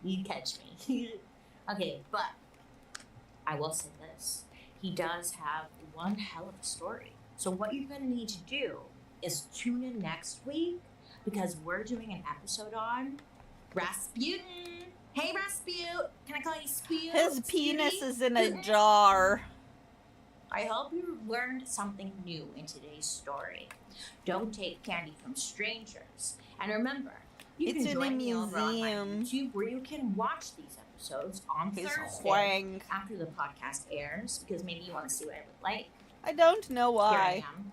you'd catch me. Okay, but I will say this. He does have one hell of a story. So what you're going to need to do is tune in next week because we're doing an episode on Rasputin. Hey, Rasputin. Can I call you Spute? His penis Sputy? is in a jar. I hope you learned something new in today's story. Don't take candy from strangers. And remember, you It's can in a join me over on my museum. YouTube where you can watch these episodes on He's Thursday whang. after the podcast airs because maybe you want to see what I look like. I don't know why. Here I am.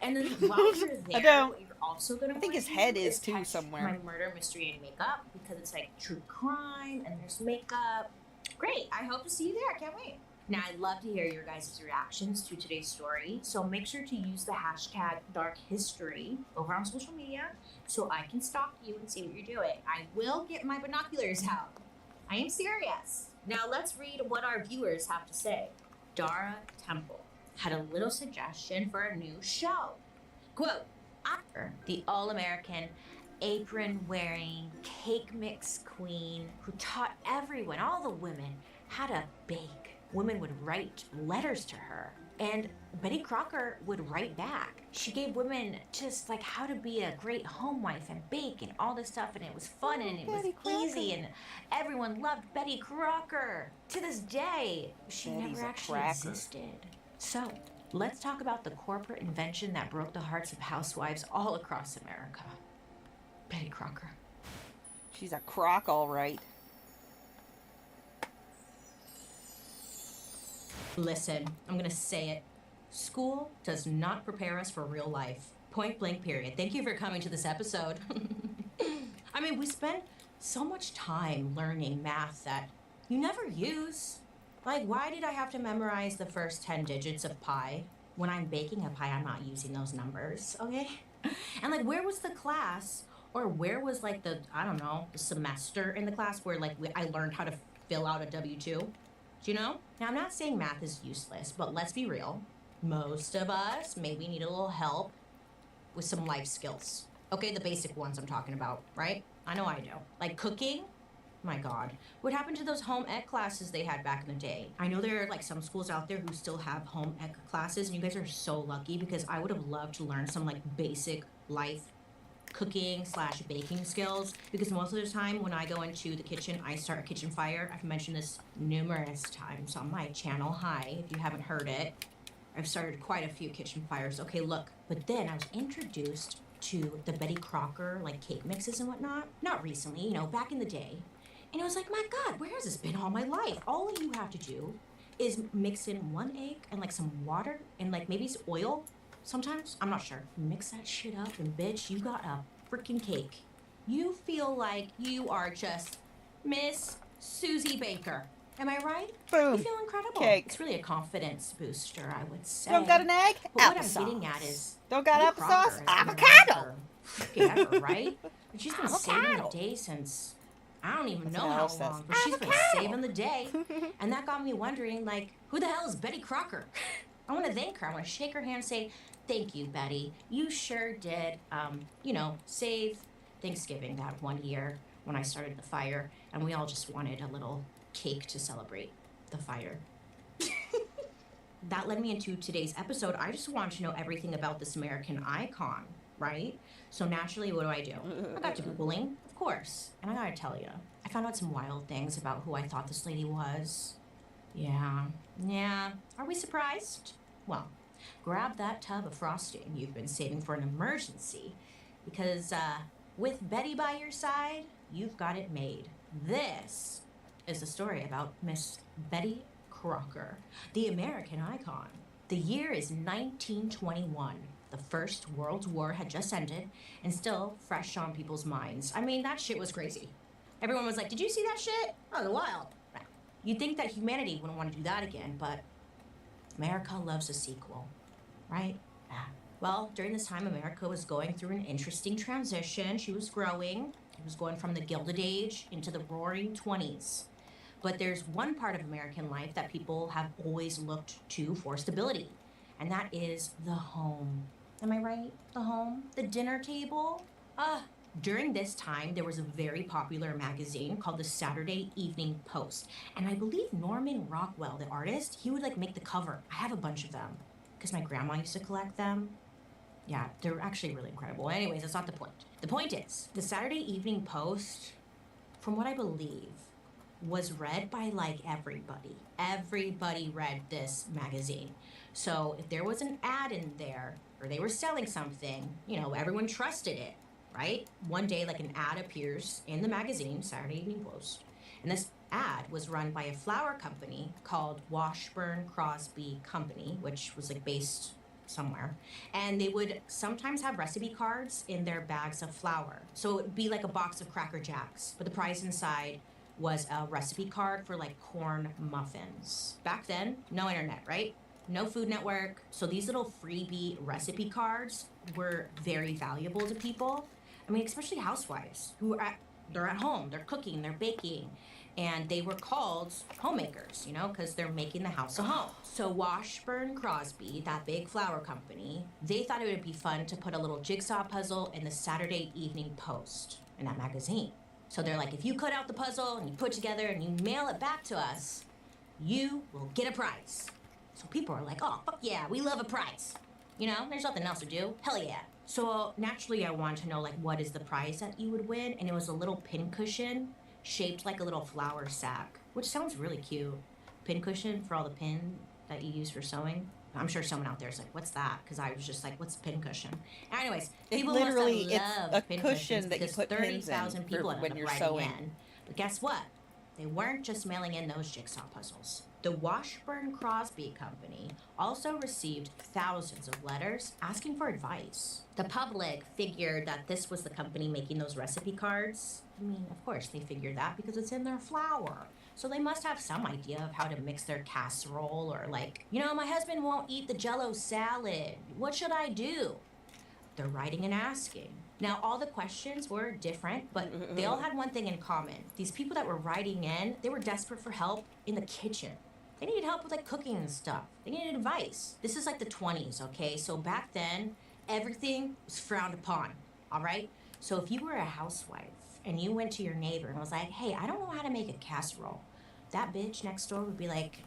And then while you're there, I don't. what you're also going to I think his do head is too catch somewhere. my murder, mystery, and makeup because it's like true crime and there's makeup. Great. I hope to see you there. I can't wait. Now, I'd love to hear your guys' reactions to today's story, so make sure to use the hashtag #DarkHistory over on social media so I can stalk you and see what you're doing. I will get my binoculars out. I am serious. Now, let's read what our viewers have to say. Dara Temple had a little suggestion for a new show. Quote, after the all-American apron-wearing cake mix queen who taught everyone, all the women, how to bake. Women would write letters to her, and Betty Crocker would write back. She gave women just like how to be a great home wife and bake and all this stuff, and it was fun and it was easy, and everyone loved Betty Crocker. To this day, she Betty's never a actually cracker. existed. So, let's talk about the corporate invention that broke the hearts of housewives all across America. Betty Crocker. She's a crock, all right. Listen, I'm gonna say it. School does not prepare us for real life. Point blank, period. Thank you for coming to this episode. I mean, we spent so much time learning math that you never use. Like, why did I have to memorize the first 10 digits of pi? When I'm baking a pie, I'm not using those numbers, okay? And like, where was the class, or where was like the, I don't know, the semester in the class where like I learned how to fill out a W-2? Do you know? Now, I'm not saying math is useless, but let's be real. Most of us maybe need a little help with some life skills. Okay, the basic ones I'm talking about, right? I know I do. Like cooking? My God. What happened to those home ec classes they had back in the day? I know there are like some schools out there who still have home ec classes, and you guys are so lucky because I would have loved to learn some like basic life cooking / baking skills, because most of the time when I go into the kitchen, I start a kitchen fire. I've mentioned this numerous times on my channel. Hi, if you haven't heard it. I've started quite a few kitchen fires. Okay, look, but then I was introduced to the Betty Crocker like cake mixes and whatnot. Not recently, you know, back in the day. And I was like, my God, where has this been all my life? All you have to do is mix in 1 egg and like some water and like maybe some oil. Sometimes, I'm not sure. Mix that shit up and bitch, you got a freaking cake. You feel like you are just Miss Susie Baker. Am I right? Boom. You feel incredible. Cake. It's really a confidence booster, I would say. Don't got an egg? But what I'm Applesauce. getting at is Don't got Betty applesauce? Crocker has been around Avocado. for freaking ever, right? And she's been saving Avocado. the day since I don't even That's know what how Alice says. long, but she's been saving the day. And that got me wondering, like, who the hell is Betty Crocker? I want to thank her. I want to shake her hand and say, thank you, Betty. You sure did, you know, save Thanksgiving that one year when I started the fire, and we all just wanted a little cake to celebrate the fire. That led me into today's episode. I just wanted to know everything about this American icon, right? So naturally, what do? I got to Googling, of course. And I gotta tell you, I found out some wild things about who I thought this lady was. Yeah. Are we surprised? Well, grab that tub of frosting you've been saving for an emergency, because with Betty by your side, you've got it made. This is the story about Miss Betty Crocker, the American icon. The year is 1921. The First World War had just ended and still fresh on people's minds. I mean, that shit was crazy. Everyone was like, did you see that shit? That was wild. You'd think that humanity wouldn't want to do that again, but America loves a sequel, right? Well, during this time, America was going through an interesting transition. She was growing. It was going from the Gilded Age into the Roaring 20s. But there's one part of American life that people have always looked to for stability, and that is the home. Am I right? The home? The dinner table? During this time, there was a very popular magazine called the Saturday Evening Post. And I believe Norman Rockwell, the artist, he would like make the cover. I have a bunch of them because my grandma used to collect them. Yeah, they're actually really incredible. Anyways, that's not the point. The point is, the Saturday Evening Post, from what I believe, was read by like everybody. Everybody read this magazine. So if there was an ad in there or they were selling something, you know, everyone trusted it, right? One day, like an ad appears in the magazine, Saturday Evening Post, and this ad was run by a flour company called Washburn Crosby Company, which was like based somewhere, and they would sometimes have recipe cards in their bags of flour. So it would be like a box of Cracker Jacks, but the prize inside was a recipe card for like corn muffins. Back then, no internet, right? No Food Network. So these little freebie recipe cards were very valuable to people. I mean, especially housewives who are they're at home, they're cooking, they're baking, and they were called homemakers, you know, because they're making the house a home. So Washburn Crosby, that big flour company, they thought it would be fun to put a little jigsaw puzzle in the Saturday Evening Post in that magazine. So they're like, if you cut out the puzzle and you put it together and you mail it back to us, you will get a prize. So people are like, oh, fuck yeah, we love a prize. You know, there's nothing else to do. Hell yeah. So naturally, I wanted to know, like, what is the prize that you would win? And it was a little pincushion shaped like a little flour sack, which sounds really cute. Pincushion for all the pin that you use for sewing. I'm sure someone out there is like, what's that? Because I was just like, what's a pincushion? Anyways, people Literally, must have it's loved a pincushions cushion that you because put pins 30,000 in people for when ended you're up writing sewing. in. But guess what? They weren't just mailing in those jigsaw puzzles. The Washburn Crosby Company also received thousands of letters asking for advice. The public figured that this was the company making those recipe cards. I mean, of course they figured that because it's in their flour. So they must have some idea of how to mix their casserole or like, you know, my husband won't eat the Jell-O salad. What should I do? They're writing and asking. Now, all the questions were different, but they all had one thing in common. These people that were writing in, they were desperate for help in the kitchen. They needed help with like cooking and stuff. They needed advice. This is like the 20s, okay? So back then, everything was frowned upon, all right? So if you were a housewife and you went to your neighbor and was like, hey, I don't know how to make a casserole, that bitch next door would be like,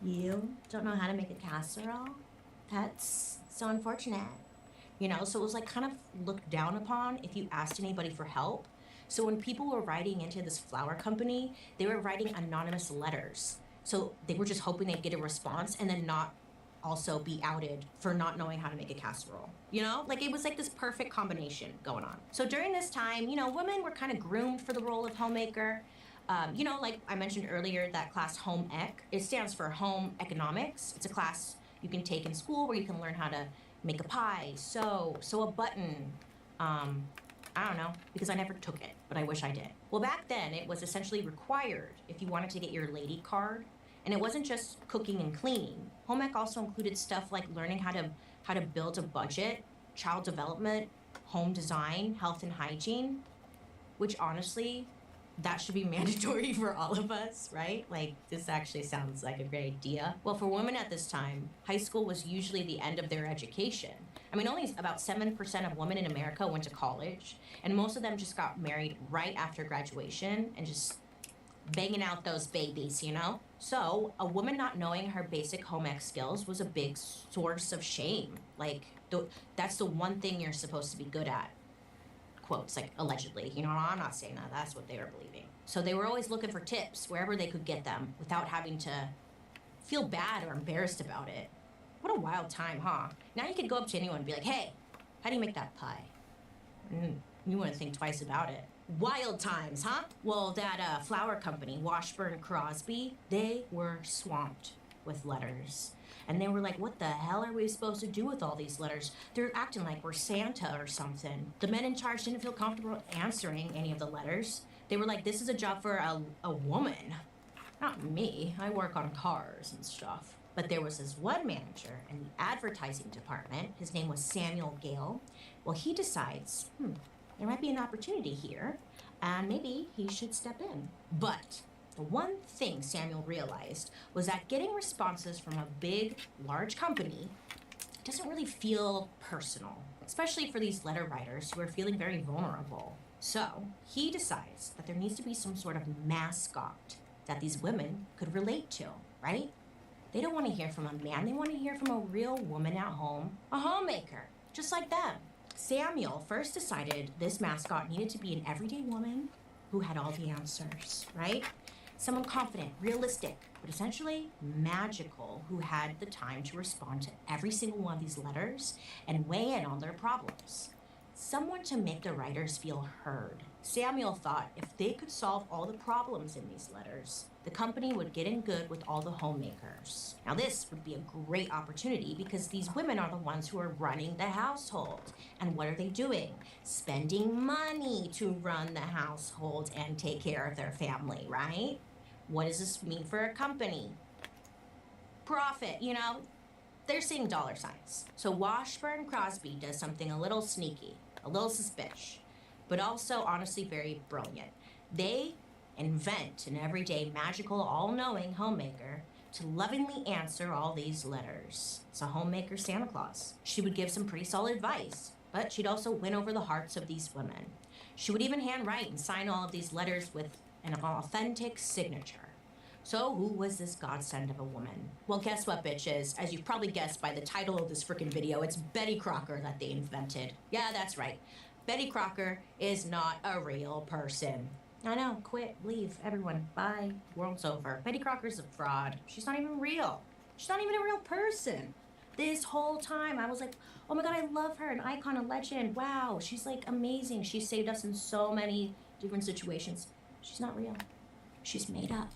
you don't know how to make a casserole? That's so unfortunate. You know, so it was like kind of looked down upon if you asked anybody for help. So when people were writing into this flour company, they were writing anonymous letters. So they were just hoping they'd get a response and then not also be outed for not knowing how to make a casserole. You know, like it was like this perfect combination going on. So during this time, you know, women were kind of groomed for the role of homemaker. You know, like I mentioned earlier, that class Home Ec, it stands for Home Economics. It's a class you can take in school where you can learn how to make a pie, sew a button. I don't know, because I never took it, but I wish I did. Well, back then, it was essentially required if you wanted to get your lady card. And it wasn't just cooking and cleaning. Home ec also included stuff like learning how to build a budget, child development, home design, health and hygiene, which honestly, that should be mandatory for all of us, right? Like, this actually sounds like a great idea. Well, for women at this time, high school was usually the end of their education. I mean, only about 7% of women in America went to college, and most of them just got married right after graduation and just banging out those babies, you know? So, a woman not knowing her basic home ec skills was a big source of shame. Like, that's the one thing you're supposed to be good at. Quotes, like allegedly, you know, I'm not saying that, that's what they were believing. So they were always looking for tips wherever they could get them without having to feel bad or embarrassed about it. What a wild time, huh? Now you could go up to anyone and be like, hey, how do you make that pie? You wouldn't think twice about it. Wild times, huh? Well, that flour company, Washburn Crosby, they were swamped with letters. And they were like, what the hell are we supposed to do with all these letters? They're acting like we're Santa or something. The men in charge didn't feel comfortable answering any of the letters. They were like, this is a job for a woman. Not me. I work on cars and stuff. But there was this one manager in the advertising department. His name was Samuel Gale. Well, he decides, there might be an opportunity here, and maybe he should step in. But the one thing Samuel realized was that getting responses from a big, large company doesn't really feel personal, especially for these letter writers who are feeling very vulnerable. So he decides that there needs to be some sort of mascot that these women could relate to, right? They don't want to hear from a man. They want to hear from a real woman at home, a homemaker, just like them. Samuel first decided this mascot needed to be an everyday woman who had all the answers, right? Someone confident, realistic, but essentially magical, who had the time to respond to every single one of these letters and weigh in on their problems. Someone to make the writers feel heard. Samuel thought if they could solve all the problems in these letters, the company would get in good with all the homemakers. Now this would be a great opportunity because these women are the ones who are running the household. And what are they doing? Spending money to run the household and take care of their family, right? What does this mean for a company? Profit, you know? They're seeing dollar signs. So Washburn Crosby does something a little sneaky, a little suspicious, but also honestly very brilliant. They invent an everyday magical, all-knowing homemaker to lovingly answer all these letters. It's a homemaker Santa Claus. She would give some pretty solid advice, but she'd also win over the hearts of these women. She would even handwrite and sign all of these letters with an authentic signature. So who was this godsend of a woman? Well, guess what, bitches? As you've probably guessed by the title of this freaking video, it's Betty Crocker that they invented. Yeah, that's right. Betty Crocker is not a real person. I know, quit, leave, everyone, bye, world's over. Betty Crocker's a fraud. She's not even real. She's not even a real person. This whole time, I was like, oh my God, I love her, an icon, a legend. Wow, she's like amazing. She saved us in so many different situations. She's not real. She's made up.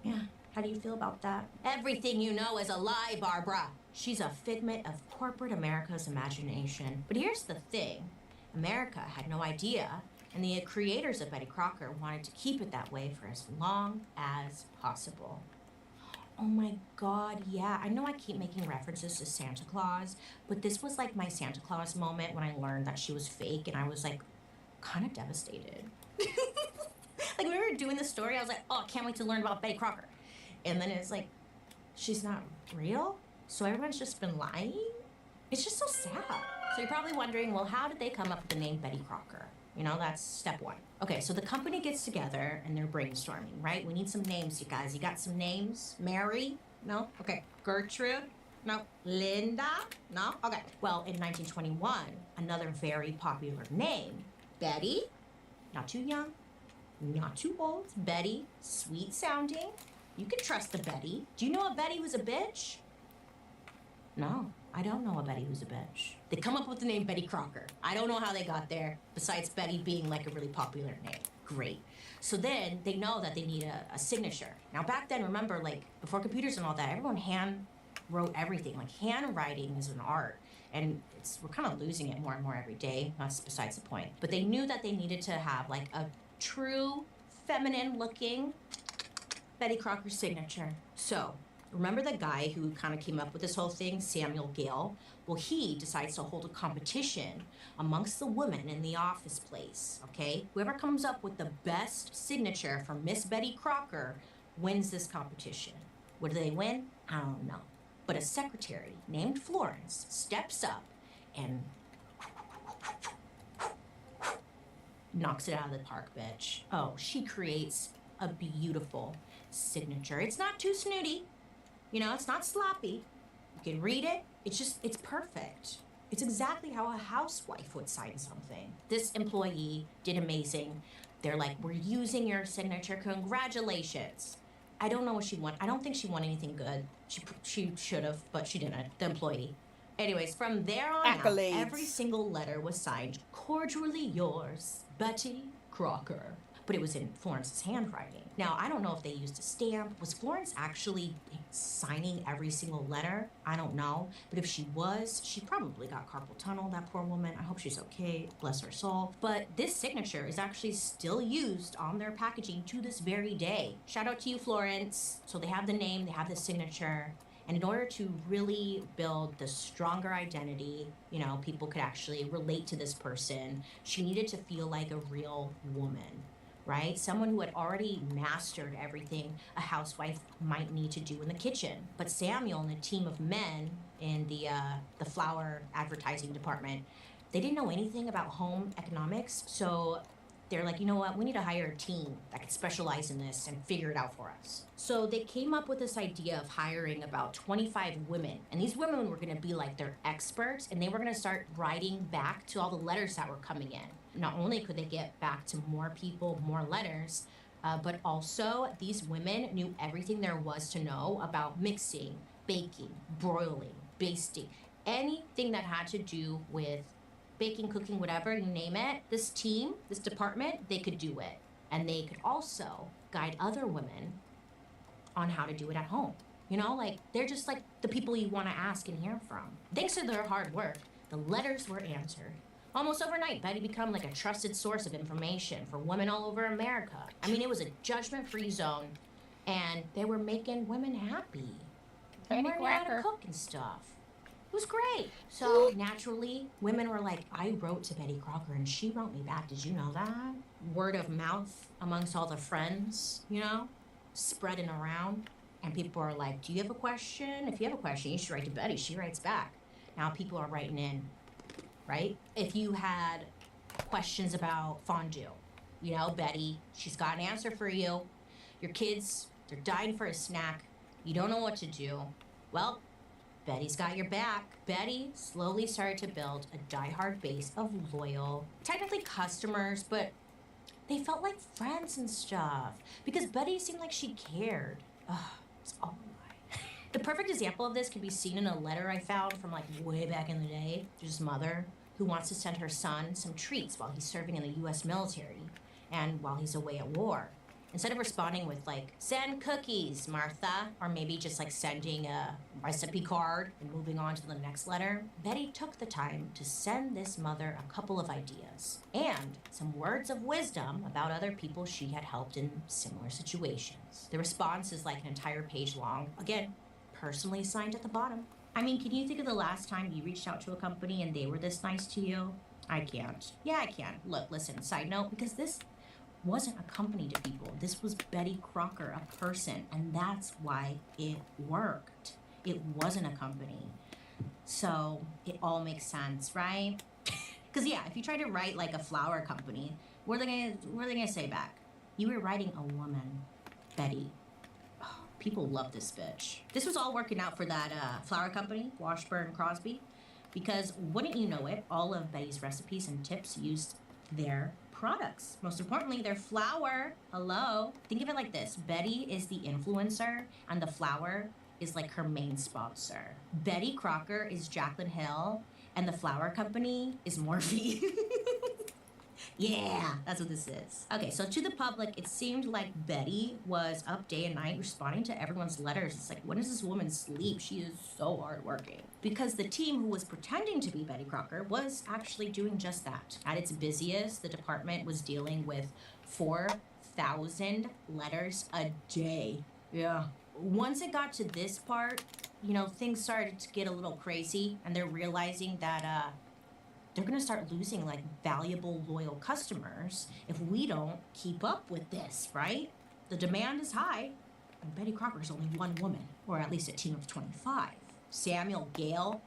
Yeah, how do you feel about that? Everything you know is a lie, Barbara. She's a figment of corporate America's imagination. But here's the thing. America had no idea, and the creators of Betty Crocker wanted to keep it that way for as long as possible. Oh my God, yeah. I know I keep making references to Santa Claus, but this was like my Santa Claus moment when I learned that she was fake, and I was like kind of devastated. Like when we were doing the story, I was like, oh, I can't wait to learn about Betty Crocker. And then it's like, she's not real? So everyone's just been lying? It's just so sad. So you're probably wondering, well, how did they come up with the name Betty Crocker? You know, that's step one. Okay, so the company gets together and they're brainstorming, right? We need some names, you guys. You got some names? Mary? No? Okay. Gertrude? No. Linda? No? Okay. Well, in 1921, another very popular name, Betty, not too young, not too old. Betty, sweet sounding. You can trust the Betty. Do you know a Betty who's a bitch? No, I don't know a Betty who's a bitch. They come up with the name Betty Crocker. I don't know how they got there, besides Betty being like a really popular name. Great. So then they know that they need a signature. Now back then, remember, like before computers and all that, everyone hand wrote everything. Like handwriting is an art. And we're kind of losing it more and more every day. That's besides the point. But they knew that they needed to have like a true feminine looking Betty Crocker signature. So remember the guy who kind of came up with this whole thing, Samuel Gale? Well, he decides to hold a competition amongst the women in the office place, okay? Whoever comes up with the best signature for Miss Betty Crocker wins this competition. What do they win? I don't know. But a secretary named Florence steps up and knocks it out of the park, bitch. Oh, she creates a beautiful signature. It's not too snooty. You know, it's not sloppy. You can read it. It's perfect. It's exactly how a housewife would sign something. This employee did amazing. They're like, we're using your signature. Congratulations. I don't know what she won. I don't think she won anything good. She should have, but she didn't, the employee. Anyways, from there on out, every single letter was signed, cordially yours, Betty Crocker. But it was in Florence's handwriting. Now, I don't know if they used a stamp. Was Florence actually signing every single letter? I don't know. But if she was, she probably got carpal tunnel, that poor woman. I hope she's okay, bless her soul. But this signature is actually still used on their packaging to this very day. Shout out to you, Florence. So they have the name, they have the signature, And in order to really build the stronger identity, you know, people could actually relate to this person, she needed to feel like a real woman, right? Someone who had already mastered everything a housewife might need to do in the kitchen. But Samuel and a team of men in the flower advertising department, they didn't know anything about home economics, so they're like, you know what, we need to hire a team that can specialize in this and figure it out for us. So they came up with this idea of hiring about 25 women. And these women were gonna be like their experts, and they were gonna start writing back to all the letters that were coming in. Not only could they get back to more people, more letters, but also these women knew everything there was to know about mixing, baking, broiling, basting, anything that had to do with baking, cooking, whatever, you name it. This team, this department, they could do it. And they could also guide other women on how to do it at home. You know, like, they're just like the people you want to ask and hear from. Thanks to their hard work, the letters were answered. Almost overnight, Betty became like a trusted source of information for women all over America. I mean, it was a judgment-free zone, and they were making women happy. And learning how to cook and stuff. It was great. So naturally, women were like, I wrote to Betty Crocker and she wrote me back. Did you know that? Word of mouth amongst all the friends, you know, spreading around. And people are like, do you have a question? If you have a question, you should write to Betty. She writes back. Now people are writing in, right? If you had questions about fondue, you know, Betty, she's got an answer for you. Your kids, they're dying for a snack. You don't know what to do. Well, Betty's got your back. Betty slowly started to build a diehard base of loyal, technically customers, but they felt like friends and stuff because Betty seemed like she cared. Ugh, it's all a lie. The perfect example of this can be seen in a letter I found from like way back in the day. There's this mother who wants to send her son some treats while he's serving in the U.S. military and while he's away at war. Instead of responding with like, send cookies, Martha, or maybe just like sending a recipe card and moving on to the next letter, Betty took the time to send this mother a couple of ideas and some words of wisdom about other people she had helped in similar situations. The response is like an entire page long, again, personally signed at the bottom. I mean, can you think of the last time you reached out to a company and they were this nice to you? I can't. Yeah, I can. Look, listen, side note, because this wasn't a company to people. This was Betty Crocker, a person, and that's why it worked. It wasn't a company. So it all makes sense, right? Because yeah, if you try to write like a flower company, what are they gonna say back? You were writing a woman, Betty. Oh, people love this bitch. This was all working out for that flower company, Washburn Crosby, because wouldn't you know it, all of Betty's recipes and tips used their products. Most importantly, their flour. Hello. Think of it like this. Betty is the influencer and the flour is like her main sponsor. Betty Crocker is Jaclyn Hill and the flour company is Morphe. Yeah, that's what this is. Okay, so to the public, it seemed like Betty was up day and night responding to everyone's letters. It's like, when does this woman sleep? She is so hardworking. Because the team who was pretending to be Betty Crocker was actually doing just that. At its busiest, the department was dealing with 4,000 letters a day. Yeah. Once it got to this part, you know, things started to get a little crazy, and they're realizing that, they're gonna start losing like valuable, loyal customers if we don't keep up with this, right? The demand is high, and Betty Crocker's only one woman, or at least a team of 25. Samuel Gale,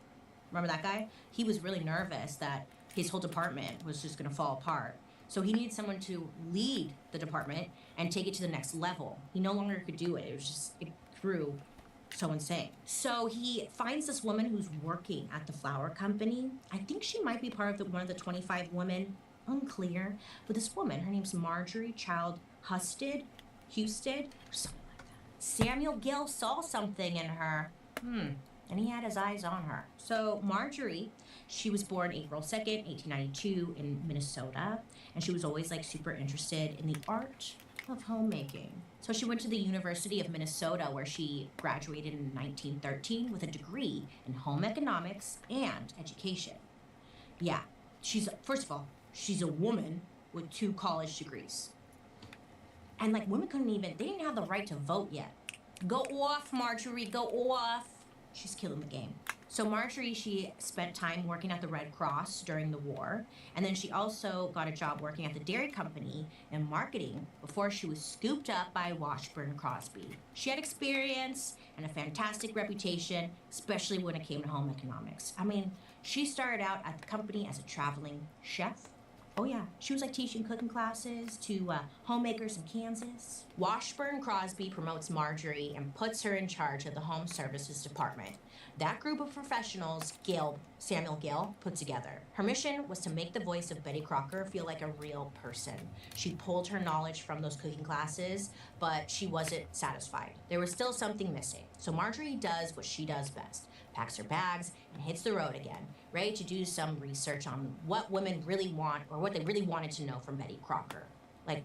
remember that guy? He was really nervous that his whole department was just gonna fall apart. So he needed someone to lead the department and take it to the next level. He no longer could do it. It grew so insane. So he finds this woman who's working at the flour company. I think she might be part of one of the 25 women, unclear. But this woman, her name's Marjorie Child Husted, or something like that. Samuel Gill saw something in her. And he had his eyes on her. So Marjorie, she was born April 2nd, 1892 in Minnesota. And she was always like super interested in the art of homemaking. So she went to the University of Minnesota where she graduated in 1913 with a degree in home economics and education. Yeah, first of all, she's a woman with 2 college degrees. And like women they didn't have the right to vote yet. Go off, Marjorie, go off. she's killing the game. So Marjorie, she spent time working at the Red Cross during the war, and then she also got a job working at the dairy company in marketing before she was scooped up by Washburn Crosby. She had experience and a fantastic reputation, especially when it came to home economics. I mean, she started out at the company as a traveling chef. Oh yeah, she was like teaching cooking classes to homemakers in Kansas. Washburn Crosby promotes Marjorie and puts her in charge of the home services department. That group of professionals Samuel Gill put together. Her mission was to make the voice of Betty Crocker feel like a real person. She pulled her knowledge from those cooking classes, but she wasn't satisfied. There was still something missing. So Marjorie does what she does best, packs her bags and hits the road again, ready to do some research on what women really want or what they really wanted to know from Betty Crocker. Like,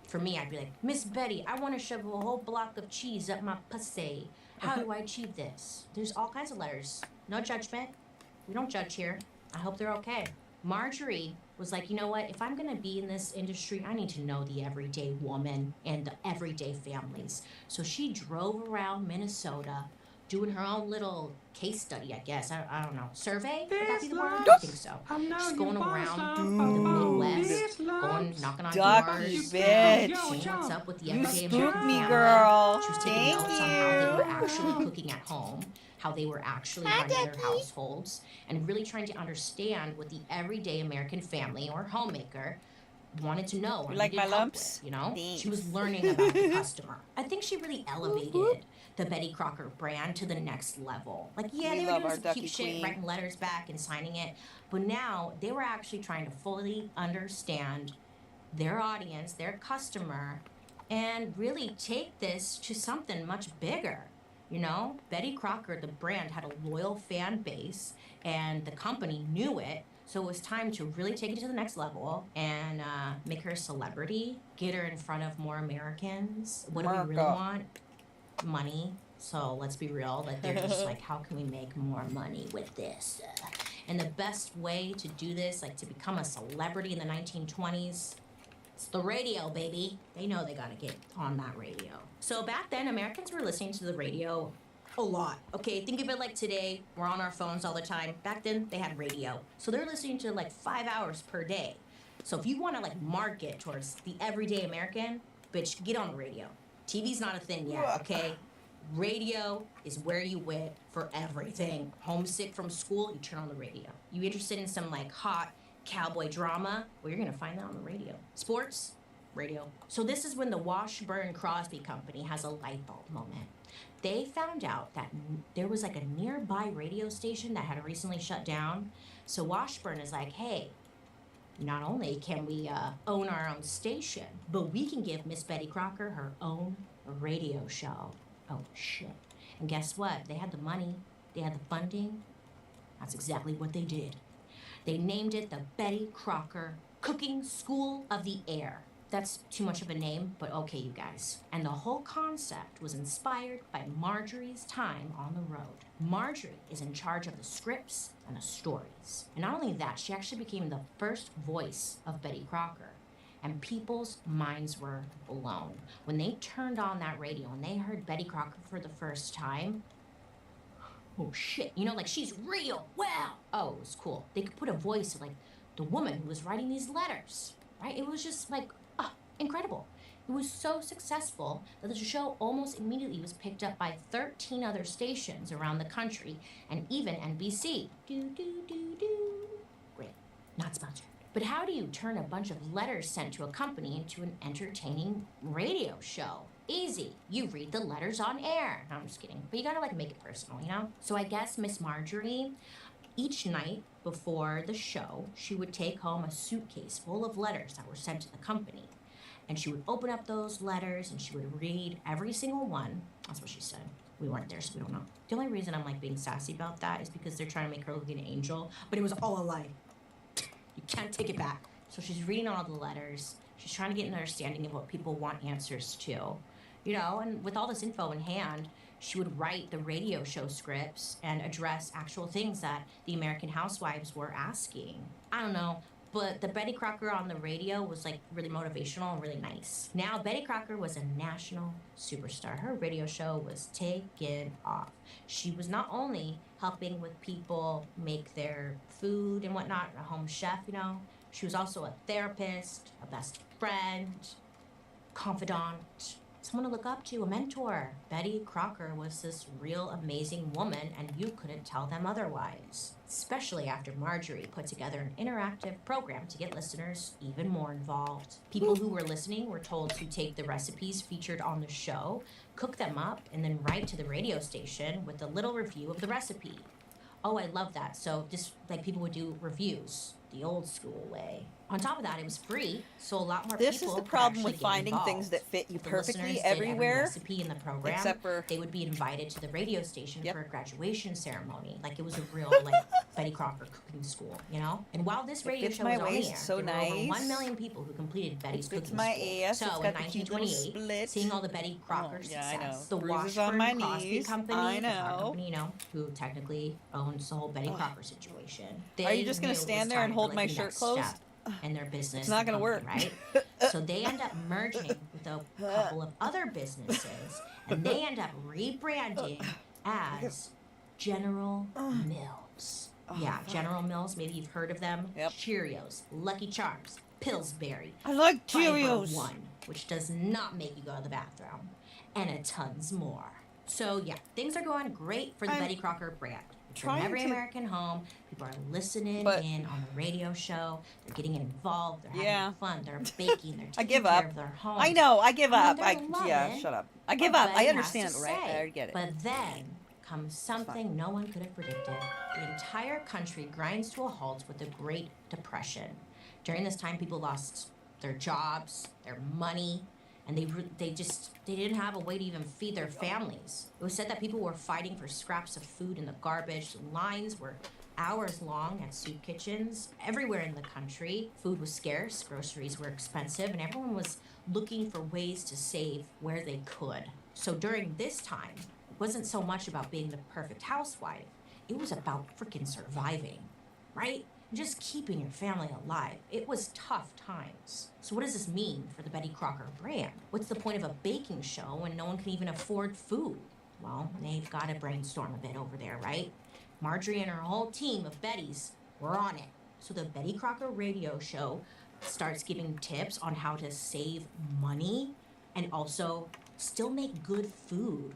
for me, I'd be like, Miss Betty, I want to shove a whole block of cheese up my pussy. How do I achieve this? There's all kinds of letters. No judgment. We don't judge here. I hope they're okay. Marjorie was like, you know what? If I'm going to be in this industry, I need to know the everyday woman and the everyday families. So she drove around Minnesota doing her own little case study, I guess. I don't know. Survey? Would that be the word? I think so. Just going around the Midwest, going, knocking on doors, bitch. seeing what's up with the You everyday spooked American me, family. girl. She was taking Thank notes on how they you. were actually cooking at home, how they were actually running their households, and really trying to understand what the everyday American family or homemaker wanted to know or You like needed my help lumps? with, you know? Thanks. She was learning about the customer. I think she really elevated the Betty Crocker brand to the next level. Like, yeah, We they were love doing our some Ducky cute shit, Queen. writing letters back and signing it, but now they were actually trying to fully understand their audience, their customer, and really take this to something much bigger. You know, Betty Crocker, the brand, had a loyal fan base, and the company knew it. So it was time to really take it to the next level and make her a celebrity, get her in front of more Americans. What do we really America. want? Money. So let's be real. Like, they're just like, how can we make more money with this? And the best way to do this, like to become a celebrity in the 1920s, it's the radio, baby. They know they gotta get on that radio. So back then, Americans were listening to the radio a lot. Okay, think of it like today, we're on our phones all the time. Back then, they had radio. So they're listening to like 5 hours per day. So if you wanna like market towards the everyday American, bitch, get on the radio. TV's not a thing yet, okay? Radio is where you went for everything. Homesick from school, you turn on the radio. You interested in some like hot cowboy drama? Well, you're gonna find that on the radio. Sports? Radio. So this is when the Washburn Crosby Company has a light bulb moment. They found out that there was like a nearby radio station that had recently shut down. So Washburn is like, hey, not only can we own our own station, but we can give Miss Betty Crocker her own radio show. Oh, shit. And guess what? They had the money. They had the funding. That's exactly what they did. They named it the Betty Crocker Cooking School of the Air. That's too much of a name, but okay, you guys. And the whole concept was inspired by Marjorie's time on the road. Marjorie is in charge of the scripts and the stories. And not only that, she actually became the first voice of Betty Crocker. And people's minds were blown. When they turned on that radio and they heard Betty Crocker for the first time, oh shit, you know, like, she's real, wow. Oh, it was cool. They could put a voice of like the woman who was writing these letters, right? It was just like, incredible. It was so successful that the show almost immediately was picked up by 13 other stations around the country and even NBC. Great, not sponsored. But how do you turn a bunch of letters sent to a company into an entertaining radio show? Easy. You read the letters on air. No, I'm just kidding. But you gotta like make it personal, you know? So I guess Miss Marjorie, each night before the show, she would take home a suitcase full of letters that were sent to the company. And she would open up those letters and she would read every single one. That's what she said. We weren't there, so we don't know. The only reason I'm like being sassy about that is because they're trying to make her look like an angel, but it was all a lie. You can't take it back. So she's reading all the letters. She's trying to get an understanding of what people want answers to. You know, and with all this info in hand, she would write the radio show scripts and address actual things that the American housewives were asking. I don't know. But the Betty Crocker on the radio was like really motivational and really nice. Now, Betty Crocker was a national superstar. Her radio show was taken off. She was not only helping with people make their food and whatnot, a home chef, you know, she was also a therapist, a best friend, confidant, someone to look up to, a mentor. Betty Crocker was this real amazing woman, and you couldn't tell them otherwise. Especially after Marjorie put together an interactive program to get listeners even more involved. People who were listening were told to take the recipes featured on the show, cook them up, and then write to the radio station with a little review of the recipe. Oh, I love that. So just like people would do reviews the old school way. On top of that, it was free, so a lot more This people is the could problem actually with get finding things involved. that fit you If the perfectly listeners did every everywhere, recipe in the program, except for- they would be invited to the radio station for a graduation ceremony. Like it was a real like Betty Crocker cooking school, you know? And while this It radio fits show my was on the waist, air, so there were over nice. 1 million people who completed Betty's fits cooking my school. ass, So it's in got the cute little 1928, split. seeing all the Betty Crocker Oh, yeah, I know. success, the Bruises Washburn on my Crosby knees. Company, I the car know. company, you know, who technically owns the whole Betty Crocker situation. Are you They just gonna knew it stand was there and time hold for, my like, the shirt next closed? step in their business. It's not gonna and work. company, right? So they end up merging with a couple of other businesses, and they end up rebranding as General Mills. Yeah, General Mills. Maybe you've heard of them. Cheerios, Lucky Charms, Pillsbury. I like Fiber Cheerios. One, which does not make you go to the bathroom, and a tons more. So yeah, things are going great for the I'm Betty Crocker brand. It's in trying every to- American home. People are listening But- in on the radio show. They're getting involved. They're having Yeah. fun. They're baking. They're I taking give care up. of their homes. I know, I give up. They're Yeah, loving shut up. I give what up. I Betty has understand, to right? I say. already get it. But then comes something no one could have predicted. The entire country grinds to a halt with the Great Depression. During this time, people lost their jobs, their money, and they didn't have a way to even feed their families. It was said that people were fighting for scraps of food in the garbage. Lines were hours long at soup kitchens everywhere in the country. Food was scarce, groceries were expensive, and everyone was looking for ways to save where they could. So during this time, it wasn't so much about being the perfect housewife. It was about freaking surviving, right? Just keeping your family alive. It was tough times. So what does this mean for the Betty Crocker brand? What's the point of a baking show when no one can even afford food? Well, they've got to brainstorm a bit over there, right? Marjorie and her whole team of Bettys were on it. So the Betty Crocker radio show starts giving tips on how to save money and also still make good food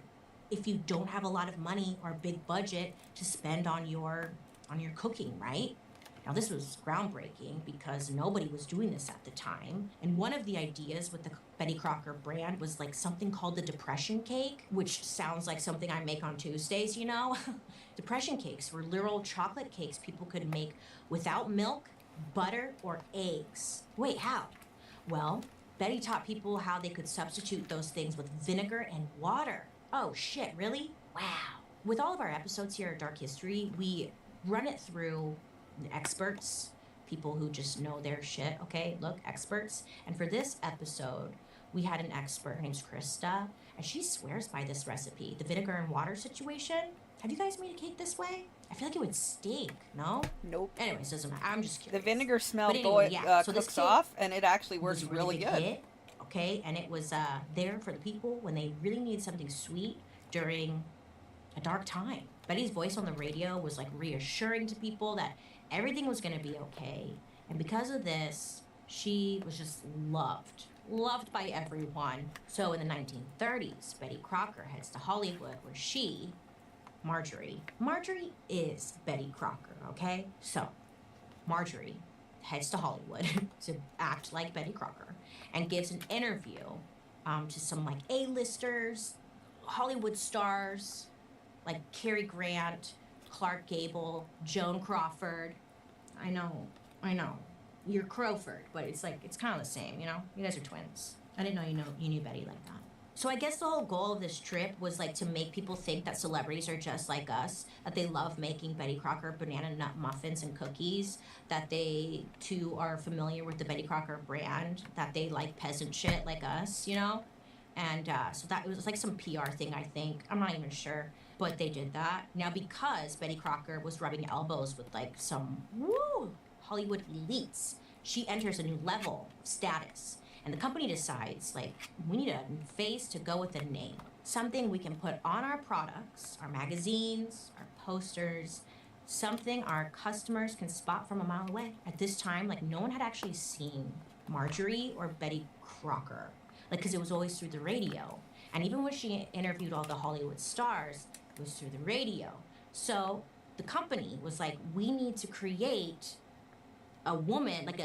if you don't have a lot of money or a big budget to spend on your cooking, right? Now, this was groundbreaking because nobody was doing this at the time. And one of the ideas with the Betty Crocker brand was like something called the depression cake, which sounds like something I make on Tuesdays, you know? Depression cakes were literal chocolate cakes people could make without milk, butter, or eggs. Wait, how? Well, Betty taught people how they could substitute those things with vinegar and water. Oh shit, really? Wow. With all of our episodes here at Dark History, we run it through experts, people who just know their shit, okay? Look, experts. And for this episode, we had an expert, her name's Krista, and she swears by this recipe, the vinegar and water situation. Have you guys made a cake this way? I feel like it would stink, no? Nope. Anyways, doesn't matter. I'm just curious. The vinegar smell But anyway, yeah, so this cooks cake off, and it actually works was a really big good. hit, okay? And it was there for the people when they really needed something sweet during a dark time. Betty's voice on the radio was like reassuring to people that everything was going to be okay. And because of this, she was just loved by everyone. So in the 1930s, Betty Crocker heads to Hollywood where Marjorie is Betty Crocker, okay? So Marjorie heads to Hollywood to act like Betty Crocker and gives an interview to some like A-listers, Hollywood stars like Cary Grant, Clark Gable, Joan Crawford. I know. You're Crowford, but it's like, it's kind of the same, you know? You guys are twins. I didn't know you knew Betty like that. So I guess the whole goal of this trip was like to make people think that celebrities are just like us, that they love making Betty Crocker banana nut muffins and cookies, that they too are familiar with the Betty Crocker brand, that they like peasant shit like us, you know? And so that was like some PR thing, I think. I'm not even sure. But they did that. Now, because Betty Crocker was rubbing elbows with like some Hollywood elites, she enters a new level of status. And the company decides, like, we need a face to go with the name. Something we can put on our products, our magazines, our posters, something our customers can spot from a mile away. At this time, like, no one had actually seen Marjorie or Betty Crocker, like, because it was always through the radio. And even when she interviewed all the Hollywood stars, it was through the radio. So the company was like, we need to create a woman, like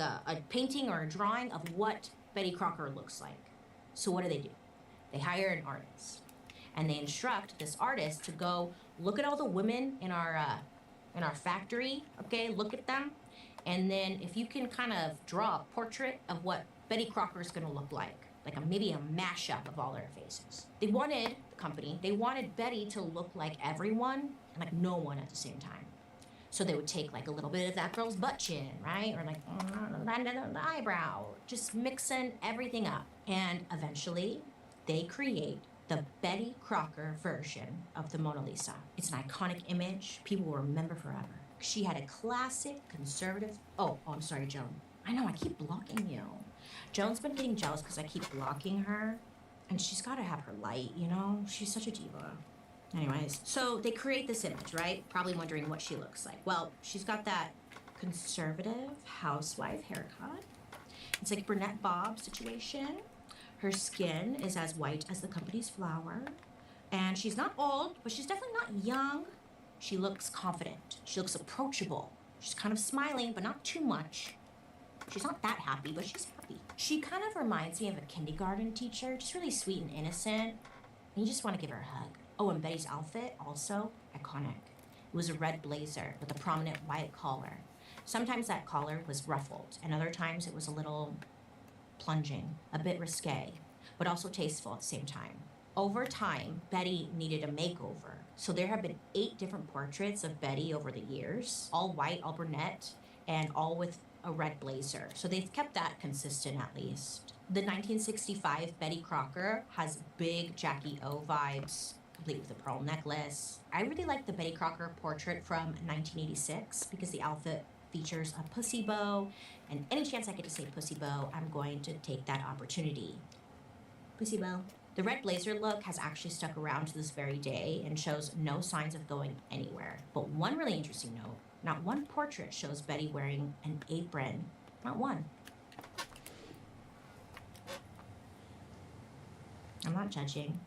a painting or a drawing of what Betty Crocker looks like. So what do? They hire an artist, and they instruct this artist to go look at all the women in our factory. Okay, look at them, and then if you can kind of draw a portrait of what Betty Crocker is going to look like maybe a mashup of all her faces. They wanted Betty to look like everyone and like no one at the same time. So they would take like a little bit of that girl's butt chin, right? Or like the eyebrow, just mixing everything up. And eventually they create the Betty Crocker version of the Mona Lisa. It's an iconic image people will remember forever. She had a classic conservative, oh, I'm sorry, Joan. I know, I keep blocking you. Joan's been getting jealous because I keep blocking her. And she's gotta have her light, you know? She's such a diva. Anyways, so they create this image, right? Probably wondering what she looks like. Well, she's got that conservative housewife haircut. It's like brunette bob situation. Her skin is as white as the company's flower. And she's not old, but she's definitely not young. She looks confident. She looks approachable. She's kind of smiling, but not too much. She's not that happy, but she's happy. She kind of reminds me of a kindergarten teacher, just really sweet and innocent. And you just want to give her a hug. Oh, and Betty's outfit, also iconic. It was a red blazer with a prominent white collar. Sometimes that collar was ruffled, and other times it was a little plunging, a bit risque, but also tasteful at the same time. Over time, Betty needed a makeover. So there have been 8 different portraits of Betty over the years, all white, all brunette, and all with a red blazer. So they've kept that consistent at least. The 1965 Betty Crocker has big Jackie O vibes, complete with a pearl necklace. I really like the Betty Crocker portrait from 1986 because the outfit features a pussy bow, and any chance I get to say pussy bow, I'm going to take that opportunity. Pussy bow. The red blazer look has actually stuck around to this very day and shows no signs of going anywhere. But one really interesting note, not one portrait shows Betty wearing an apron. Not one. I'm not judging.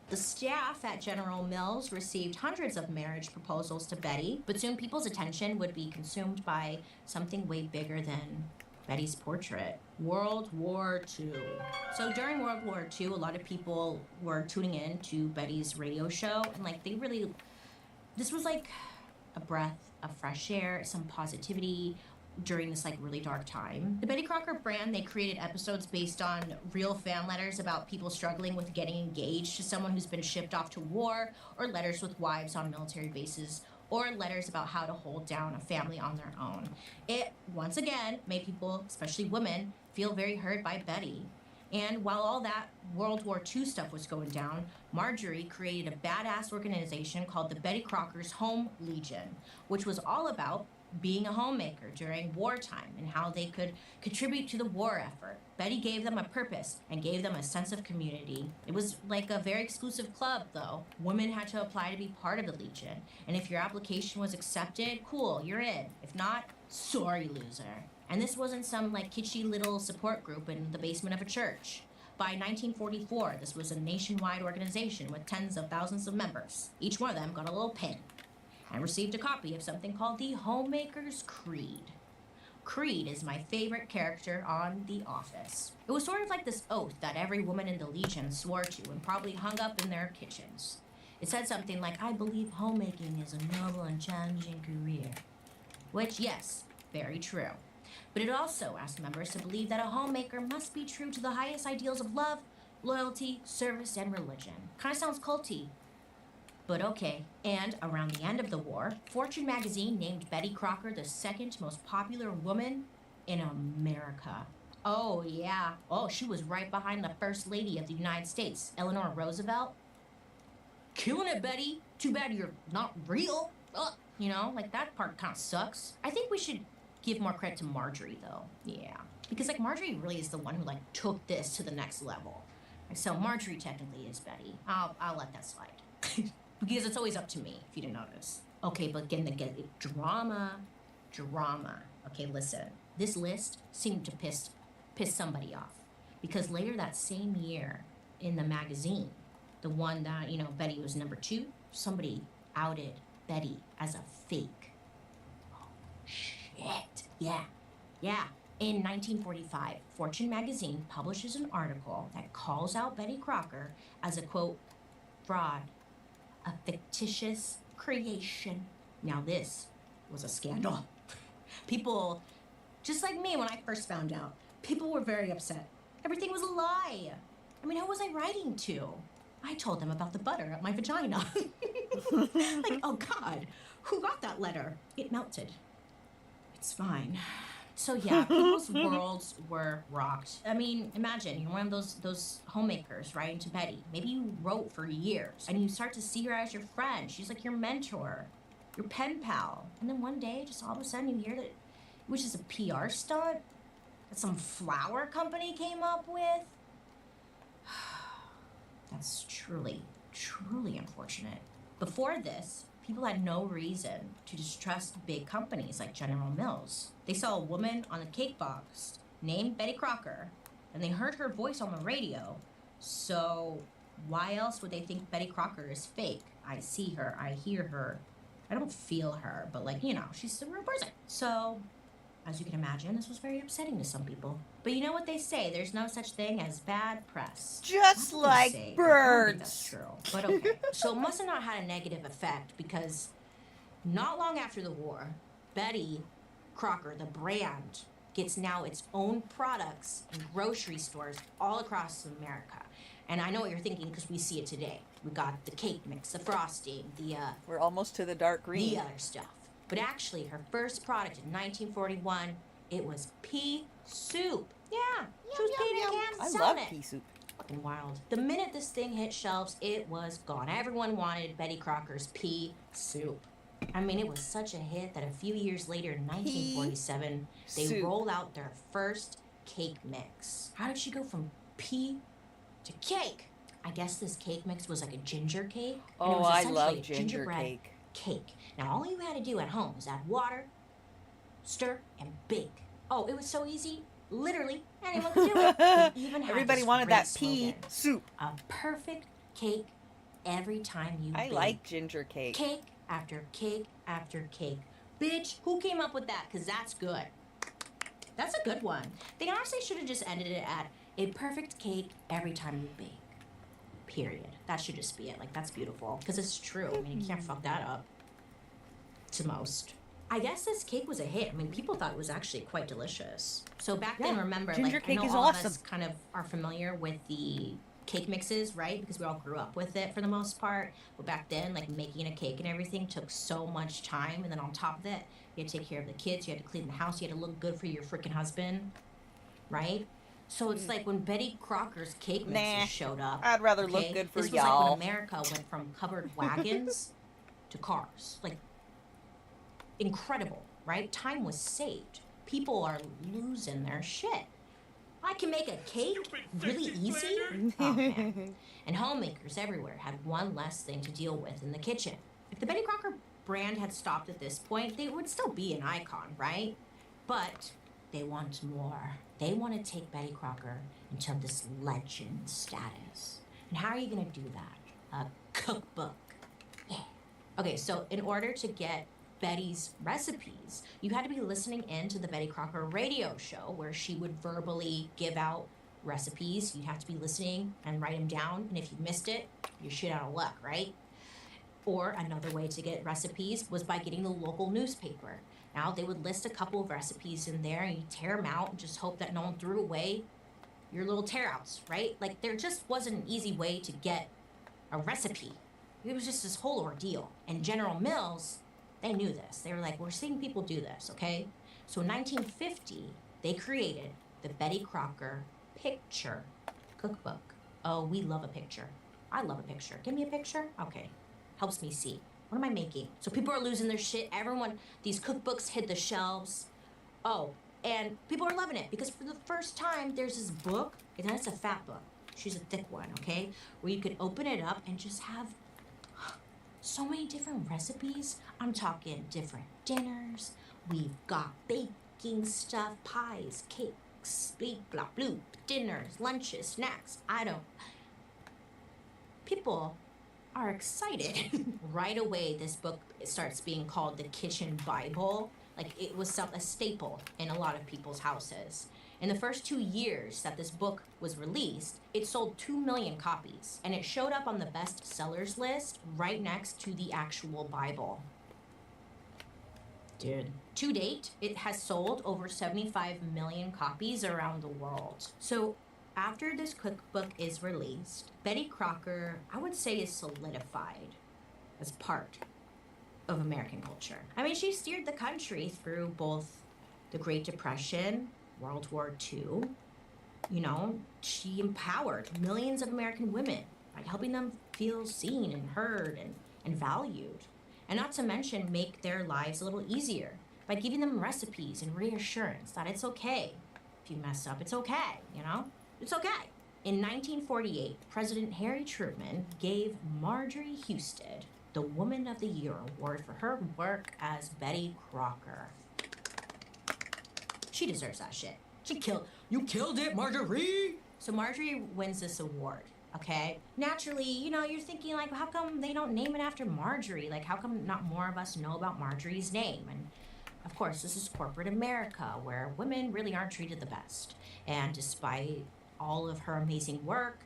The staff at General Mills received hundreds of marriage proposals to Betty, but soon people's attention would be consumed by something way bigger than Betty's portrait. World War II. So during World War II, a lot of people were tuning in to Betty's radio show, and like this was like a breath of fresh air, some positivity during this like really dark time. The Betty Crocker brand, they created episodes based on real fan letters about people struggling with getting engaged to someone who's been shipped off to war, or letters with wives on military bases, or letters about how to hold down a family on their own. It, once again, made people, especially women, feel very hurt by Betty. And while all that World War II stuff was going down, Marjorie created a badass organization called the Betty Crocker's Home Legion, which was all about being a homemaker during wartime and how they could contribute to the war effort. Betty gave them a purpose and gave them a sense of community. It was like a very exclusive club, though. Women had to apply to be part of the Legion, and if your application was accepted, cool, you're in. If not, sorry, loser. And this wasn't some like kitschy little support group in the basement of a church. By 1944, this was a nationwide organization with tens of thousands of members. Each one of them got a little pin and received a copy of something called the Homemaker's Creed. Creed is my favorite character on The Office. It was sort of like this oath that every woman in the Legion swore to and probably hung up in their kitchens. It said something like, I believe homemaking is a noble and challenging career. Which, yes, very true. But it also asked members to believe that a homemaker must be true to the highest ideals of love, loyalty, service, and religion. Kinda sounds culty, but okay. And around the end of the war, Fortune magazine named Betty Crocker the second most popular woman in America. Oh yeah, oh she was right behind the First Lady of the United States, Eleanor Roosevelt. Killing it, Betty. Too bad you're not real. Ugh. You know, like that part kind of sucks. I think we should give more credit to Marjorie, though. Yeah. Because, like, Marjorie really is the one who, like, took this to the next level. So Marjorie technically is Betty. I'll let that slide. Because it's always up to me, if you didn't notice. Okay, but getting the drama. Okay, listen. This list seemed to piss somebody off. Because later that same year, in the magazine, the one that, you know, Betty was number 2, somebody outed Betty as a fake. Oh, shit. Yeah. In 1945, Fortune magazine publishes an article that calls out Betty Crocker as a, quote, fraud, a fictitious creation. Now this was a scandal. People, just like me when I first found out, people were very upset. Everything was a lie. I mean, who was I writing to? I told them about the butter at my vagina. Like, oh God, who got that letter? It melted. It's fine. So yeah, people's worlds were rocked. I mean, imagine you're one of those homemakers writing to Betty. Maybe you wrote for years, and you start to see her as your friend. She's like your mentor, your pen pal. And then one day, just all of a sudden, you hear that it was just a PR stunt that some flower company came up with. That's truly unfortunate. Before this, people had no reason to distrust big companies like General Mills. They saw a woman on a cake box named Betty Crocker, and they heard her voice on the radio. So why else would they think Betty Crocker is fake? I see her, I hear her, I don't feel her, but, like, you know, she's a real person. So, as you can imagine, this was very upsetting to some people. But you know what they say, there's no such thing as bad press. Just like I don't think birds. that's true, but okay. So it must have not had a negative effect, because not long after the war, Betty Crocker, the brand, gets now its own products in grocery stores all across America. And I know what you're thinking, because we see it today. We got the cake mix, the frosting, we're almost to the dark green. the other stuff. But actually, her first product in 1941, it was pea soup. Yeah, she was peeing in cans I and love selling it. pea soup. Fucking wild. The minute this thing hit shelves, it was gone. Everyone wanted Betty Crocker's pea soup. I mean, it was such a hit that a few years later, in 1947, they soup. rolled out their first cake mix. How did she go from pea to cake? I guess this cake mix was like a ginger cake. And it Oh, was I essentially love a ginger gingerbread cake. Now, all you had to do at home was add water, stir, and bake. Oh, it was so easy. Literally, anyone could do it. They even had Everybody this wanted great that pea slogan, soup. a perfect cake every time you I bake. like ginger cake. Cake after cake after cake. Bitch, who came up with that? Because that's good. That's a good one. They honestly should have just ended it at a perfect cake every time you bake. Period. That should just be it. Like, that's beautiful. Because it's true. I mean, you can't fuck that up. To most. I guess this cake was a hit. I mean, people thought it was actually quite delicious. So back then, Yeah, remember, ginger like, cake I know is all of awesome. us kind of are familiar with the cake mixes, right? Because we all grew up with it for the most part. But back then, like, making a cake and everything took so much time. And then on top of that, you had to take care of the kids. You had to clean the house. You had to look good for your freaking husband, right? So it's like when Betty Crocker's cake mixes Nah, showed up. I'd rather look good for this was y'all. like when America went from covered wagons to cars. Like, incredible, right? Time was saved. People are losing their shit. I can make a cake really easy. Oh, man. And homemakers everywhere had one less thing to deal with in the kitchen. If the Betty Crocker brand had stopped at this point, they would still be an icon, right? But they want more. They want to take Betty Crocker into this legend status. And how are you going to do that? A cookbook. Yeah. Okay, so in order to get Betty's recipes, you had to be listening in to the Betty Crocker radio show where she would verbally give out recipes. You'd have to be listening and write them down. And if you missed it, you're shit out of luck, right? Or another way to get recipes was by getting the local newspaper. Now, they would list a couple of recipes in there, and you tear them out and just hope that no one threw away your little tear-outs, right? Like, there just wasn't an easy way to get a recipe. It was just this whole ordeal. And General Mills, they knew this. They were like, we're seeing people do this, okay? So in 1950, they created the Betty Crocker Picture Cookbook. Oh, we love a picture. I love a picture. Give me a picture? Okay. Helps me see. What am I making? So people are losing their shit. Everyone, these cookbooks hit the shelves. Oh, and people are loving it because for the first time, there's this book, and it's a fat book. She's a thick one, okay? Where you could open it up and just have so many different recipes. I'm talking different dinners. We've got baking stuff, pies, cakes, bleep, blah, bloop, dinners, lunches, snacks. People are excited. Right away, this book starts being called the Kitchen Bible. Like, it was a staple in a lot of people's houses. In the first 2 years that this book was released, it sold 2 million copies, and it showed up on the bestsellers list right next to the actual Bible. Dude. To date, it has sold over 75 million copies around the world. So after this cookbook is released, Betty Crocker, I would say, is solidified as part of American culture. I mean, she steered the country through both the Great Depression, World War II. You know, she empowered millions of American women by helping them feel seen and heard and valued. And not to mention make their lives a little easier by giving them recipes and reassurance that it's okay. If you mess up, it's okay, you know? It's okay. In 1948, President Harry Truman gave Marjorie Husted the Woman of the Year award for her work as Betty Crocker. She deserves that shit. You killed it, Marjorie! So Marjorie wins this award, okay? Naturally, you know, you're thinking, like, how come they don't name it after Marjorie? Like, how come not more of us know about Marjorie's name? And of course, this is corporate America, where women really aren't treated the best. And despite all of her amazing work,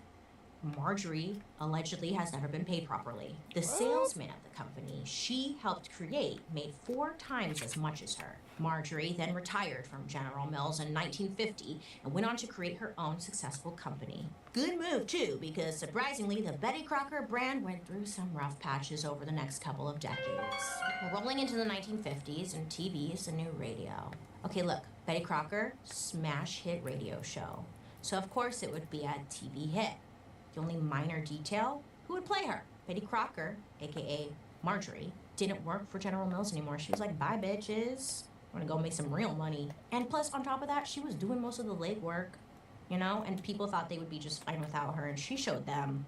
Marjorie allegedly has never been paid properly. The salesman at the company she helped create made 4 times as much as her. Marjorie then retired from General Mills in 1950 and went on to create her own successful company. Good move, too, because surprisingly, the Betty Crocker brand went through some rough patches over the next couple of decades. We're rolling into the 1950s, and TV is the new radio. Okay, look, Betty Crocker, smash hit radio show. So of course it would be a TV hit. The only minor detail, who would play her? Betty Crocker, aka Marjorie, didn't work for General Mills anymore. She was like, bye bitches, I'm gonna go make some real money. And plus, on top of that, she was doing most of the legwork, you know? And people thought they would be just fine without her, and she showed them.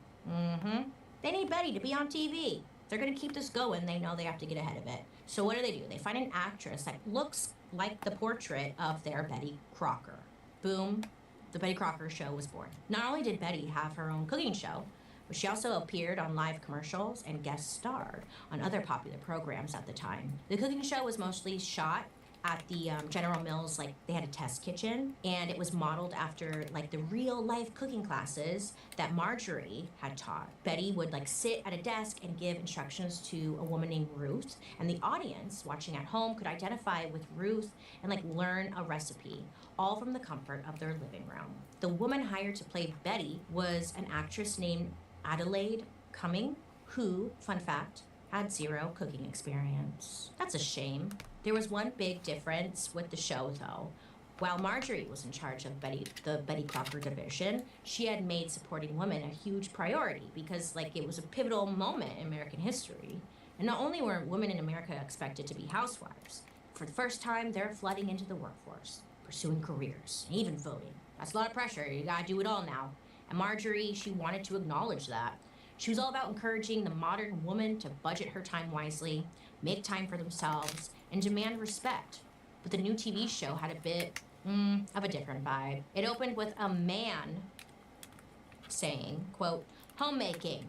They need Betty to be on TV. If they're gonna keep this going, they know they have to get ahead of it. So what do? They find an actress that looks like the portrait of their Betty Crocker. Boom. The Betty Crocker Show was born. Not only did Betty have her own cooking show, but she also appeared on live commercials and guest starred on other popular programs at the time. The cooking show was mostly shot at the General Mills, like they had a test kitchen, and it was modeled after like the real life cooking classes that Marjorie had taught. Betty would like sit at a desk and give instructions to a woman named Ruth, and the audience watching at home could identify with Ruth and like learn a recipe, all from the comfort of their living room. The woman hired to play Betty was an actress named Adelaide Cumming, who, fun fact, had 0 cooking experience. That's a shame. There was one big difference with the show, though. While Marjorie was in charge of the Betty Crocker division, she had made supporting women a huge priority because, like, it was a pivotal moment in American history. And not only were women in America expected to be housewives, for the first time, they're flooding into the workforce, pursuing careers, and even voting. That's a lot of pressure. You gotta do it all now. And Marjorie, she wanted to acknowledge that. She was all about encouraging the modern woman to budget her time wisely, make time for themselves, and demand respect. But the new TV show had a bit of a different vibe. It opened with a man saying, quote, "Homemaking,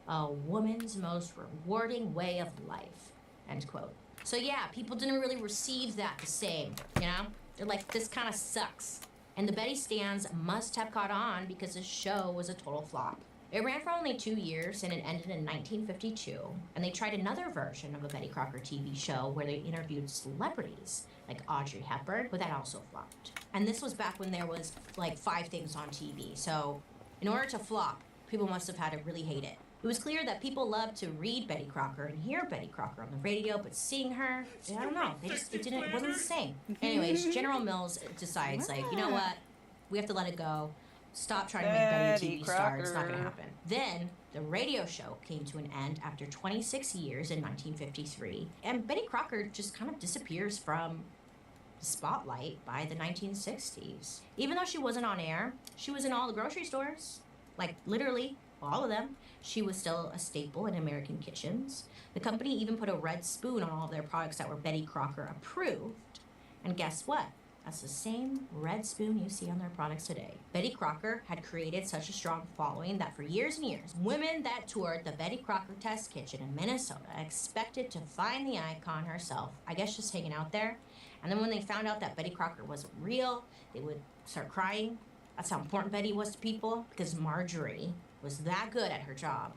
a woman's most rewarding way of life," end quote. So yeah, people didn't really receive that the same, you know? They're like, this kind of sucks. And the Betty stans must have caught on because the show was a total flop. It ran for only 2 years and it ended in 1952. And they tried another version of a Betty Crocker TV show where they interviewed celebrities like Audrey Hepburn, but that also flopped. And this was back when there was like 5 things on TV. So in order to flop, people must have had to really hate it. It was clear that people loved to read Betty Crocker and hear Betty Crocker on the radio, but seeing her, I don't know, it wasn't the same. Anyways, General Mills decides, like, you know what, we have to let it go. Stop trying to make Betty a TV star. It's not going to happen. Then The radio show came to an end after 26 years in 1953, and Betty Crocker just kind of disappears from the spotlight by the 1960s. Even though she wasn't on air, she was in all the grocery stores, like literally all of them. She was still a staple in American kitchens. The company even put a red spoon on all of their products that were Betty Crocker approved. And guess what? That's the same red spoon you see on their products today. Betty Crocker had created such a strong following that for years and years, women that toured the Betty Crocker test kitchen in Minnesota expected to find the icon herself, I guess just hanging out there. And then when they found out that Betty Crocker wasn't real, they would start crying. That's how important Betty was to people, because Marjorie was that good at her job.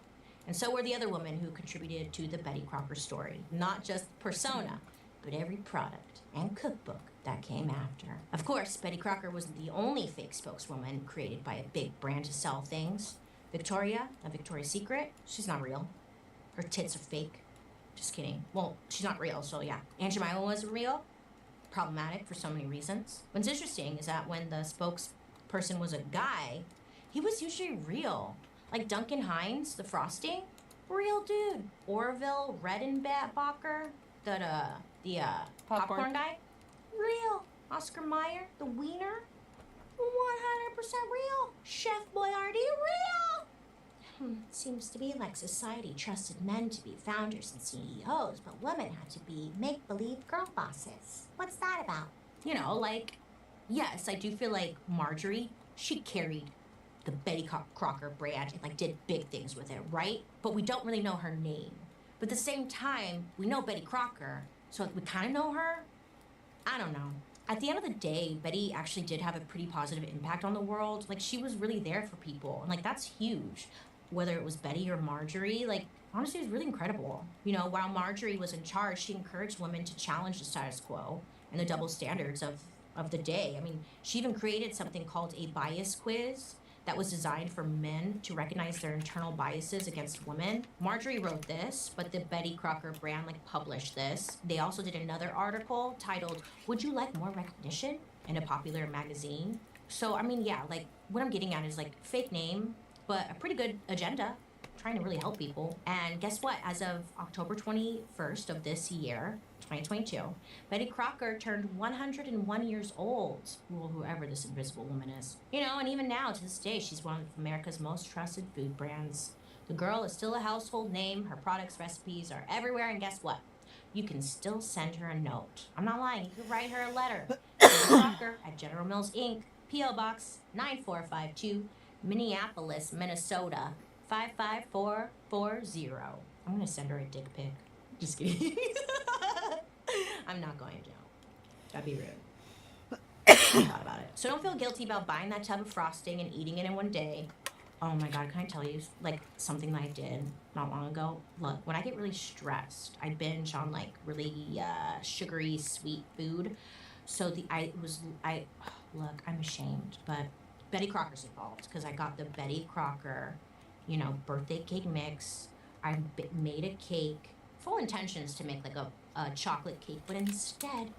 And so were the other women who contributed to the Betty Crocker story. Not just persona, but every product and cookbook that came after. Of course, Betty Crocker wasn't the only fake spokeswoman created by a big brand to sell things. Victoria, of Victoria's Secret, she's not real. Her tits are fake. Just kidding. Well, she's not real, so yeah. Aunt Jemima wasn't real. Problematic for so many reasons. What's interesting is that when the spokesperson was a guy, he was usually real. Like Duncan Hines, the frosting, real dude. Orville Redenbacher, the popcorn guy, real. Oscar Mayer, the wiener, 100% real. Chef Boyardee, real. Seems to be like society trusted men to be founders and CEOs, but women had to be make-believe girl bosses. What's that about? You know, like, yes, I do feel like Marjorie, she carried the Betty Crocker brand and like did big things with it, right? But we don't really know her name. But at the same time, we know Betty Crocker, so we kind of know her. I don't know. At the end of the day, Betty actually did have a pretty positive impact on the world. Like, she was really there for people, and like that's huge. Whether it was Betty or Marjorie, like honestly, it was really incredible. You know, while Marjorie was in charge, she encouraged women to challenge the status quo and the double standards of the day. I mean, she even created something called a bias quiz that was designed for men to recognize their internal biases against women. Marjorie wrote this, but the Betty Crocker brand like published this. They also did another article titled, "Would you like more recognition?" in a popular magazine. So, I mean, yeah, like what I'm getting at is like fake name, but a pretty good agenda, trying to really help people. And guess what? As of October 21st of this year, 2022, Betty Crocker turned 101 years old. Well, whoever this invisible woman is. You know, and even now, to this day, she's one of America's most trusted food brands. The girl is still a household name. Her products, recipes are everywhere. And guess what? You can still send her a note. I'm not lying. You can write her a letter. Betty Crocker at General Mills, Inc., P.O. Box 9452, Minneapolis, Minnesota, 55440. I'm going to send her a dick pic. Just kidding. I'm not going to. That'd be rude. I thought about it. So don't feel guilty about buying that tub of frosting and eating it in one day. Oh my God, can I tell you like something that I did not long ago? Look, when I get really stressed, I binge on like really sugary, sweet food. So look, I'm ashamed, but Betty Crocker's involved because I got the Betty Crocker, you know, birthday cake mix. I made a cake, full intentions to make like a chocolate cake, but instead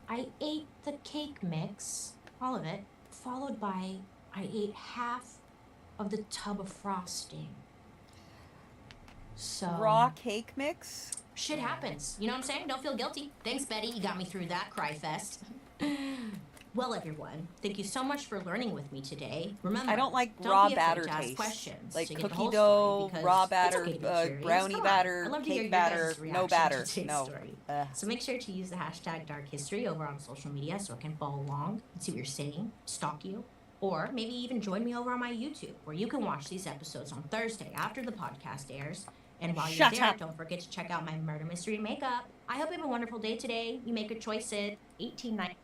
I ate the cake mix, all of it, followed by I ate half of the tub of frosting. So raw cake mix? Shit happens. You know what I'm saying? Don't feel guilty. Thanks, Betty. You got me through that cry fest. Well, everyone, thank you so much for learning with me today. Remember, I don't like don't raw be afraid batter to ask taste. questions Like to get the cookie whole dough, story, raw because batter, it's okay to be curious. brownie Come on. batter, I'd love to hear cake your batter, guys' no reaction batter. to today's No. story. So make sure to use the hashtag Dark History over on social media so I can follow along and see what you're saying, stalk you, or maybe even join me over on my YouTube where you can watch these episodes on Thursday after the podcast airs. And while you're Shut there, up. don't forget to check out my murder mystery makeup. I hope you have a wonderful day today. You make good choices. 1890.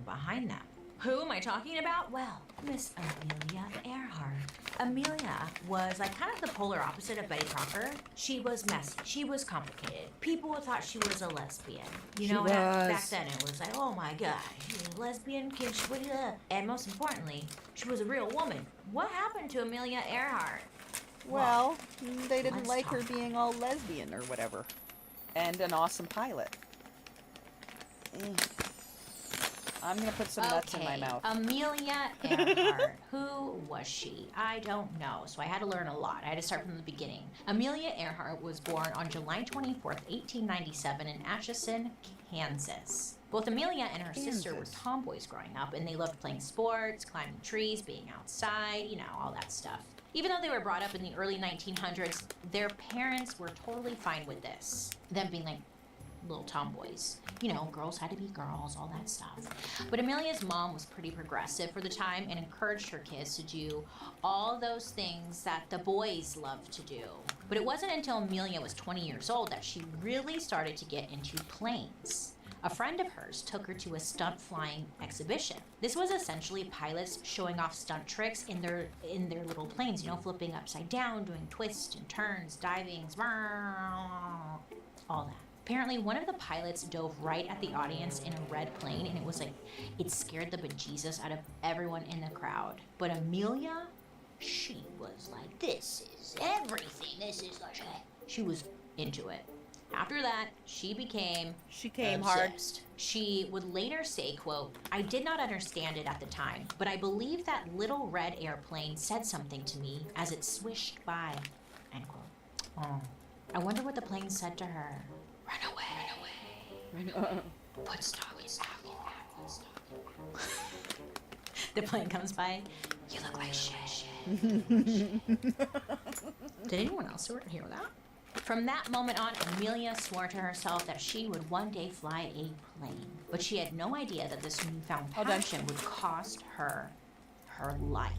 Behind that, who am I talking about? Well, Miss Amelia Earhart. Amelia was like kind of the polar opposite of Betty Crocker. She was messy. She was complicated. People thought she was a lesbian. You She know, was. back then it was like, oh my God, she's a lesbian kid. And most importantly, she was a real woman. What happened to Amelia Earhart? Well, they didn't let's like her talk. being all lesbian or whatever. And an awesome pilot. I'm gonna put some nuts in my mouth. Amelia Earhart. Who was she? I don't know, so I had to learn a lot. I had to start from the beginning. Amelia Earhart was born on July 24th, 1897 in Atchison, Kansas. Both Amelia and her sister were tomboys growing up, and they loved playing sports, climbing trees, being outside, you know, all that stuff. Even though they were brought up in the early 1900s, their parents were totally fine with this. Them being like little tomboys. You know, girls had to be girls, all that stuff. But Amelia's mom was pretty progressive for the time and encouraged her kids to do all those things that the boys loved to do. But it wasn't until Amelia was 20 years old that she really started to get into planes. A friend of hers took her to a stunt flying exhibition. This was essentially pilots showing off stunt tricks in their little planes, you know, flipping upside down, doing twists and turns, divings, all that. Apparently, one of the pilots dove right at the audience in a red plane, and it scared the bejesus out of everyone in the crowd. But Amelia, she was like, this is everything. This is like, she was into it. After that, she came obsessed. hard. She would later say, quote, I did not understand it at the time, but I believe that little red airplane said something to me as it swished by, end quote. Oh, I wonder what the plane said to her. Run away. Run away. Put stop. The plane comes by. You look like shit. Did anyone else hear that? From that moment on, Amelia swore to herself that she would one day fly a plane. But she had no idea that this newfound passion would cost her her life.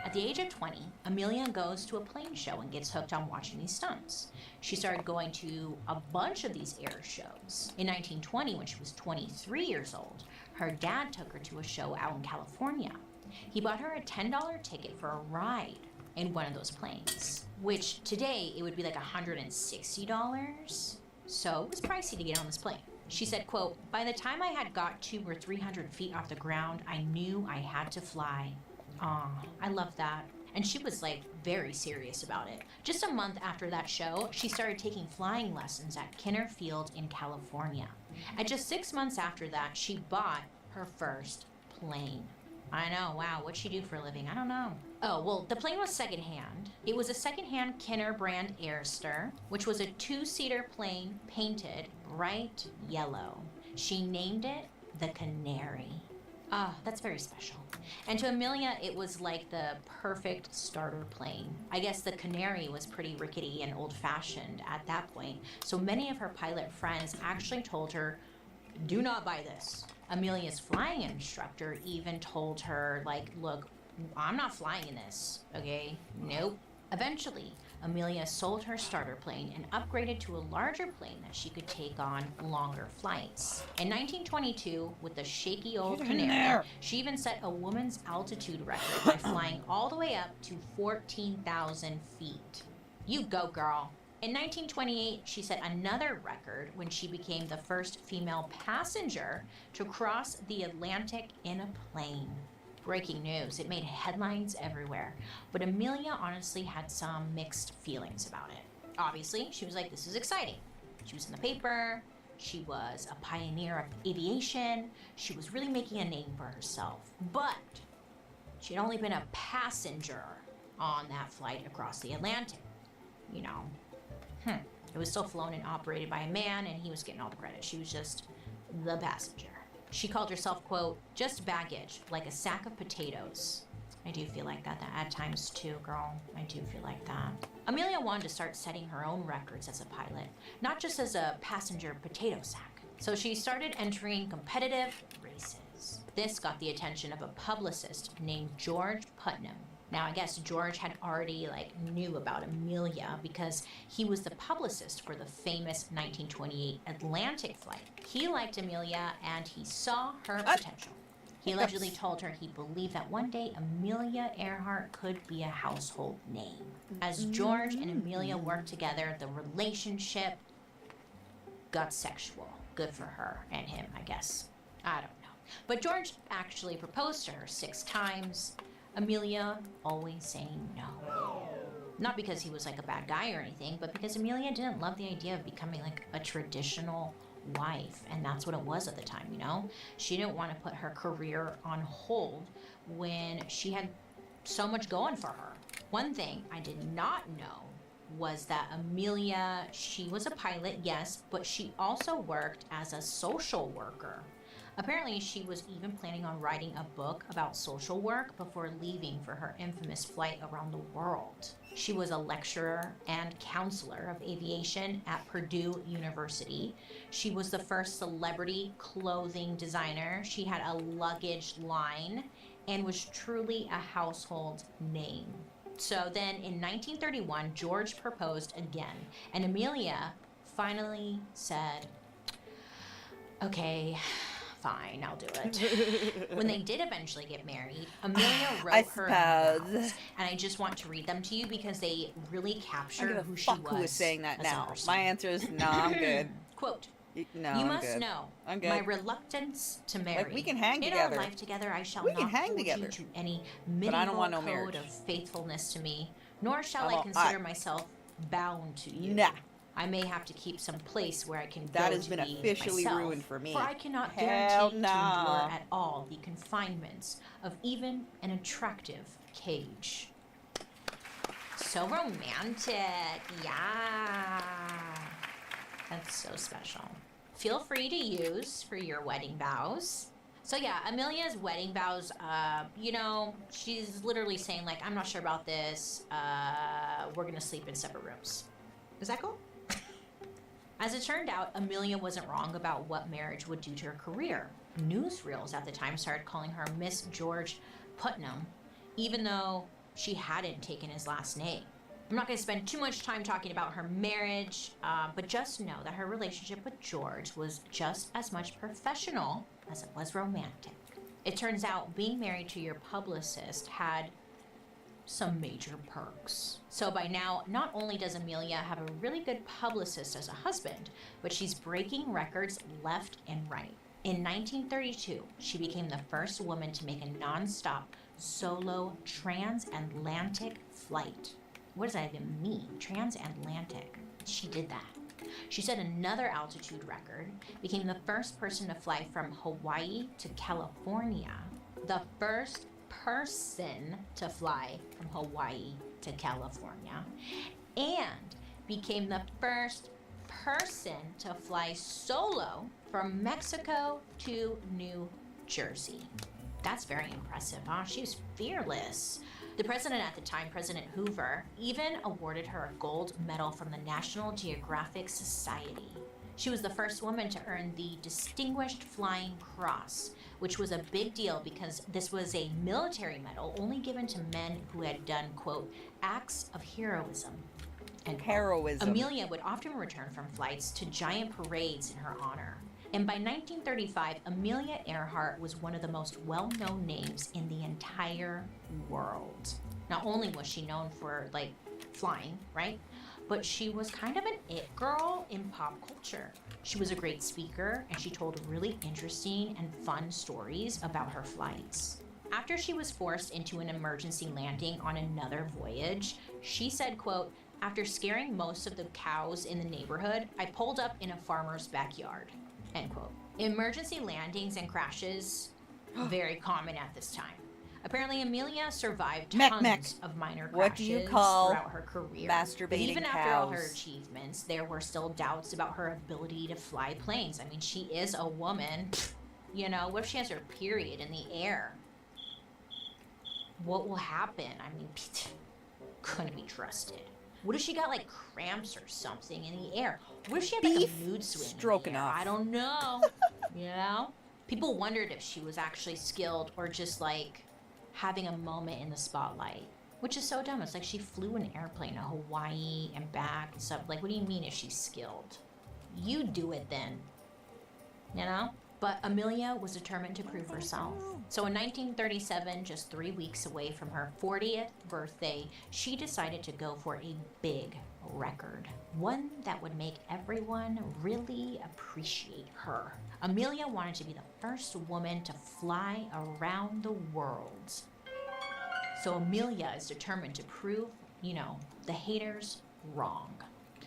At the age of 20, Amelia goes to a plane show and gets hooked on watching these stunts. She started going to a bunch of these air shows. In 1920, when she was 23 years old, her dad took her to a show out in California. He bought her a $10 ticket for a ride in one of those planes, which today it would be like $160. So it was pricey to get on this plane. She said, quote, by the time I had got 200 or 300 feet off the ground, I knew I had to fly. Aw, I love that. And she was like very serious about it. Just a month after that show, she started taking flying lessons at Kinner Field in California. At just 6 months after that, she bought her first plane. I know, wow, what'd she do for a living? I don't know. Oh, well, the plane was secondhand. It was a secondhand Kinner brand Airster, which was a 2-seater plane painted bright yellow. She named it the Canary. Ah, that's very special. And to Amelia, it was like the perfect starter plane. I guess the Canary was pretty rickety and old-fashioned at that point, so many of her pilot friends actually told her, do not buy this. Amelia's flying instructor even told her, like, look, I'm not flying in this, okay? Nope. Eventually, Amelia sold her starter plane and upgraded to a larger plane that she could take on longer flights. In 1922, with the shaky old Canary, she even set a woman's altitude record by flying all the way up to 14,000 feet. You go, girl. In 1928, she set another record when she became the first female passenger to cross the Atlantic in a plane. Breaking news, it made headlines everywhere. But Amelia honestly had some mixed feelings about it. Obviously, she was like, this is exciting. She was in the paper. She was a pioneer of aviation. She was really making a name for herself. But she had only been a passenger on that flight across the Atlantic. You know, it was still flown and operated by a man, and he was getting all the credit. She was just the passenger. She called herself, quote, just baggage, like a sack of potatoes. I do feel like that at times too, girl. I do feel like that. Amelia wanted to start setting her own records as a pilot, not just as a passenger potato sack. So she started entering competitive races. This got the attention of a publicist named George Putnam. Now, I guess George had already knew about Amelia because he was the publicist for the famous 1928 Atlantic flight. He liked Amelia and he saw her potential. He allegedly told her he believed that one day Amelia Earhart could be a household name. As George and Amelia worked together, the relationship got sexual. Good for her and him, I guess. I don't know. But George actually proposed to her 6 times. Amelia always saying no. Not because he was a bad guy or anything, but because Amelia didn't love the idea of becoming a traditional wife, and that's what it was at the time, you know? She didn't want to put her career on hold when she had so much going for her. One thing I did not know was that Amelia, she was a pilot, yes, but she also worked as a social worker. Apparently, she was even planning on writing a book about social work before leaving for her infamous flight around the world. She was a lecturer and counselor of aviation at Purdue University. She was the first celebrity clothing designer. She had a luggage line and was truly a household name. So then in 1931, George proposed again, and Amelia finally said, okay, fine, I'll do it. When they did eventually get married, Amelia wrote her vows, and I just want to read them to you because they really capture who she was. Who is saying that as a now? person. My answer is no, I'm good. Quote, No, you I'm must good. know I'm good. my reluctance to marry. Like, we can hang In together. our life together, I shall We not can hang hold together. you to any But I don't want no medieval code marriage. of faithfulness to me, nor shall I'm I all- consider I- myself bound to you. Nah. I may have to keep some place where I can That go has to been be officially myself, ruined for me. For I cannot Hell guarantee to nah. endure at all the confinements of even an attractive cage. So romantic, yeah. That's so special. Feel free to use for your wedding vows. So yeah, Amelia's wedding vows, you know, she's literally saying like, I'm not sure about this, we're gonna sleep in separate rooms. Is that cool? As it turned out, Amelia wasn't wrong about what marriage would do to her career. Newsreels at the time started calling her Miss George Putnam, even though she hadn't taken his last name. I'm not going to spend too much time talking about her marriage, but just know that her relationship with George was just as much professional as it was romantic. It turns out being married to your publicist had some major perks. So by now, not only does Amelia have a really good publicist as a husband, but she's breaking records left and right. In 1932, she became the first woman to make a non-stop solo transatlantic flight. What does that even mean? Transatlantic. She did that. She set another altitude record, became the first person to fly from Hawaii to California. The first person to fly from Hawaii to California, and became the first person to fly solo from Mexico to New Jersey. That's very impressive, huh? She was fearless. The president at the time, President Hoover, even awarded her a gold medal from the National Geographic Society. She was the first woman to earn the Distinguished Flying Cross, which was a big deal because this was a military medal only given to men who had done, quote, acts of heroism. And Heroism. Amelia would often return from flights to giant parades in her honor. And by 1935, Amelia Earhart was one of the most well-known names in the entire world. Not only was she known for, like, flying, right? But she was kind of an it girl in pop culture. She was a great speaker, and she told really interesting and fun stories about her flights. After she was forced into an emergency landing on another voyage, she said, quote, after scaring most of the cows in the neighborhood, I pulled up in a farmer's backyard, end quote. Emergency landings and crashes, very common at this time. Apparently, Amelia survived tons of minor crashes What do you call throughout her career. masturbating But even after all her cows? achievements, there were still doubts about her ability to fly planes. I mean, she is a woman. You know, what if she has her period in the air? What will happen? I mean, couldn't be trusted. What if she got like cramps or something in the air? What if she had like a mood swing? Stroking off. I don't know. You know? People wondered if she was actually skilled or just like having a moment in the spotlight, which is so dumb. It's like she flew an airplane to Hawaii and back and stuff. Like, what do you mean if she's skilled? You do it then. You know? But Amelia was determined to prove herself. So in 1937, just 3 weeks away from her 40th birthday, she decided to go for a big record. One that would make everyone really appreciate her. Amelia wanted to be the first woman to fly around the world. So Amelia is determined to prove, you know, the haters wrong.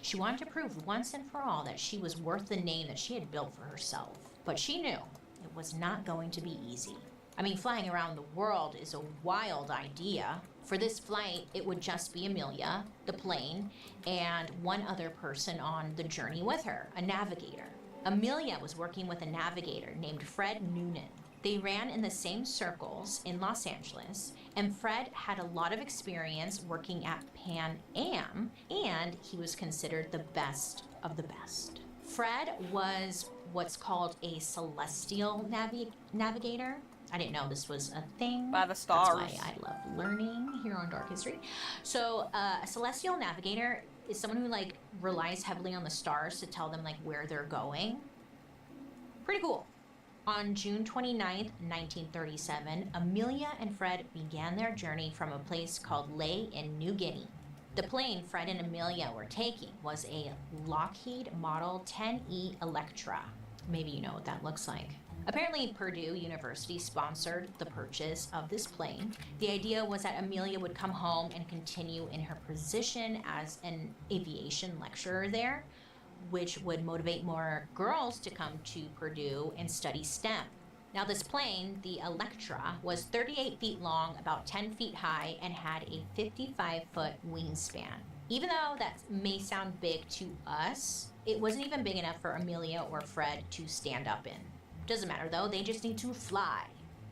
She wanted to prove once and for all that she was worth the name that she had built for herself. But she knew it was not going to be easy. I mean, flying around the world is a wild idea. For this flight, it would just be Amelia, the plane, and one other person on the journey with her, a navigator. Amelia was working with a navigator named Fred Noonan. They ran in the same circles in Los Angeles, and Fred had a lot of experience working at Pan Am, and he was considered the best of the best. Fred was what's called a celestial navigator. I didn't know this was a thing. By the stars. That's why I love learning here on Dark History. So a celestial navigator is someone who like relies heavily on the stars to tell them like where they're going. Pretty cool. On June 29th, 1937, Amelia and Fred began their journey from a place called Ley in New Guinea. The plane Fred and Amelia were taking was a Lockheed Model 10E Electra. Maybe you know what that looks like. Apparently, Purdue University sponsored the purchase of this plane. The idea was that Amelia would come home and continue in her position as an aviation lecturer there, which would motivate more girls to come to Purdue and study STEM. Now, this plane, the Electra, was 38 feet long, about 10 feet high, and had a 55-foot wingspan. Even though that may sound big to us, it wasn't even big enough for Amelia or Fred to stand up in. Doesn't matter though, they just need to fly.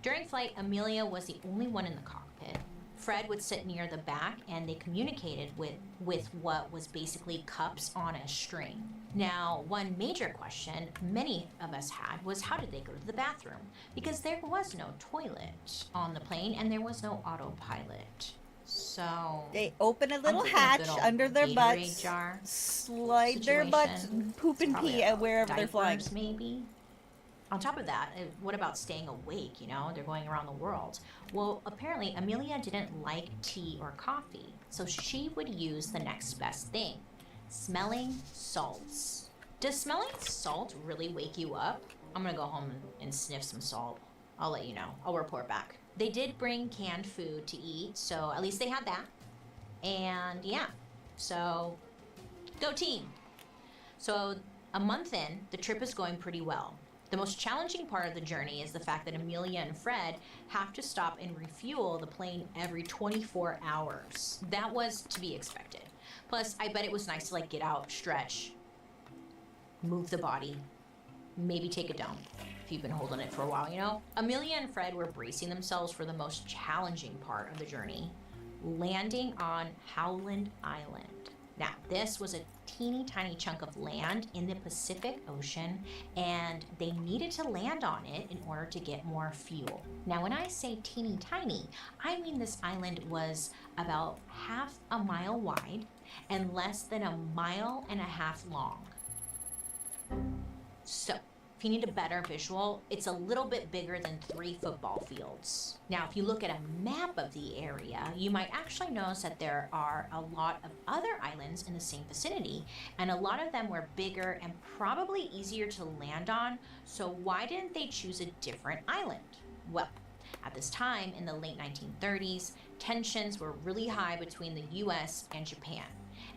During flight, Amelia was the only one in the cockpit. Fred would sit near the back and they communicated with what was basically cups on a string. Now, one major question many of us had was how did they go to the bathroom? Because there was no toilet on the plane and there was no autopilot. So they open a little hatch under their butts, slide their butts, poop and pee at wherever they're flying. Maybe. On top of that, what about staying awake? You know, they're going around the world. Well, apparently Amelia didn't like tea or coffee, so she would use the next best thing, smelling salts. Does smelling salt really wake you up? I'm gonna go home and sniff some salt. I'll let you know. I'll report back. They did bring canned food to eat, so at least they had that. And yeah, so go team. So a month in, the trip is going pretty well. The most challenging part of the journey is the fact that Amelia and Fred have to stop and refuel the plane every 24 hours. That was to be expected. Plus, I bet it was nice to like get out, stretch, move the body, maybe take a dump if you've been holding it for a while, you know? Amelia and Fred were bracing themselves for the most challenging part of the journey, landing on Howland Island. Now, this was a teeny tiny chunk of land in the Pacific Ocean, and they needed to land on it in order to get more fuel. Now, when I say teeny tiny, I mean this island was about half a mile wide and less than a mile and a half long. So, if you need a better visual, it's a little bit bigger than 3 football fields. Now, if you look at a map of the area, you might actually notice that there are a lot of other islands in the same vicinity, and a lot of them were bigger and probably easier to land on, so why didn't they choose a different island? Well, at this time, in the late 1930s, tensions were really high between the US and Japan,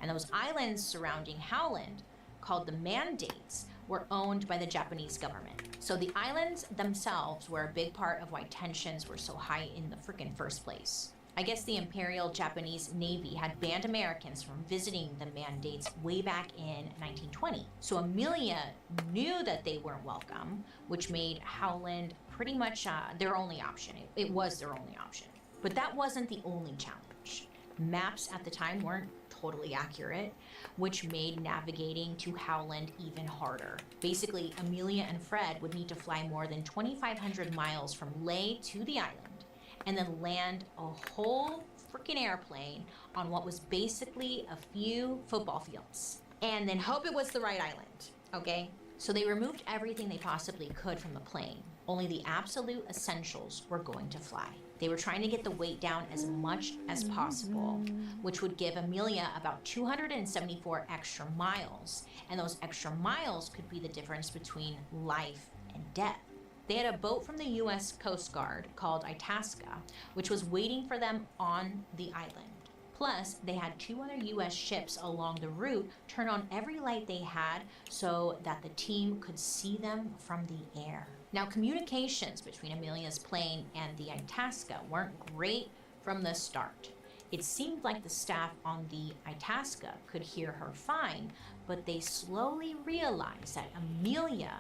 and those islands surrounding Howland, called the Mandates, were owned by the Japanese government. So the islands themselves were a big part of why tensions were so high in the frickin' first place. I guess the Imperial Japanese Navy had banned Americans from visiting the Mandates way back in 1920. So Amelia knew that they weren't welcome, which made Howland pretty much their only option. It was their only option. But that wasn't the only challenge. Maps at the time weren't totally accurate, which made navigating to Howland even harder. Basically, Amelia and Fred would need to fly more than 2,500 miles from Ley to the island, and then land a whole freaking airplane on what was basically a few football fields, and then hope it was the right island, okay? So they removed everything they possibly could from the plane. Only the absolute essentials were going to fly. They were trying to get the weight down as much as possible, which would give Amelia about 274 extra miles. And those extra miles could be the difference between life and death. They had a boat from the US Coast Guard called Itasca, which was waiting for them on the island. Plus, they had 2 other U.S. ships along the route turn on every light they had so that the team could see them from the air. Now, communications between Amelia's plane and the Itasca weren't great from the start. It seemed like the staff on the Itasca could hear her fine, but they slowly realized that Amelia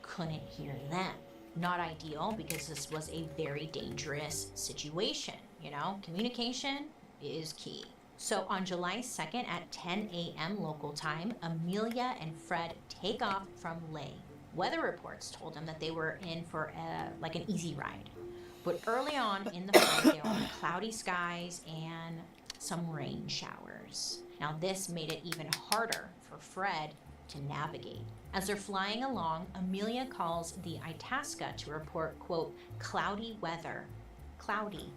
couldn't hear them. Not ideal, because this was a very dangerous situation. You know, communication is key. So on July 2nd at 10 a.m. local time, Amelia and Fred take off from Leh. Weather reports told them that they were in for an easy ride. But early on in the flight, there were cloudy skies and some rain showers. Now this made it even harder for Fred to navigate. As they're flying along, Amelia calls the Itasca to report, quote, cloudy weather. Cloudy.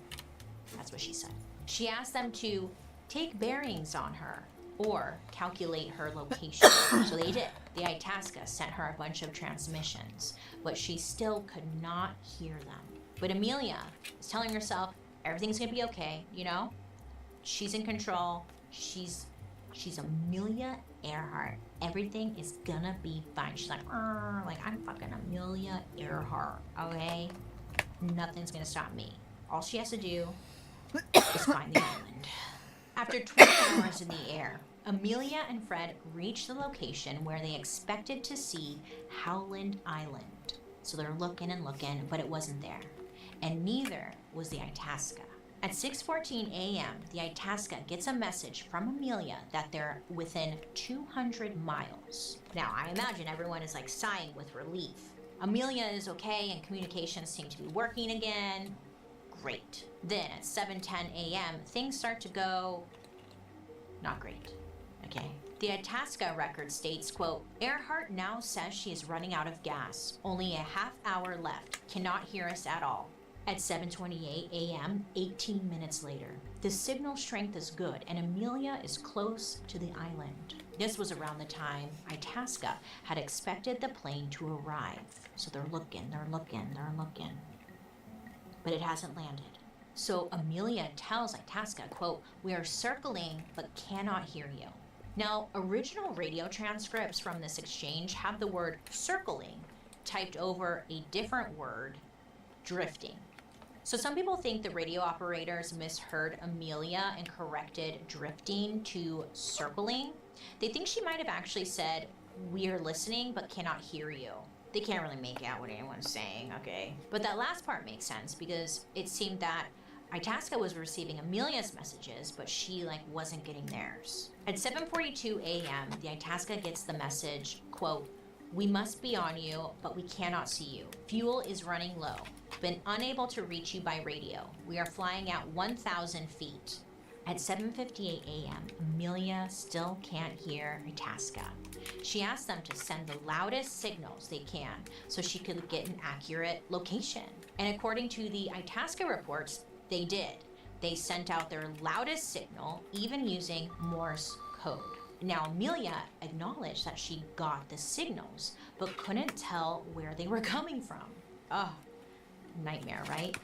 That's what she said. She asked them to take bearings on her or calculate her location. So they did. The Itasca sent her a bunch of transmissions, but she still could not hear them. But Amelia is telling herself everything's gonna be okay, you know? She's in control. She's Amelia Earhart. Everything is gonna be fine. She's like I'm fucking Amelia Earhart, okay? Nothing's gonna stop me. All she has to do is find the island. After 20 hours in the air, Amelia and Fred reached the location where they expected to see Howland Island. So they're looking and looking, but it wasn't there. And neither was the Itasca. At 6:14 a.m., the Itasca gets a message from Amelia that they're within 200 miles. Now, I imagine everyone is like sighing with relief. Amelia is okay and communications seem to be working again. Great. Then at 7:10 a.m., things start to go not great. Okay. The Itasca record states, quote, Earhart now says she is running out of gas. Only a half hour left. Cannot hear us at all. At 7:28 a.m., 18 minutes later, the signal strength is good and Amelia is close to the island. This was around the time Itasca had expected the plane to arrive. So they're looking. But it hasn't landed. So Amelia tells Itasca, quote, we are circling but cannot hear you. Now, original radio transcripts from this exchange have the word circling typed over a different word, drifting. So some people think the radio operators misheard Amelia and corrected drifting to circling. They think she might have actually said, we are listening but cannot hear you. They can't really make out what anyone's saying, okay? But that last part makes sense because it seemed that Itasca was receiving Amelia's messages, but she wasn't getting theirs. At 7:42 a.m., the Itasca gets the message, quote, we must be on you, but we cannot see you. Fuel is running low. Been unable to reach you by radio. We are flying at 1,000 feet. At 7:58 a.m., Amelia still can't hear Itasca. She asked them to send the loudest signals they can so she could get an accurate location. And according to the Itasca reports, they did. They sent out their loudest signal, even using Morse code. Now, Amelia acknowledged that she got the signals, but couldn't tell where they were coming from. Oh, nightmare, right?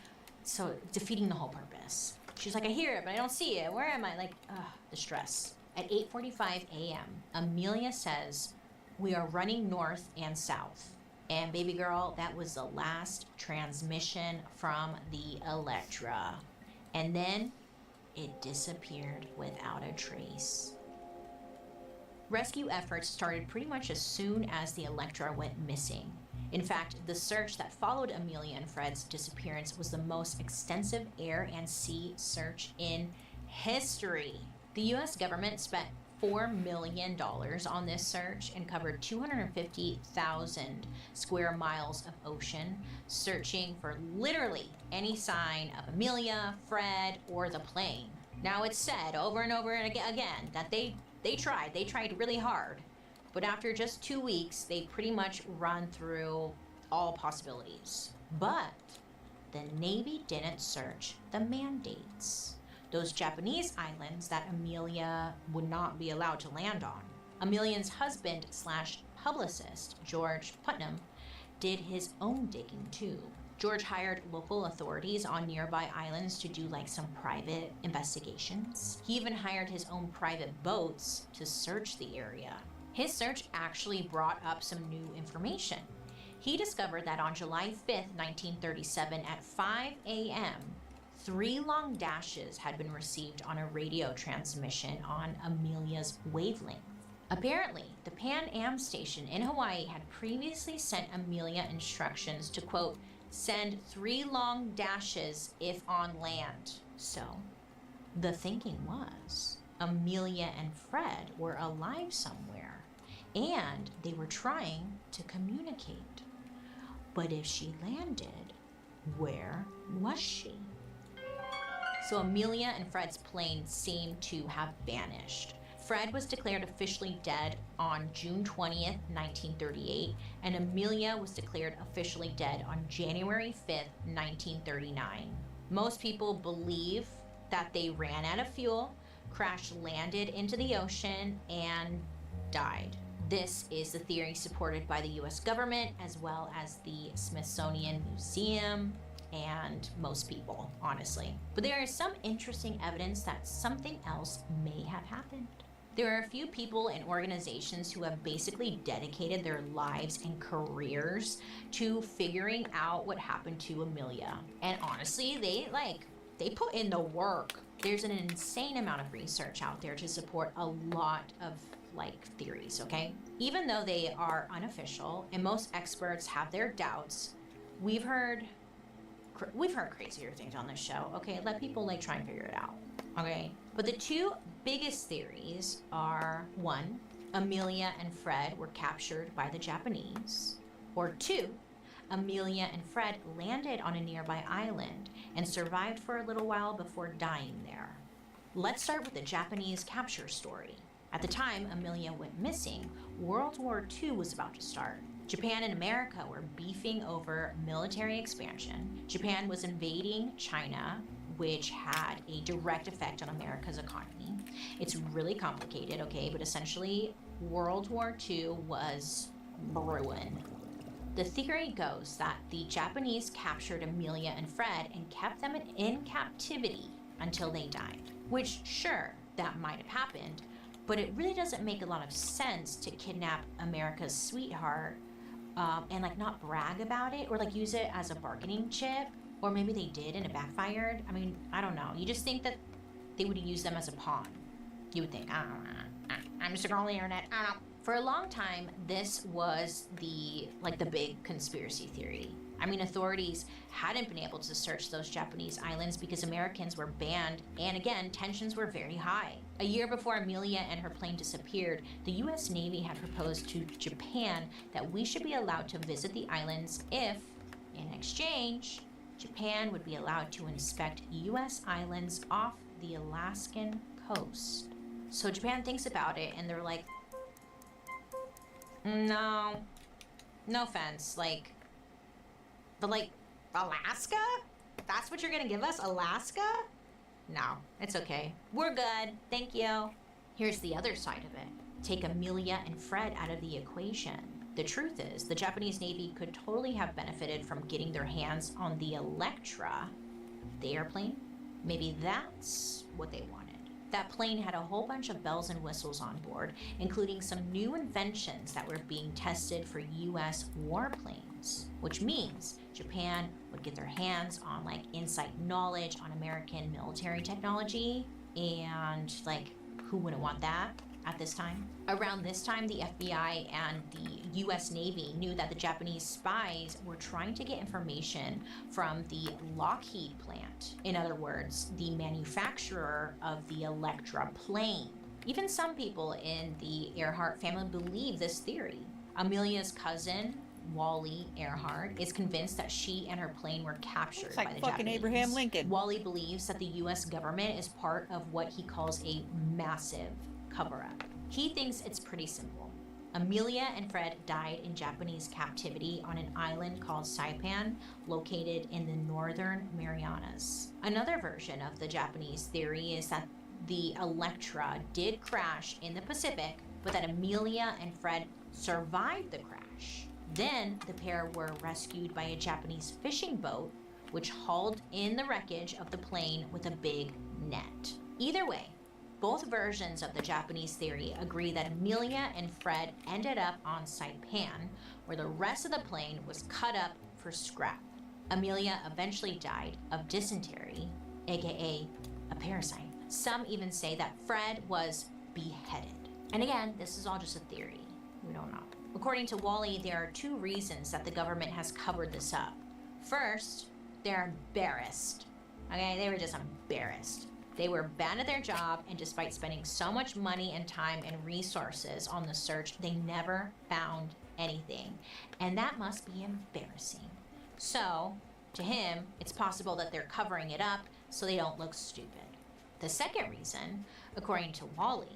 So defeating the whole purpose. She's like, I hear it, but I don't see it. Where am I? The stress. At 8:45 a.m., Amelia says, we are running north and south. And baby girl, that was the last transmission from the Electra. And then it disappeared without a trace. Rescue efforts started pretty much as soon as the Electra went missing. In fact, the search that followed Amelia and Fred's disappearance was the most extensive air and sea search in history. The U.S. government spent $4 million on this search and covered 250,000 square miles of ocean, searching for literally any sign of Amelia, Fred, or the plane. Now, it's said over and over and again that they tried really hard. But after just 2 weeks, they pretty much run through all possibilities. But the Navy didn't search the mandates, those Japanese islands that Amelia would not be allowed to land on. Amelia's husband/publicist, George Putnam, did his own digging too. George hired local authorities on nearby islands to do like some private investigations. He even hired his own private boats to search the area. His search actually brought up some new information. He discovered that on July 5th, 1937 at 5 a.m., 3 long dashes had been received on a radio transmission on Amelia's wavelength. Apparently, the Pan Am station in Hawaii had previously sent Amelia instructions to, quote, send 3 long dashes if on land. So, the thinking was Amelia and Fred were alive somewhere, and they were trying to communicate. But if she landed, where was she? So Amelia and Fred's plane seemed to have vanished. Fred was declared officially dead on June 20th, 1938, and Amelia was declared officially dead on January 5th, 1939. Most people believe that they ran out of fuel, crash landed into the ocean, and died. This is the theory supported by the US government as well as the Smithsonian Museum and most people, honestly. But there is some interesting evidence that something else may have happened. There are a few people and organizations who have basically dedicated their lives and careers to figuring out what happened to Amelia. And honestly, they put in the work. There's an insane amount of research out there to support a lot of theories, okay? Even though they are unofficial and most experts have their doubts, we've heard crazier things on this show, okay? Let people try and figure it out, okay? But the 2 biggest theories are 1, Amelia and Fred were captured by the Japanese, or 2, Amelia and Fred landed on a nearby island and survived for a little while before dying there. Let's start with the Japanese capture story. At the time Amelia went missing, World War II was about to start. Japan and America were beefing over military expansion. Japan was invading China, which had a direct effect on America's economy. It's really complicated, okay, but essentially World War II was brewing. The theory goes that the Japanese captured Amelia and Fred and kept them in captivity until they died. Which, sure, that might have happened, but it really doesn't make a lot of sense to kidnap America's sweetheart and not brag about it or use it as a bargaining chip. Or maybe they did and it backfired. I mean, I don't know. You just think that they would use them as a pawn. You would think, I don't know. I'm just a girl on the internet. I don't know. For a long time, this was the big conspiracy theory. I mean, authorities hadn't been able to search those Japanese islands because Americans were banned, and again, tensions were very high. A year before Amelia and her plane disappeared, the US Navy had proposed to Japan that we should be allowed to visit the islands if, in exchange, Japan would be allowed to inspect US islands off the Alaskan coast. So Japan thinks about it and they're like, no offense, but Alaska? That's what you're gonna give us, Alaska? No, it's okay. We're good, thank you. Here's the other side of it. Take Amelia and Fred out of the equation. The truth is, the Japanese Navy could totally have benefited from getting their hands on the Electra, the airplane. Maybe that's what they wanted. That plane had a whole bunch of bells and whistles on board, including some new inventions that were being tested for US warplanes, which means Japan would get their hands on inside knowledge on American military technology, and who wouldn't want that at this time? Around this time, the FBI and the US Navy knew that the Japanese spies were trying to get information from the Lockheed plant. In other words, the manufacturer of the Electra plane. Even some people in the Earhart family believe this theory. Amelia's cousin, Wally Earhart, is convinced that she and her plane were captured by the fucking Japanese. Abraham Lincoln. Wally believes that the US government is part of what he calls a massive cover-up. He thinks it's pretty simple. Amelia and Fred died in Japanese captivity on an island called Saipan, located in the northern Marianas. Another version of the Japanese theory is that the Electra did crash in the Pacific, but that Amelia and Fred survived the crash. Then the pair were rescued by a Japanese fishing boat, which hauled in the wreckage of the plane with a big net. Either way, both versions of the Japanese theory agree that Amelia and Fred ended up on Saipan, where the rest of the plane was cut up for scrap. Amelia eventually died of dysentery, aka a parasite. Some even say that Fred was beheaded. And again, this is all just a theory. We don't know. According to Wally, there are two reasons that the government has covered this up. First, they're embarrassed. Okay, they were just embarrassed. They were bad at their job, and despite spending so much money and time and resources on the search, they never found anything. And that must be embarrassing. So, to him, it's possible that they're covering it up so they don't look stupid. The second reason, according to Wally,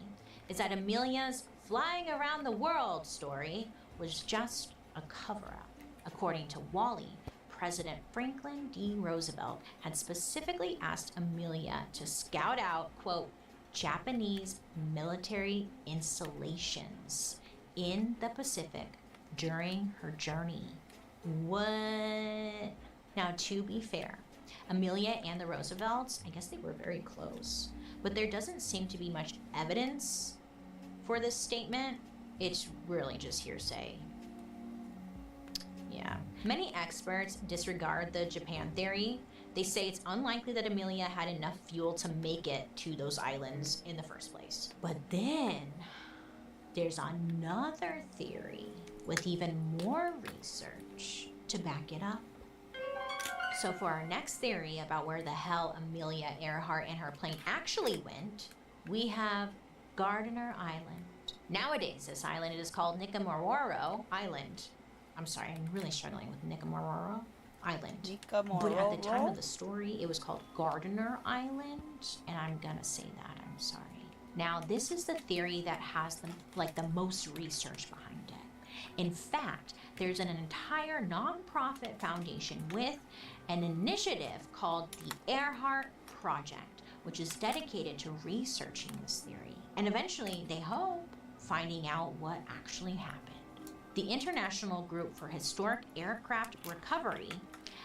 is that Amelia's flying around the world story was just a cover-up. According to Wally, President Franklin D. Roosevelt had specifically asked Amelia to scout out, quote, Japanese military installations in the Pacific during her journey. What? Now, to be fair, Amelia and the Roosevelts, I guess they were very close, but there doesn't seem to be much evidence for this statement. It's really just hearsay. Yeah. Many experts disregard the Japan theory. They say it's unlikely that Amelia had enough fuel to make it to those islands in the first place. But then there's another theory with even more research to back it up. So for our next theory about where the hell Amelia Earhart and her plane actually went, we have Gardiner Island. Nowadays, this island is called Nikamororo Island. I'm sorry, I'm really struggling with Nikamororo Island. But at the time of the story, it was called Gardiner Island, and I'm gonna say that, I'm sorry. Now, this is the theory that has the most research behind it. In fact, there's an entire nonprofit foundation with an initiative called the Earhart Project, which is dedicated to researching this theory. And eventually, they hope, finding out what actually happened. The International Group for Historic Aircraft Recovery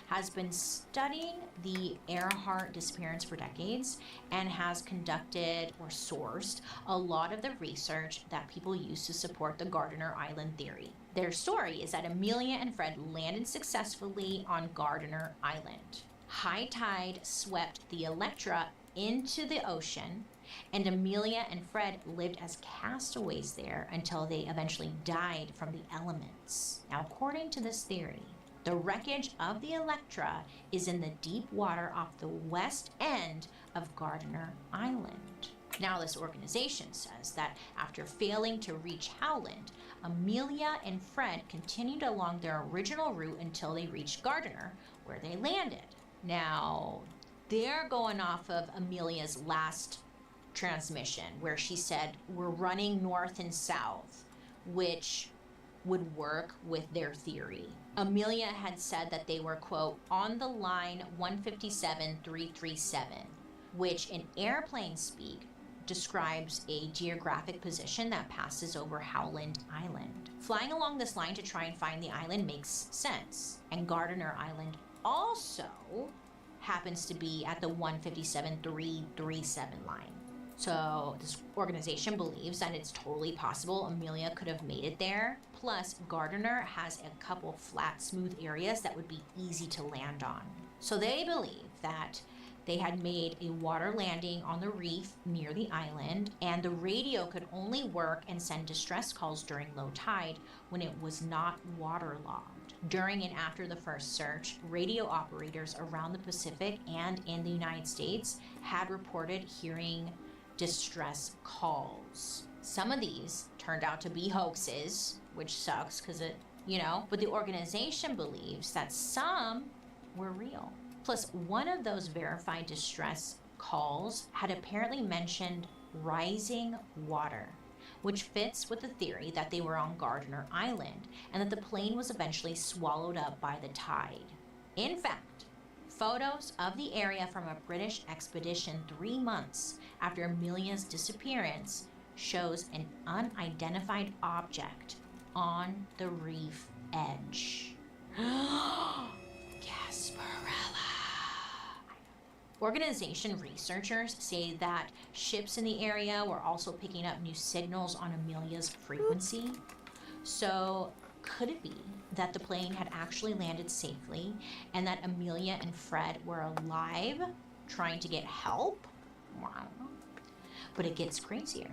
has been studying the Earhart disappearance for decades and has conducted or sourced a lot of the research that people use to support the Gardiner Island theory. Their story is that Amelia and Fred landed successfully on Gardiner Island. High tide swept the Electra into the ocean, and Amelia and Fred lived as castaways there until they eventually died from the elements. Now, according to this theory, the wreckage of the Electra is in the deep water off the west end of Gardiner Island. Now, this organization says that after failing to reach Howland, Amelia and Fred continued along their original route until they reached Gardiner, where they landed. Now, they're going off of Amelia's last transmission, where she said, we're running north and south, which would work with their theory. Amelia had said that they were, quote, on the line 157-337, which in airplane speak describes a geographic position that passes over Howland Island. Flying along this line to try and find the island makes sense. And Gardiner Island also happens to be at the 157-337 line. So this organization believes that it's totally possible Amelia could have made it there. Plus, Gardiner has a couple flat, smooth areas that would be easy to land on. So they believe that they had made a water landing on the reef near the island, and the radio could only work and send distress calls during low tide when it was not waterlogged. During and after the first search, radio operators around the Pacific and in the United States had reported hearing distress calls. Some of these turned out to be hoaxes, which sucks because but the organization believes that some were real. Plus, one of those verified distress calls had apparently mentioned rising water, which fits with the theory that they were on Gardiner Island and that the plane was eventually swallowed up by the tide. In fact, photos of the area from a British expedition 3 months after Amelia's disappearance shows an unidentified object on the reef edge. Gasparilla. Organization researchers say that ships in the area were also picking up new signals on Amelia's frequency. So, could it be that the plane had actually landed safely and that Amelia and Fred were alive, trying to get help? Wow. But it gets crazier.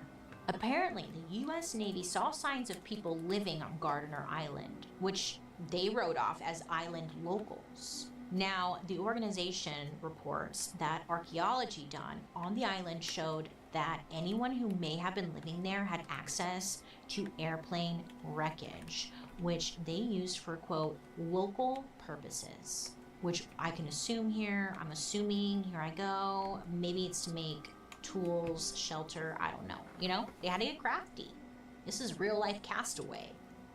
Apparently, the U.S. Navy saw signs of people living on Gardner Island, which they wrote off as island locals. Now, the organization reports that archaeology done on the island showed that anyone who may have been living there had access to airplane wreckage, which they used for, quote, local purposes, which I can assume here. I'm assuming, here I go, maybe it's to make tools, shelter, I don't know. You know, they had to get crafty. This is real life Castaway.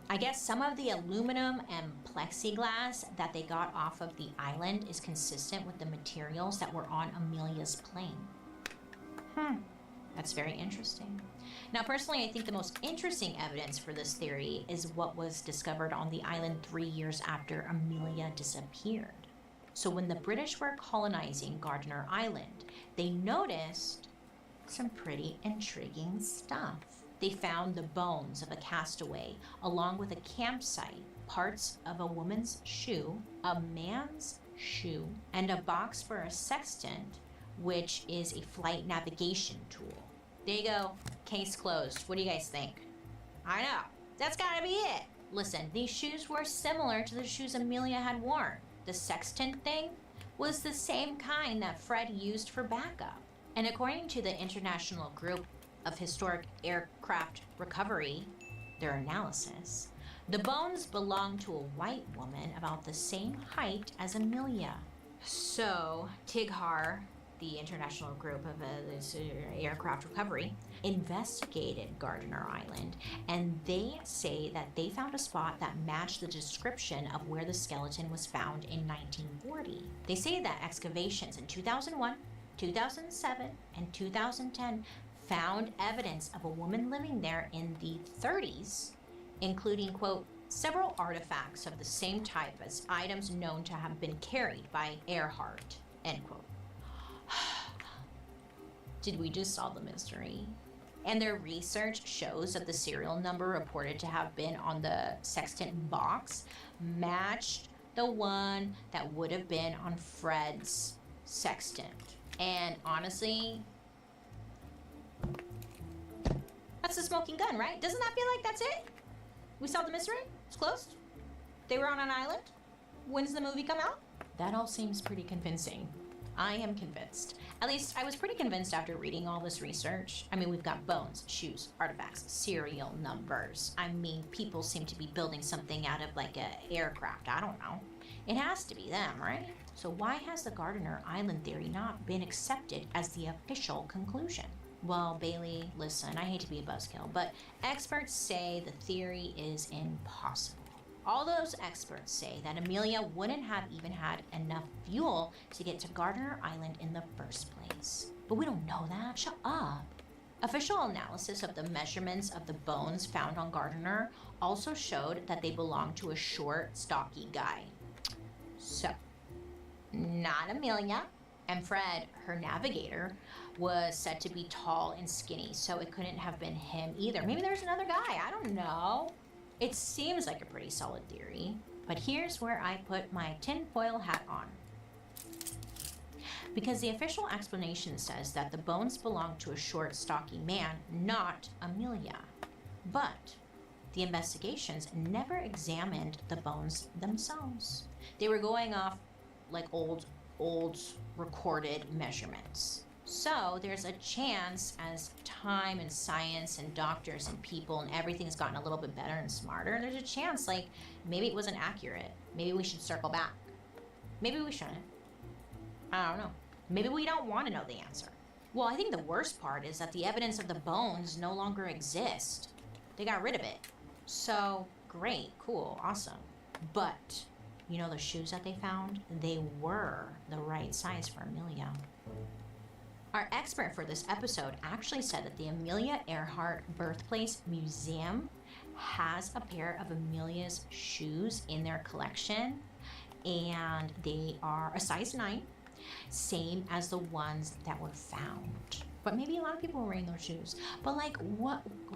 I guess some of the aluminum and plexiglass that they got off of the island is consistent with the materials that were on Amelia's plane. That's very interesting. Now, personally, I think the most interesting evidence for this theory is what was discovered on the island 3 years after Amelia disappeared. So when the British were colonizing Gardner Island, they noticed some pretty intriguing stuff. They found the bones of a castaway, along with a campsite, parts of a woman's shoe, a man's shoe, and a box for a sextant, which is a flight navigation tool. There you go. Case closed. What do you guys think? I know. That's gotta be it. Listen, these shoes were similar to the shoes Amelia had worn. The sextant thing was the same kind that Fred used for backup. And according to the International Group of Historic Aircraft Recovery, their analysis, the bones belong to a white woman about the same height as Amelia. So, TIGHAR, the International Group of Aircraft Recovery, investigated Gardner Island, and they say that they found a spot that matched the description of where the skeleton was found in 1940. They say that excavations in 2001, 2007, and 2010 found evidence of a woman living there in the 30s, including, quote, several artifacts of the same type as items known to have been carried by Earhart, end quote. Did we just solve the mystery? And their research shows that the serial number reported to have been on the sextant box matched the one that would have been on Fred's sextant. And honestly, that's the smoking gun, right? Doesn't that feel like that's it? We solved the mystery? It's closed? They were on an island? When's the movie come out? That all seems pretty convincing. I am convinced. At least I was pretty convinced after reading all this research. I mean, we've got bones, shoes, artifacts, serial numbers. I mean, people seem to be building something out of like an aircraft. I don't know. It has to be them, right? So why has the Gardner Island theory not been accepted as the official conclusion? Well, Bailey, listen, I hate to be a buzzkill, but experts say the theory is impossible. All those experts say that Amelia wouldn't have even had enough fuel to get to Gardner Island in the first place. But we don't know that. Shut up. Official analysis of the measurements of the bones found on Gardner also showed that they belonged to a short, stocky guy. So, not Amelia. And Fred, her navigator, was said to be tall and skinny, so it couldn't have been him either. Maybe there's another guy. I don't know. It seems like a pretty solid theory, but here's where I put my tinfoil hat on. Because the official explanation says that the bones belong to a short, stocky man, not Amelia. But the investigations never examined the bones themselves. They were going off like old recorded measurements. So there's a chance, as time and science and doctors and people and everything's gotten a little bit better and smarter, there's a chance like maybe it wasn't accurate. Maybe we should circle back. Maybe we shouldn't. I don't know. Maybe we don't want to know the answer. Well, I think the worst part is that the evidence of the bones no longer exists. They got rid of it. So great, cool, awesome. But you know the shoes that they found? They were the right size for Amelia. Our expert for this episode actually said that the Amelia Earhart Birthplace Museum has a pair of Amelia's shoes in their collection, and they are a size 9, same as the ones that were found. But maybe a lot of people were wearing those shoes. But like,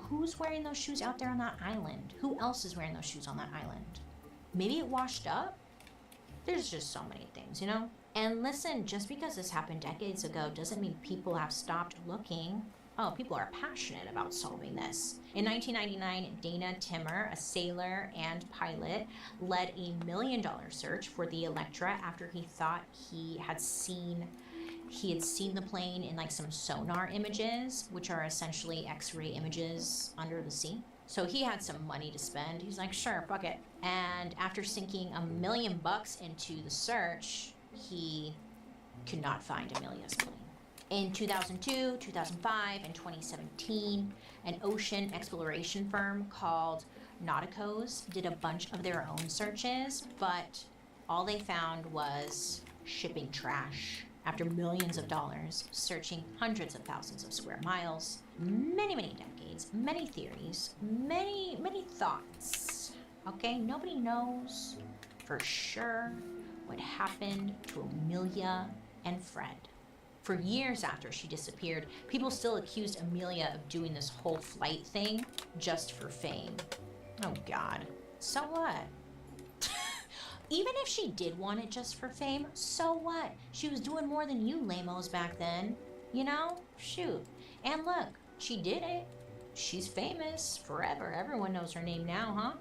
who's wearing those shoes out there on that island? Who else is wearing those shoes on that island? Maybe it washed up? There's just so many things, you know? And listen, just because this happened decades ago doesn't mean people have stopped looking. Oh, people are passionate about solving this. In 1999, Dana Timmer, a sailor and pilot, led a $1 million search for the Electra after he thought he had seen the plane in like some sonar images, which are essentially X-ray images under the sea. So he had some money to spend. He's like, sure, fuck it. And after sinking $1 million into the search, he could not find Amelia's plane. In 2002, 2005, and 2017, an ocean exploration firm called Nauticos did a bunch of their own searches, but all they found was shipping trash. After millions of dollars, searching hundreds of thousands of square miles, many, many decades, many theories, many, many thoughts. Okay, nobody knows for sure what happened to Amelia and Fred. For years after she disappeared, people still accused Amelia of doing this whole flight thing just for fame. Oh God. So what? Even if she did want it just for fame, so what? She was doing more than you lamos back then. You know? Shoot. And look, she did it. She's famous forever. Everyone knows her name now, huh?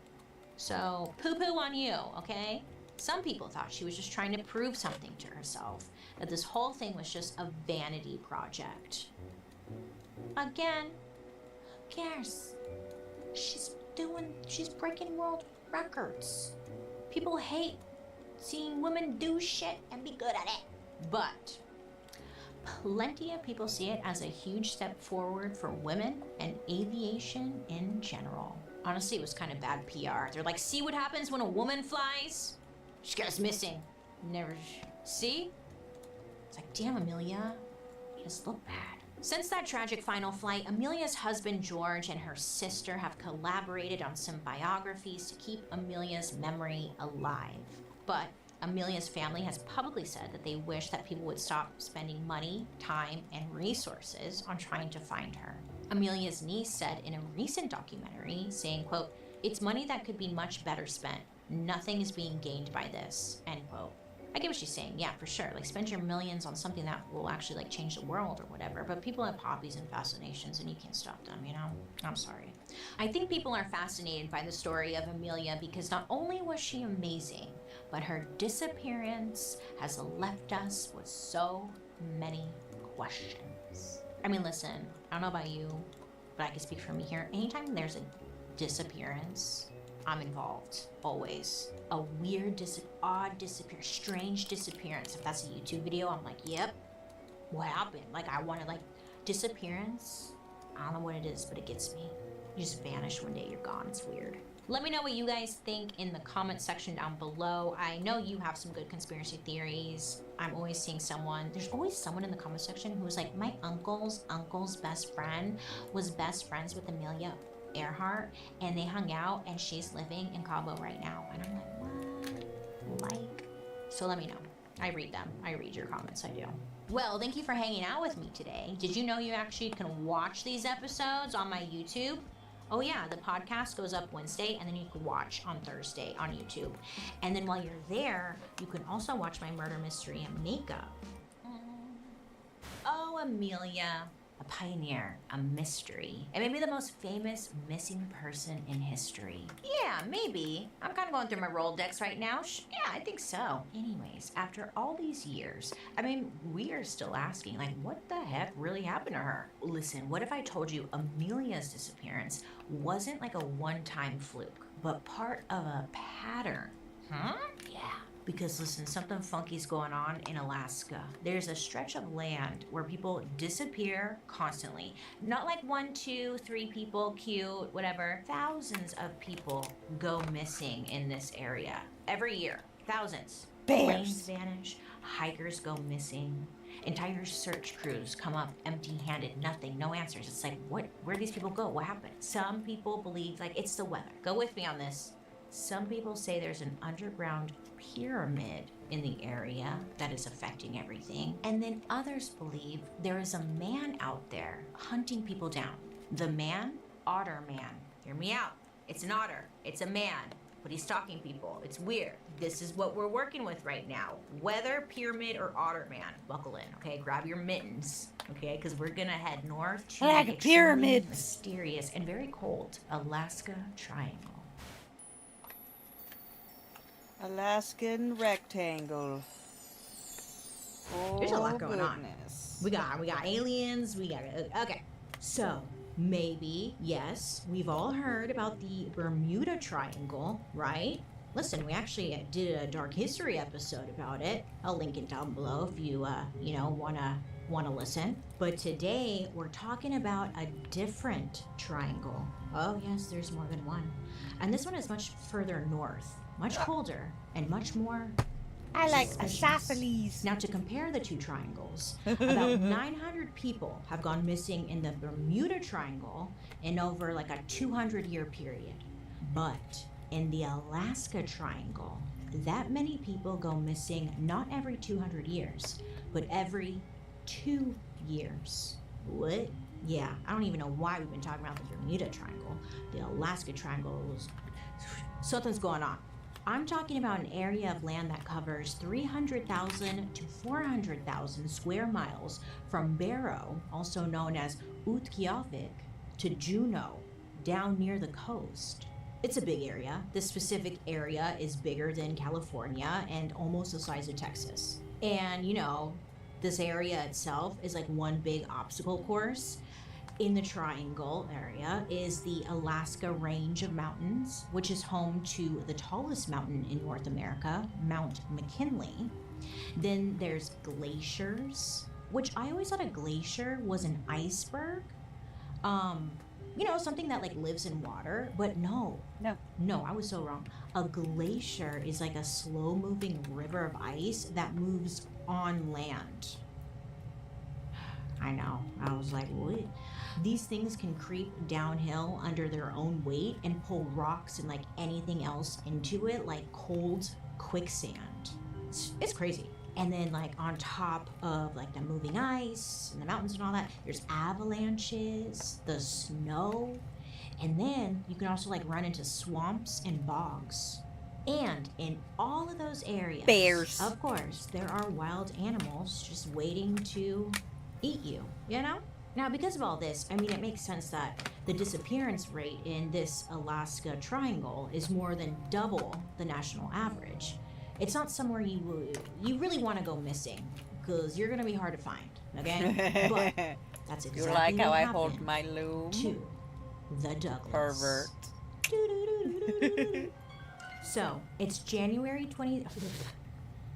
So, poo-poo on you, okay? Some people thought she was just trying to prove something to herself, that this whole thing was just a vanity project. Again, who cares? She's breaking world records. People hate seeing women do shit and be good at it. But plenty of people see it as a huge step forward for women and aviation in general. Honestly, it was kind of bad PR. They're like, see what happens when a woman flies? She goes missing. Never. See? It's like, damn, Amelia. You just look bad. Since that tragic final flight, Amelia's husband George and her sister have collaborated on some biographies to keep Amelia's memory alive. But Amelia's family has publicly said that they wish that people would stop spending money, time, and resources on trying to find her. Amelia's niece said in a recent documentary, saying, quote, "It's money that could be much better spent. Nothing is being gained by this," end quote. I get what she's saying, yeah, for sure. Like, spend your millions on something that will actually, like, change the world or whatever. But people have hobbies and fascinations, and you can't stop them, you know? I'm sorry. I think people are fascinated by the story of Amelia because not only was she amazing, but her disappearance has left us with so many questions. I mean, listen, I don't know about you, but I can speak for me here. Anytime there's a disappearance, I'm involved, always. A weird, odd disappearance, strange disappearance. If that's a YouTube video, I'm like, yep, what happened? Like, I wanted, like, disappearance. I don't know what it is, but it gets me. You just vanish one day, you're gone. It's weird. Let me know what you guys think in the comment section down below. I know you have some good conspiracy theories. I'm always seeing there's always someone in the comment section who's like, my uncle's best friend was best friends with Amelia Earhart, and they hung out, and she's living in Cabo right now. And I'm like, what? Like, so let me know. I read them. I read your comments. I do. Well, thank you for hanging out with me today. Did you know you actually can watch these episodes on my YouTube? Oh yeah, the podcast goes up Wednesday, and then you can watch on Thursday on YouTube. And then while you're there, you can also watch my murder mystery and makeup. Oh, Amelia. A pioneer, a mystery, and maybe the most famous missing person in history. Yeah, maybe. I'm kind of going through my Rolodex right now. Yeah, I think so. Anyways, after all these years, I mean, we are still asking, like, what the heck really happened to her? Listen, what if I told you Amelia's disappearance wasn't like a one-time fluke, but part of a pattern? Huh? Yeah. Because listen, something funky's going on in Alaska. There's a stretch of land where people disappear constantly. Not like 1, 2, 3 people, cute, whatever. Thousands of people go missing in this area every year. Thousands. Bears. Planes vanish, hikers go missing. Entire search crews come up empty-handed, nothing, no answers. It's like, where'd these people go? What happened? Some people believe, like, it's the weather. Go with me on this. Some people say there's an underground pyramid in the area that is affecting everything. And then others believe there is a man out there hunting people down. The man, Otter Man. Hear me out. It's an otter. It's a man. But he's stalking people. It's weird. This is what we're working with right now. Weather, pyramid, or otter man. Buckle in, okay? Grab your mittens, okay? Because we're gonna head north to Like the a pyramid. extremely mysterious and very cold Alaska Triangle. Alaskan rectangle. Oh, There's a lot going on. goodness. We got aliens. We got okay. So maybe yes, we've all heard about the Bermuda Triangle, right? Listen, we actually did a Dark History episode about it. I'll link it down below if you wanna listen. But today we're talking about a different triangle. Oh yes, there's more than one, and this one is much further north, much colder, and much more. I like suspicious. Asophiles. Now, to compare the two triangles, about 900 people have gone missing in the Bermuda Triangle in over like a 200-year period. But in the Alaska Triangle, that many people go missing not every 200 years, but every 2 years. What? Yeah, I don't even know why we've been talking about the Bermuda Triangle. The Alaska Triangle was... something's going on. I'm talking about an area of land that covers 300,000 to 400,000 square miles from Barrow, also known as Utqiagvik, to Juneau, down near the coast. It's a big area. This specific area is bigger than California and almost the size of Texas. And, this area itself is like one big obstacle course. In the Triangle area is the Alaska Range of Mountains, which is home to the tallest mountain in North America, Mount McKinley. Then there's glaciers, which I always thought a glacier was an iceberg. Something that like lives in water, but no, I was so wrong. A glacier is like a slow-moving river of ice that moves on land. I know, I was like, what? These things can creep downhill under their own weight and pull rocks and like anything else into it, like cold quicksand. It's crazy. And then like on top of like the moving ice and the mountains and all that, there's avalanches, the snow, and then you can also like run into swamps and bogs. And in all of those areas, bears. Of course, there are wild animals just waiting to eat you, Now, because of all this, it makes sense that the disappearance rate in this Alaska Triangle is more than double the national average. It's not somewhere you really want to go missing, because you're going to be hard to find, okay? But that's exactly You like how what I hold happened my loom? to the Douglas. Pervert. So, it's January 26,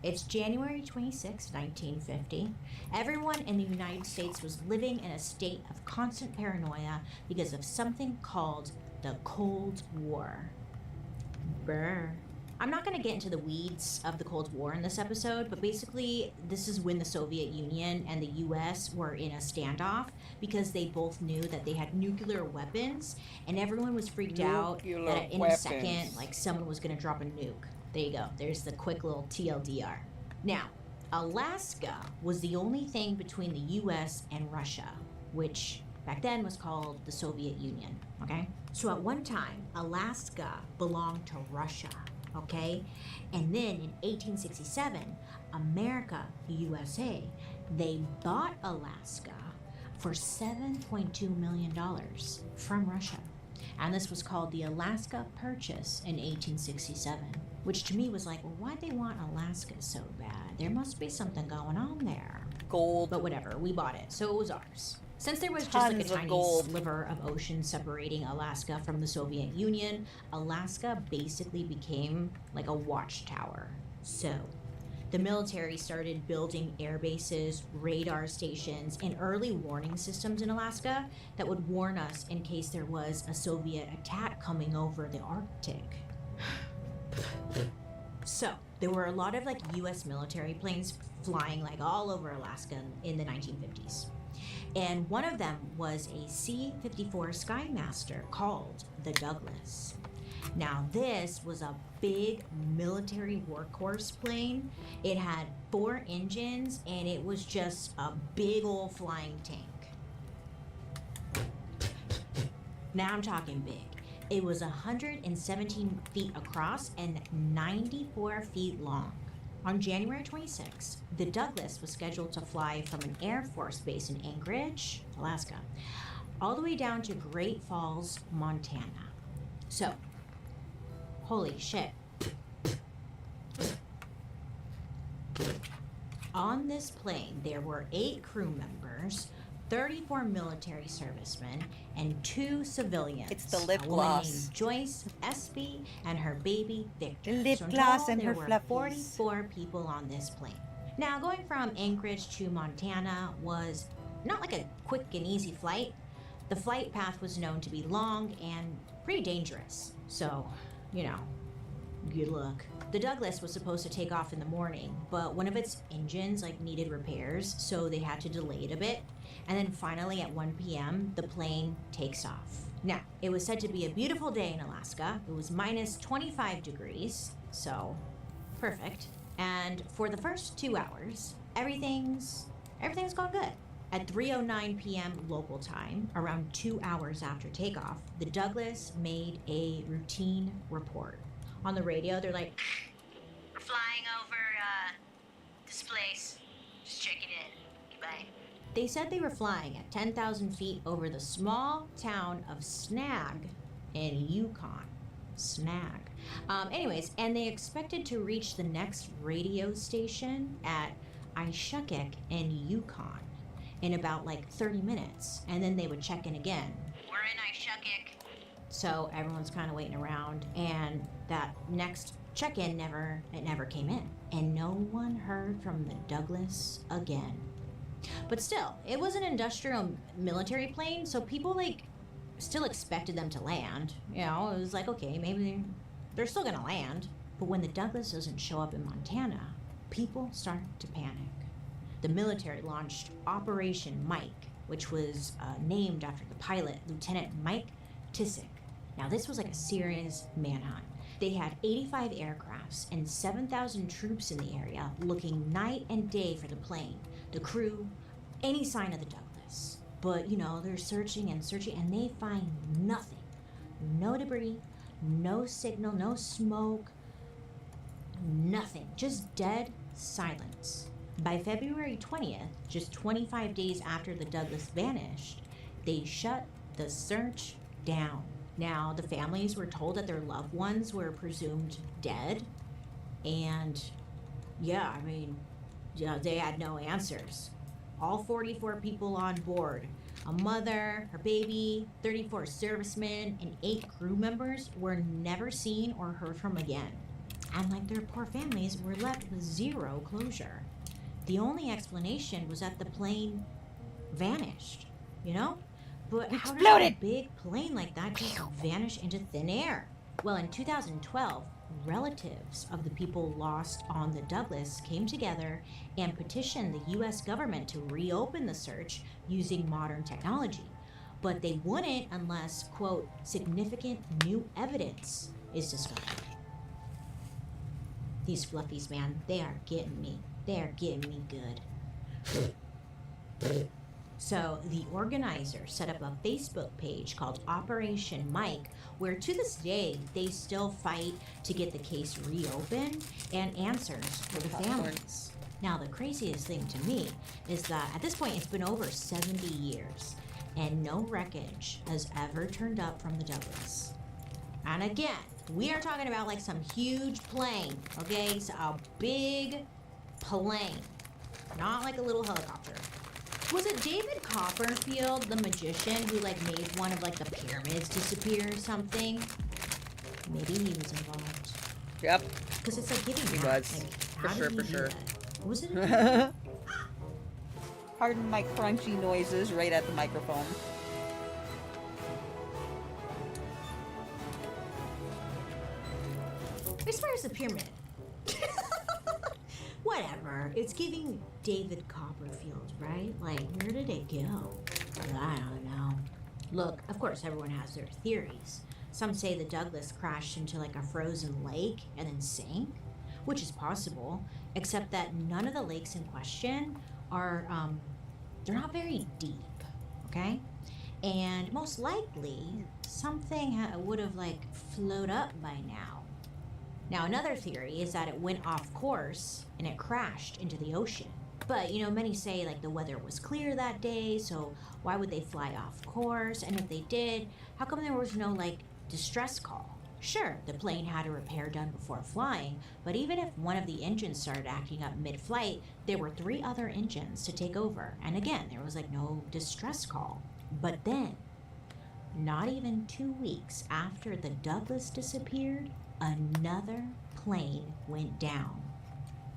1950. Everyone in the United States was living in a state of constant paranoia because of something called the Cold War. Brr. I'm not going to get into the weeds of the Cold War in this episode, but basically, this is when the Soviet Union and the US were in a standoff because they both knew that they had nuclear weapons, and everyone was freaked out that in a second, like someone was going to drop a nuke. There you go. There's the quick little TLDR. Now, Alaska was the only thing between the US and Russia, which back then was called the Soviet Union, okay? So at one time, Alaska belonged to Russia, okay? And then in 1867, America, the USA, they bought Alaska for $7.2 million from Russia. And this was called the Alaska Purchase in 1867, which to me was like, well, why'd they want Alaska so bad? There must be something going on there. Gold. But whatever, we bought it, so it was ours. Since there was just Tons like a of tiny gold. sliver of ocean separating Alaska from the Soviet Union, Alaska basically became like a watchtower. So, the military started building air bases, radar stations, and early warning systems in Alaska that would warn us in case there was a Soviet attack coming over the Arctic. So, there were a lot of like US military planes flying like all over Alaska in the 1950s. And one of them was a C-54 Skymaster called the Douglas. Now, this was a big military workhorse plane. It had 4 engines, and it was just a big old flying tank. Now I'm talking big. It was 117 feet across and 94 feet long. On January 26, the Douglas was scheduled to fly from an Air Force base in Anchorage, Alaska, all the way down to Great Falls, Montana. So, holy shit. On this plane, there were 8 crew members, 34 military servicemen, and 2 civilians. It's the lip a woman gloss. named Joyce Espy and her baby Victor. The lip So in gloss total, and there her were fluffies. 44 people on this plane. Now, going from Anchorage to Montana was not like a quick and easy flight. The flight path was known to be long and pretty dangerous. So, you know, good luck. The Douglas was supposed to take off in the morning, but one of its engines needed repairs, so they had to delay it a bit. And then finally at 1 p.m., the plane takes off. Now, it was said to be a beautiful day in Alaska. It was minus 25 degrees, so perfect. And for the first 2 hours, everything's going good. At 3:09 p.m. local time, around 2 hours after takeoff, the Douglas made a routine report. On the radio, they're like, We're flying over this place. Just checking in. Goodbye. they said they were flying at 10,000 feet over the small town of Snag in Yukon. Snag. Anyways, and they expected to reach the next radio station at Ishukik in Yukon in about 30 minutes, and then they would check in again. We're in Ishukik. So everyone's kind of waiting around, and that next check-in never came in, and no one heard from the Douglas again. But still, it was an industrial military plane, so people still expected them to land. You know, it was okay, maybe they're still gonna land. But when the Douglas doesn't show up in Montana, people start to panic. The military launched Operation Mike, which was named after the pilot, Lieutenant Mike Tissick. Now, this was a serious manhunt. They had 85 aircrafts and 7,000 troops in the area looking night and day for the plane, the crew, any sign of the Douglas. But, they're searching and searching, and they find nothing. No debris, no signal, no smoke, nothing. Just dead silence. By February 20th, just 25 days after the Douglas vanished, they shut the search down. Now, the families were told that their loved ones were presumed dead, and they had no answers. All 44 people on board, a mother, her baby, 34 servicemen, and 8 crew members were never seen or heard from again. And their poor families were left with zero closure. The only explanation was that the plane vanished, But how does a big plane like that just vanish into thin air? Well, in 2012, relatives of the people lost on the Douglas came together and petitioned the U.S. government to reopen the search using modern technology. But they wouldn't unless, quote, significant new evidence is discovered. These fluffies, man, they are getting me. They are getting me good. So the organizer set up a Facebook page called Operation Mike, where to this day they still fight to get the case reopened and answers for the families. Now, the craziest thing to me is that at this point it's been over 70 years and no wreckage has ever turned up from the Douglas. And again, we are talking about some huge plane, okay? So a big plane, not a little helicopter. Was it David Copperfield, the magician, who made one of the pyramids disappear or something? Maybe he was involved. Yep. Because it's getting He mad. was. How For did he do sure. that? Was it? Pardon my crunchy noises right at the microphone. As far as the pyramid. Whatever. It's giving David Copperfield, right? Like, where did it go? I don't know. Look, of course, everyone has their theories. Some say the Douglas crashed into like a frozen lake and then sank, which is possible, except that none of the lakes in question are, they're not very deep, okay? And most likely, something would have like floated up by now. Now, another theory is that it went off course and it crashed into the ocean. But, you know, many say like the weather was clear that day, so why would they fly off course? And if they did, how come there was no like distress call? Sure, the plane had a repair done before flying, but even if one of the engines started acting up mid-flight, there were 3 other engines to take over. And again, there was like no distress call. But then, not even 2 weeks after the Douglas disappeared, another plane went down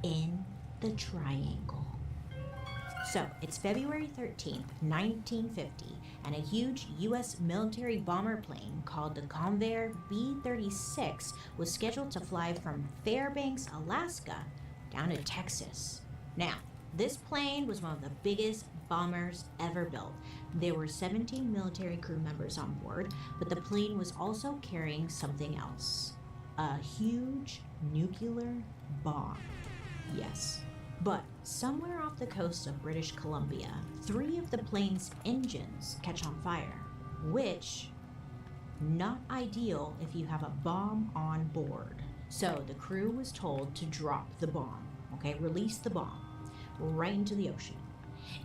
in the triangle. So, it's February 13th, 1950, and a huge U.S. military bomber plane called the Convair B-36 was scheduled to fly from Fairbanks, Alaska, down to Texas. Now, this plane was one of the biggest bombers ever built. There were 17 military crew members on board, but the plane was also carrying something else. A huge nuclear bomb. Yes. But somewhere off the coast of British Columbia, 3 of the plane's engines catch on fire, which, not ideal if you have a bomb on board. So the crew was told to drop the bomb, okay, release the bomb right into the ocean.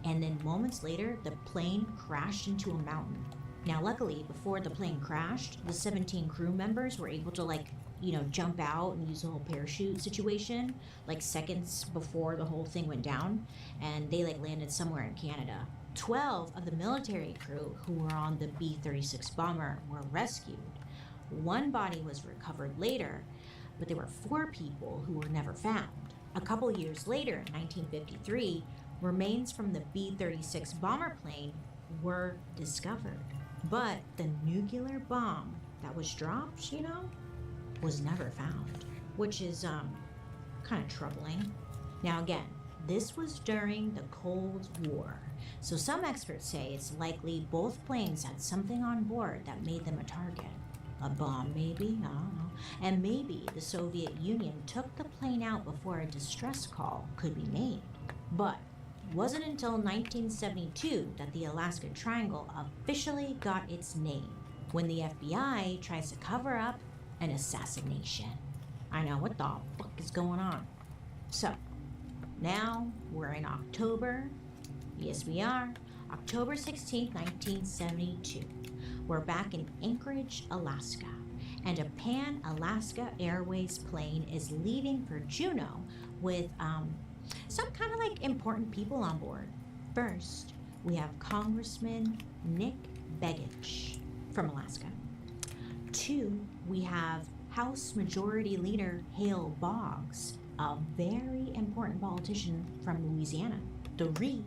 And then moments later, the plane crashed into a mountain. Now, luckily, before the plane crashed, the 17 crew members were able to jump out and use the whole parachute situation, like seconds before the whole thing went down, and they landed somewhere in Canada. 12 of the military crew who were on the B-36 bomber were rescued. 1 body was recovered later, but there were 4 people who were never found. A couple years later, in 1953, remains from the B-36 bomber plane were discovered. But the nuclear bomb that was dropped, was never found, which is kind of troubling. Now again, this was during the Cold War, so some experts say it's likely both planes had something on board that made them a target. A bomb maybe, I don't know. And maybe the Soviet Union took the plane out before a distress call could be made. But it wasn't until 1972 that the Alaska Triangle officially got its name, when the FBI tries to cover up an assassination. I know, what the fuck is going on? So, now we're in October. Yes, we are. October 16th, 1972. We're back in Anchorage, Alaska, and a Pan-Alaska Airways plane is leaving for Juneau with some kind of important people on board. First, we have Congressman Nick Begich from Alaska. 2, we have House Majority Leader Hale Boggs, a very important politician from Louisiana. 3,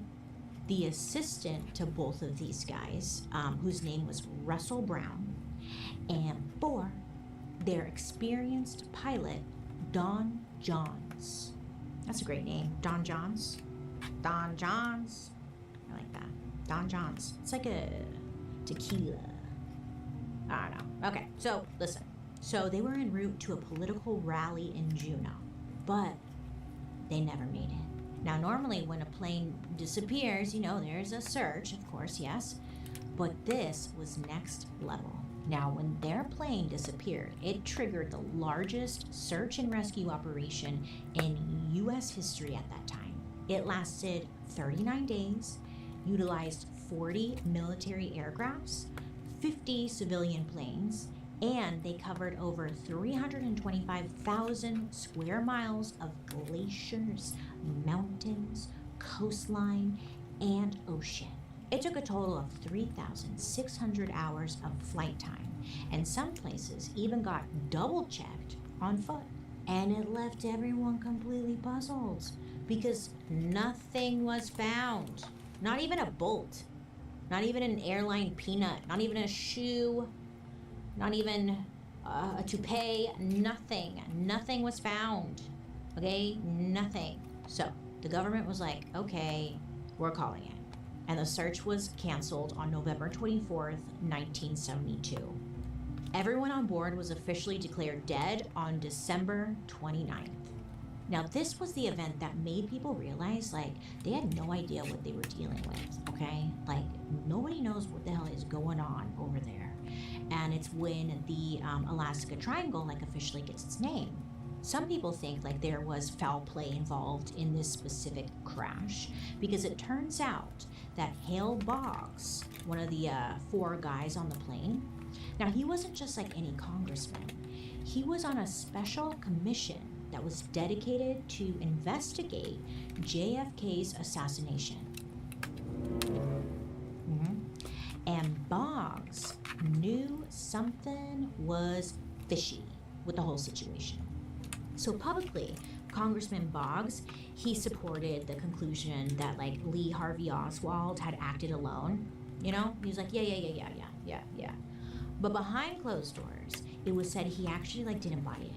the assistant to both of these guys, whose name was Russell Brown. And 4, their experienced pilot, Don Johns. That's a great name, Don Johns. Don Johns. I like that. Don Johns. It's like a tequila. I don't know. Okay, so listen. So they were en route to a political rally in Juneau, but they never made it. Now, normally when a plane disappears, there's a search, of course, yes, but this was next level. Now, when their plane disappeared, it triggered the largest search and rescue operation in U.S. history at that time. It lasted 39 days, utilized 40 military aircrafts, 50 civilian planes, and they covered over 325,000 square miles of glaciers, mountains, coastline, and ocean. It took a total of 3,600 hours of flight time, and some places even got double-checked on foot. And it left everyone completely puzzled because nothing was found. Not even a bolt. Not even an airline peanut. Not even a shoe. Not even a toupee. Nothing. Nothing was found. Okay? Nothing. So the government was like, okay, we're calling it. And the search was canceled on November 24th, 1972. Everyone on board was officially declared dead on December 29th. Now, this was the event that made people realize, like, they had no idea what they were dealing with, okay? Like, nobody knows what the hell is going on over there. And it's when the Alaska Triangle, like, officially gets its name. Some people think, like, there was foul play involved in this specific crash, because it turns out that Hale Boggs, one of the 4 guys on the plane, now, he wasn't just like any congressman. He was on a special commission that was dedicated to investigate JFK's assassination. And Boggs knew something was fishy with the whole situation. So publicly, Congressman Boggs, he supported the conclusion that like Lee Harvey Oswald had acted alone. You know, he was like, yeah. But behind closed doors, it was said he actually like didn't buy it.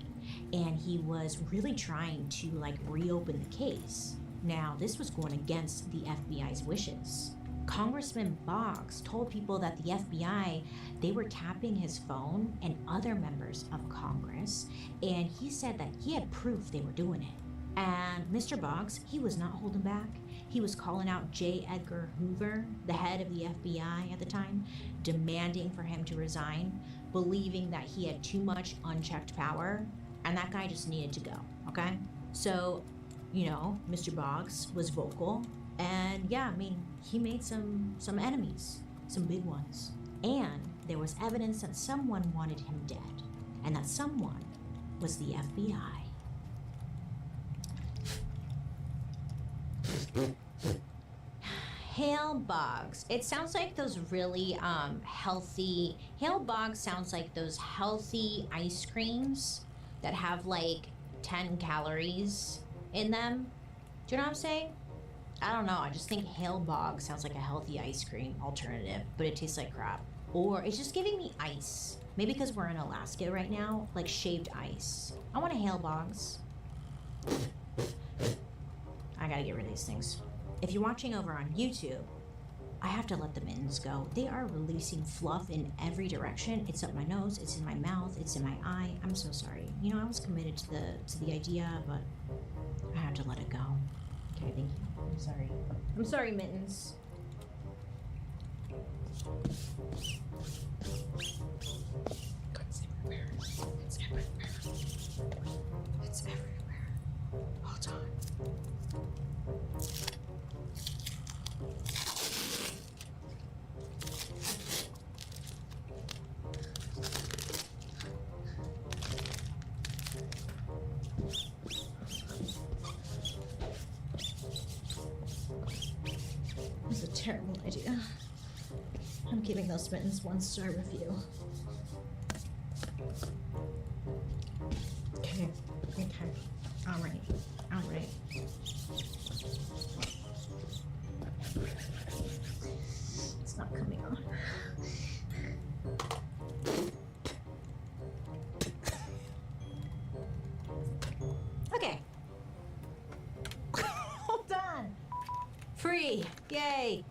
And he was really trying to like reopen the case. Now, this was going against the FBI's wishes. Congressman Boggs told people that the FBI, they were tapping his phone and other members of Congress, and he said that he had proof they were doing it. And Mr. Boggs, he was not holding back. He was calling out J. Edgar Hoover, the head of the FBI at the time, demanding for him to resign, believing that he had too much unchecked power, and that guy just needed to go, okay? So, you know, Mr. Boggs was vocal, and yeah, I mean, he made some enemies, some big ones. And there was evidence that someone wanted him dead, and that someone was the FBI. Hale Boggs. It sounds like those really healthy. Hale Boggs sounds like those healthy ice creams that have like 10 calories in them. Do you know what I'm saying? I don't know. I just think Hale Boggs sounds like a healthy ice cream alternative, but it tastes like crap. Or it's just giving me ice. Maybe because we're in Alaska right now, like shaved ice. I want a Hale Boggs. I gotta get rid of these things. If you're watching over on YouTube, I have to let the mittens go. They are releasing fluff in every direction. It's up my nose, it's in my mouth, it's in my eye. I'm so sorry. You know, I was committed to the idea, but I have to let it go. Okay, thank you. I'm sorry. I'm sorry, mittens. It's everywhere. It's everywhere. It's everywhere. Hold on. This is a terrible idea. I'm giving those mittens 1-star review. Okay. Alright. It's not coming on. Okay. Hold on. Free. Yay.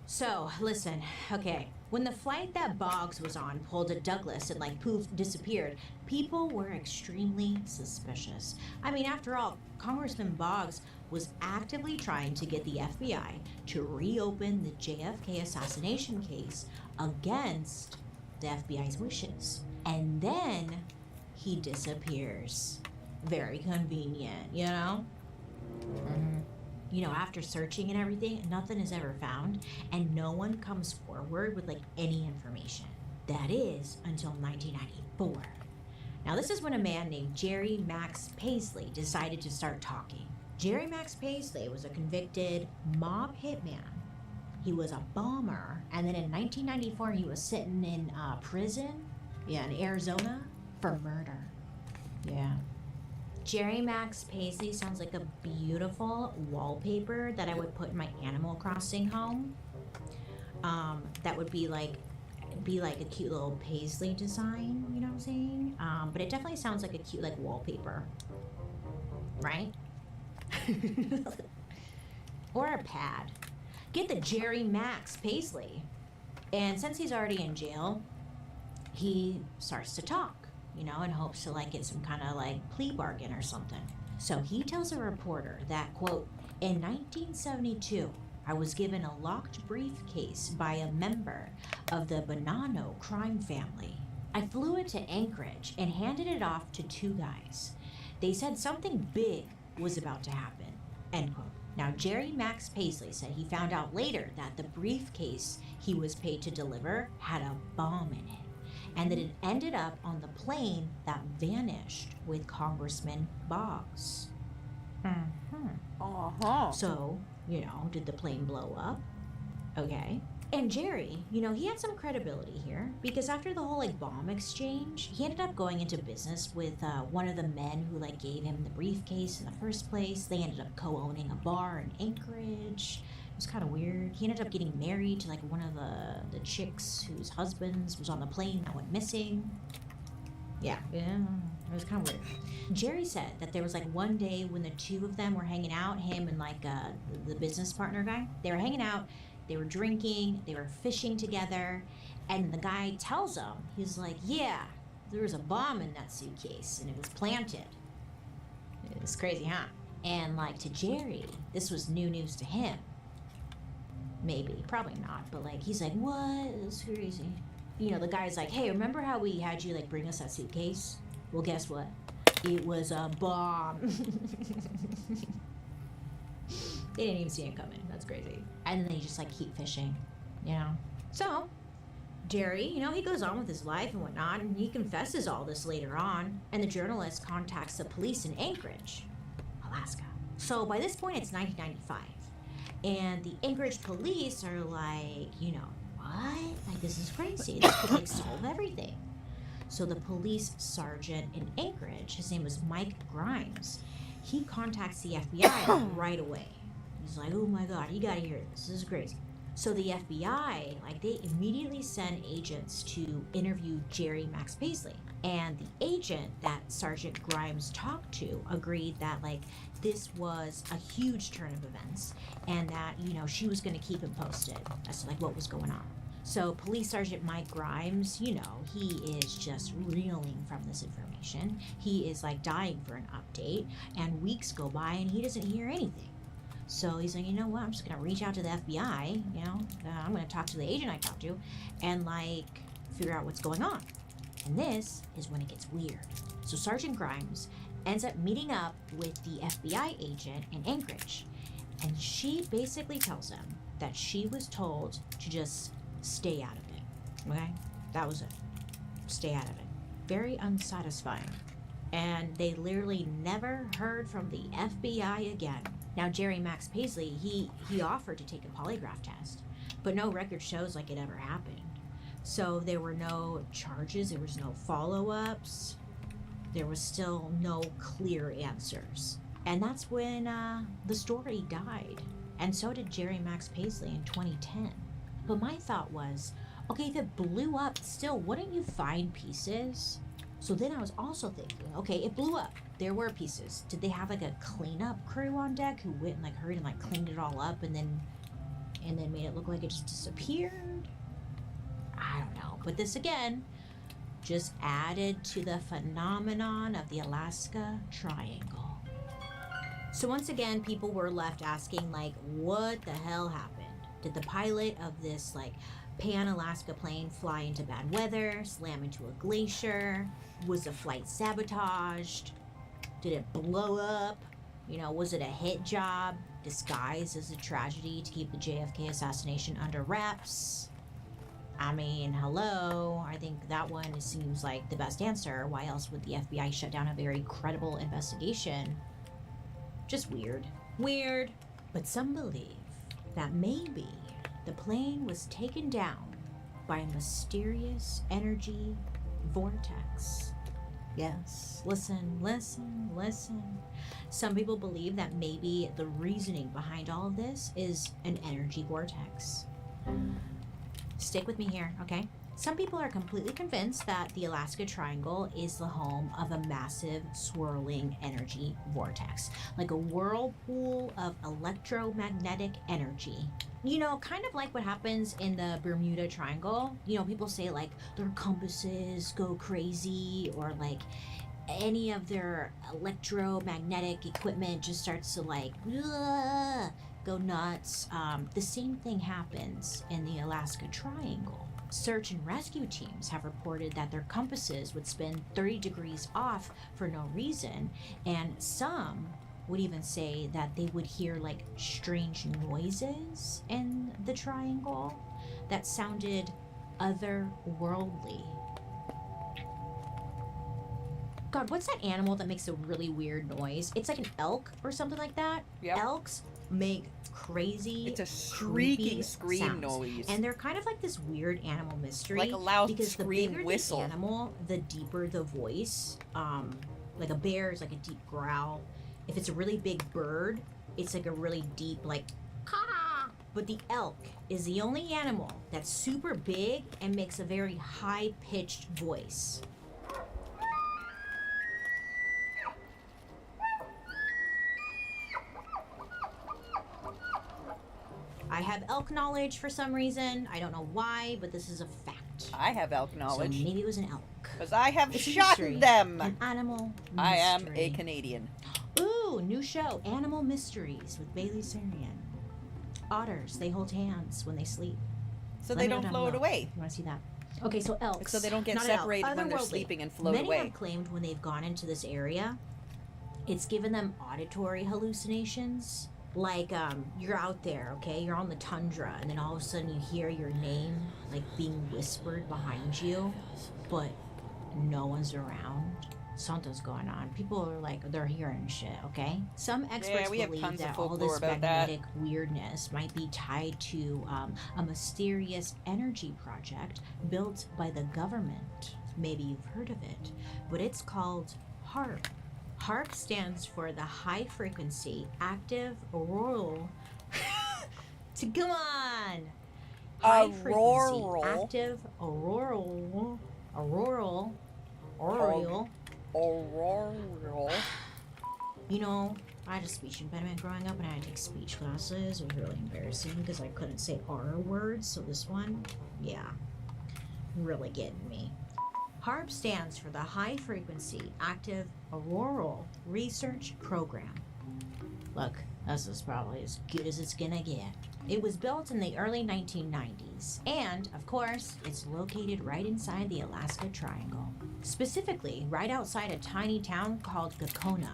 So, listen. Okay. When the flight that Boggs was on pulled at Douglas and like poof disappeared, people were extremely suspicious. I mean, after all, Congressman Boggs was actively trying to get the FBI to reopen the JFK assassination case against the FBI's wishes. And then he disappears. Very convenient, you know? You know, after searching and everything, nothing is ever found, and no one comes forward with like any information. That is until 1994. Now, this is when a man named Jerry Max Paisley decided to start talking. Jerry Max Paisley was a convicted mob hitman. He was a bomber, and then in 1994, he was sitting in prison, in Arizona, for murder. Yeah. Jerry Max Paisley sounds like a beautiful wallpaper that I would put in my Animal Crossing home. That would be like a cute little paisley design, you know what I'm saying? But it definitely sounds like a cute like wallpaper, right? Or a pad. Get the Jerry Max Paisley. And since he's already in jail, he starts to talk, you know, in hopes to like get some kind of like plea bargain or something. So he tells a reporter that, quote, in 1972, I was given a locked briefcase by a member of the Bonanno crime family. I flew it to Anchorage and handed it off to two guys. They said something big was about to happen, end quote. Now, Jerry Max Paisley said he found out later that the briefcase he was paid to deliver had a bomb in it, and that it ended up on the plane that vanished with Congressman Boggs. So, you know, did the plane blow up? Okay. And Jerry, you know, he had some credibility here because after the whole like bomb exchange, he ended up going into business with one of the men who like gave him the briefcase in the first place. They ended up co-owning a bar in Anchorage. It was kind of weird. He ended up getting married to like one of the chicks whose husbands was on the plane that went missing. Yeah, it was kind of weird. Jerry said that there was like one day when the two of them were hanging out, him and like the business partner guy. They were hanging out. They were drinking, they were fishing together, and the guy tells him, he's like, yeah, there was a bomb in that suitcase, and it was planted. It was crazy, huh? And like to Jerry, this was new news to him. Maybe, probably not, but like, he's like, what? It's crazy. You know, the guy's like, hey, remember how we had you like bring us that suitcase? Well, guess what? It was a bomb. They didn't even see it coming. That's crazy. And then they just like keep fishing, you know? So, Jerry, you know, he goes on with his life and whatnot, and he confesses all this later on. And the journalist contacts the police in Anchorage, Alaska. So by this point, it's 1995. And the Anchorage police are like, you know, what? Like, this is crazy. This could like solve everything. So the police sergeant in Anchorage, his name was Mike Grimes, he contacts the FBI right away. He's like, oh my God, you gotta hear this. This is crazy. So the FBI, like, they immediately send agents to interview Jerry Max Paisley. And the agent that Sergeant Grimes talked to agreed that, like, this was a huge turn of events and that, you know, she was gonna keep him posted as to, like, what was going on. So Police Sergeant Mike Grimes, you know, he is just reeling from this information. He is, like, dying for an update, and weeks go by and he doesn't hear anything. So he's like, you know what, I'm just going to reach out to the FBI, you know, I'm going to talk to the agent I talked to and, like, figure out what's going on. And this is when it gets weird. So Sergeant Grimes ends up meeting up with the FBI agent in Anchorage. And she basically tells him that she was told to just stay out of it, okay? That was it. Stay out of it. Very unsatisfying. And they literally never heard from the FBI again. Now, Jerry Max Paisley, he offered to take a polygraph test, but no record shows like it ever happened. So there were no charges, there was no follow-ups, there was still no clear answers. And that's when the story died. And so did Jerry Max Paisley in 2010. But my thought was, okay, if it blew up, still, wouldn't you find pieces? So then I was also thinking, okay, it blew up. There were pieces. Did they have like a cleanup crew on deck who went and like hurried and like cleaned it all up and then made it look like it just disappeared? I don't know. But this again just added to the phenomenon of the Alaska Triangle. So once again, people were left asking like, what the hell happened? Did the pilot of this like Pan-Alaska plane fly into bad weather, slam into a glacier? Was the flight sabotaged? Did it blow up? You know, was it a hit job disguised as a tragedy to keep the JFK assassination under wraps? I mean, hello. I think that one seems like the best answer. Why else would the FBI shut down a very credible investigation? Just weird. Weird. But some believe that maybe the plane was taken down by a mysterious energy vortex. Yes, listen, listen, listen. Some people believe that maybe the reasoning behind all of this is an energy vortex. Stick with me here, okay? Some people are completely convinced that the Alaska Triangle is the home of a massive swirling energy vortex, like a whirlpool of electromagnetic energy. You know, kind of like what happens in the Bermuda Triangle. You know, people say like their compasses go crazy, or like any of their electromagnetic equipment just starts to like go nuts. The same thing happens in the Alaska Triangle. Search and rescue teams have reported that their compasses would spin 30 degrees off for no reason, and some would even say that they would hear like strange noises in the triangle that sounded otherworldly. God, what's that animal that makes a really weird noise? It's like an elk or something like that. Yep. Elks make crazy, It's a shrieking creepy scream sounds. noise. And they're kind of like this weird animal mystery. Like a loud because scream the bigger whistle. the animal, the deeper the voice. Like a bear is like a deep growl. If it's a really big bird, it's like a really deep like caw. But the elk is the only animal that's super big and makes a very high-pitched voice. I have elk knowledge for some reason. I don't know why, but this is a fact. I have elk knowledge. So maybe it was an elk. Because I have It's a shot mystery. them. An animal I am mystery. a Canadian. Ooh, new show, Animal Mysteries with Bailey Sarian. Otters, they hold hands when they sleep. So Let they me know don't down float below away. if you want to see that? Okay, so elks. So they don't get Not an elk, separated when they're otherworldly. sleeping and float Many away. have claimed when they've gone into this area, it's given them auditory hallucinations. Like, you're out there, okay? You're on the tundra, and then all of a sudden you hear your name, like, being whispered behind you, but no one's around. Something's going on. People are like, they're hearing shit, okay? Some experts we have believe tons of that all folklore this about that. magnetic weirdness might be tied to a mysterious energy project built by the government. Maybe you've heard of it, but it's called HARP. HARP stands for the High Frequency Active Auroral. Come on! High Frequency Auroral. Active Auroral. Auroral. You know, I had a speech impediment growing up and I had to take speech classes. It was really embarrassing because I couldn't say R words. So this one, yeah, really getting me. HARP stands for the High Frequency Active Auroral Research Program. Look, this is probably as good as it's gonna get. It was built in the early 1990s, and, of course, it's located right inside the Alaska Triangle. Specifically, right outside a tiny town called Gakona.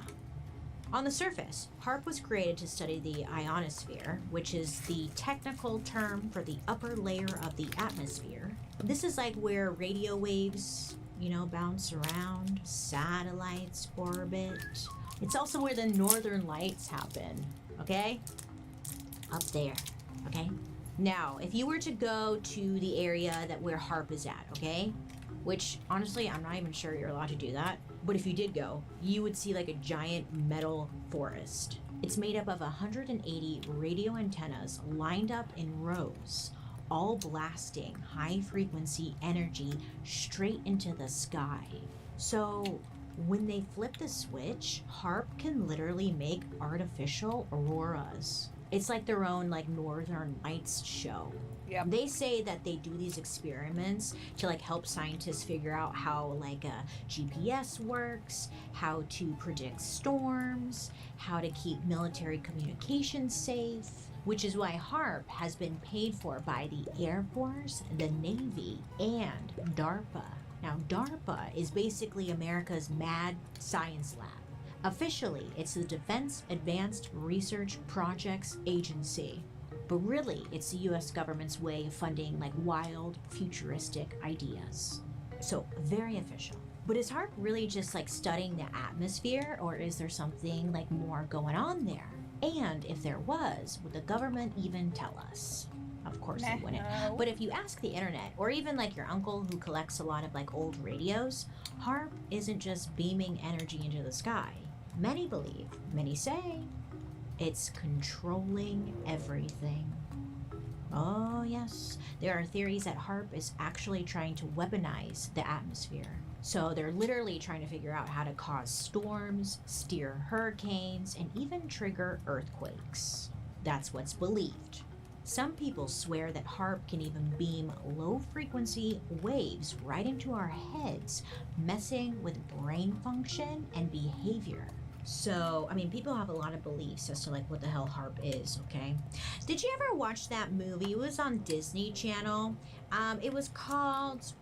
On the surface, HARP was created to study the ionosphere, which is the technical term for the upper layer of the atmosphere. This is like where radio waves, you know, bounce around, satellites orbit. It's also where the northern lights happen, okay? Up there, okay? Now, if you were to go to the area that where HARP is at, okay? Which, honestly, I'm not even sure you're allowed to do that. But if you did go, you would see like a giant metal forest. It's made up of 180 radio antennas lined up in rows, all blasting high-frequency energy straight into the sky. So, when they flip the switch, HARP can literally make artificial auroras. It's like their own like Northern Lights show. Yeah. They say that they do these experiments to like help scientists figure out how like a GPS works, how to predict storms, how to keep military communications safe, which is why HARP has been paid for by the Air Force, the Navy, and DARPA. Now, DARPA is basically America's mad science lab. Officially, it's the Defense Advanced Research Projects Agency. But really, it's the US government's way of funding like wild, futuristic ideas. So, very official. But is HARP really just like studying the atmosphere, or is there something like more going on there? And if there was, would the government even tell us? Of course they wouldn't. But if you ask the internet, or even like your uncle who collects a lot of like old radios, HARP isn't just beaming energy into the sky. Many believe, many say, it's controlling everything. Oh, yes. There are theories that HARP is actually trying to weaponize the atmosphere. So they're literally trying to figure out how to cause storms, steer hurricanes, and even trigger earthquakes. That's what's believed. Some people swear that HARP can even beam low-frequency waves right into our heads, messing with brain function and behavior. So, I mean, people have a lot of beliefs as to like what the hell HARP is, okay? Did you ever watch that movie? It was on Disney Channel. It was called,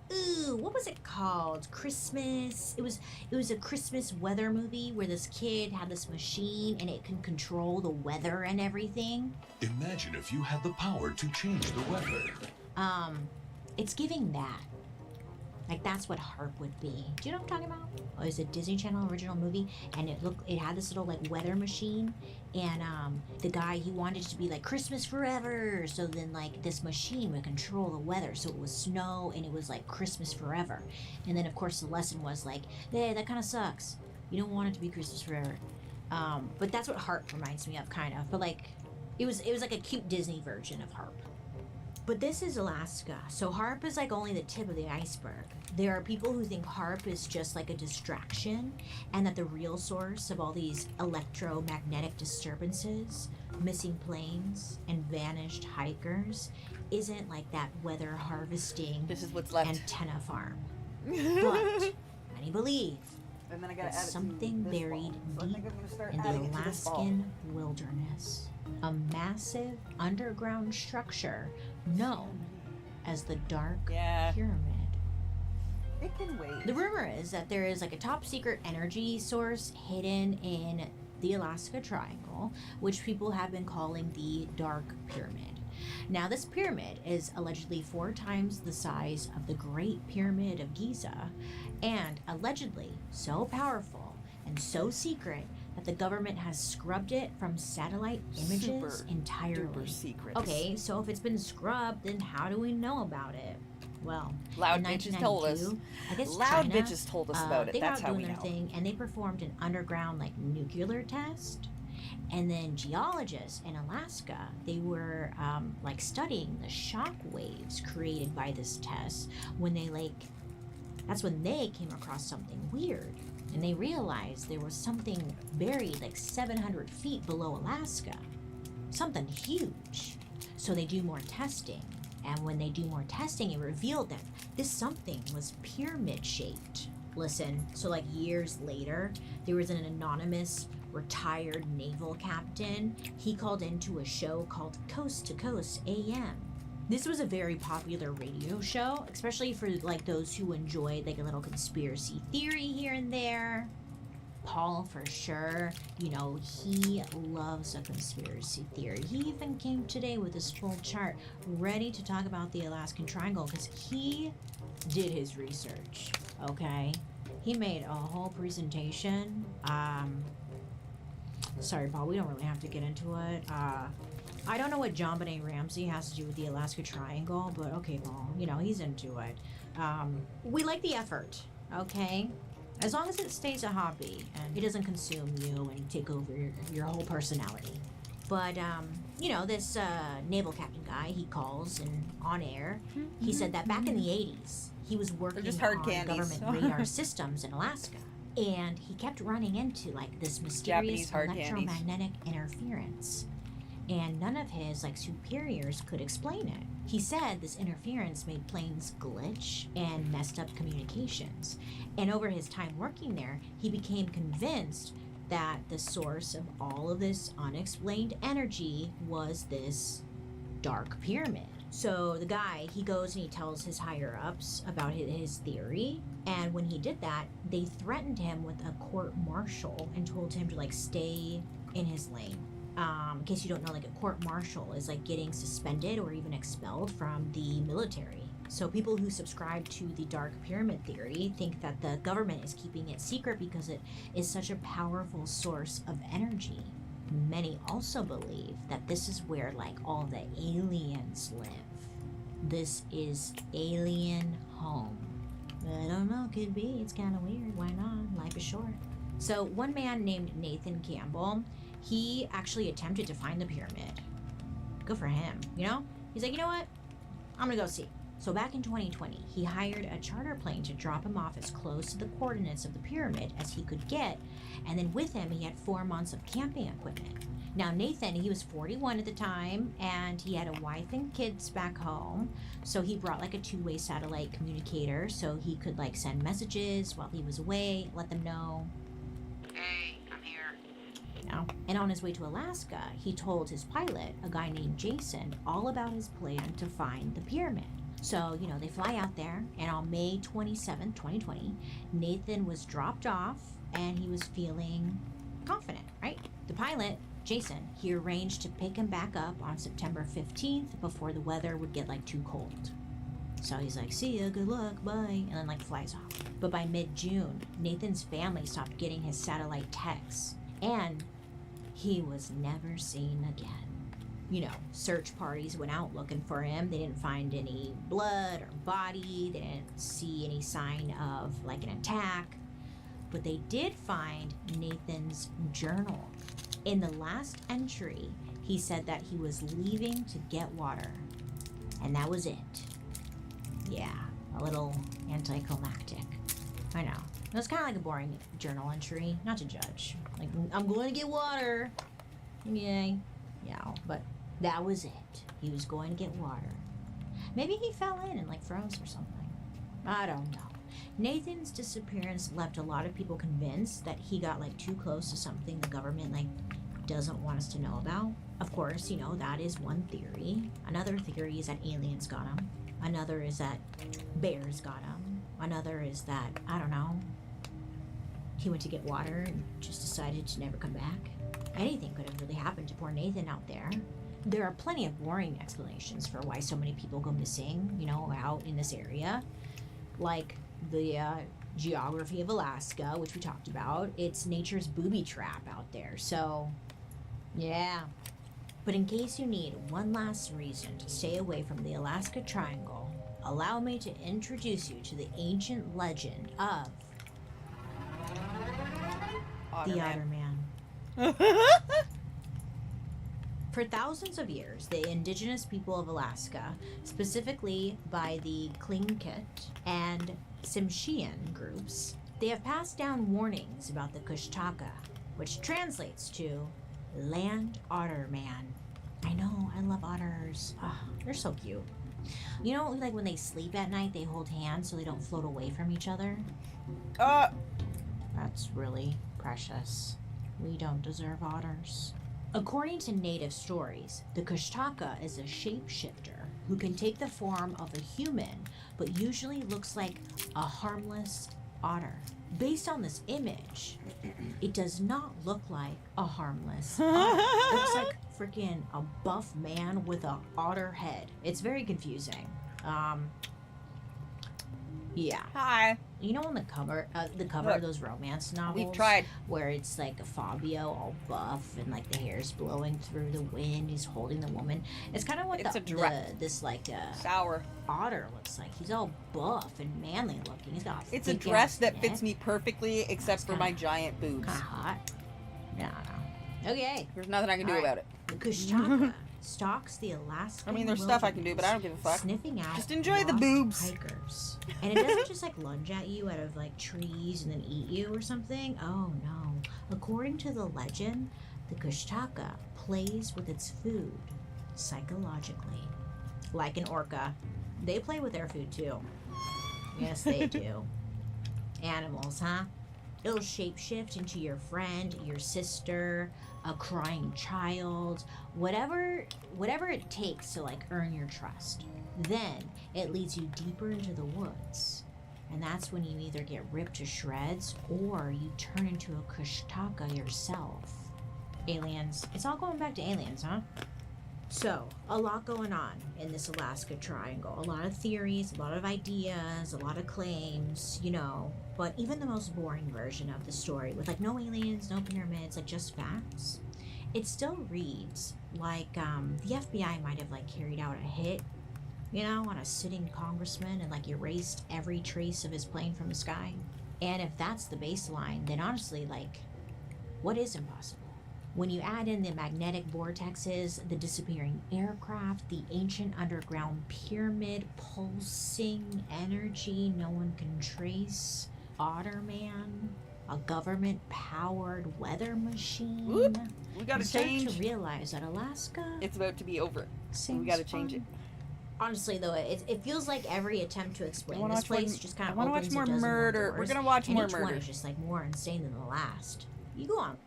what was it called? Christmas. It was a Christmas weather movie where this kid had this machine and it can control the weather and everything. Imagine if you had the power to change the weather. It's giving that. Like, that's what HARP would be. Do you know what I'm talking about? It was a Disney Channel original movie, and it had this little, like, weather machine, and, the guy, he wanted it to be, like, Christmas forever, so then, like, this machine would control the weather, so it was snow, and it was, like, Christmas forever. And then, of course, the lesson was, like, hey, that kind of sucks. You don't want it to be Christmas forever. But that's what HARP reminds me of, kind of. But, like, it was like a cute Disney version of HARP. But this is Alaska, so HARP is like only the tip of the iceberg. There are people who think HARP is just like a distraction, and that the real source of all these electromagnetic disturbances, missing planes, and vanished hikers isn't like that weather harvesting This is what's left. antenna farm. But many believe And then I gotta there's add it to something this buried ball. So I deep think I'm gonna start in the adding it to this ball. Alaskan wilderness. A massive underground structure known as the Dark Pyramid. It can wait. The rumor is that there is like a top secret energy source hidden in the Alaska Triangle, which people have been calling the Dark Pyramid. Now, this pyramid is allegedly 4 times the size of the Great Pyramid of Giza, and allegedly so powerful and so secret that the government has scrubbed it from satellite images entirely. Duper secret. Okay, so if it's been scrubbed, then how do we know about it? Well, Loud in bitches told us. 1992, I guess Loud China, bitches told us about it. They That's got how doing we their know. thing, and they performed an underground like nuclear test. And then geologists in Alaska, they were like studying the shock waves created by this test when they that's when they came across something weird. And they realized there was something buried like 700 feet below Alaska. Something huge. So they do more testing. And when they do more testing, it revealed that this something was pyramid-shaped. Listen, so like years later, there was an anonymous retired naval captain. He called into a show called Coast to Coast AM. This was a very popular radio show, especially for like those who enjoyed like a little conspiracy theory here and there. Paul, for sure, you know, he loves a conspiracy theory. He even came today with his full chart, ready to talk about the Alaskan Triangle, because he did his research, okay? He made a whole presentation. Sorry, Paul, we don't really have to get into it. I don't know what John Benet Ramsey has to do with the Alaska Triangle, but okay, Paul, you know, he's into it. We like the effort, okay? As long as it stays a hobby and it doesn't consume you and take over your whole personality. But, you know, this naval captain guy, he calls and on air, he said that back in the 80s, he was working just hard on candies. government radar systems in Alaska. And he kept running into, like, this mysterious Japanese hard candies. electromagnetic interference. And none of his, like, superiors could explain it. He said this interference made planes glitch and messed up communications. And over his time working there, he became convinced that the source of all of this unexplained energy was this dark pyramid. So the guy, he goes and he tells his higher-ups about his theory. And when he did that, they threatened him with a court-martial and told him to, like, stay in his lane. In case you don't know, like, a court-martial is like getting suspended or even expelled from the military. So people who subscribe to the Dark Pyramid theory think that the government is keeping it secret because it is such a powerful source of energy. Many also believe that this is where, like, all the aliens live. This is alien home. I don't know, could be. It's kind of weird. Why not? Life is short. So one man named Nathan Campbell, he actually attempted to find the pyramid. Good for him, you know? He's like, you know what? I'm gonna go see. So back in 2020, he hired a charter plane to drop him off as close to the coordinates of the pyramid as he could get, and then with him he had 4 months of camping equipment. Now Nathan, he was 41 at the time, and he had a wife and kids back home, so he brought like a 2-way satellite communicator so he could like send messages while he was away, let them know, Hey, I'm here. you know. And on his way to Alaska, he told his pilot, a guy named Jason, all about his plan to find the pyramid. So, you know, they fly out there, and on May 27th, 2020, Nathan was dropped off, and he was feeling confident, right? The pilot, Jason, he arranged to pick him back up on September 15th before the weather would get, like, too cold. So he's like, see ya, good luck, bye, and then, like, flies off. But by mid-June, Nathan's family stopped getting his satellite texts, and he was never seen again. You know, search parties went out looking for him. They didn't find any blood or body. They didn't see any sign of, like, an attack. But they did find Nathan's journal. In the last entry, he said that he was leaving to get water. And that was it. Yeah, a little anticlimactic. I know. It was kind of like a boring journal entry. Not to judge. Like, I'm going to get water. Yay. Yeah, but that was it. He was going to get water. Maybe he fell in and like froze or something. I don't know. Nathan's disappearance left a lot of people convinced that he got like too close to something the government like doesn't want us to know about. Of course, you know, that is one theory. Another theory is that aliens got him. Another is that bears got him. Another is that, I don't know, he went to get water and just decided to never come back. Anything could have really happened to poor Nathan out there. There are plenty of boring explanations for why so many people go missing, you know, out in this area. Like the geography of Alaska, which we talked about. It's nature's booby trap out there, so yeah. But in case you need one last reason to stay away from the Alaska Triangle, allow me to introduce you to the ancient legend of the Otter Man. For thousands of years, the indigenous people of Alaska, specifically by the Tlingit and Tsimshian groups, they have passed down warnings about the Kushtaka, which translates to Land Otter Man. I know, I love otters. Oh, they're so cute. You know, like when they sleep at night, they hold hands so they don't float away from each other? That's really precious. We don't deserve otters. According to native stories, the Kushtaka is a shapeshifter who can take the form of a human, but usually looks like a harmless otter. Based on this image, it does not look like a harmless otter. It looks like freaking a buff man with an otter head. It's very confusing. Yeah. Hi. You know on the cover Look, of those romance novels? we've tried. Where it's like a Fabio all buff and like the hair's blowing through the wind. He's holding the woman. It's kind of what this sour otter looks like. He's all buff and manly looking. He's got It's a dress that fits me perfectly except for my giant boobs. Kind of hot. Yeah, I know. Okay. There's nothing I can do All right. about it. The Kushtaka stalks the Alaskan I mean, there's stuff I can do, but I don't give a fuck. Sniffing out Just enjoy the lost boobs. hikers. And it doesn't just like lunge at you out of like trees and then eat you or something. Oh no. According to the legend, the Kushtaka plays with its food psychologically. Like an orca. They play with their food too. Yes, they do. Animals, huh? It'll shapeshift into your friend, your sister, a crying child, whatever it takes to like earn your trust. Then it leads you deeper into the woods. And that's when you either get ripped to shreds or you turn into a Kushtaka yourself. Aliens. It's all going back to aliens, huh? So, a lot going on in this Alaska Triangle. A lot of theories, a lot of ideas, a lot of claims, you know. But even the most boring version of the story, with like no aliens, no pyramids, like just facts, it still reads like the FBI might have like carried out a hit, you know, on a sitting congressman and like erased every trace of his plane from the sky. And if that's the baseline, then honestly, like, what is impossible? When you add in the magnetic vortexes, the disappearing aircraft, the ancient underground pyramid, pulsing energy no one can trace, Otterman, a government-powered weather machine. Whoop, we gotta you start change. to realize that Alaska, It's about to be over. seems We gotta change it. fun. Honestly, though, it feels like every attempt to explain wanna this watch more- place just kind I of wanna opens watch more a dozen murder. more We're doors, gonna watch and more each one murder. is just like more insane than the last. You go on.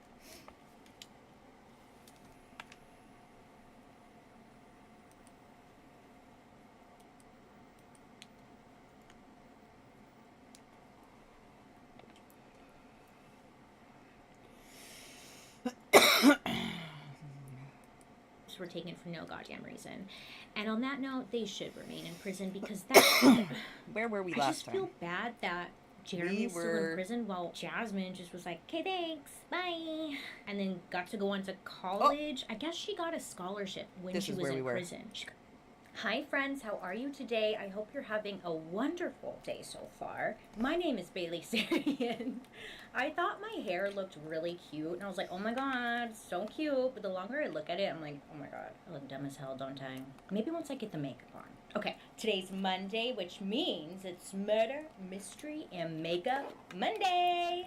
Were taken for no goddamn reason. And on that note, they should remain in prison because that. Where were we I last just time? feel bad that Jeremy's still in prison while Jasmine just was like, okay, thanks, bye. And then got to go on to college. I guess she got a scholarship when This she is was where in we were. prison. Hi friends, how are you today? I hope you're having a wonderful day so far. My name is Bailey Sarian. I thought my hair looked really cute and I was like, oh my god, so cute. But the longer I look at it, I'm like, oh my god, I look dumb as hell, don't I? Maybe once I get the makeup on. Okay, today's Monday, which means it's Murder, Mystery, and Makeup Monday.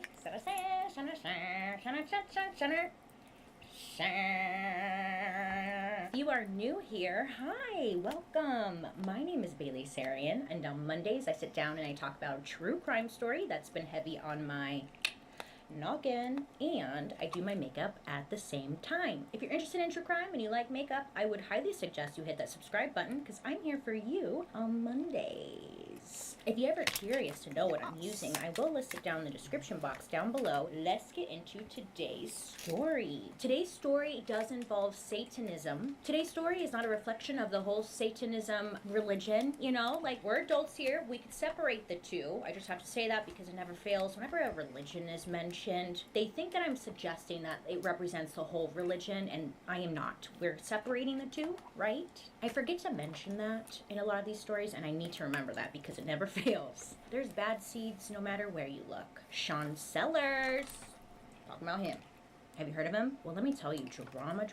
If you are new here, hi, welcome. My name is Bailey Sarian, and on Mondays I sit down and I talk about a true crime story that's been heavy on my noggin, and I do my makeup at the same time. If you're interested in true crime and you like makeup, I would highly suggest you hit that subscribe button because I'm here for you on Mondays. If you're ever curious to know what I'm using, I will list it down in the description box down below. Let's get into today's story. Today's story does involve Satanism. Today's story is not a reflection of the whole Satanism religion, you know, like we're adults here, we can separate the two. I just have to say that because it never fails. Whenever a religion is mentioned, they think that I'm suggesting that it represents the whole religion, and I am not. We're separating the two, right? I forget to mention that in a lot of these stories, and I need to remember that because it never fails. There's bad seeds no matter where you look. Sean Sellers. Talking about him. Have you heard of him? Well, let me tell you, drama,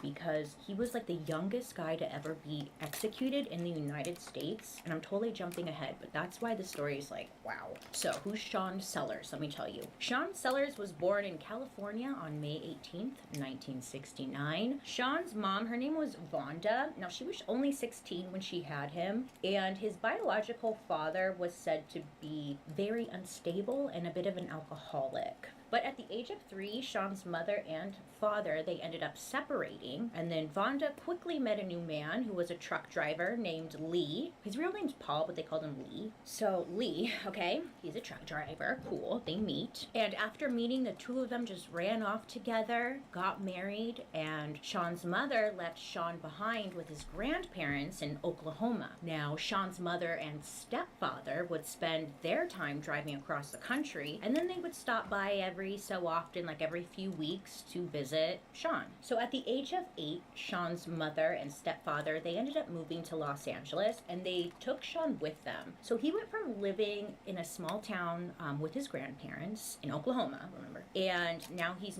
because he was like the youngest guy to ever be executed in the United States, and I'm totally jumping ahead, but that's why the story is like, wow. So, who's Sean Sellers? Let me tell you. Sean Sellers was born in California on May 18th, 1969. Sean's mom, her name was Vonda. Now, she was only 16 when she had him, and his biological father was said to be very unstable and a bit of an alcoholic. But at the age of 3, Sean's mother and father, they ended up separating. And then Vonda quickly met a new man who was a truck driver named Lee. His real name's Paul, but they called him Lee. So Lee, okay, he's a truck driver. Cool, they meet. And after meeting, the two of them just ran off together, got married, and Sean's mother left Sean behind with his grandparents in Oklahoma. Now, Sean's mother and stepfather would spend their time driving across the country, and then they would stop by every so often, like every few weeks, to visit Sean. So at the age of 8, Sean's mother and stepfather, they ended up moving to Los Angeles, and they took Sean with them. So he went from living in a small town with his grandparents in Oklahoma, remember, and now he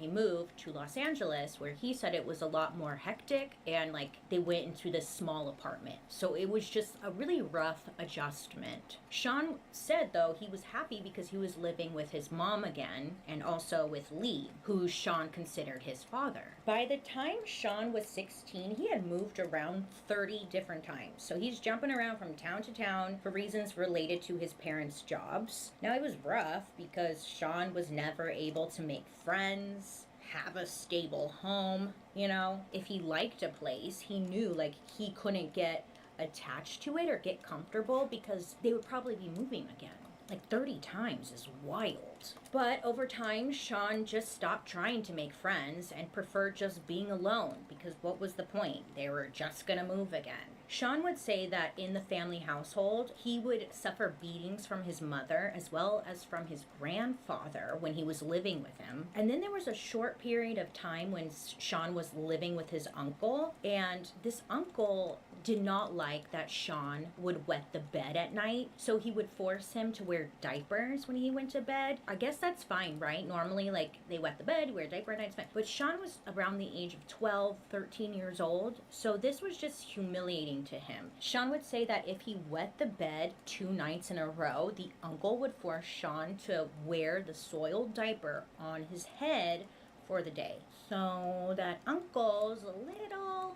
moved to Los Angeles, where he said it was a lot more hectic, and like they went into this small apartment. So it was just a really rough adjustment. Sean said, though, he was happy because he was living with his mom again, and also with Lee, who Sean considered his father. By the time Sean was 16, he had moved around 30 different times. So he's jumping around from town to town for reasons related to his parents' jobs. Now, it was rough because Sean was never able to make friends, have a stable home. You know, if he liked a place, he knew like he couldn't get attached to it or get comfortable because they would probably be moving again. Like 30 times is wild. But over time, Sean just stopped trying to make friends and preferred just being alone because what was the point? They were just gonna move again. Sean would say that in the family household, he would suffer beatings from his mother as well as from his grandfather when he was living with him. And then there was a short period of time when Sean was living with his uncle, and this uncle did not like that Sean would wet the bed at night, so he would force him to wear diapers when he went to bed. I guess that's fine, right? Normally, like, they wet the bed, wear a diaper at night, it's fine. But Sean was around the age of 12, 13 years old, so this was just humiliating to him. Sean would say that if he wet the bed 2 nights in a row, the uncle would force Sean to wear the soiled diaper on his head for the day. So that uncle's a little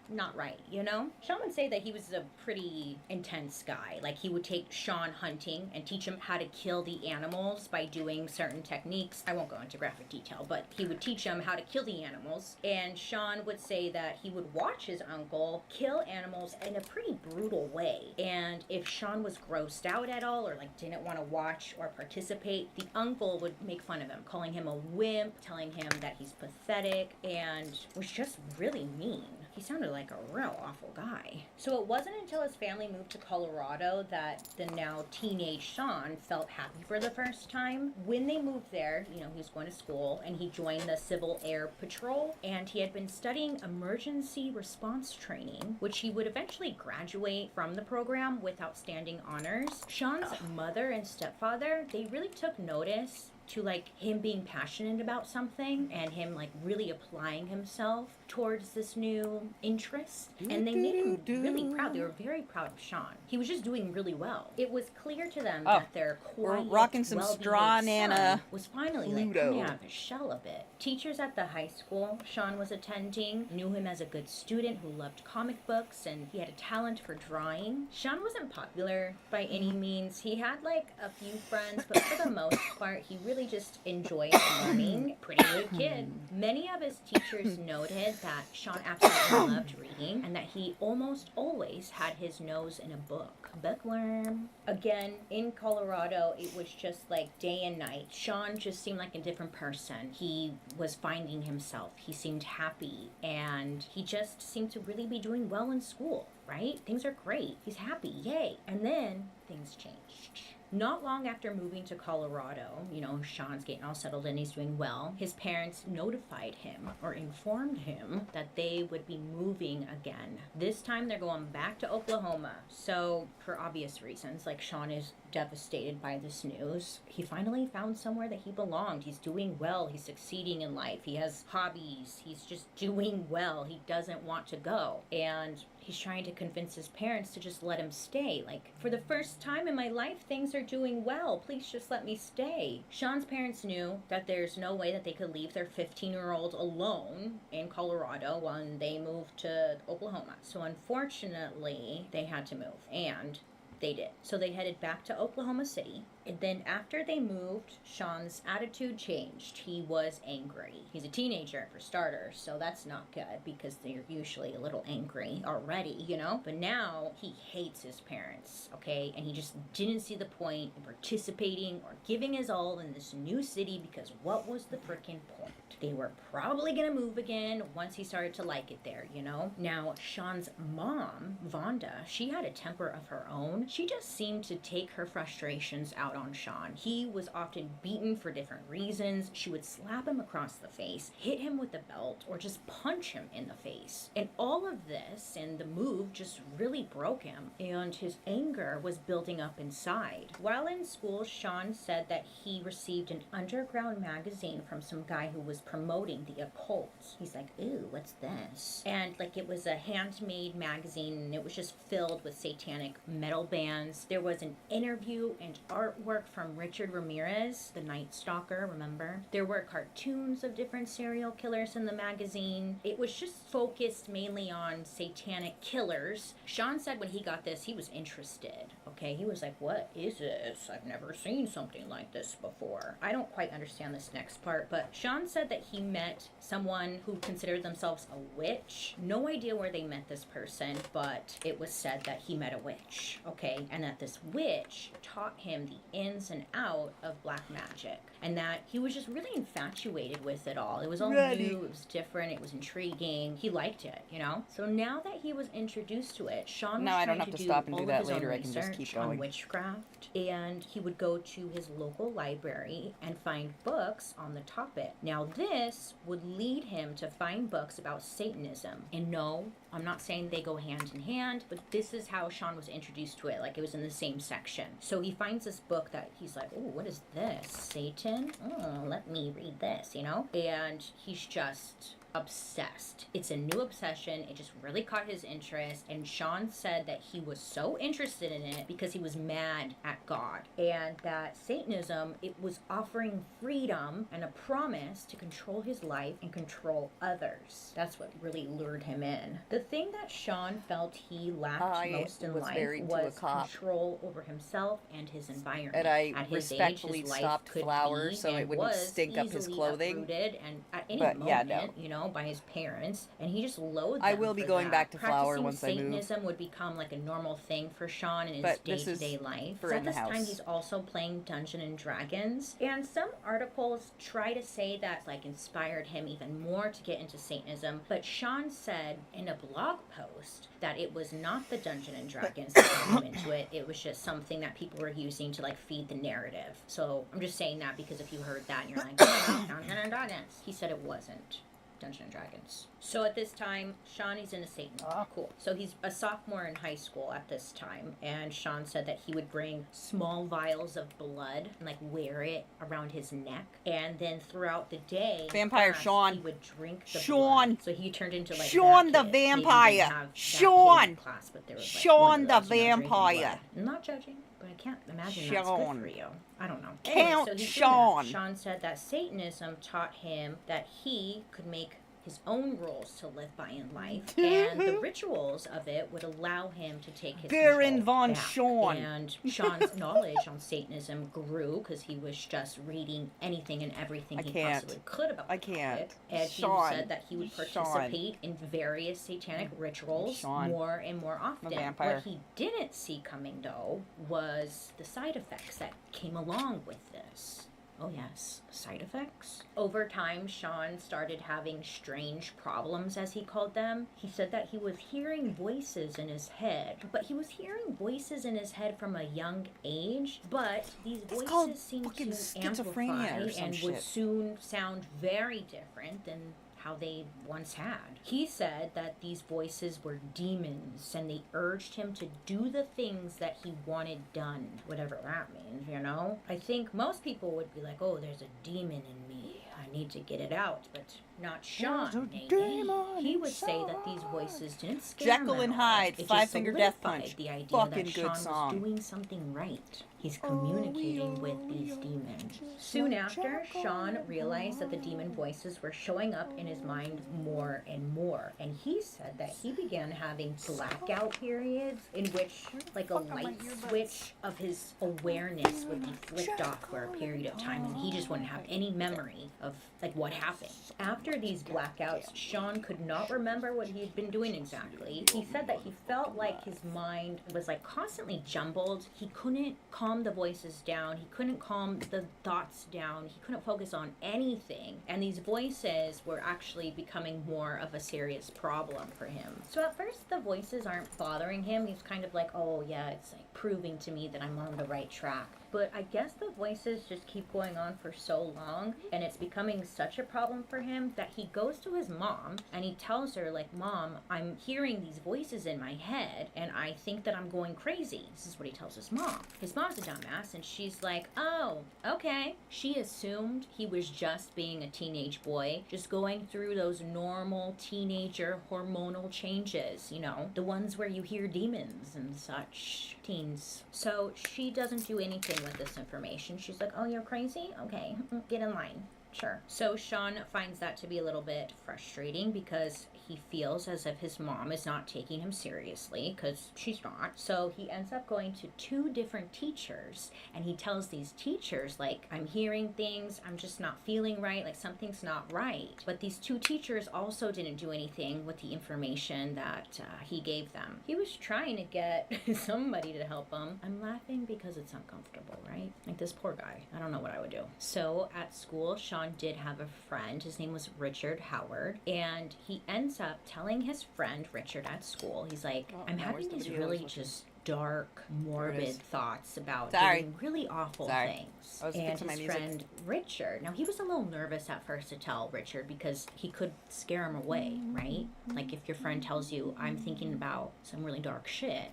not right, you know? Sean would say that he was a pretty intense guy. Like, he would take Sean hunting and teach him how to kill the animals by doing certain techniques. I won't go into graphic detail, but he would teach him how to kill the animals. And Sean would say that he would watch his uncle kill animals in a pretty brutal way. And if Sean was grossed out at all or like didn't want to watch or participate, the uncle would make fun of him, calling him a wimp, telling him that he's pathetic, and was just really mean. He sounded like a real awful guy. So it wasn't until his family moved to Colorado that the now teenage Sean felt happy for the first time. When they moved there, you know, he was going to school and he joined the Civil Air Patrol, and he had been studying emergency response training, which he would eventually graduate from the program with outstanding honors. Sean's mother and stepfather, they really took notice to like him being passionate about something and him like really applying himself towards this new interest, and they made him really proud. They were very proud of Sean. He was just doing really well. It was clear to them that their quiet, we're rocking some straw nana was finally like coming out of his shell a bit. Teachers at the high school Sean was attending knew him as a good student who loved comic books, and he had a talent for drawing. Sean wasn't popular by any means. He had like a few friends, but for the most part he really just enjoyed learning. Pretty good kid. Many of his teachers noted that Sean absolutely loved reading and that he almost always had his nose in a book. Bookworm. Again, in Colorado, it was just like day and night. Sean just seemed like a different person. He was finding himself. He seemed happy, and he just seemed to really be doing well in school, right? Things are great. He's happy. Yay. And then things changed. Not long after moving to Colorado, you know, Sean's getting all settled in, he's doing well. His parents notified him or informed him that they would be moving again. This time they're going back to Oklahoma. So, for obvious reasons, like Sean is devastated by this news. He finally found somewhere that he belonged. He's doing well. He's succeeding in life. He has hobbies. He's just doing well. He doesn't want to go. And he's trying to convince his parents to just let him stay. Like, for the first time in my life, things are doing well. Please just let me stay. Sean's parents knew that there's no way that they could leave their 15-year-old alone in Colorado when they moved to Oklahoma. So unfortunately, they had to move. And they did. So they headed back to Oklahoma City. And then after they moved, Sean's attitude changed. He was angry. He's a teenager, for starters, so that's not good because they're usually a little angry already, you know? But now he hates his parents, okay? And he just didn't see the point in participating or giving his all in this new city because what was the frickin' point? They were probably gonna move again once he started to like it there, you know? Now, Sean's mom, Vonda, she had a temper of her own. She just seemed to take her frustrations out on Sean. He was often beaten for different reasons. She would slap him across the face, hit him with a belt, or just punch him in the face. And all of this and the move just really broke him, and his anger was building up inside. While in school, Sean said that he received an underground magazine from some guy who was promoting the occult. He's like, ooh, what's this? And like it was a handmade magazine, and it was just filled with satanic metal bands. There was an interview and artwork from Richard Ramirez, the Night Stalker, remember? There were cartoons of different serial killers in the magazine. It was just focused mainly on satanic killers. Sean said when he got this, he was interested, okay? He was like, what is this? I've never seen something like this before. I don't quite understand this next part, but Sean said that he met someone who considered themselves a witch. No idea where they met this person, but it was said that he met a witch, okay? And that this witch taught him the ins and out of black magic, and that he was just really infatuated with it all. It was all Ready. new, it was different, it was intriguing. He liked it, you know? So now that he was introduced to it, Sean was Now I don't trying have to do stop and all do of that his own later. I can just keep research on going. witchcraft, and he would go to his local library and find books on the topic. Now this would lead him to find books about Satanism. And no, I'm not saying they go hand in hand, but this is how Sean was introduced to it. Like, it was in the same section. So he finds this book that he's like, oh, what is this? Satan? Oh, let me read this, you know? And he's just obsessed. It's a new obsession. It just really caught his interest. And Sean said that he was so interested in it because he was mad at God. And that Satanism, it was offering freedom and a promise to control his life and control others. That's what really lured him in. The thing that Sean felt he lacked I most in was life married to a was cop. control over himself and his environment. And I At his respectfully age, his life stopped could Flower be so it and wouldn't was stink up his easily clothing. uprooted and at any But, yeah, moment, no. you know, by his parents, and he just loathed I them will be for going that. back to Flower Practicing once I move. Satanism would become like a normal thing for Sean in his But this is day-to-day life. for So in at the this time, house. he's also playing Dungeons and Dragons, and some articles try to say that like inspired him even more to get into Satanism. But Sean said in a blog post that it was not the Dungeons and Dragons that got him into it. It was just something that people were using to like feed the narrative. So I'm just saying that because if you heard that and you're like, oh, Dungeons and Dragons, he said it wasn't Dungeons and Dragons. So at this time, Sean is into Satan. Cool. So he's a sophomore in high school at this time, and Sean said that he would bring small vials of blood and like wear it around his neck, and then throughout the day, in Vampire class, Sean. he would drink the Sean. blood. So he turned into like Sean that the kid. Maybe he didn't vampire. have that kid Sean. in class, but there was, like, Sean one of the those, you know, drinking vampire. blood. I'm not judging, but I can't imagine that's good Sean. for you. I don't know. Count so he's doing Sean. that. Sean said that Satanism taught him that he could make his own rules to live by in life, and the rituals of it would allow him to take his Baron control von back. Sean. And Sean's knowledge on Satanism grew because he was just reading anything and everything I he can't. possibly could about I the can't. topic. And Sean. he said that he would Sean. participate in various satanic rituals Sean. more and more often. vampire. What he didn't see coming, though, was the side effects that came along with this. Oh yes, side effects. Over time, Sean started having strange problems, as he called them. He said that he was hearing voices in his head, but he was hearing voices in his head from a young age, but these called voices seemed fucking to schizophrenia amplify or some and would shit. soon sound very different than how they once had. He said that these voices were demons and they urged him to do the things that he wanted done, whatever that means, you know? I think most people would be like, oh, there's a demon in me. I need to get it out, but not Sean. There's a maybe. demon He would say that these voices didn't scare Jekyll him and at all. Hyde, It just Five-Finger Death solidified Punch. the idea Fucking that good Sean song. was doing something right. He's communicating with these demons. Soon after, Sean realized that the demon voices were showing up in his mind more and more. And he said that he began having blackout periods in which like a light switch of his awareness would be flicked off for a period of time and he just wouldn't have any memory of like what happened. After these blackouts, Sean could not remember what he had been doing exactly. He said that he felt like his mind was like constantly jumbled. He couldn't calm the voices down. He couldn't calm the thoughts down. He couldn't focus on anything. And these voices were actually becoming more of a serious problem for him. So at first the voices aren't bothering him. He's kind of like, oh yeah, it's like proving to me that I'm on the right track. But I guess the voices just keep going on for so long and it's becoming such a problem for him that he goes to his mom and he tells her like, Mom, I'm hearing these voices in my head and I think that I'm going crazy. This is what he tells his mom. His mom's a dumbass and she's like, oh, okay. She assumed he was just being a teenage boy, just going through those normal teenager hormonal changes, you know, the ones where you hear demons and such, teens. So she doesn't do anything with this information. She's like, oh, you're crazy? Okay, get in line. capture. So Sean finds that to be a little bit frustrating because he feels as if his mom is not taking him seriously, because she's not. So he ends up going to 2 different teachers, and he tells these teachers, like, I'm hearing things, I'm just not feeling right, like something's not right. But these 2 teachers also didn't do anything with the information that he gave them. He was trying to get somebody to help him. I'm laughing because it's uncomfortable, right? Like this poor guy. I don't know what I would do. So at school, Sean did have a friend. His name was Richard Howard, and he ends up telling his friend Richard at school, he's like, I'm having these really just dark, morbid thoughts about doing really awful things. And his friend Richard, now he was a little nervous at first to tell Richard because he could scare him away, right? Like if your friend tells you, I'm thinking about some really dark shit,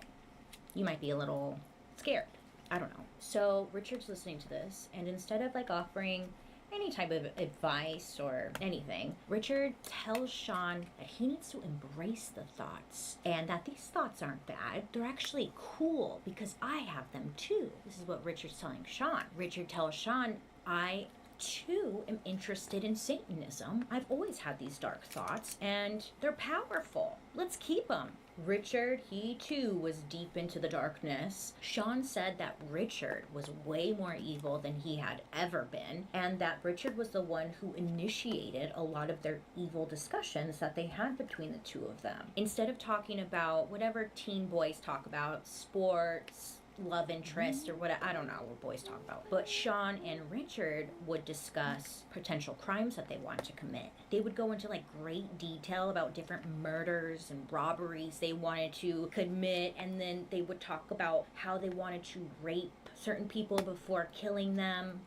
you might be a little scared. I don't know. So Richard's listening to this, and instead of like offering any type of advice or anything, Richard tells Sean that he needs to embrace the thoughts and that these thoughts aren't bad. They're actually cool because I have them too. This is what Richard's telling Sean. Richard tells Sean, I too am interested in Satanism. I've always had these dark thoughts and they're powerful. Let's keep them. Richard, he too was deep into the darkness. Sean said that Richard was way more evil than he had ever been, and that Richard was the one who initiated a lot of their evil discussions that they had between the 2 of them. Instead of talking about whatever teen boys talk about, sports, love interest, or what, I don't know what boys talk about. But Sean and Richard would discuss potential crimes that they wanted to commit. They would go into like great detail about different murders and robberies they wanted to commit, and then they would talk about how they wanted to rape certain people before killing them.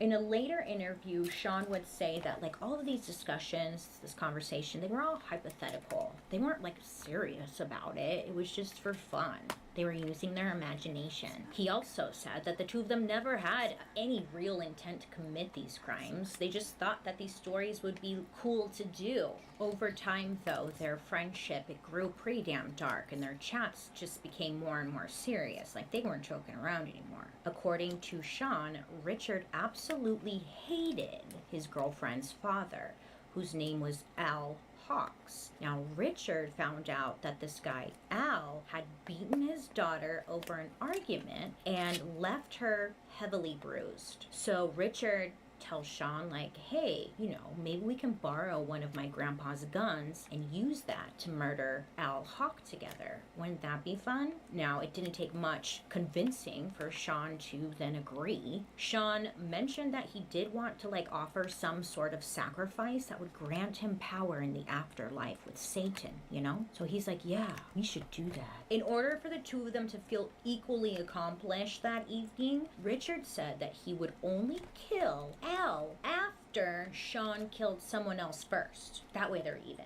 In a later interview, Sean would say that like all of these discussions, this conversation, they were all hypothetical. They weren't like serious about it. It was just for fun. They were using their imagination. He also said that the 2 of them never had any real intent to commit these crimes. They just thought that these stories would be cool to do. Over time, though, their friendship, it grew pretty damn dark, and their chats just became more and more serious. Like, they weren't joking around anymore. According to Sean, Richard absolutely hated his girlfriend's father, whose name was Al Hawks. Now, Richard found out that this guy, Al, had beaten his daughter over an argument and left her heavily bruised. So Richard tells Sean, like, hey, you know, maybe we can borrow one of my grandpa's guns and use that to murder Al Hawk together. Wouldn't that be fun? Now, it didn't take much convincing for Sean to then agree. Sean mentioned that he did want to, like, offer some sort of sacrifice that would grant him power in the afterlife with Satan, you know? So he's like, yeah, we should do that. In order for the 2 of them to feel equally accomplished that evening, Richard said that he would only kill Al after Sean killed someone else first. That way they're even,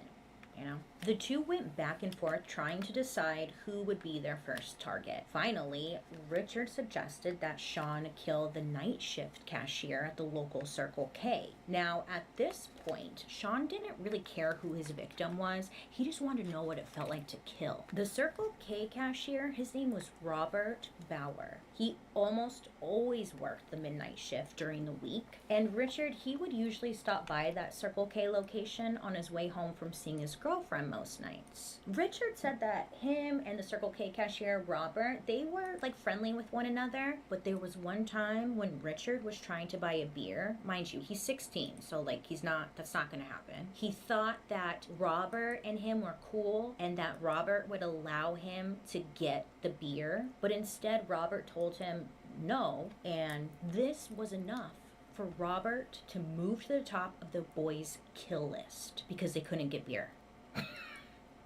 you know? The 2 went back and forth trying to decide who would be their first target. Finally, Richard suggested that Sean kill the night shift cashier at the local Circle K. Now, at this point, Sean didn't really care who his victim was. He just wanted to know what it felt like to kill. The Circle K cashier, his name was Robert Bauer. He almost always worked the midnight shift during the week, and Richard, he would usually stop by that Circle K location on his way home from seeing his girlfriend most nights. Richard said that him and the Circle K cashier, Robert, they were like friendly with one another, but there was one time when Richard was trying to buy a beer. Mind you, he's 16, so like that's not gonna happen. He thought that Robert and him were cool and that Robert would allow him to get the beer, but instead Robert told him no, and this was enough for Robert to move to the top of the boys' kill list because they couldn't get beer.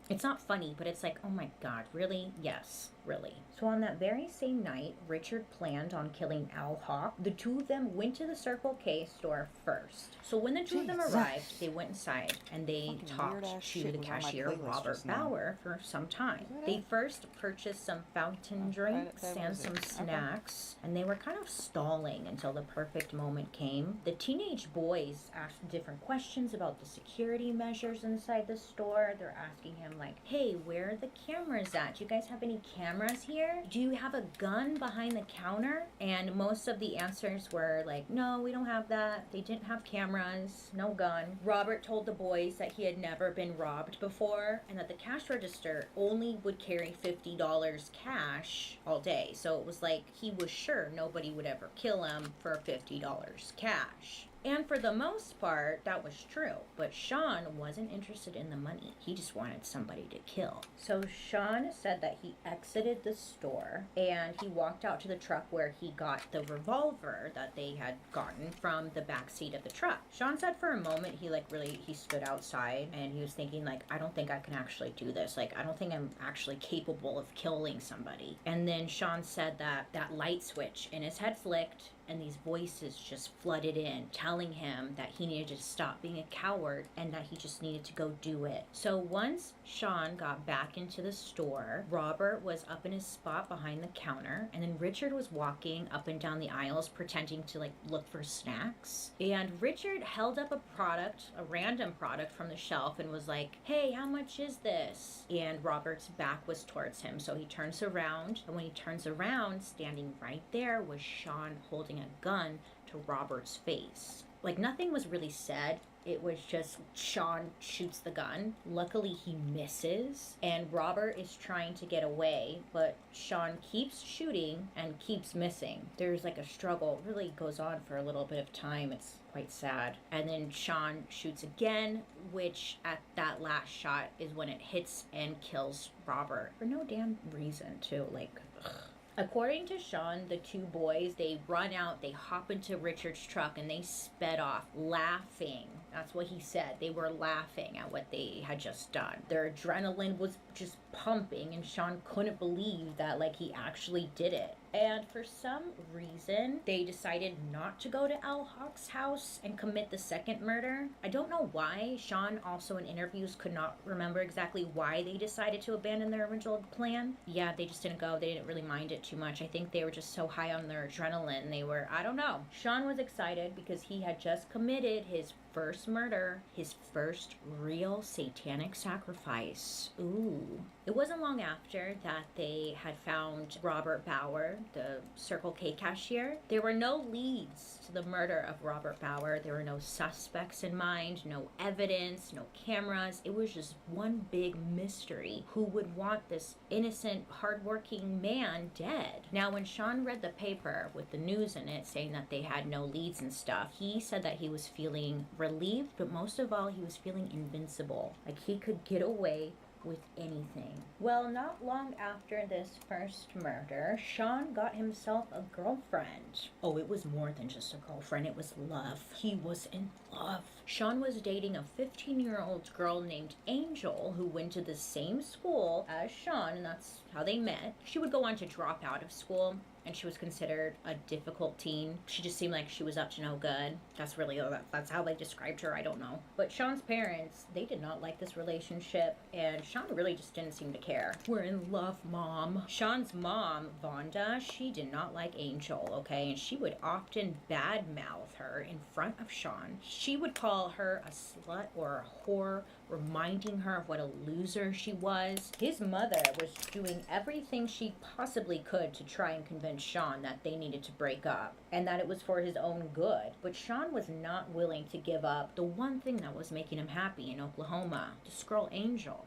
It's not funny, but it's like, oh my god, really? Yes, really. So on that very same night, Richard planned on killing Al Hawk. The 2 of them went to the Circle K store first. So when the 2 of them arrived, they went inside and they talked to the cashier, Robert Bauer, for some time. They first purchased some fountain drinks and some snacks, and they were kind of stalling until the perfect moment came. The teenage boys asked different questions about the security measures inside the store. They're asking him like, hey, where are the cameras at? Do you guys have any cameras here? Do you have a gun behind the counter? And most of the answers were like, no, we don't have that. They didn't have cameras, no gun. Robert told the boys that he had never been robbed before and that the cash register only would carry $50 cash all day. So it was like he was sure nobody would ever kill him for $50 cash. And for the most part, that was true. But Sean wasn't interested in the money. He just wanted somebody to kill. So Sean said that he exited the store and he walked out to the truck where he got the revolver that they had gotten from the back seat of the truck. Sean said for a moment he stood outside and he was thinking like, I don't think I can actually do this. Like, I don't think I'm actually capable of killing somebody. And then Sean said that light switch in his head flicked and these voices just flooded in, telling him that he needed to stop being a coward and that he just needed to go do it. So once Sean got back into the store, Robert was up in his spot behind the counter, and then Richard was walking up and down the aisles pretending to like look for snacks. And Richard held up a random product from the shelf and was like, hey, how much is this? And Robert's back was towards him, so he turns around, and when he turns around, standing right there was Sean holding a gun to Robert's face. Like, nothing was really said. It was just Sean shoots the gun. Luckily, he misses, and Robert is trying to get away, but Sean keeps shooting and keeps missing. There's like a struggle. It really goes on for a little bit of time. It's quite sad. And then Sean shoots again, which at that last shot is when it hits and kills Robert. For no damn reason, too. Like, ugh. According to Sean, the two boys, they run out, they hop into Richard's truck, and they sped off, laughing. That's what he said. They were laughing at what they had just done. Their adrenaline was just pumping, and Sean couldn't believe that, like, he actually did it. And for some reason, they decided not to go to Al Hawk's house and commit the second murder. I don't know why. Sean also in interviews could not remember exactly why they decided to abandon their original plan. Yeah, they just didn't go. They didn't really mind it too much. I think they were just so high on their adrenaline. They were, I don't know. Sean was excited because he had just committed his first murder, his first real satanic sacrifice. Ooh. It wasn't long after that they had found Robert Bauer, the Circle K cashier. There were no leads to the murder of Robert Bauer. There were no suspects in mind, no evidence, no cameras. It was just one big mystery. Who would want this innocent, hardworking man dead? Now, when Sean read the paper with the news in it saying that they had no leads and stuff, he said that he was feeling relieved, but most of all, he was feeling invincible. Like he could get away with anything. Well, not long after this first murder, Sean got himself a girlfriend. Oh, it was more than just a girlfriend, it was love. He was in love. Sean was dating a 15-year-old girl named Angel who went to the same school as Sean, and that's how they met. She would go on to drop out of school, and she was considered a difficult teen. She just seemed like she was up to no good. That's how they described her, I don't know. But Sean's parents, they did not like this relationship, and Sean really just didn't seem to care. We're in love, Mom. Sean's mom, Vonda, she did not like Angel, okay? And she would often badmouth her in front of Sean. She would call her a slut or a whore, reminding her of what a loser she was. His mother was doing everything she possibly could to try and convince Sean that they needed to break up and that it was for his own good. But Sean was not willing to give up the one thing that was making him happy in Oklahoma, this girl Angel.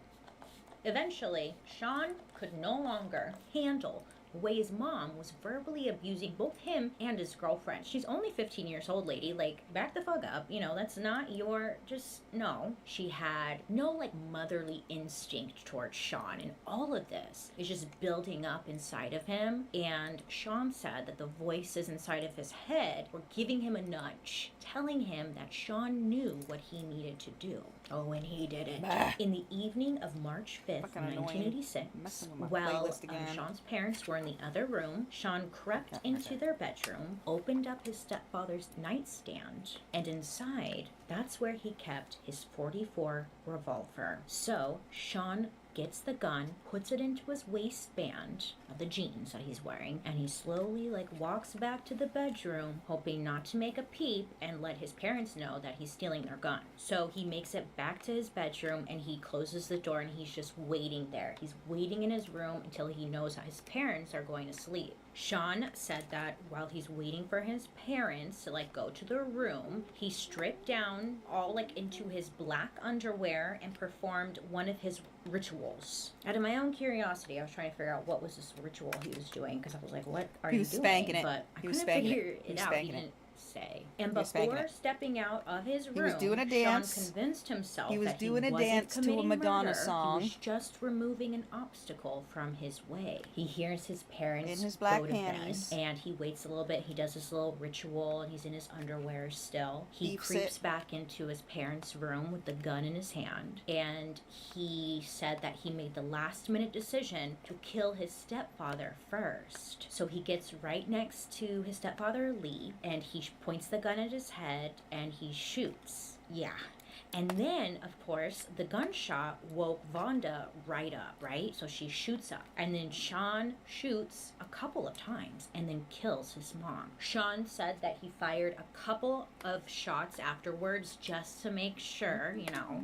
Eventually, Sean could no longer handle the way his mom was verbally abusing both him and his girlfriend. She's only 15 years old, lady. Like, back the fuck up. You know, that's not your, no. She had no, like, motherly instinct towards Sean. And all of this is just building up inside of him. And Sean said that the voices inside of his head were giving him a nudge, telling him that Sean knew what he needed to do. Oh, and he did it. Bah. In the evening of March 5th, 1986, while Sean's parents were in the other room, Sean crept into their bedroom, opened up his stepfather's nightstand, and inside That's where he kept his .44 revolver. So Sean gets the gun, puts it into his waistband of the jeans that he's wearing, and he slowly walks back to the bedroom, hoping not to make a peep and let his parents know that he's stealing their gun. So he makes it back to his bedroom and he closes the door and he's just waiting there. He's waiting in his room until he knows that his parents are going to sleep. Sean said that while he's waiting for his parents to go to their room, he stripped down all into his black underwear and performed one of his rituals. Out of my own curiosity, I was trying to figure out what was this ritual he was doing, because I was like, what are you doing? He was spanking it. But I He was couldn't spanking figure it. He it was out. spanking He it. didn't say. And He was spanking before it. stepping out of his room, He was doing a dance. Sean convinced himself He was that doing he a wasn't dance to a committing Madonna murder. song. He was just removing an obstacle from his way. He hears his parents In his black go to panties. bed, and he waits a little bit. He does this little ritual, and he's in his underwear still. He Keeps creeps it. back into his parents' room with the gun in his hand, and he said that he made the last-minute decision to kill his stepfather first. So he gets right next to his stepfather, Lee, and he points the gun at his head, and he shoots. Yeah. And then, of course, the gunshot woke Vonda right up, right? So she shoots up. And then Sean shoots a couple of times and then kills his mom. Sean said that he fired a couple of shots afterwards just to make sure,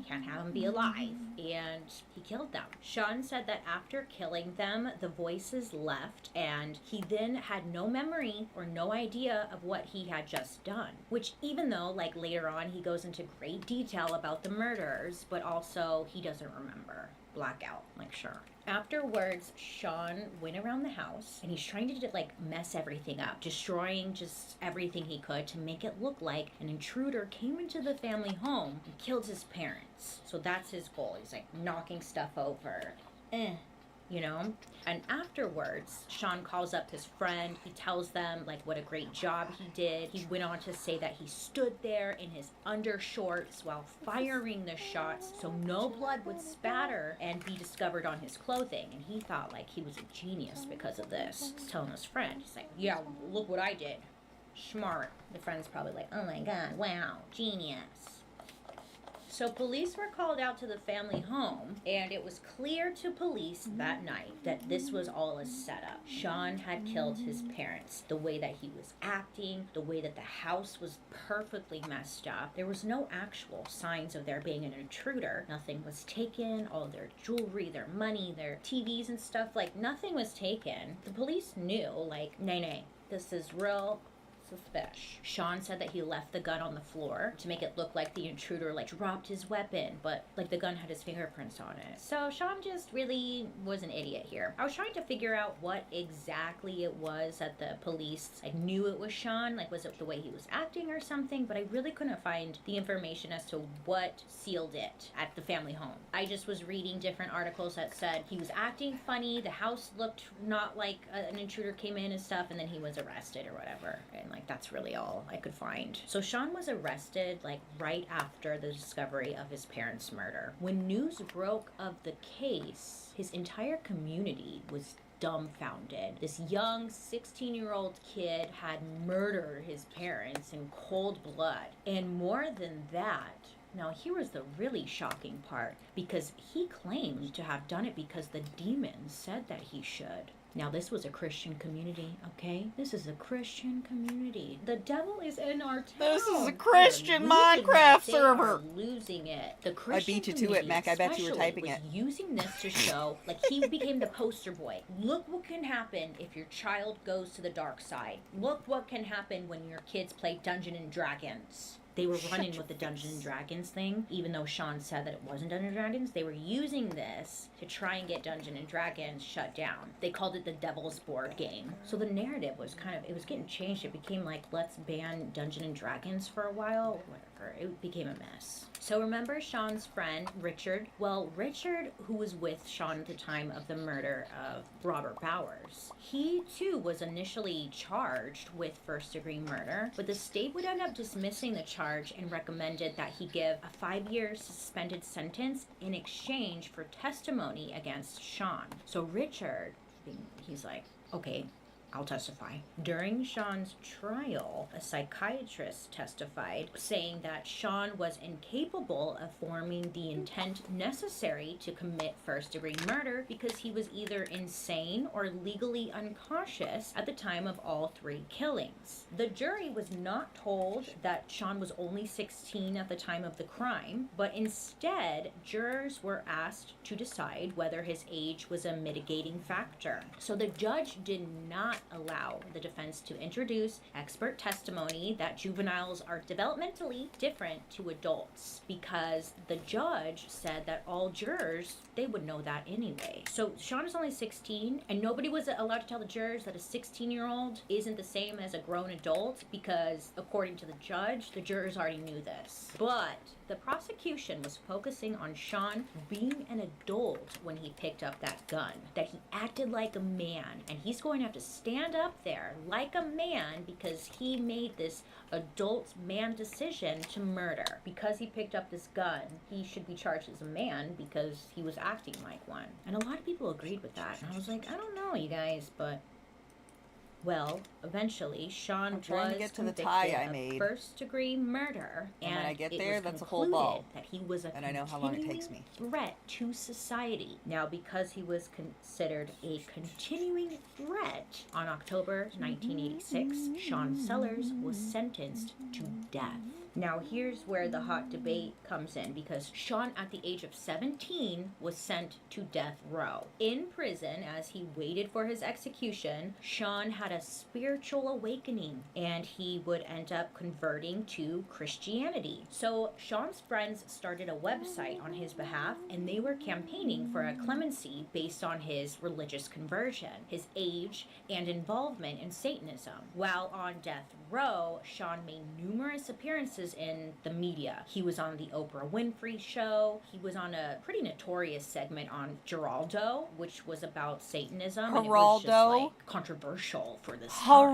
can't have him be alive. And he killed them. Sean said that after killing them, the voices left and he then had no memory or no idea of what he had just done. Which, even though, later on, he goes into great detail about the murders, but also he doesn't remember. Blackout, sure. Afterwards, Sean went around the house and he's trying to mess everything up, destroying just everything he could to make it look like an intruder came into the family home and killed his parents. So that's his goal. He's knocking stuff over. And afterwards, Sean calls up his friend. He tells them what a great job he did. He went on to say that he stood there in his undershorts while firing the shots so no blood would spatter and be discovered on his clothing. And he thought he was a genius because of this. He's telling his friend, he's like, yeah, look what I did. Smart. The friend's probably like, oh my god, wow, genius. So police were called out to the family home, and it was clear to police that night that this was all a setup. Sean had killed his parents. The way that he was acting, the way that the house was perfectly messed up. There was no actual signs of there being an intruder. Nothing was taken. All of their jewelry, their money, their TVs and stuff, nothing was taken. The police knew, nay, this is real suspicious. Sean said that he left the gun on the floor to make it look like the intruder dropped his weapon, but the gun had his fingerprints on it. So Sean just really was an idiot here. I was trying to figure out what exactly it was that the police knew it was Sean. Was it the way he was acting or something? But I really couldn't find the information as to what sealed it at the family home. I just was reading different articles that said he was acting funny, the house looked not like an intruder came in and stuff, and then he was arrested or whatever. And that's really all I could find. So Sean was arrested right after the discovery of his parents' murder. When news broke of the case, his entire community was dumbfounded. This young 16-year-old kid had murdered his parents in cold blood. And more than that, now here was the really shocking part, because he claimed to have done it because the demons said that he should. Now, this was a Christian community, okay? This is a Christian community. The devil is in our town. This is a Christian Minecraft server. Losing it. The Christian I beat you to it, Mac. I bet you were typing was it. Using this to show, he became the poster boy. Look what can happen if your child goes to the dark side. Look what can happen when your kids play Dungeons and Dragons. They were running with the Dungeons and Dragons thing, even though Sean said that it wasn't Dungeons and Dragons. They were using this to try and get Dungeons and Dragons shut down. They called it the Devil's Board Game. So the narrative was it was getting changed. It became let's ban Dungeons and Dragons for a while. Whatever. It became a mess. So remember Sean's friend, Richard? Well, Richard, who was with Sean at the time of the murder of Robert Bowers, he too was initially charged with first-degree murder, but the state would end up dismissing the charge and recommended that he give a 5-year suspended sentence in exchange for testimony against Sean. So Richard, he's like, okay, I'll testify. During Sean's trial, a psychiatrist testified saying that Sean was incapable of forming the intent necessary to commit first-degree murder because he was either insane or legally unconscious at the time of all 3 killings. The jury was not told that Sean was only 16 at the time of the crime, but instead, jurors were asked to decide whether his age was a mitigating factor. So the judge did not allow the defense to introduce expert testimony that juveniles are developmentally different to adults, because the judge said that all jurors, they would know that anyway. So Sean is only 16, and nobody was allowed to tell the jurors that a 16-year-old isn't the same as a grown adult, because according to the judge, the jurors already knew this. But the prosecution was focusing on Sean being an adult when he picked up that gun, that he acted like a man, and he's going to have to stand up there like a man because he made this adult man decision to murder. Because he picked up this gun, he should be charged as a man because he was acting like one. And a lot of people agreed with that, and I was like, I don't know, you guys, but... Well, eventually, Sean I'm trying was to get to the convicted tie I of made. first-degree murder, And when I get it there, was that's a whole concluded ball. that he was a And I know how long it takes me. threat to society. Now, because he was considered a continuing threat, on October 1986, Sean Sellers was sentenced to death. Now, here's where the hot debate comes in, because Sean, at the age of 17, was sent to death row. In prison, as he waited for his execution, Sean had a spiritual awakening, and he would end up converting to Christianity. So Sean's friends started a website on his behalf, and they were campaigning for a clemency based on his religious conversion, his age, and involvement in Satanism. While on death row, Sean made numerous appearances in the media. He was on the Oprah Winfrey Show. He was on a pretty notorious segment on Geraldo, which was about Satanism. And it was just like controversial for this time.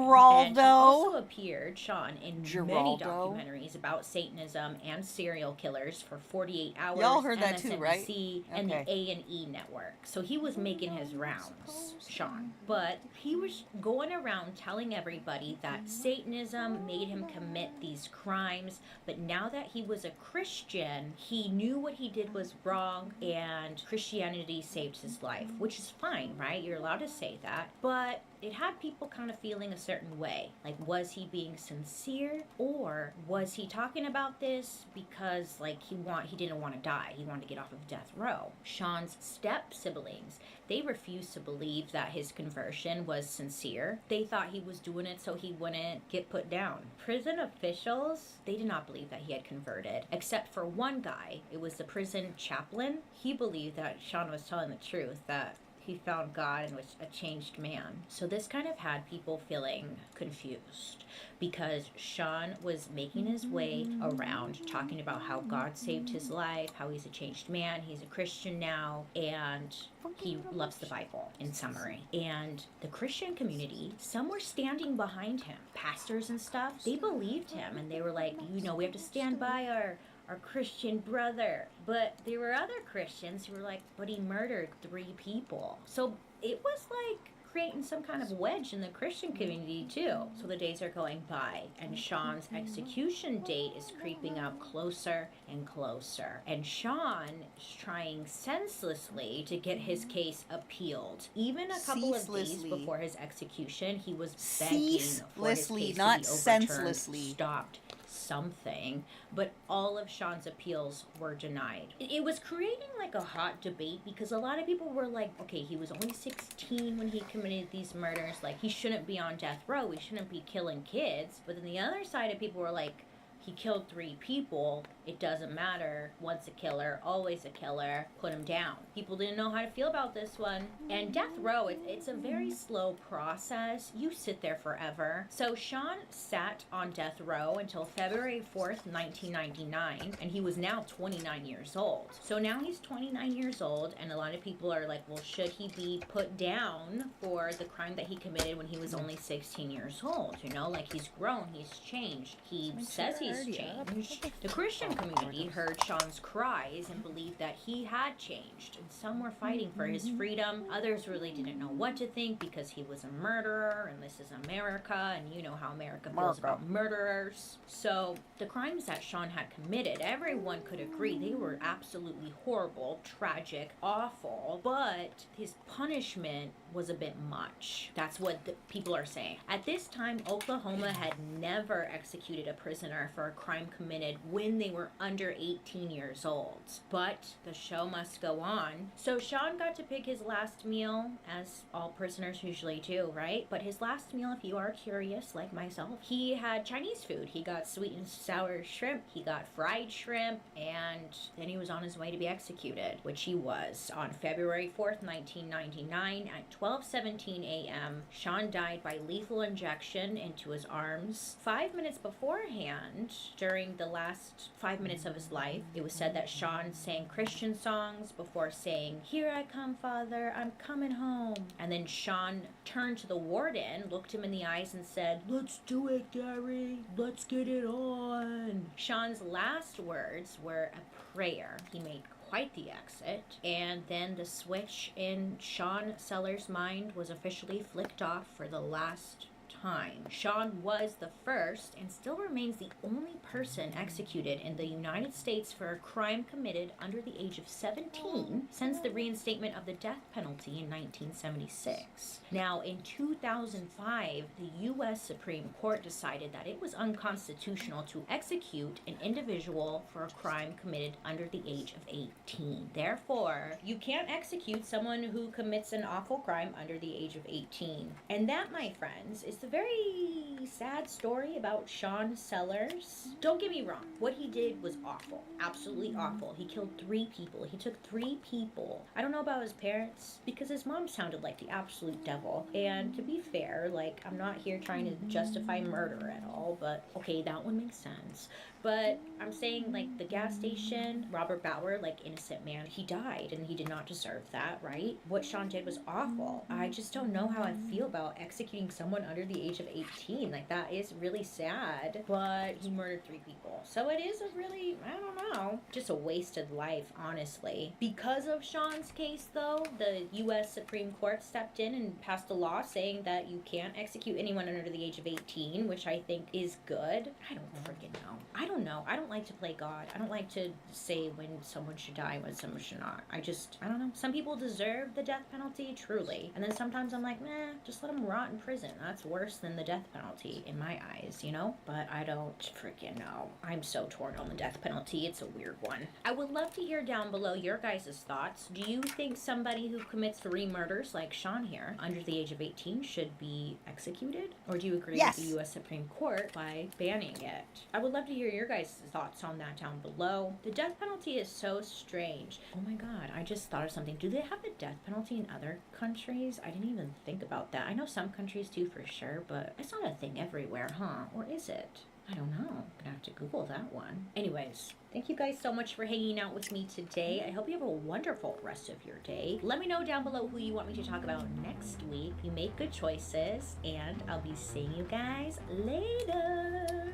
And he also appeared, Sean, in many documentaries about Satanism and serial killers for 48 Hours, Y'all heard that too, right? MSNBC, and the A&E network. So he was making his rounds, Sean. But he was going around telling everybody that Satanism made him commit these crimes, but now that he was a Christian, he knew what he did was wrong, and Christianity saved his life, which is fine, right? You're allowed to say that. But it had people kind of feeling a certain way. Like, was he being sincere, or was he talking about this because, like, he didn't want to die? He wanted to get off of death row. Sean's step-siblings, they refused to believe that his conversion was sincere. They thought he was doing it so he wouldn't get put down. Prison officials, they did not believe that he had converted, except for one guy. It was the prison chaplain. He believed that Sean was telling the truth, that he found God and was a changed man. So this kind of had people feeling confused, because Sean was making his way around talking about how God saved his life, how he's a changed man, he's a Christian now, and he loves the Bible, in summary. And the Christian community, some were standing behind him. Pastors and stuff, they believed him, and they were like, you know, we have to stand by our Christian brother. But there were other Christians who were like, but he murdered 3 people. So it was like creating some kind of wedge in the Christian community too. So the days are going by, and Sean's execution date is creeping up closer and closer. And Sean is trying senselessly to get his case appealed. Even a couple of days before his execution, he was begging for his case not to be overturned, senselessly. stopped, something, but all of Sean's appeals were denied. It was creating like a hot debate, because a lot of people were like, okay, he was only 16 when he committed these murders, like he shouldn't be on death row, he shouldn't be killing kids. But then the other side of people were like, he killed 3 people, it doesn't matter, once a killer, always a killer, put him down. People didn't know how to feel about this one. And death row, it's a very slow process. You sit there forever. So Sean sat on death row until February 4th, 1999, and he was now 29 years old. So now he's 29 years old, and a lot of people are like, well, should he be put down for the crime that he committed when he was only 16 years old? You know, like, he's grown, he's changed. He says he's his change. The Christian community heard Sean's cries and believed that he had changed, and some were fighting for his freedom. Others really didn't know what to think because he was a murderer, and this is America, and you know how America feels about murderers. So the crimes that Sean had committed, everyone could agree they were absolutely horrible, tragic, awful, but his punishment was a bit much. That's what the people are saying. At this time, Oklahoma had never executed a prisoner for a crime committed when they were under 18 years old. But the show must go on. So Sean got to pick his last meal, as all prisoners usually do, right? But his last meal, if you are curious, like myself, he had Chinese food. He got sweet and sour shrimp, he got fried shrimp, and then he was on his way to be executed, which he was on February 4th, 1999 at 12:17 a.m. Sean died by lethal injection into his arms. 5 minutes beforehand, during the last 5 minutes of his life, it was said that Sean sang Christian songs before saying, "Here I come, Father, I'm coming home." And then Sean turned to the warden, looked him in the eyes, and said, "Let's do it, Gary. Let's get it on." Sean's last words were a prayer. He made quite the exit, and then the switch in Sean Sellers' mind was officially flicked off for the last time. Sean was the first and still remains the only person executed in the United States for a crime committed under the age of 17 since the reinstatement of the death penalty in 1976. Now, in 2005, the U.S. Supreme Court decided that it was unconstitutional to execute an individual for a crime committed under the age of 18. Therefore, you can't execute someone who commits an awful crime under the age of 18. And that, my friends, is the very sad story about Sean Sellers. Don't get me wrong, what he did was awful. Absolutely awful. He killed 3 people. He took 3 people. I don't know about his parents, because his mom sounded like the absolute devil. And to be fair, like, I'm not here trying to justify murder at all, but okay, that one makes sense. But I'm saying, like, the gas station, Robert Bauer, like, innocent man, he died and he did not deserve that, right? What Sean did was awful. I just don't know how I feel about executing someone under the age of 18. Like, that is really sad, but he murdered 3 people. So it is a really, I don't know, just a wasted life, honestly. Because of Sean's case, though, the U.S. Supreme Court stepped in and passed a law saying that you can't execute anyone under the age of 18, which I think is good. I don't freaking know. I don't know. I don't like to play God. I don't like to say when someone should die, when someone should not. I don't know. Some people deserve the death penalty, truly. And then sometimes I'm like, nah, just let them rot in prison. That's worse than the death penalty in my eyes, you know? But I don't freaking know. I'm so torn on the death penalty. It's a weird one. I would love to hear down below your guys' thoughts. Do you think somebody who commits 3 murders, like Sean here, under the age of 18 should be executed? Or do you agree with the U.S. Supreme Court by banning it? I would love to hear your guys' thoughts on that down below. The death penalty is so strange. Oh my god, I just thought of something. Do they have the death penalty in other countries? I didn't even think about that. I know some countries do for sure, but it's not a thing everywhere, huh? Or is it? I don't know. I'm gonna have to Google that one. Anyways, thank you guys so much for hanging out with me today. I hope you have a wonderful rest of your day. Let me know down below who you want me to talk about next week. You make good choices, and I'll be seeing you guys later.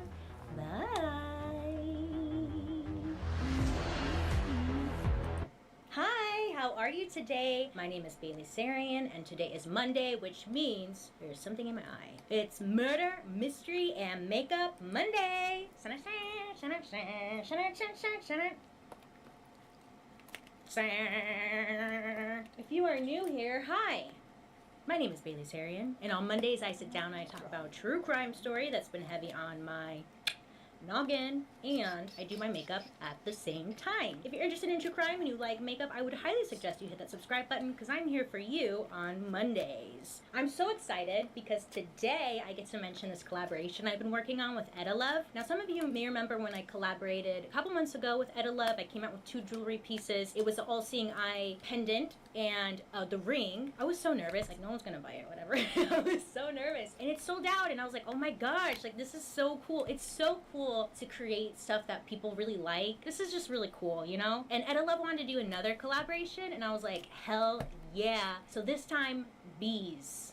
Bye. Hi, how are you today? My name is Bailey Sarian, and today is Monday, which means there's something in my eye. It's Murder, Mystery, and Makeup Monday. If you are new here, hi. My name is Bailey Sarian, and on Mondays I sit down and I talk about a true crime story that's been heavy on my noggin, and I do my makeup at the same time. If you're interested in true crime and you like makeup, I would highly suggest you hit that subscribe button because I'm here for you on Mondays. I'm so excited because today I get to mention this collaboration I've been working on with Etta Love. Now, some of you may remember when I collaborated a couple months ago with Etta Love. I came out with 2 jewelry pieces. It was the all-seeing eye pendant and the ring. I was so nervous, like no one's gonna buy it, whatever. I was so nervous, and it sold out, and I was like, oh my gosh, like this is so cool. It's so cool to create stuff that people really like. This is just really cool, you know? And Etta Love wanted to do another collaboration, and I was like, hell yeah. So this time, bees.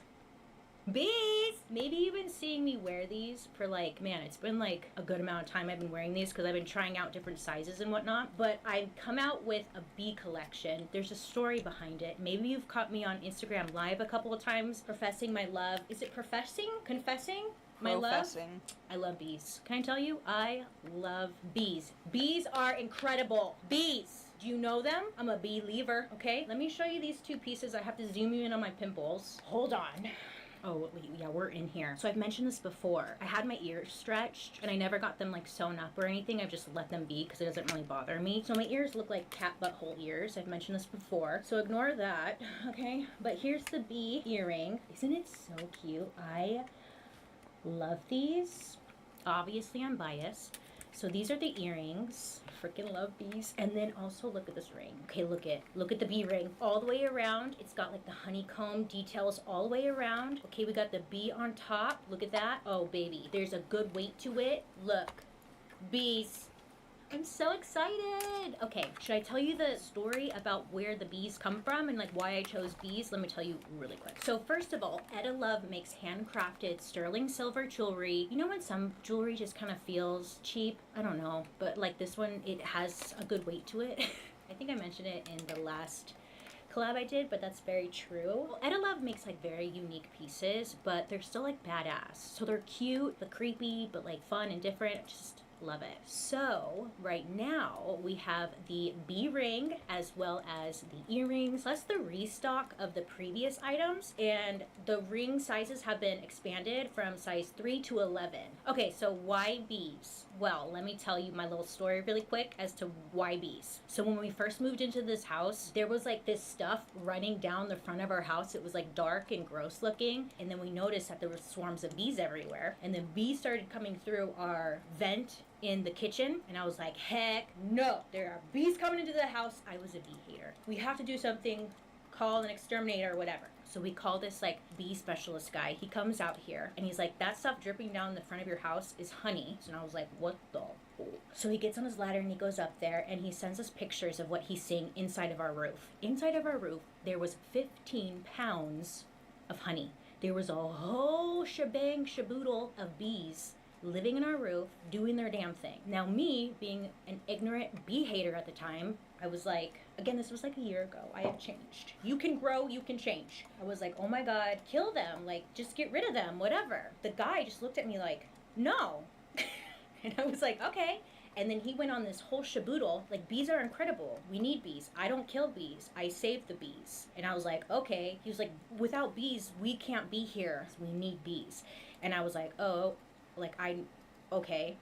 Bees! Maybe you've been seeing me wear these for like, man, it's been like a good amount of time I've been wearing these because I've been trying out different sizes and whatnot. But I've come out with a bee collection. There's a story behind it. Maybe you've caught me on Instagram Live a couple of times professing my love. Is it professing? Confessing? My love? Professing. I love bees. Can I tell you? I love bees. Bees are incredible. Bees! Do you know them? I'm a believer, okay? Let me show you these two pieces. I have to zoom you in on my pimples. Hold on. Oh, wait, yeah, we're in here. So I've mentioned this before. I had my ears stretched, and I never got them, like, sewn up or anything. I've just let them be, because it doesn't really bother me. So my ears look like cat butthole ears. I've mentioned this before. So ignore that, okay? But here's the bee earring. Isn't it so cute? I love these. Obviously, I'm biased. So these are the earrings. Freaking love bees. And then also look at this ring. Okay, look at the bee ring all the way around. It's got like the honeycomb details all the way around. Okay, we got the bee on top. Look at that. Oh baby, there's a good weight to it. Look, bees. I'm so excited. Okay, should I tell you the story about where the bees come from and like why I chose bees? Let me tell you really quick. So first of all, Etta Love makes handcrafted sterling silver jewelry. You know when some jewelry just kind of feels cheap? I don't know, but like this one, it has a good weight to it. I think I mentioned it in the last collab I did, but that's very true. Well, Etta Love makes like very unique pieces, but they're still like badass. So they're cute, but creepy, but like fun and different. Just love it. So right now we have the bee ring as well as the earrings plus the restock of the previous items, and the ring sizes have been expanded from size 3 to 11. Okay, so why bees? Well, let me tell you my little story really quick as to why bees. So when we first moved into this house, there was like this stuff running down the front of our house. It was like dark and gross looking, and then we noticed that there were swarms of bees everywhere, and then bees started coming through our vent in the kitchen, and I was like, heck no, there are bees coming into the house. I was a bee hater. We have to do something, call an exterminator or whatever. So we call this like bee specialist guy. He comes out here and he's like, that stuff dripping down the front of your house is honey. So I was like, what the f-? So he gets on his ladder and he goes up there and he sends us pictures of what he's seeing inside of our roof. Inside of our roof, there was 15 pounds of honey. There was a whole shebang shaboodle of bees living in our roof, doing their damn thing. Now me, being an ignorant bee hater at the time, I was like, again, this was like a year ago, I have changed. You can grow, you can change. I was like, oh my God, kill them, like, just get rid of them, whatever. The guy just looked at me like, no. And I was like, okay. And then he went on this whole shaboodle, like, bees are incredible. We need bees. I don't kill bees. I save the bees. And I was like, okay. He was like, without bees, we can't be here. So we need bees. And I was like, oh, like, okay.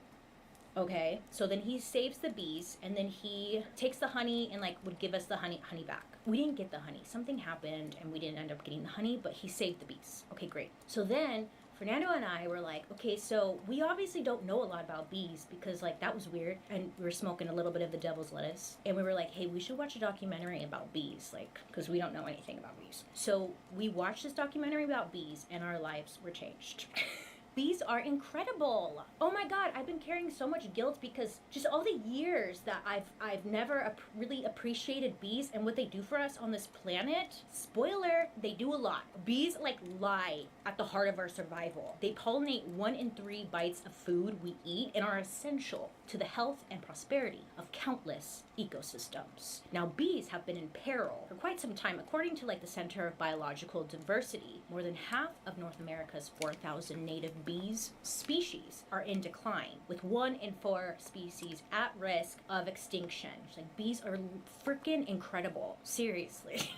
So then he saves the bees, and then he takes the honey and like would give us the honey back. We didn't get the honey. Something happened and we didn't end up getting the honey, but he saved the bees. Okay, great. So then Fernando and I were like, okay, so we obviously don't know a lot about bees because like that was weird, and we were smoking a little bit of the devil's lettuce, and we were like, hey, we should watch a documentary about bees, like, because we don't know anything about bees. So we watched this documentary about bees and our lives were changed. Bees are incredible. Oh my God, I've been carrying so much guilt because just all the years that I've never really appreciated bees and what they do for us on this planet. Spoiler, they do a lot. Bees like lie at the heart of our survival. They pollinate 1 in 3 bites of food we eat and are essential to the health and prosperity of countless ecosystems. Now, bees have been in peril for quite some time. According to like the Center of Biological Diversity, more than half of North America's 4,000 native bees species are in decline, with 1 in 4 species at risk of extinction. Like, bees are freaking incredible. Seriously.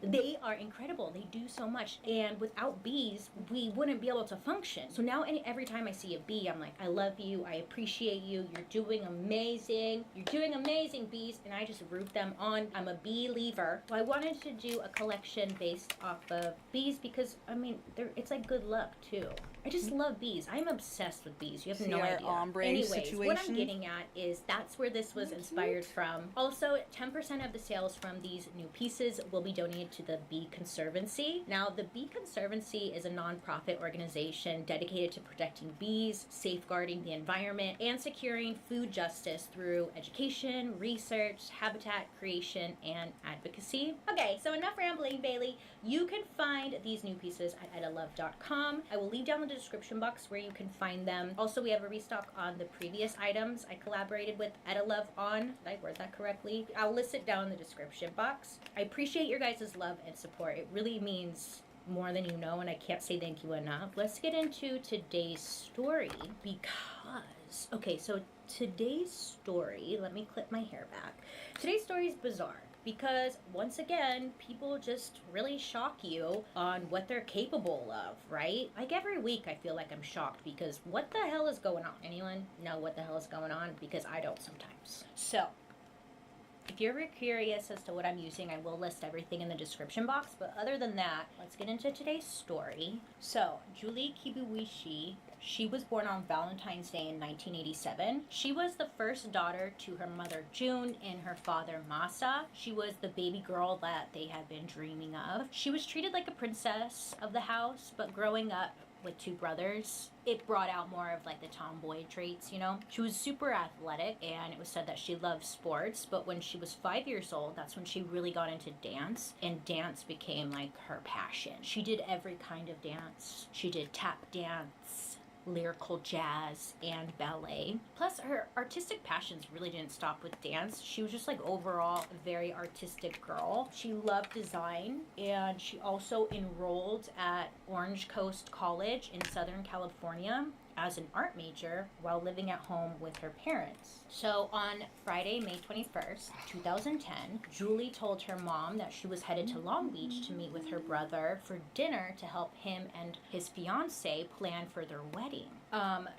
They are incredible. They do so much. And without bees, we wouldn't be able to function. So now every time I see a bee, I'm like, I love you. I appreciate you. You're doing amazing. You're doing amazing, bees. And I just root them on. I'm a believer. So I wanted to do a collection based off of bees because, I mean, it's like good luck, too. I just love bees. I'm obsessed with bees. You have no idea. Ombre Anyways, situation. what I'm getting at is that's where this was inspired from. Also, 10% of the sales from these new pieces will be donated donated to the Bee Conservancy. Now, the Bee Conservancy is a nonprofit organization dedicated to protecting bees, safeguarding the environment, and securing food justice through education, research, habitat creation, and advocacy. Okay, so enough rambling, Bailey. You can find these new pieces at edalove.com. I will leave down the description box where you can find them. Also, we have a restock on the previous items I collaborated with Edalove on. Did I word that correctly? I'll list it down in the description box. I appreciate your guys' love and support. It really means more than you know, and I can't say thank you enough. Let's get into today's story because, okay, so today's story, let me clip my hair back. Today's story is bizarre because, once again, people just really shock you on what they're capable of, right? Like every week I feel like I'm shocked because what the hell is going on? Anyone know what the hell is going on? Because I don't sometimes. So, if you're curious as to what I'm using, I will list everything in the description box. But other than that, let's get into today's story. So, Julie Kibuishi, she was born on Valentine's Day in 1987. She was the first daughter to her mother June and her father Masa. She was the baby girl that they had been dreaming of. She was treated like a princess of the house, but growing up with two brothers, it brought out more of like the tomboy traits, you know? She was super athletic, and it was said that she loved sports, but when she was 5 years old, that's when she really got into dance, and dance became like her passion. She did every kind of dance. She did tap dance, lyrical jazz, and ballet. Plus, her artistic passions really didn't stop with dance. She was just like overall a very artistic girl. She loved design, and she also enrolled at Orange Coast College in Southern California as an art major while living at home with her parents. So on Friday, May 21st, 2010, Julie told her mom that she was headed to Long Beach to meet with her brother for dinner to help him and his fiance plan for their wedding.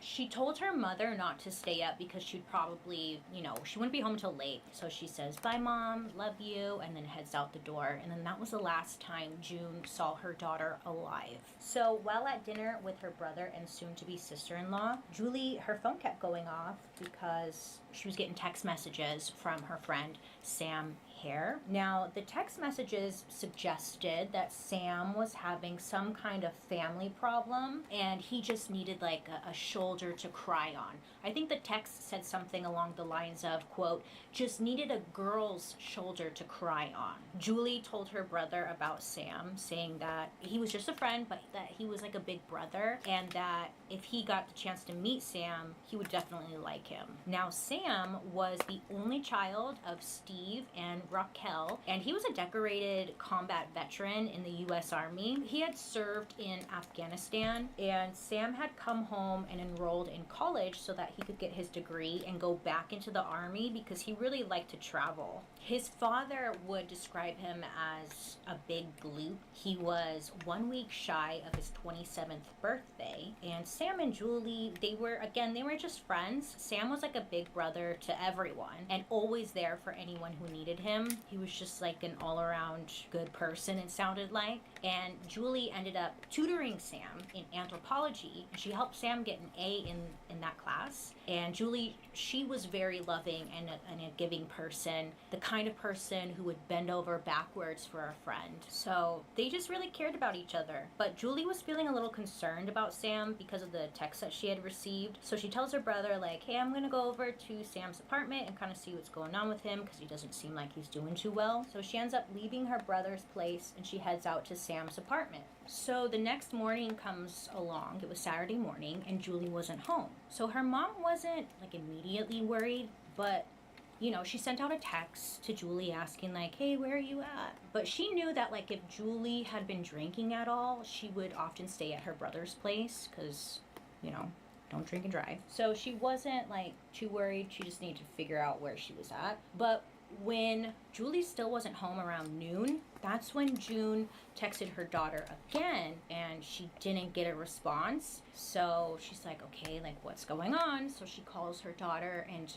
She told her mother not to stay up because she'd probably, she wouldn't be home till late. So she says, "Bye, Mom, love you," and then heads out the door. And then that was the last time June saw her daughter alive. So while at dinner with her brother and soon-to-be sister-in-law, Julie, her phone kept going off because she was getting text messages from her friend Sam Hare. Now, the text messages suggested that Sam was having some kind of family problem and he just needed like a shoulder to cry on. I think the text said something along the lines of, quote, "just needed a girl's shoulder to cry on." Julie told her brother about Sam, saying that he was just a friend, but that he was like a big brother, and that if he got the chance to meet Sam, he would definitely like him. Now, Sam was the only child of Steve and Raquel, and he was a decorated combat veteran in the U.S. Army. He had served in Afghanistan, and Sam had come home and enrolled in college so that he could get his degree and go back into the Army because he really liked to travel. His father would describe him as a big gloop. He was 1 week shy of his 27th birthday, and Sam and Julie, they were just friends. Sam was like a big brother to everyone and always there for anyone who needed him. He was just like an all-around good person, it sounded like. And Julie ended up tutoring Sam in anthropology, and she helped Sam get an A in that class. And Julie, she was very loving and a giving person, the kind of person who would bend over backwards for a friend. So they just really cared about each other. But Julie was feeling a little concerned about Sam because of the text that she had received. So she tells her brother, like, "Hey, I'm gonna go over to Sam's apartment and kind of see what's going on with him because he doesn't seem like he's doing too well." So she ends up leaving her brother's place and she heads out to Sam's apartment. So the next morning comes along. It was Saturday morning and Julie wasn't home. So her mom wasn't like immediately worried, but she sent out a text to Julie asking like, "Hey, where are you at?" But she knew that like if Julie had been drinking at all, she would often stay at her brother's place because, don't drink and drive. So she wasn't like too worried. She just needed to figure out where she was at. But when Julie still wasn't home around noon, that's when June texted her daughter again and she didn't get a response. So she's like, okay, like what's going on? So she calls her daughter and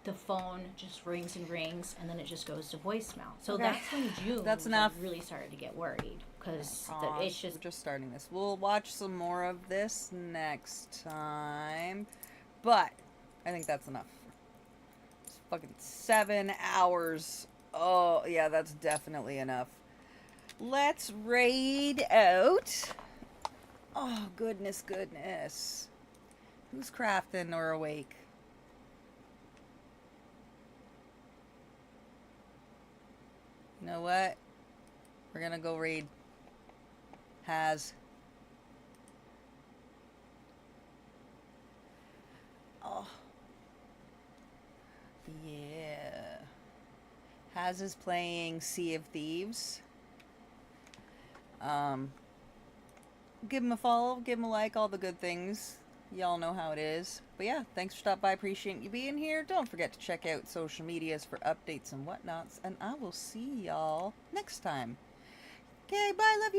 the phone just rings and rings and then it just goes to voicemail. So Okay. that's when June That's enough. really started to get worried because it's We're just starting this. We'll watch some more of this next time. But I think that's enough. It's fucking 7 hours. Oh, yeah, that's definitely enough. Let's raid out. Oh, goodness, goodness. Who's crafting or awake? You know what? We're gonna go raid Has. Oh. Yeah. Has is playing Sea of Thieves. Give him a follow, give him a like, all the good things. Y'all know how it is. But yeah, thanks for stopping by. Appreciate you being here. Don't forget to check out social medias for updates and whatnots. And I will see y'all next time. Okay, bye. Love you.